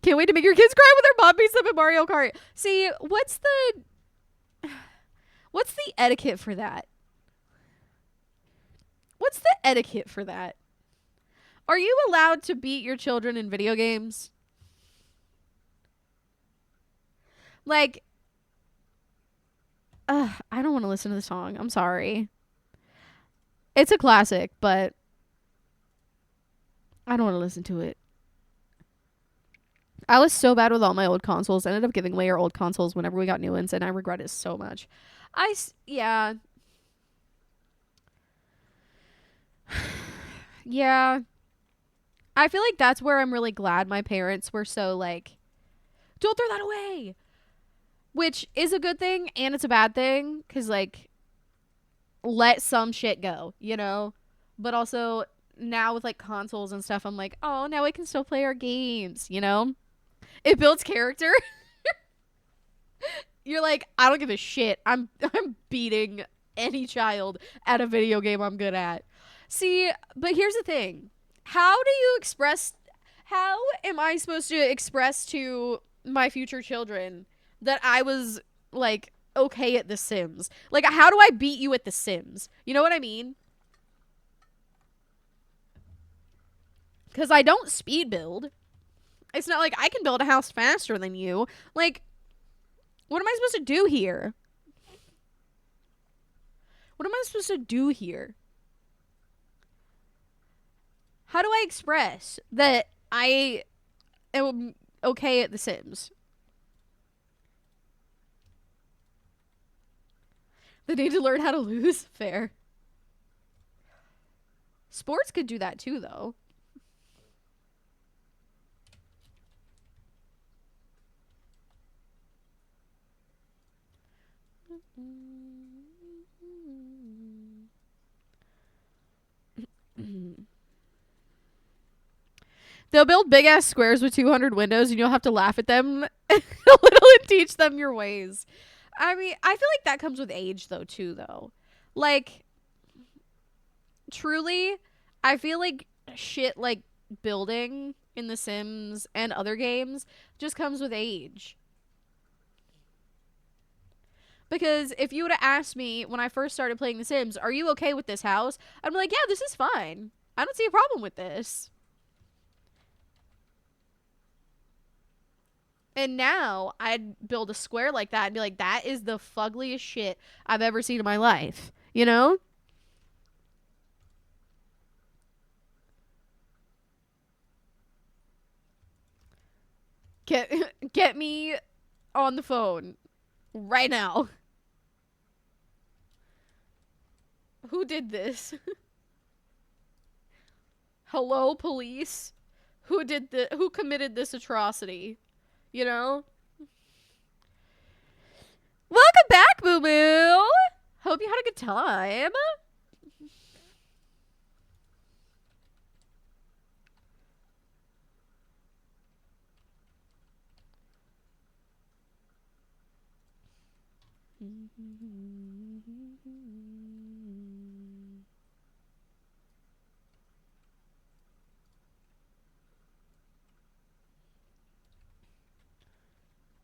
Can't wait to make your kids cry when their mom beats them in Mario Kart. See, what's the etiquette for that? What's the etiquette for that? Are you allowed to beat your children in video games? Like, I don't want to listen to the song. I'm sorry. It's a classic, but I don't want to listen to it. I was so bad with all my old consoles. I ended up giving away our old consoles whenever we got new ones, and I regret it so much. Yeah. Yeah. I feel like that's where I'm really glad my parents were so like, don't throw that away. Which is a good thing and it's a bad thing. Because like, let some shit go, you know? But also now with like consoles and stuff, I'm like, oh, now we can still play our games, you know? It builds character. You're like, I don't give a shit. I'm beating any child at a video game I'm good at. See, but here's the thing. How am I supposed to express to my future children that I was like okay at The Sims? Like, how do I beat you at The Sims? You know what I mean? Because I don't speed build. It's not like I can build a house faster than you. Like, what am I supposed to do here? What am I supposed to do here? How do I express that I am okay at The Sims? They need to learn how to lose. Fair. Sports could do that too, though. They'll build big ass squares with 200 windows and you'll have to laugh at them a little and teach them your ways. I mean, I feel like that comes with age though, too, though. Like, truly, I feel like shit like building in The Sims and other games just comes with age. Because if you would have asked me when I first started playing The Sims, are you okay with this house? I'm like, yeah, this is fine. I don't see a problem with this. And now I'd build a square like that and be like, that is the fuggliest shit I've ever seen in my life. You know? Get me on the phone right now. Who did this? Hello, police? Who committed this atrocity? You know? Welcome back, Boo Boo! Hope you had a good time.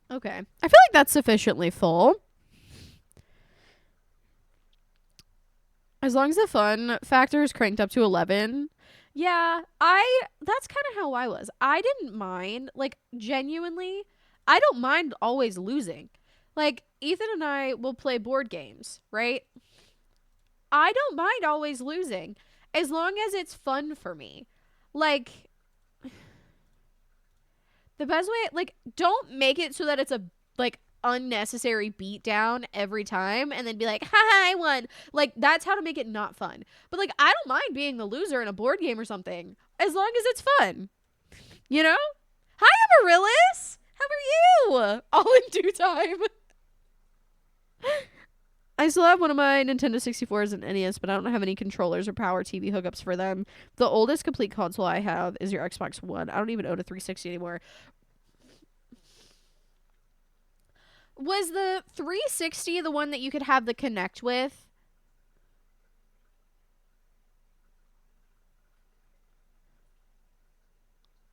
Okay. I feel like that's sufficiently full. As long as the fun factor is cranked up to 11. Yeah, that's kind of how I was. I didn't mind, like, genuinely, I don't mind always losing. Like, Ethan and I will play board games, right? I don't mind always losing as long as it's fun for me. Like, The best way, like, don't make it so that it's a, like, unnecessary beat down every time and then be like, haha, I won. Like, that's how to make it not fun. But, like, I don't mind being the loser in a board game or something as long as it's fun. You know? Hi, Amaryllis! How are you? All in due time. I still have one of my Nintendo 64s and NES, but I don't have any controllers or power TV hookups for them. The oldest complete console I have is your Xbox One. I don't even own a 360 anymore. Was the 360 the one that you could have the Kinect with?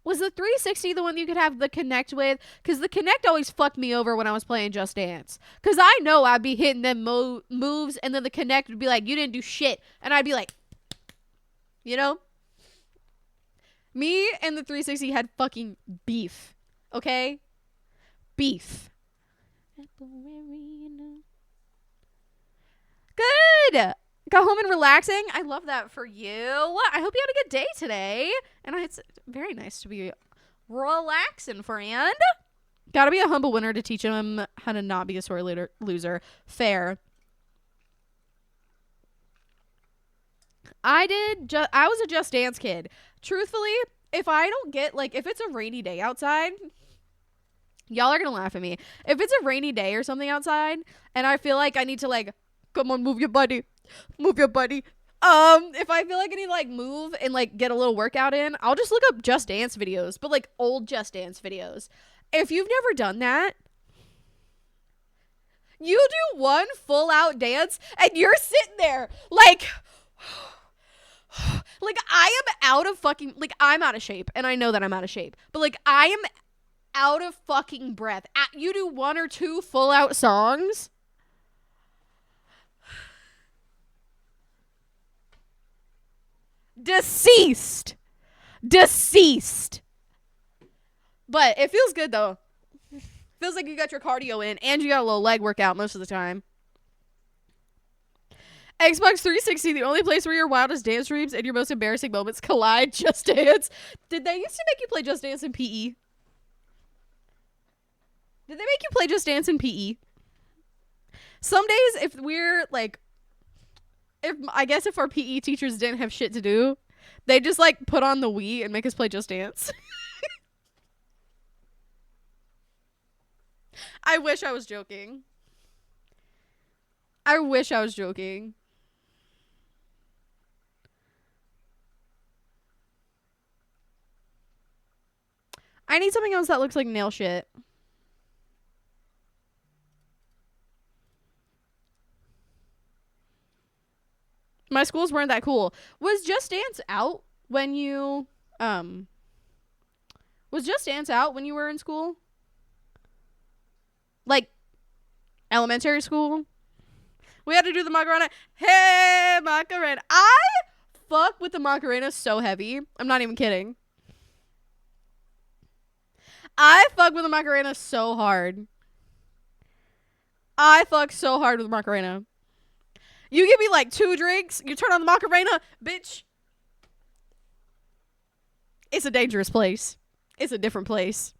Was the 360 the one you could have the Kinect with? Because the Kinect always fucked me over when I was playing Just Dance. Because I know I'd be hitting them moves, and then the Kinect would be like, you didn't do shit. And I'd be like, you know? Me and the 360 had fucking beef. Okay? Beef. Good! Got home and relaxing. I love that for you. I hope you had a good day today. And it's very nice to be relaxing, friend. Gotta be a humble winner to teach him how to not be a sore loser. Fair. I was a Just Dance kid. Truthfully, if I don't get, like, if it's a rainy day outside, y'all are gonna laugh at me. If it's a rainy day or something outside, and I feel like I need to, like, come on, move your body. Move your body. If I feel like I need to, like, move and, like, get a little workout in, I'll just look up Just Dance videos, but, like, old Just Dance videos. If you've never done that, you do one full out dance and you're sitting there like I am out of fucking, like, I'm out of shape, and I know that I'm out of shape, but, like, I am out of fucking breath. You do one or two full out songs. Deceased. But it feels good, though. Feels like you got your cardio in and you got a little leg workout most of the time. Xbox 360, the only place where your wildest dance dreams and your most embarrassing moments collide. Just Dance. Did they used to make you play Just Dance in PE? Did they make you play Just Dance in PE? Some days, if we're, like, if our PE teachers didn't have shit to do, they just, like, put on the Wii and make us play Just Dance. I wish I was joking. I need something else that looks like nail shit. My schools weren't that cool. Was Just Dance out when you were in school? Like, elementary school? We had to do the Macarena. Hey, Macarena. I fuck with the Macarena so heavy. I'm not even kidding. I fuck with the Macarena so hard. I fuck so hard with Macarena. You give me, like, 2 drinks, you turn on the Macarena, bitch. It's a dangerous place. It's a different place.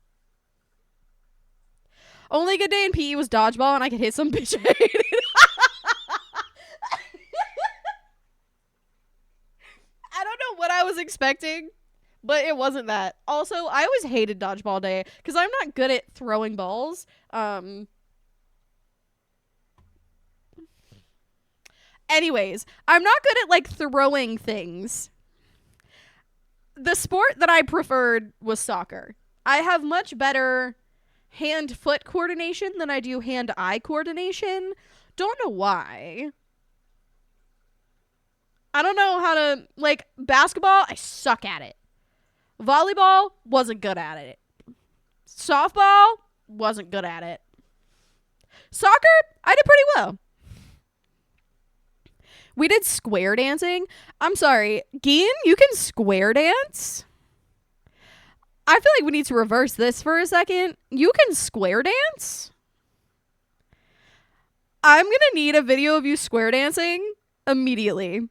Only good day in PE was dodgeball, and I could hit some bitch I hated. I don't know what I was expecting, but it wasn't that. Also, I always hated dodgeball day, because I'm not good at throwing balls. Anyways, I'm not good at, like, throwing things. The sport that I preferred was soccer. I have much better hand-foot coordination than I do hand-eye coordination. Don't know why. I don't know how to, like, basketball, I suck at it. Volleyball, wasn't good at it. Softball, wasn't good at it. Soccer, I did pretty well. We did square dancing. I'm sorry, Gian, you can square dance? I feel like we need to reverse this for a second. You can square dance? I'm gonna need a video of you square dancing immediately.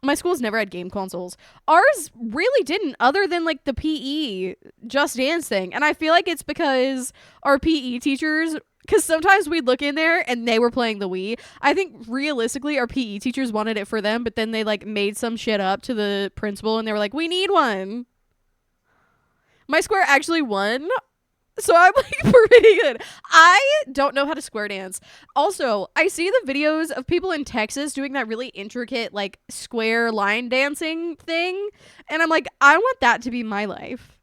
My school's never had game consoles. Ours really didn't, other than like the PE Just Dance thing. And I feel like it's because our PE teachers, because sometimes we'd look in there and they were playing the Wii. I think realistically our PE teachers wanted it for them, but then they like made some shit up to the principal and they were like, we need one. My square actually won. So I'm like pretty good. I don't know how to square dance. Also, I see the videos of people in Texas doing that really intricate like square line dancing thing. And I'm like, I want that to be my life.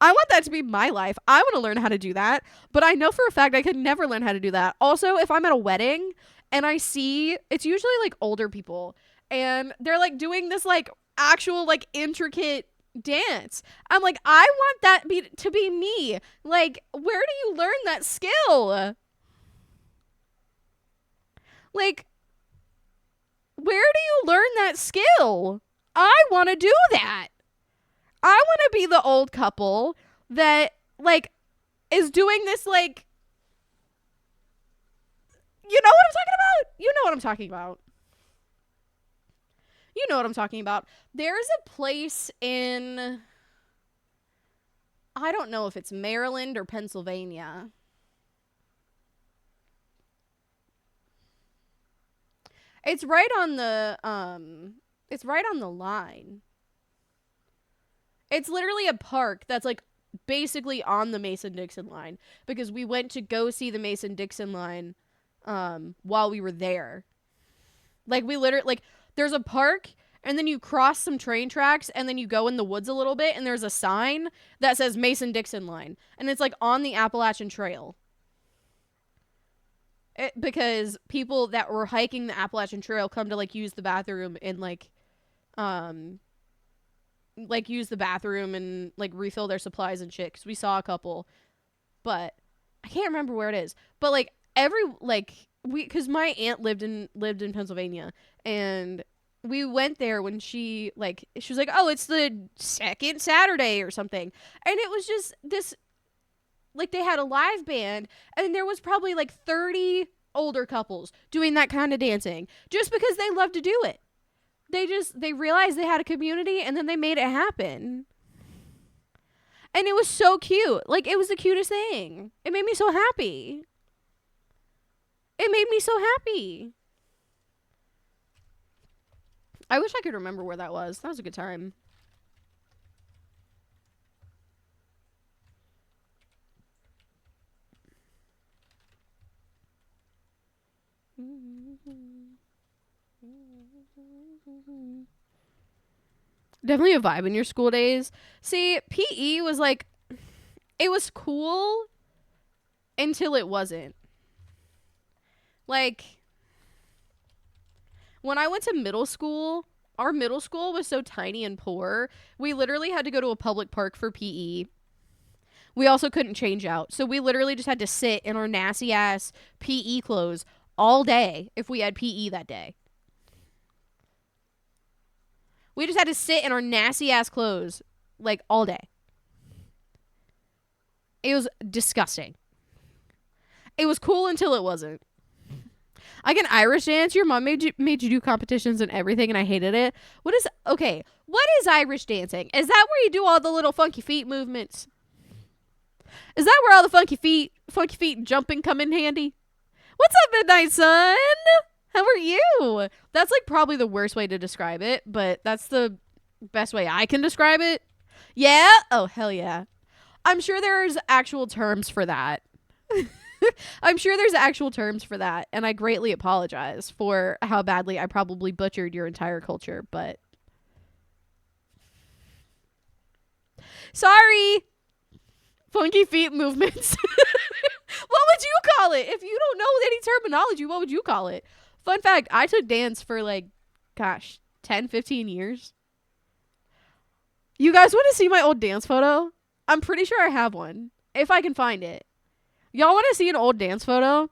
I want that to be my life. I want to learn how to do that. But I know for a fact I could never learn how to do that. Also, if I'm at a wedding and I see, it's usually like older people. And they're like doing this like actual like intricate dance. I'm like, I want that to be me. Like, where do you learn that skill? Like, where do you learn that skill? I want to do that. I want to be the old couple that like is doing this like, you know what I'm talking about? You know what I'm talking about. You know what I'm talking about. There's a place in, I don't know if it's Maryland or Pennsylvania. It's right on the line. It's literally a park that's like basically on the Mason-Dixon line because we went to go see the Mason-Dixon line while we were there. Like we literally like there's a park and then you cross some train tracks and then you go in the woods a little bit and there's a sign that says Mason-Dixon line and it's like on the Appalachian Trail. Because people that were hiking the Appalachian Trail come to like use the bathroom and like use the bathroom and like refill their supplies and shit cuz we saw a couple, but I can't remember where it is. But like cuz my aunt lived in Pennsylvania and we went there when she was like, oh, it's the second Saturday or something. And it was just this, like they had a live band and there was probably like 30 older couples doing that kind of dancing just because they love to do it. They realized they had a community and then they made it happen. And it was so cute. Like it was the cutest thing. It made me so happy. It made me so happy. I wish I could remember where that was. That was a good time. Definitely a vibe in your school days. See, PE was like, it was cool until it wasn't. Like, when I went to middle school, our middle school was so tiny and poor, we literally had to go to a public park for PE. We also couldn't change out. So we literally just had to sit in our nasty ass PE clothes all day if we had PE that day. We just had to sit in our nasty ass clothes like all day. It was disgusting. It was cool until it wasn't. I can Irish dance. Your mom made you do competitions and everything, and I hated it. What is Irish dancing? Is that where you do all the little funky feet movements? Is that where all the funky feet and jumping come in handy? What's up, Midnight Sun? How are you? That's like probably the worst way to describe it, but that's the best way I can describe it. Yeah? Oh, hell yeah. I'm sure there's actual terms for that. I'm sure there's actual terms for that, and I greatly apologize for how badly I probably butchered your entire culture, but sorry. Funky feet movements. What would you call it? If you don't know any terminology, what would you call it? Fun fact, I took dance for 10, 15 years. You guys want to see my old dance photo? I'm pretty sure I have one, if I can find it. Y'all want to see an old dance photo?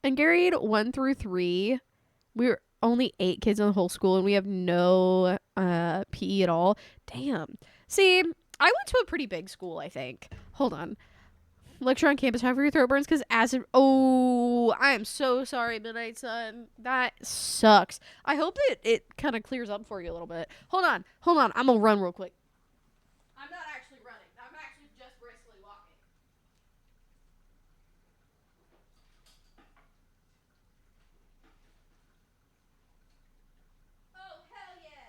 In grade 1 through 3, we were only 8 kids in the whole school, and we have no PE at all. Damn. See, I went to a pretty big school, I think. Hold on. Lecture on campus, however your throat burns, because acid... Oh, Ooh, I am so sorry, Midnight Sun. That sucks. I hope that it kind of clears up for you a little bit. Hold on. I'm gonna run real quick. I'm not actually running. I'm actually just briskly walking. Oh, hell yeah.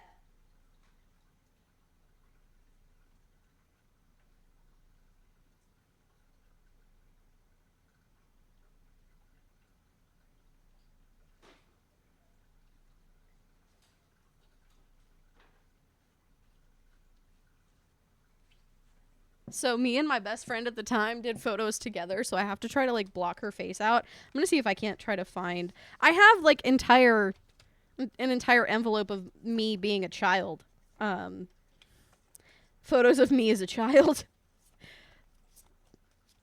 So me and my best friend at the time did photos together, so I have to try to like block her face out. I'm gonna see if I can't try to find. I have like an entire envelope of me being a child. Photos of me as a child.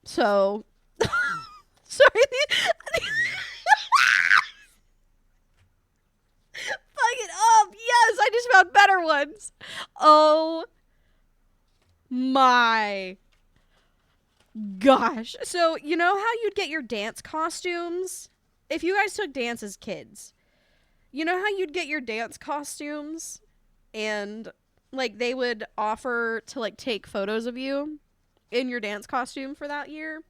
So, sorry. Fuck it up. Yes, I just found better ones. Oh my gosh. So, you know how you'd get your dance costumes? If you guys took dance as kids, you know how you'd get your dance costumes and like they would offer to like take photos of you in your dance costume for that year?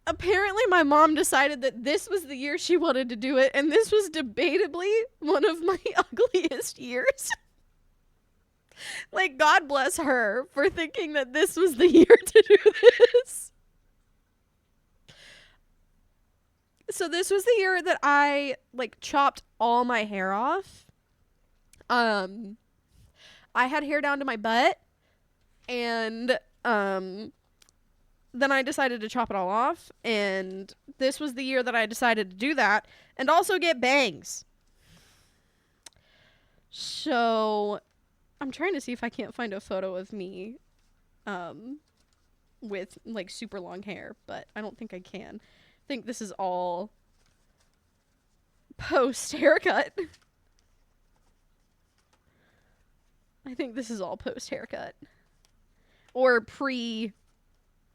Apparently my mom decided that this was the year she wanted to do it, and this was debatably one of my ugliest years. Like, God bless her for thinking that this was the year to do this. So this was the year that I like chopped all my hair off. I had hair down to my butt, and then I decided to chop it all off, and this was the year that I decided to do that and also get bangs. So I'm trying to see if I can't find a photo of me with like super long hair, but I don't think I can. I think this is all post haircut. I think this is all post haircut. Or pre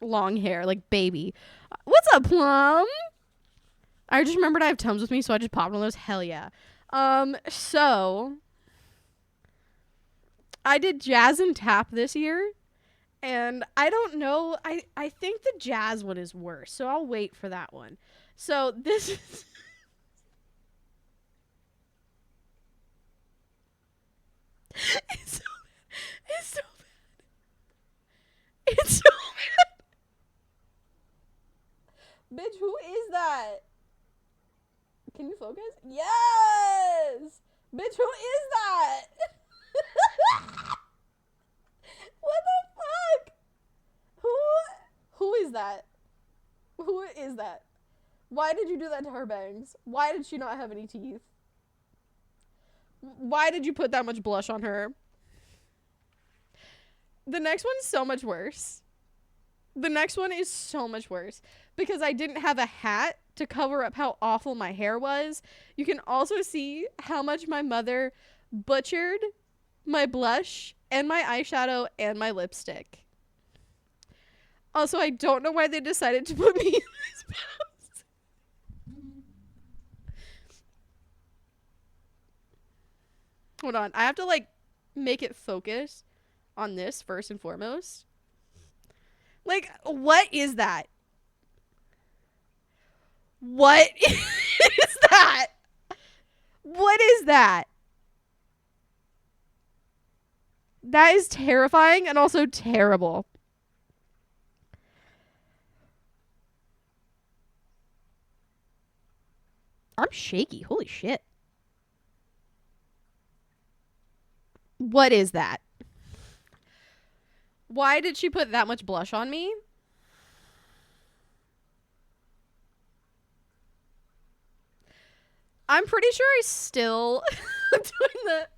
long hair, like baby. What's up, Plum? I just remembered I have Tums with me, so I just popped one of those. Hell yeah. So I did jazz and tap this year, and I don't know. I think the jazz one is worse, so I'll wait for that one. So this is it's so bad. It's so bad. It's so bad. Bitch, who is that? Can you focus? Yes! Bitch, who is that? What the fuck? Who is that? Who is that? Why did you do that to her bangs? Why did she not have any teeth? Why did you put that much blush on her? The next one's so much worse. The next one is so much worse because I didn't have a hat to cover up how awful my hair was. You can also see how much my mother butchered my blush and my eyeshadow and my lipstick. Also, I don't know why they decided to put me in this pose. Hold on. I have to like make it focus on this first and foremost. Like, what is that? What is that? What is that? That is terrifying and also terrible. I'm shaky. Holy shit. What is that? Why did she put that much blush on me? I'm pretty sure I still am doing the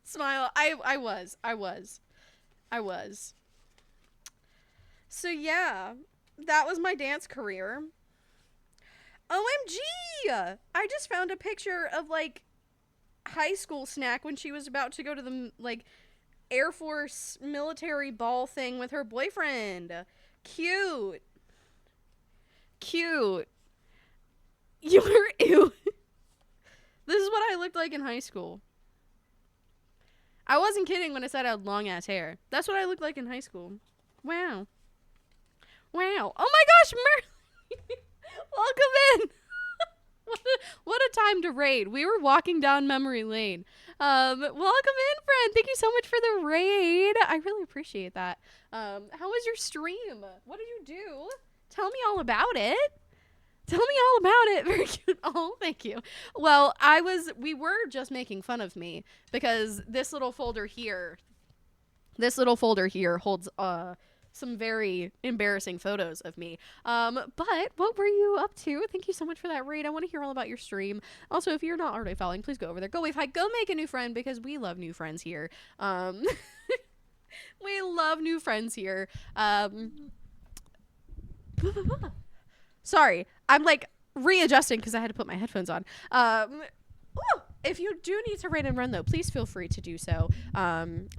smile. I was. So yeah, that was my dance career. OMG! I just found a picture of like high school Snack when she was about to go to the like Air Force military ball thing with her boyfriend. Cute. Cute. You're ew. This is what I looked like in high school. I wasn't kidding when I said I had long ass hair. That's what I looked like in high school. Wow. Wow. Oh my gosh, Merlin. Welcome in. What a time to raid. We were walking down memory lane. Welcome in, friend. Thank you so much for the raid. I really appreciate that. How was your stream? What did you do? Tell me all about it. Tell me all about it. Very cute. Oh, thank you. Well, we were just making fun of me because this little folder here holds some very embarrassing photos of me. But what were you up to? Thank you so much for that raid. I want to hear all about your stream. Also, if you're not already following, please go over there. Go wave hi. Go make a new friend because we love new friends here. We love new friends here. Sorry, I'm like readjusting because I had to put my headphones on. If you do need to raid and run though, please feel free to do so.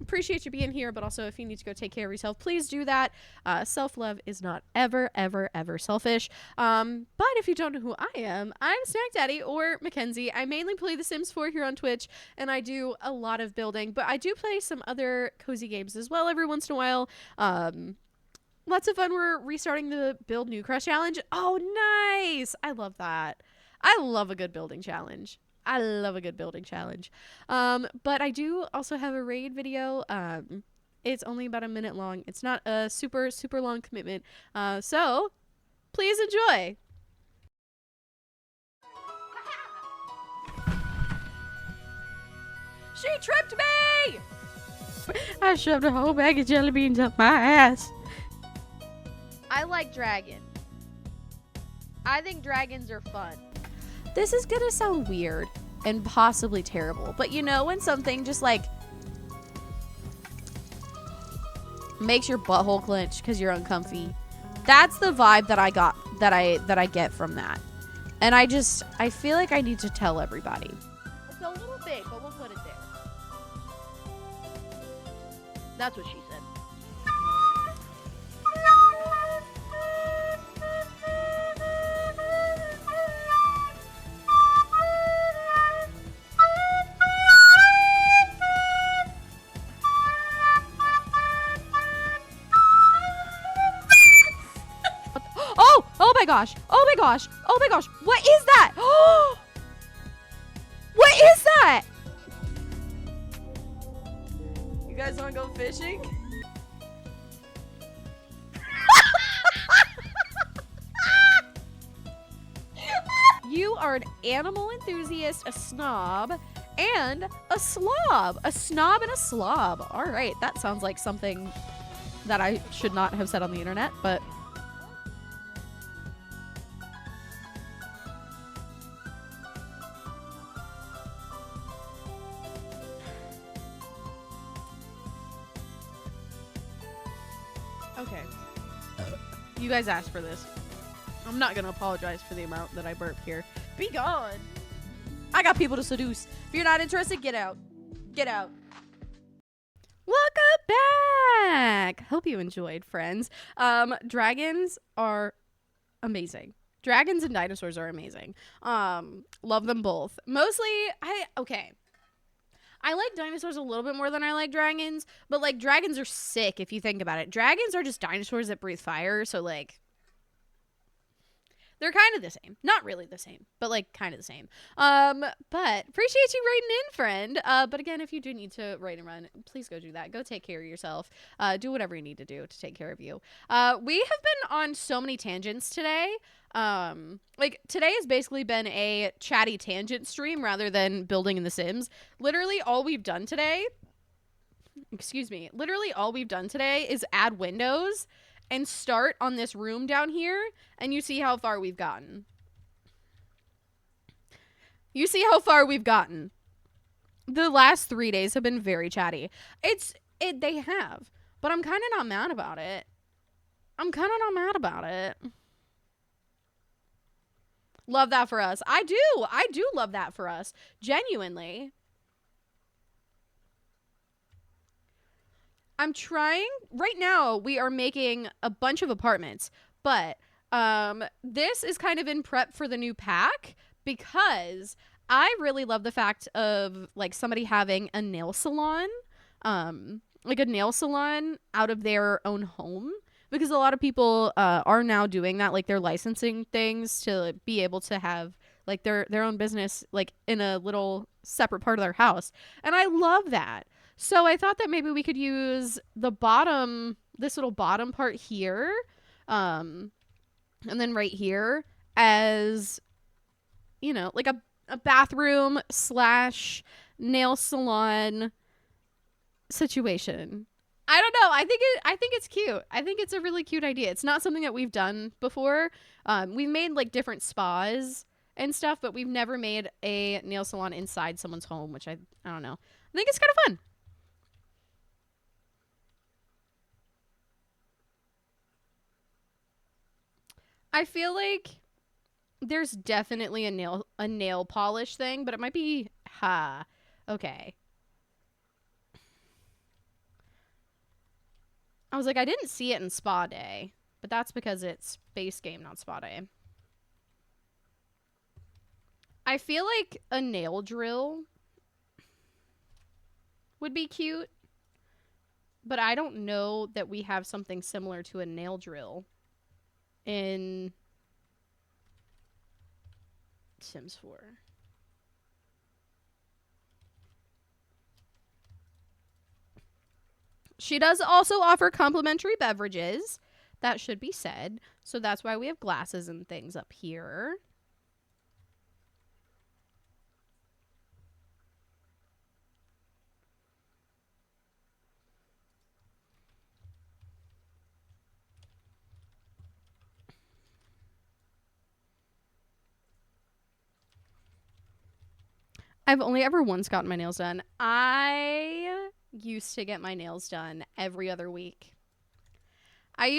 Appreciate you being here, but also if you need to go take care of yourself, please do that. Self-love is not ever, ever, ever selfish. But if you don't know who I am, I'm Snack Daddy or Mackenzie. I mainly play The Sims 4 here on Twitch, and I do a lot of building, but I do play some other cozy games as well every once in a while. Lots of fun. We're restarting the Build New Crush challenge. Oh, nice. I love that. I love a good building challenge. But I do also have a raid video. It's only about a minute long. It's not a super, super long commitment. So please enjoy. She tripped me. I shoved a whole bag of jelly beans up my ass. I like dragon. I think dragons are fun. This is gonna sound weird and possibly terrible, but you know when something just like makes your butthole clench because you're uncomfy? That's the vibe that I got, that I get from that. And I feel like I need to tell everybody. It's a little big, but we'll put it there. That's what she said. Oh my gosh, what is that? Oh, what is that? You guys want to go fishing? You are an animal enthusiast, a snob, and a slob. A snob and a slob. All right, that sounds like something that I should not have said on the internet, but okay. You guys asked for this. I'm not gonna apologize for the amount that I burp here. Be gone. I got people to seduce. If you're not interested, get out. Get out. Welcome back. Hope you enjoyed, friends. Dragons are amazing. Dragons and dinosaurs are amazing. Love them both. Mostly, I like dinosaurs a little bit more than I like dragons, but like dragons are sick if you think about it. Dragons are just dinosaurs that breathe fire, so like they're kind of the same. Not really the same, but like kind of the same. But appreciate you writing in, friend. But again, if you do need to write and run, please go do that. Go take care of yourself. Do whatever you need to do to take care of you. We have been on so many tangents today. Like today has basically been a chatty tangent stream rather than building in The Sims. Literally all we've done today is add windows and start on this room down here, and you see how far we've gotten. The last 3 days have been very chatty. They have, but I'm kind of not mad about it. Love that for us. I do love that for us. Genuinely. I'm trying right now. We are making a bunch of apartments, but This is kind of in prep for the new pack because I really love the fact of like somebody having a nail salon, like a nail salon out of their own home. Because a lot of people are now doing that, like they're licensing things to be able to have like their own business like in a little separate part of their house. And I love that. So I thought that maybe we could use the bottom, this little bottom part here, and then right here as, you know, like a bathroom slash nail salon situation. I don't know. I think it's cute. I think it's a really cute idea. It's not something that we've done before. We've made like different spas and stuff, but we've never made a nail salon inside someone's home, which I don't know. I think it's kind of fun. I feel like there's definitely a nail polish thing, but it might be okay. I was like, I didn't see it in Spa Day, but that's because it's base game, not Spa Day. I feel like a nail drill would be cute, but I don't know that we have something similar to a nail drill in Sims 4. She does also offer complimentary beverages. That should be said. So that's why we have glasses and things up here. I've only ever once gotten my nails done. I used to get my nails done every other week. I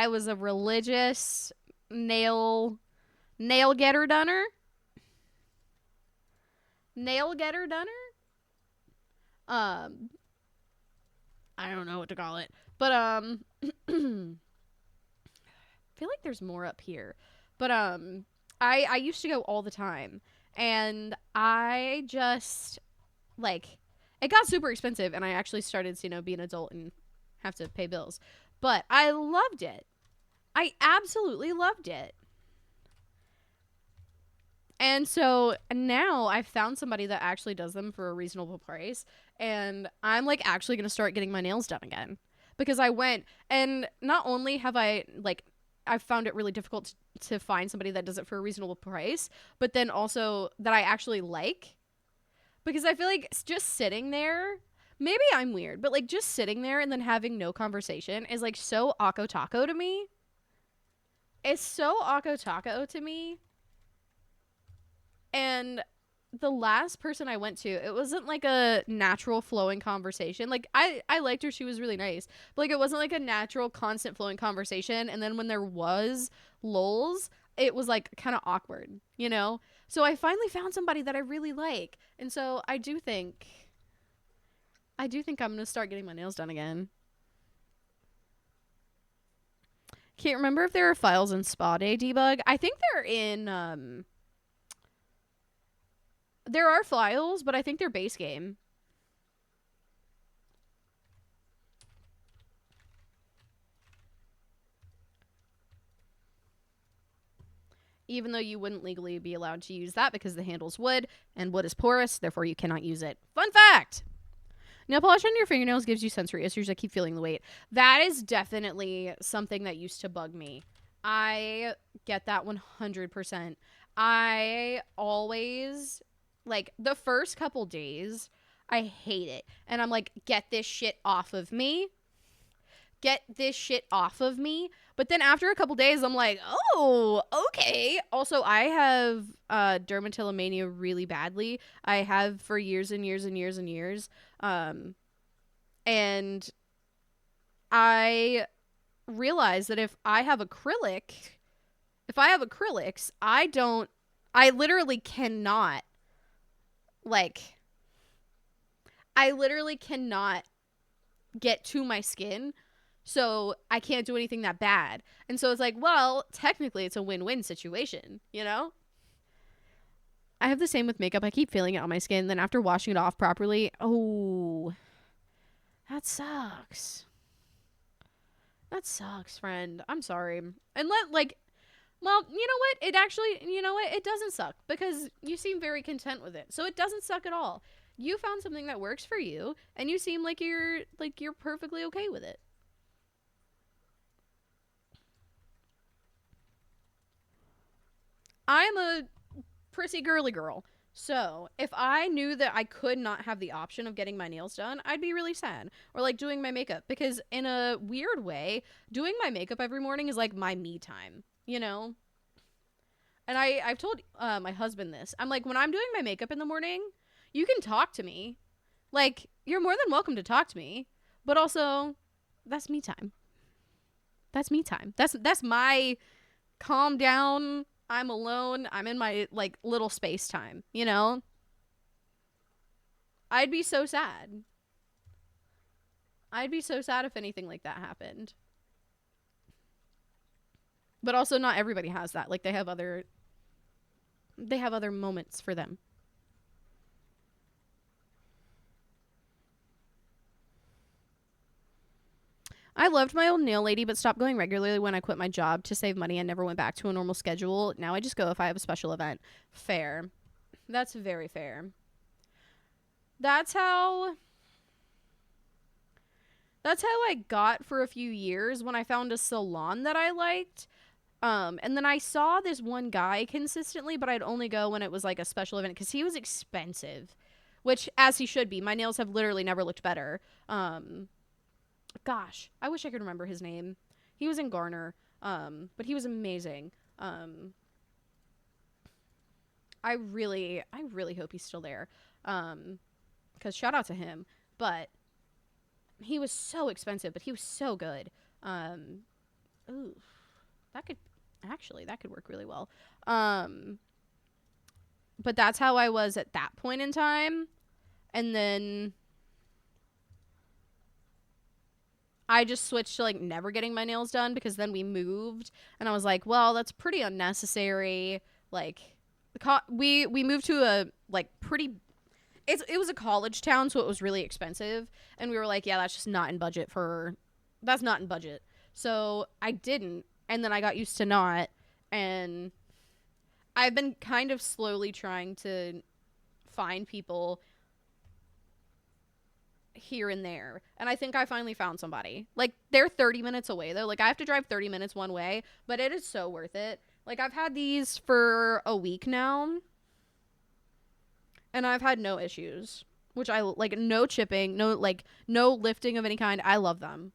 was a religious nail getter dunner. I don't know what to call it. But I feel like there's more up here. But I used to go all the time, and I just like it got super expensive, and I actually started to, you know, be an adult and have to pay bills. But I loved it. I absolutely loved it. And so now I've found somebody that actually does them for a reasonable price, and I'm like actually going to start getting my nails done again, because I went, and not only have I found it really difficult to find somebody that does it for a reasonable price, but then also that I actually like, because I feel like just sitting there, maybe I'm weird, but like just sitting there and then having no conversation is like so Akko Taco to me. It's so Akko Taco to me. And the last person I went to, it wasn't like a natural flowing conversation. Like I liked her, she was really nice, but like it wasn't like a natural constant flowing conversation. And then when there was lulls, it was like kind of awkward, you know? So I finally found somebody that I really like, and so I do think I'm gonna start getting my nails done again. Can't remember if there are files in Spa Day debug. I think they're in there are files, but I think they're base game. Even though you wouldn't legally be allowed to use that because the handle's wood, and wood is porous, therefore you cannot use it. Fun fact! Nail polish on your fingernails gives you sensory issues. I keep feeling the weight. That is definitely something that used to bug me. I get that 100%. I always, like, the first couple days, I hate it. And I'm like, get this shit off of me. Get this shit off of me. But then after a couple days, I'm like, oh, okay. Also, I have dermatillomania really badly. I have for years and years and years and years. And I realized that if I have acrylics, I literally cannot get to my skin So I can't do anything that bad. And so it's like, well, technically it's a win-win situation, you know? I have the same with makeup. I keep feeling it on my skin. Then after washing it off properly, oh, that sucks. That sucks, friend. I'm sorry. And well, you know what? It actually, you know what? It doesn't suck because you seem very content with it. So it doesn't suck at all. You found something that works for you and you seem like you're perfectly okay with it. I'm a prissy girly girl. So, if I knew that I could not have the option of getting my nails done, I'd be really sad. Or like doing my makeup. Because in a weird way, doing my makeup every morning is like my me time. You know? And I've told my husband this. I'm like, when I'm doing my makeup in the morning, you can talk to me. Like, you're more than welcome to talk to me. But also, that's me time. That's me time. That's my calm down. I'm alone. I'm in my like little space time, you know? I'd be so sad. I'd be so sad if anything like that happened. But also not everybody has that. Like they have other moments for them. I loved my old nail lady, but stopped going regularly when I quit my job to save money and never went back to a normal schedule. Now I just go if I have a special event. Fair. That's very fair. That's how I got for a few years when I found a salon that I liked. And then I saw this one guy consistently, but I'd only go when it was like a special event because he was expensive, which as he should be. My nails have literally never looked better. Gosh, I wish I could remember his name. He was in Garner, but he was amazing. I really hope he's still there, because shout out to him. But he was so expensive, but he was so good. Ooh, that could work really well. But that's how I was at that point in time, and then I just switched to like never getting my nails done because then we moved and I was like, well, that's pretty unnecessary. Like we moved to a like pretty, it was a college town, so it was really expensive. And we were like, yeah, that's not in budget. So I didn't. And then I got used to not. And I've been kind of slowly trying to find people here and there, and I think I finally found somebody. Like they're 30 minutes away though. Like I have to drive 30 minutes one way, but it is so worth it. Like I've had these for a week now and I've had no issues, which I like. No chipping, no lifting of any kind. I love them.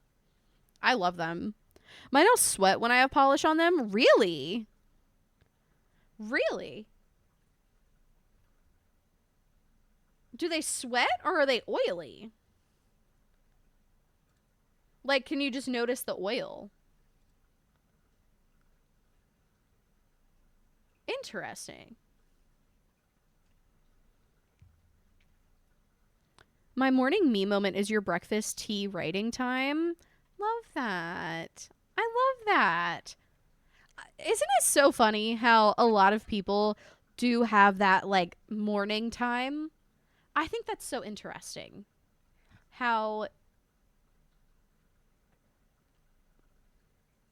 My nails sweat when I have polish on them. Really do they sweat or are they oily? Like, can you just notice the oil? Interesting. My morning me moment is your breakfast tea writing time. Love that. I love that. Isn't it so funny how a lot of people do have that, like, morning time? I think that's so interesting. How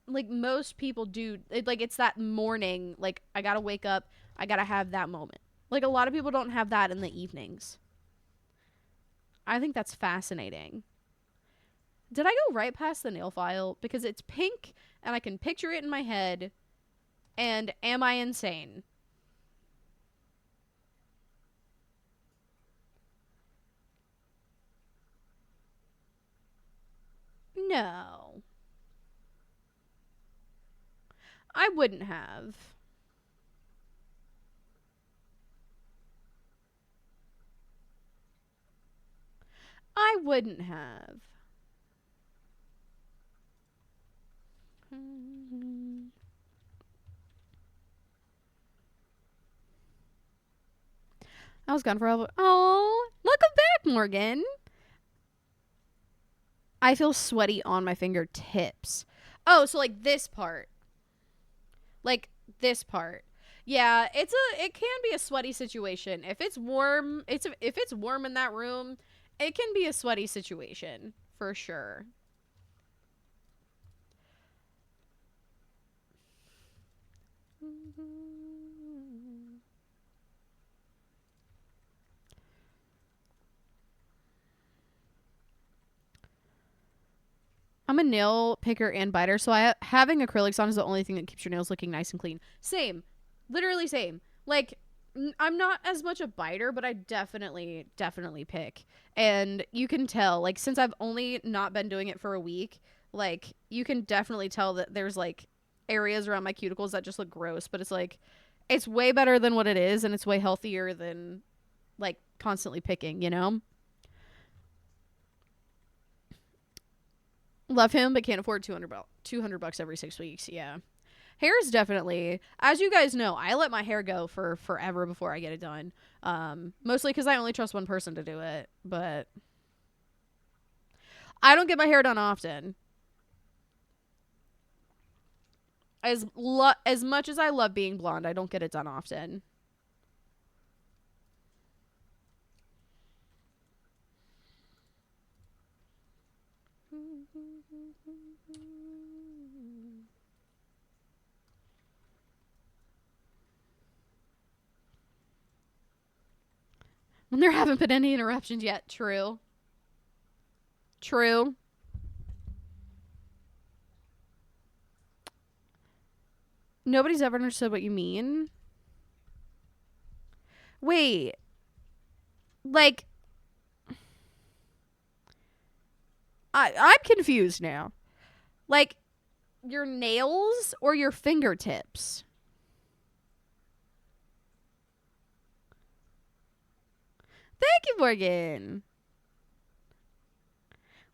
like most people do it, like it's that morning, like I gotta wake up, I gotta have that moment. Like a lot of people don't have that in the evenings. I think that's fascinating. Did I go right past the nail file because it's pink and I can picture it in my head? And am I insane? No, I wouldn't have. I wouldn't have. I was gone for a while. Oh, welcome back, Morgan. I feel sweaty on my fingertips. Oh, so like this part. Like this part. Yeah, it can be a sweaty situation. If it's warm, if it's warm in that room, it can be a sweaty situation for sure. I'm a nail picker and biter, so having acrylics on is the only thing that keeps your nails looking nice and clean. Same. Literally same. Like, I'm not as much a biter, but I definitely pick. And you can tell, like, since I've only not been doing it for a week, like, you can definitely tell that there's, like, areas around my cuticles that just look gross, but it's, like, it's way better than what it is, and it's way healthier than, like, constantly picking, you know? Love him, but can't afford $200 every 6 weeks. Yeah. Hair is definitely, as you guys know, I let my hair go for forever before I get it done. Mostly because I only trust one person to do it, but I don't get my hair done often. As much as I love being blonde, I don't get it done often. When there haven't been any interruptions yet. True. True. Nobody's ever understood what you mean. Wait. Like, I'm confused now. Like, your nails or your fingertips? Thank you, Morgan.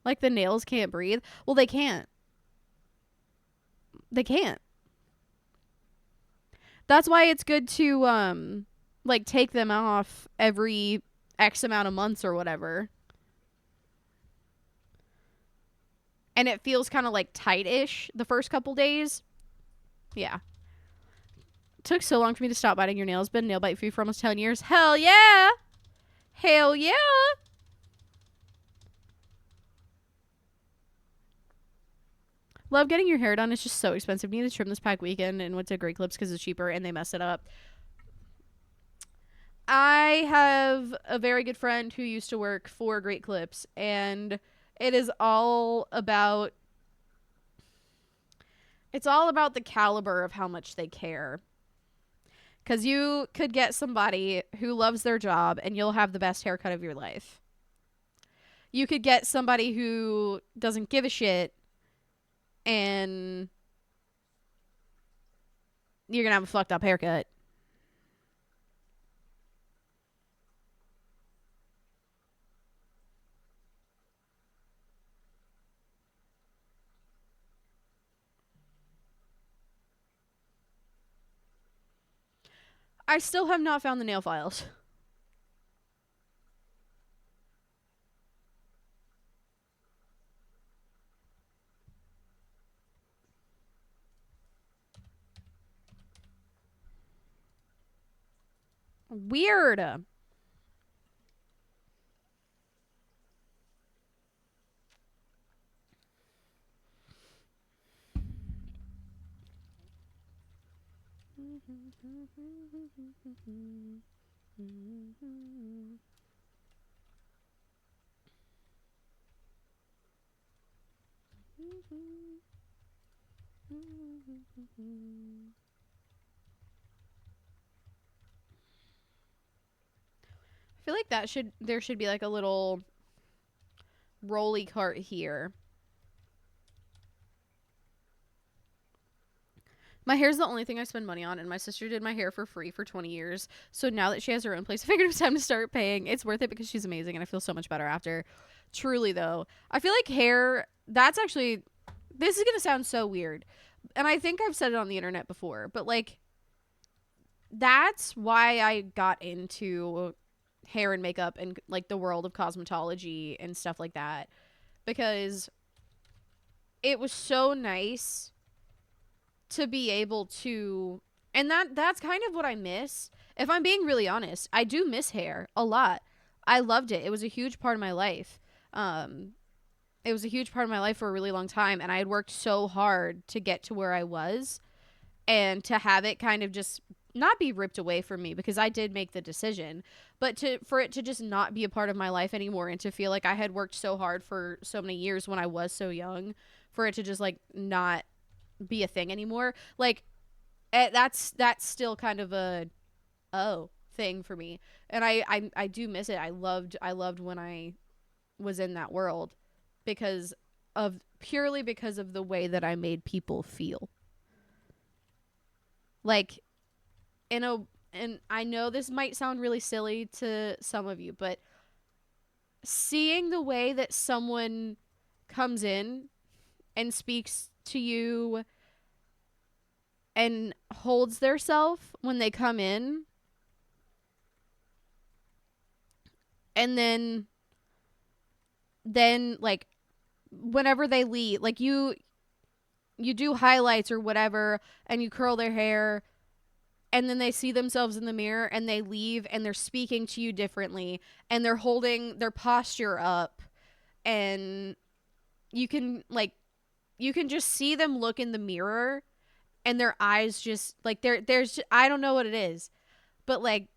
Like, the nails can't breathe? Well, they can't. They can't. That's why it's good to, like, take them off every X amount of months or whatever. And it feels kind of, like, tight-ish the first couple days. Yeah. It took so long for me to stop biting your nails. Been nail bite free for almost 10 years. Hell yeah! Hell yeah! Love getting your hair done. It's just so expensive. Need to trim this pack weekend and went to Great Clips because it's cheaper and they messed it up. I have a very good friend who used to work for Great Clips, and it is all about the caliber of how much they care. Because you could get somebody who loves their job and you'll have the best haircut of your life. You could get somebody who doesn't give a shit and you're going to have a fucked up haircut. I still have not found the nail files. Weird. I feel like there should be like a little rolly cart here. My hair's the only thing I spend money on, and my sister did my hair for free for 20 years. So now that she has her own place, I figured it was time to start paying. It's worth it because she's amazing, and I feel so much better after. Truly, though. I feel like hair, that's actually, this is going to sound so weird. And I think I've said it on the internet before, but like, that's why I got into hair and makeup and like the world of cosmetology and stuff like that. Because it was so nice to be able to, and that's kind of what I miss. If I'm being really honest, I do miss hair a lot. I loved it. It was a huge part of my life. Um, it was a huge part of my life for a really long time, and I had worked so hard to get to where I was, and to have it kind of just not be ripped away from me, because I did make the decision, but for it to just not be a part of my life anymore, and to feel like I had worked so hard for so many years when I was so young, for it to just like not be a thing anymore, like that's still kind of a thing for me. And I do miss it. I loved when I was in that world, because of purely because of the way that I made people feel. Like, in a, and I know this might sound really silly to some of you, but seeing the way that someone comes in and speaks to you and holds their self when they come in, and then like whenever they leave, like you do highlights or whatever, and you curl their hair, and then they see themselves in the mirror and they leave, and they're speaking to you differently, and they're holding their posture up, and you can just see them look in the mirror, and their eyes just like there's I don't know what it is, but like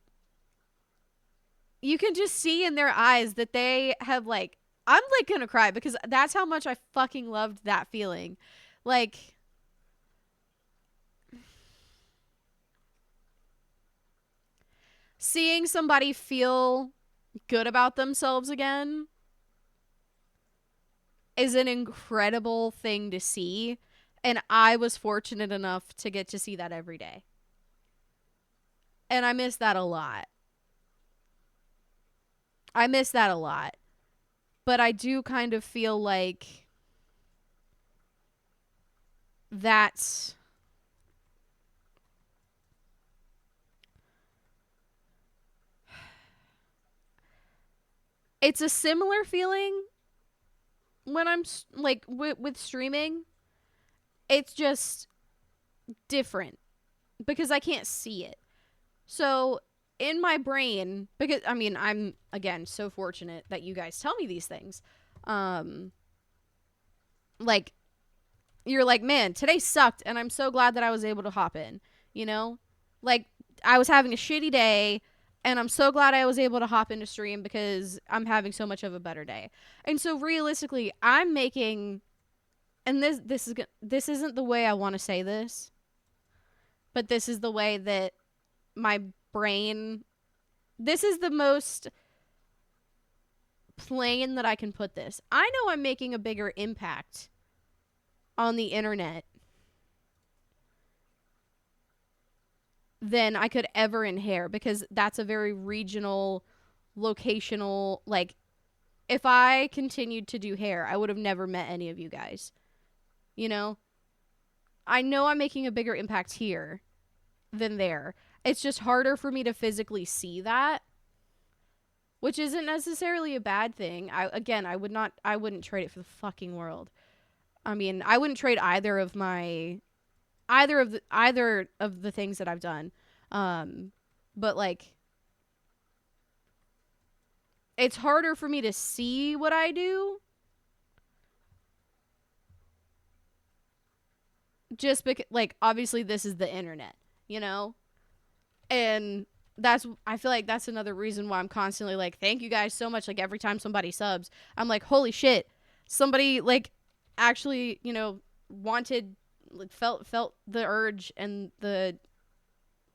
you can just see in their eyes that they have like, I'm like gonna cry, because that's how much I fucking loved that feeling. Like, seeing somebody feel good about themselves again is an incredible thing to see. And I was fortunate enough to get to see that every day. And I miss that a lot. I miss that a lot. But I do kind of feel like that's it's a similar feeling when I'm like with streaming. It's just different because I can't see it. So in my brain, because I mean, I'm again so fortunate that you guys tell me these things. Like, you're like, man, today sucked, and I'm so glad that I was able to hop in, you know? Like, I was having a shitty day, and I'm so glad I was able to hop into stream because I'm having so much of a better day. And so realistically, I'm making, and this isn't the way I want to say this, but this is the way that my brain, this is the most plain that I can put this. I know I'm making a bigger impact on the internet than I could ever in hair, because that's a very regional, locational, like, if I continued to do hair, I would have never met any of you guys. You know? I know I'm making a bigger impact here than there. It's just harder for me to physically see that, which isn't necessarily a bad thing. I wouldn't trade it for the fucking world. I mean, I wouldn't trade either of the things that I've done. But like, it's harder for me to see what I do, just because, like, obviously this is the internet, you know? And I feel like that's another reason why I'm constantly like, thank you guys so much. Like, every time somebody subs, I'm like, holy shit, somebody like actually, you know, wanted, like, felt the urge and the,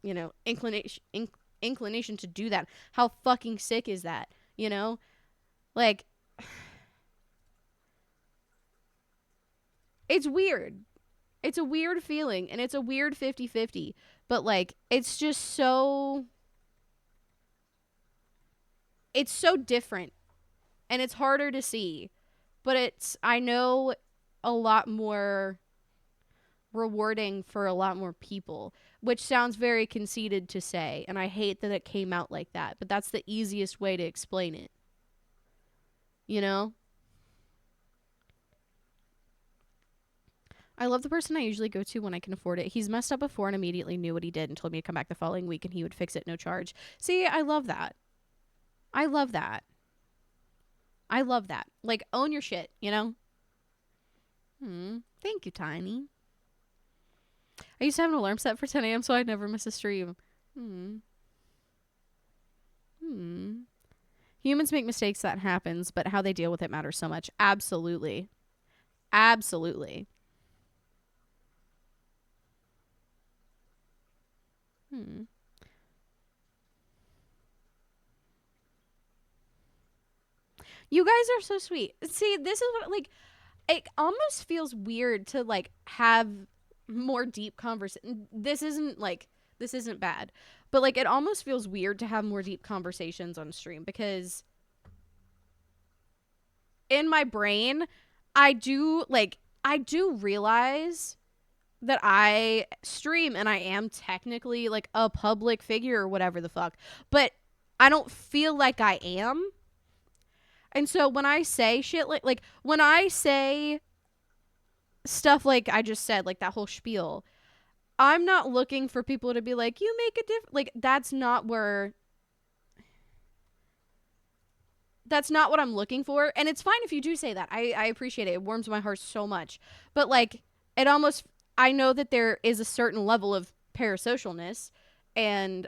you know, inclination to do that. How fucking sick is that, you know? Like, it's weird. It's a weird feeling, and it's a weird 50-50, but like, it's just so, it's so different, and it's harder to see, but it's, I know, a lot more rewarding for a lot more people, which sounds very conceited to say, and I hate that it came out like that, but that's the easiest way to explain it, you know? I love the person I usually go to when I can afford it. He's messed up before and immediately knew what he did and told me to come back the following week and he would fix it no charge. See, I love that. I love that. I love that. Like, own your shit, you know? Thank you, Tiny. I used to have an alarm set for 10 a.m. so I'd never miss a stream. Humans make mistakes, that happens, but how they deal with it matters so much. Absolutely. Absolutely. You guys are so sweet. See, this is what, like, it almost feels weird to, like, have more deep conversation. This isn't bad, but, like, it almost feels weird to have more deep conversations on stream because in my brain, I do realize that I stream and I am technically, like, a public figure or whatever the fuck, but I don't feel like I am. And so when I say shit like when I say stuff like I just said, like that whole spiel, I'm not looking for people to be like, you make a difference. Like, that's not what I'm looking for. And it's fine if you do say that. I appreciate it. It warms my heart so much. But, like, I know that there is a certain level of parasocialness, and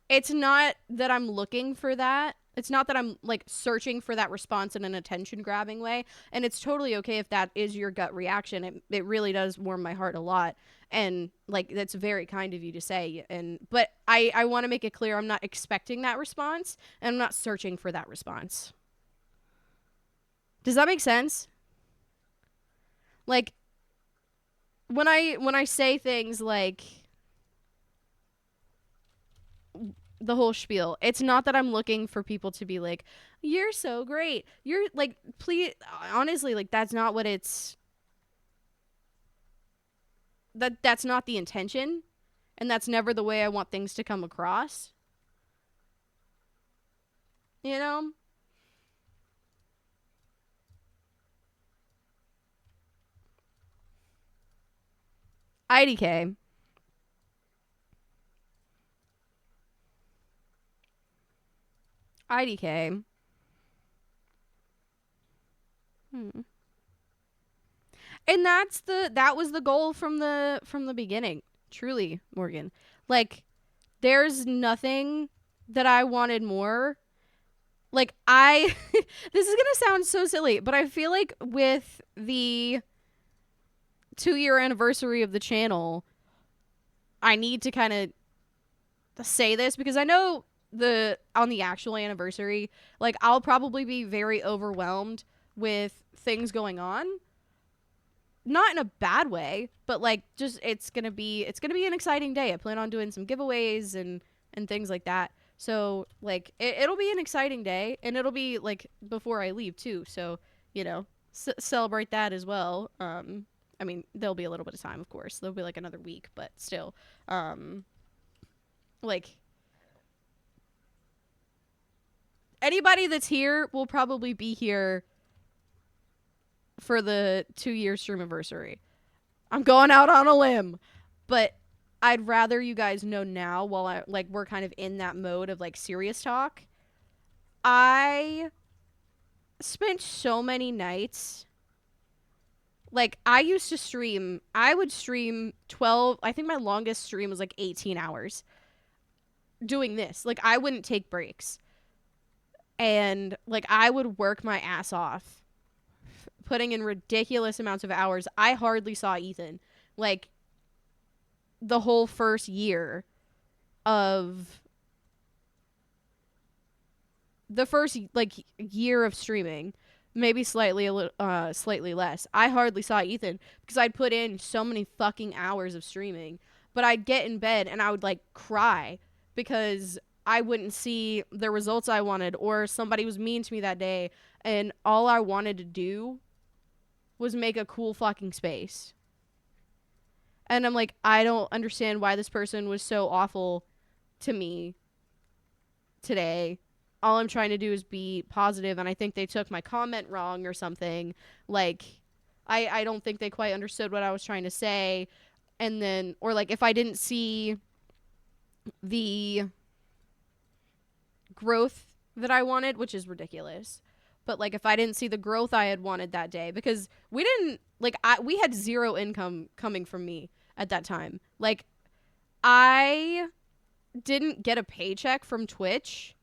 it's not that I'm looking for that. It's not that I'm, like, searching for that response in an attention-grabbing way. And it's totally okay if that is your gut reaction. It really does warm my heart a lot. And, like, that's very kind of you to say. But I want to make it clear I'm not expecting that response, and I'm not searching for that response. Does that make sense? Like, when I say things like the whole spiel, it's not that I'm looking for people to be like, you're so great, you're like, please, honestly, like, that's not what that's not the intention, and that's never the way I want things to come across, you know? IDK. IDK. And that was the goal from the beginning. Truly, Morgan. Like, there's nothing that I wanted more. Like, this is gonna sound so silly, but I feel like with the 2-year anniversary of the channel, I need to kind of say this because I know on the actual anniversary, like, I'll probably be very overwhelmed with things going on. Not in a bad way, but, like, just it's gonna be an exciting day. I plan on doing some giveaways and things like that. So, like, it'll be an exciting day, and it'll be, like, before I leave too. So, you know, celebrate that as well. I mean, there'll be a little bit of time, of course. There'll be, like, another week, but still, like, anybody that's here will probably be here for the 2-year stream anniversary. I'm going out on a limb, but I'd rather you guys know now while we're kind of in that mode of, like, serious talk. I spent so many nights, like, I used to stream, I would stream 12, I think my longest stream was, like, 18 hours doing this. Like, I wouldn't take breaks. And, like, I would work my ass off, putting in ridiculous amounts of hours. I hardly saw Ethan. Like, the whole first year of year of streaming, maybe slightly less. I hardly saw Ethan because I'd put in so many fucking hours of streaming. But I'd get in bed and I would, like, cry because I wouldn't see the results I wanted, or somebody was mean to me that day, and all I wanted to do was make a cool fucking space. And I'm like, I don't understand why this person was so awful to me today. All I'm trying to do is be positive, and I think they took my comment wrong or something. Like, I don't think they quite understood what I was trying to say. And then, or like if I didn't see the growth that I wanted, which is ridiculous. But like if I didn't see the growth I had wanted that day, because we didn't like we had zero income coming from me at that time. Like I didn't get a paycheck from Twitch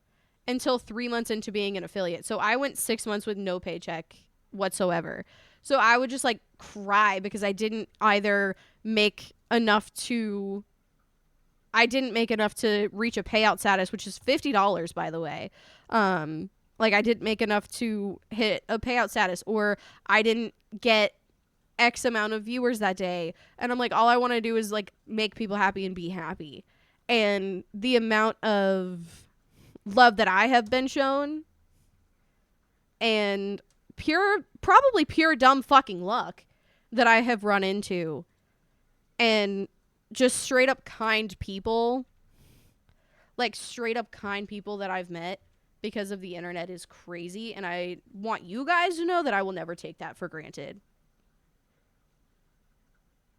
until 3 months into being an affiliate. So I went 6 months with no paycheck whatsoever. So I would just like cry because I didn't either make enough to reach a payout status, which is $50, by the way. Like I didn't make enough to hit a payout status, or I didn't get X amount of viewers that day. And I'm like, all I want to do is like make people happy and be happy. And the amount of love that I have been shown, and probably pure dumb fucking luck that I have run into, and just straight up kind people, like straight up kind people that I've met because of the internet is crazy. And I want you guys to know that I will never take that for granted.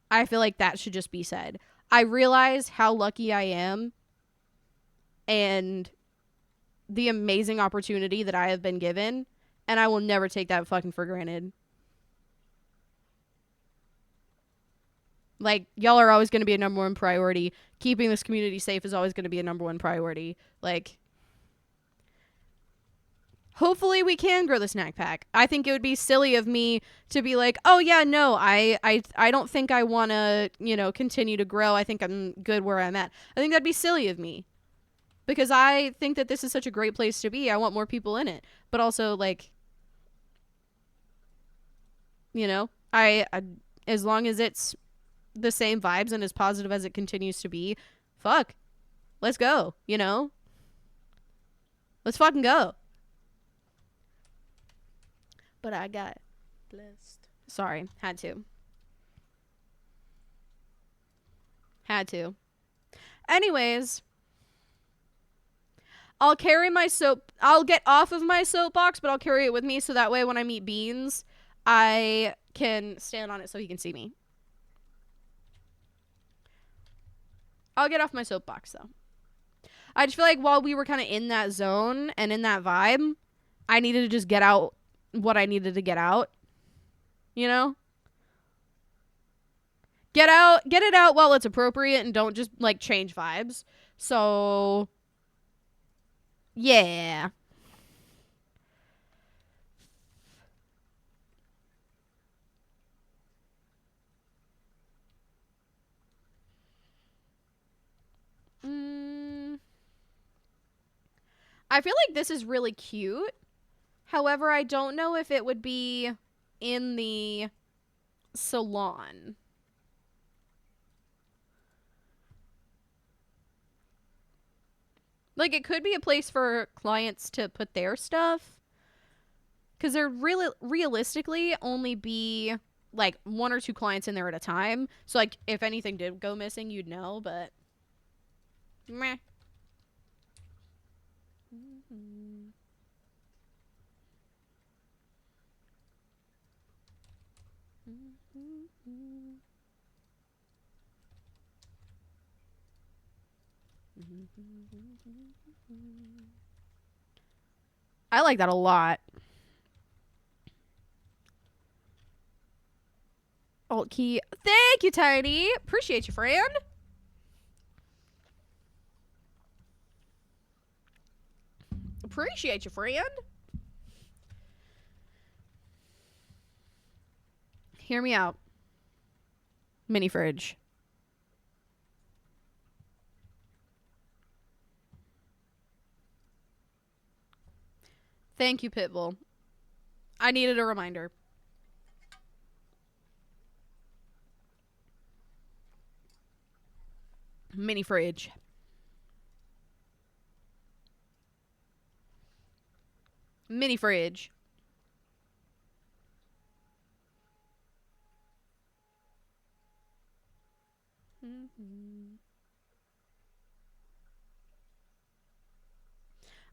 I feel like that should just be said. I realize how lucky I am and the amazing opportunity that I have been given, and I will never take that fucking for granted. Like, y'all are always going to be a number one priority. Keeping this community safe is always going to be a number one priority. Like, hopefully we can grow the snack pack. I think it would be silly of me to be like, oh yeah, no, I don't think I want to, continue to grow. I think I'm good where I'm at. I think that'd be silly of me. Because I think that this is such a great place to be. I want more people in it. But also, like, I as long as it's the same vibes and as positive as it continues to be, fuck, let's go, let's fucking go. But I got blessed. Sorry, had to. Anyways, I'll get off of my soapbox, but I'll carry it with me so that way when I meet Beans, I can stand on it so he can see me. I'll get off my soapbox, though. I just feel like while we were kind of in that zone and in that vibe, I needed to just get out what I needed to get out. Get it out while it's appropriate and don't just, like, change vibes. So, yeah. I feel like this is really cute. However, I don't know if it would be in the salon. Like, it could be a place for clients to put their stuff. Because there really, realistically, only be, like, 1 or 2 clients in there at a time. So, like, if anything did go missing, you'd know, but meh. I like that a lot. Alt key. Thank you, Tiny. Appreciate you, friend. Appreciate you, friend. Hear me out. Mini fridge. Thank you, Pitbull. I needed a reminder. Mini fridge. Mini fridge.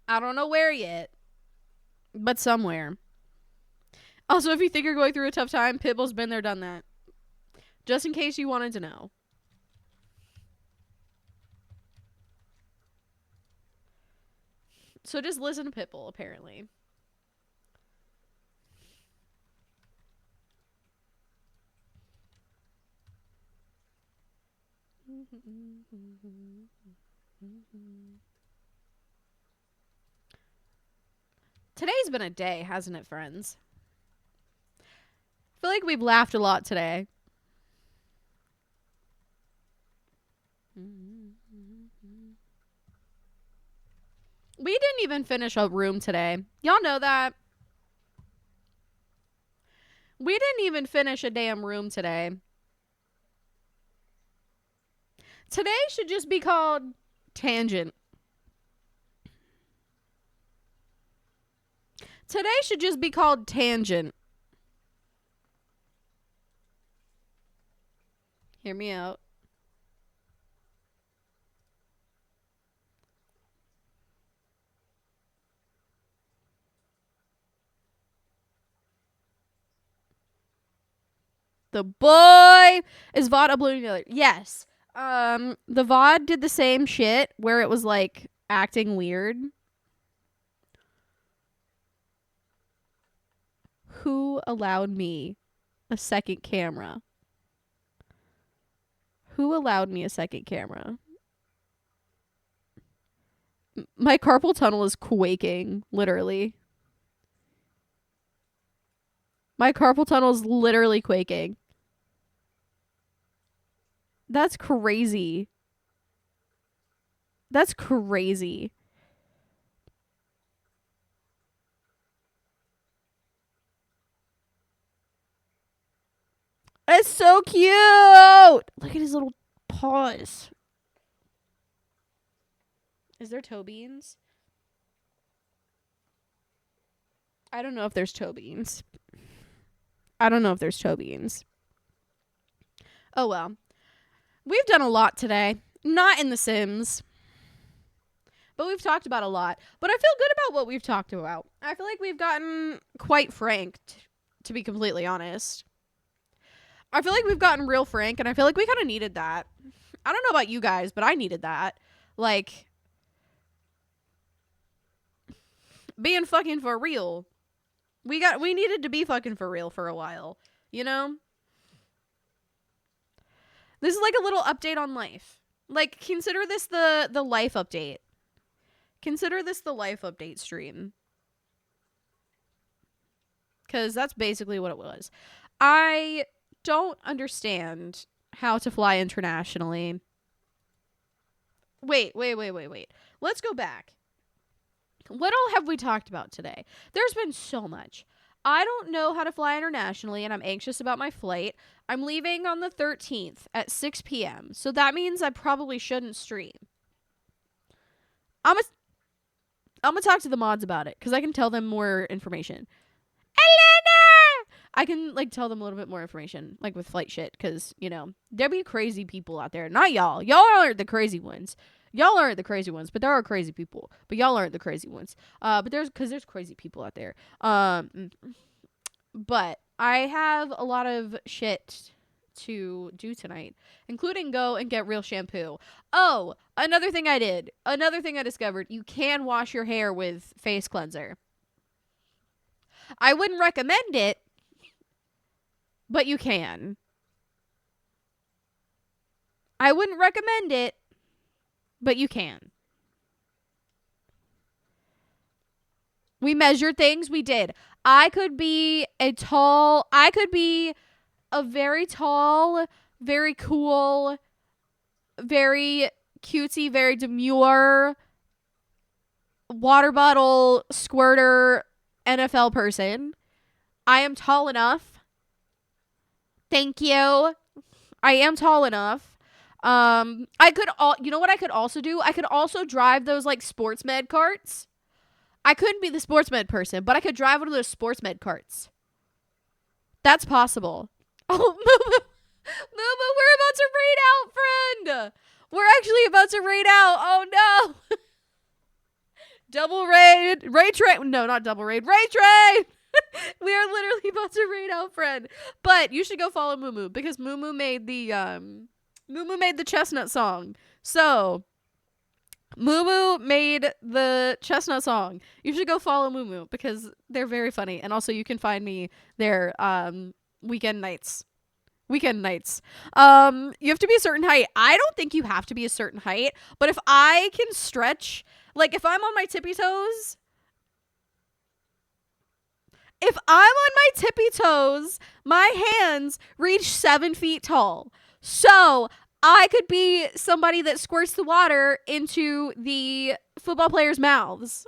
I don't know where yet, but somewhere. Also, if you think you're going through a tough time, Pitbull's been there, done that. Just in case you wanted to know. So just listen to Pitbull, apparently. Today's been a day, hasn't it, friends? I feel like we've laughed a lot today. We didn't even finish a room today. Y'all know that. We didn't even finish a damn room today. Today should just be called Tangent. Today should just be called Tangent. Hear me out. The boy is VOD uploading the other. Yes. The VOD did the same shit where it was like acting weird. Who allowed me a second camera? Who allowed me a second camera? My carpal tunnel is quaking, literally. My carpal tunnel is literally quaking. That's crazy. That's crazy. It's so cute. Look at his little paws. Is there toe beans? I don't know if there's toe beans. I don't know if there's toe beans. Oh well. We've done a lot today. Not in The Sims. But we've talked about a lot. But I feel good about what we've talked about. I feel like we've gotten quite frank, to be completely honest. I feel like we've gotten real frank, and I feel like we kind of needed that. I don't know about you guys, but I needed that. Like, being fucking for real. We needed to be fucking for real for a while. You know? This is like a little update on life. Like, consider this the life update. Consider this the life update stream. Because that's basically what it was. I don't understand how to fly internationally. Wait. Let's go back. What all have we talked about today? There's been so much. I don't know how to fly internationally, and I'm anxious about my flight. I'm leaving on the 13th at 6 p.m., so that means I probably shouldn't stream. I'm gonna talk to the mods about it, because I can tell them more information. Elena! I can, like, tell them a little bit more information, like, with flight shit, because, you know, there be crazy people out there. Not y'all. Y'all aren't the crazy ones. Y'all aren't the crazy ones, but there are crazy people. But y'all aren't the crazy ones. But there's crazy people out there. But I have a lot of shit to do tonight, including go and get real shampoo. Oh, another thing I did. Another thing I discovered. You can wash your hair with face cleanser. I wouldn't recommend it, but you can. I wouldn't recommend it, but you can. We measured things. We did. I could be a very tall, very cool, very cutesy, very demure water bottle squirter NFL person. I am tall enough. Thank you. I am tall enough. You know what I could also do? I could also drive those like sports med carts. I couldn't be the sports med person, but I could drive one of those sports med carts. That's possible. Oh, Moo, we're about to raid out, friend. We're actually about to raid out. Oh no. Double raid. Raid train. No, not double raid. Raid train. We are literally about to raid out Fred. But you should go follow Moo because Moo made the chestnut song. So Moo made the chestnut song. You should go follow Moo because they're very funny. And also you can find me there weekend nights. You have to be a certain height. I don't think you have to be a certain height, but if I can stretch, like if I'm on my tippy toes, my hands reach 7 feet tall. So I could be somebody that squirts the water into the football players' mouths.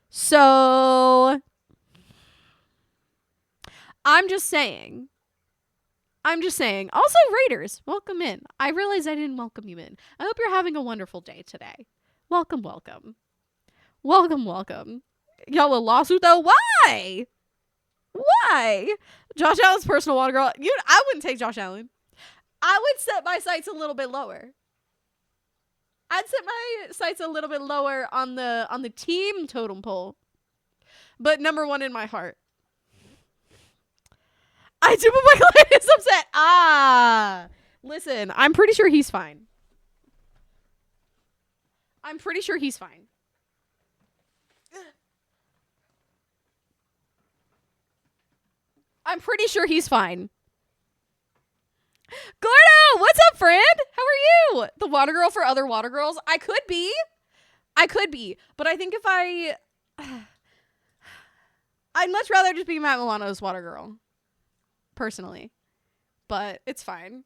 So I'm just saying. Also, Raiders, welcome in. I realize I didn't welcome you in. I hope you're having a wonderful day today. Welcome. Y'all a lawsuit though? Why? Josh Allen's personal water girl. I wouldn't take Josh Allen. I would set my sights a little bit lower. I'd set my sights a little bit lower on the team totem pole. But number one in my heart. I do, but my client is upset. Listen, I'm pretty sure he's fine. Gordo, what's up, friend? How are you? The water girl for other water girls? I could be. But I think if I'd much rather just be Matt Milano's water girl. Personally. But it's fine.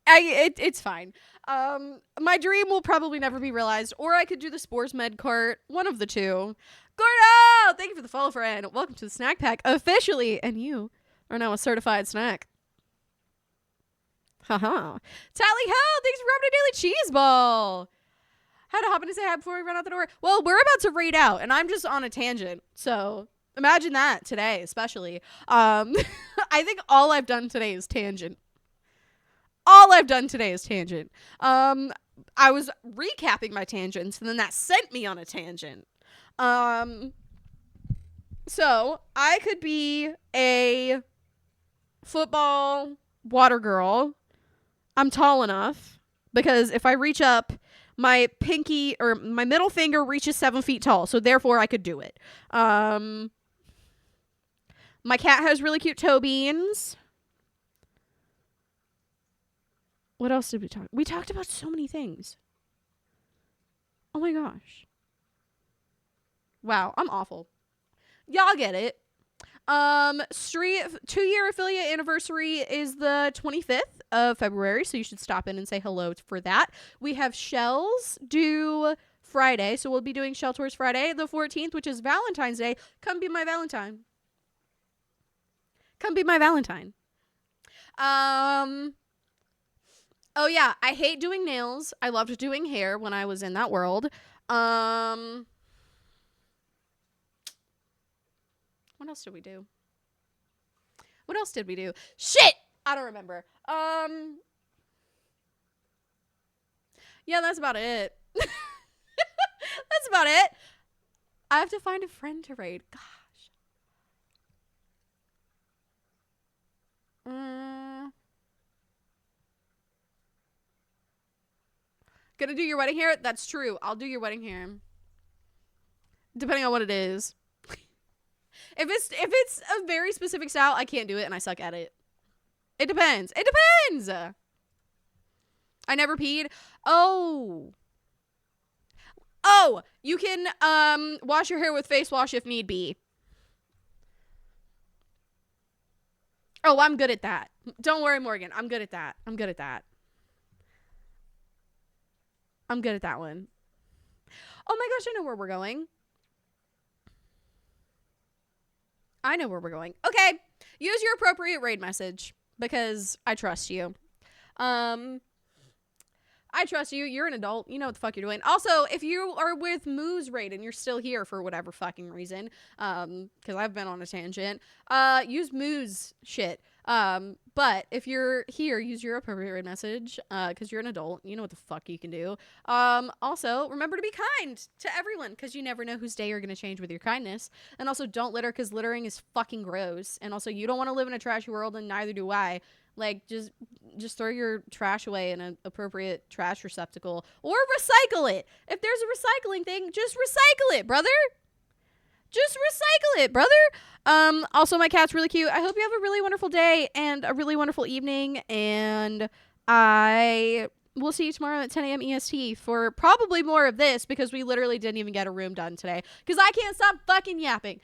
It's fine. My dream will probably never be realized, or I could do the sports med cart. One of the two. Gordo! Thank you for the follow, friend. Welcome to the snack pack officially, and you are now a certified snack. Haha. Tally ho! Thanks for grabbing a daily cheese ball. Had to hop in to say hi before we run out the door. Well, we're about to raid out, and I'm just on a tangent, so imagine that today, especially. I think all I've done today is tangent. I was recapping my tangents, and then that sent me on a tangent. So I could be a football water girl. I'm tall enough because if I reach up, my pinky or my middle finger reaches 7 feet tall. So therefore I could do it. My cat has really cute toe beans. What else did we talk? We talked about so many things. Oh my gosh. Wow, I'm awful. Y'all get it. Street 2-year affiliate anniversary is the 25th of February, so you should stop in and say hello for that. We have shells due Friday, so we'll be doing Shell Tours Friday, the 14th, which is Valentine's Day. Come be my Valentine. Oh yeah, I hate doing nails. I loved doing hair when I was in that world. What else did we do? Shit! I don't remember. Yeah, that's about it. I have to find a friend to raid. Gosh. Gonna do your wedding hair? That's true. I'll do your wedding hair. Depending on what it is. If it's a very specific style, I can't do it and I suck at it. It depends. I never peed. Oh, you can wash your hair with face wash if need be. Oh, I'm good at that. Don't worry, Morgan. I'm good at that. I'm good at that one. Oh my gosh, I know where we're going. Okay. Use your appropriate raid message because I trust you. You're an adult. You know what the fuck you're doing. Also, if you are with Moo's raid and you're still here for whatever fucking reason, because I've been on a tangent, use Moo's shit. But if you're here, use your appropriate message, because you're an adult. You know what the fuck you can do. Also, remember to be kind to everyone, because you never know whose day you're going to change with your kindness. And also, don't litter, because littering is fucking gross. And also, you don't want to live in a trashy world, and neither do I. Like, just throw your trash away in an appropriate trash receptacle. Or recycle it. If there's a recycling thing, just recycle it, brother. Just recycle it, brother. Also, my cat's really cute. I hope you have a really wonderful day and a really wonderful evening. And I will see you tomorrow at 10 a.m. EST for probably more of this, because we literally didn't even get a room done today because I can't stop fucking yapping.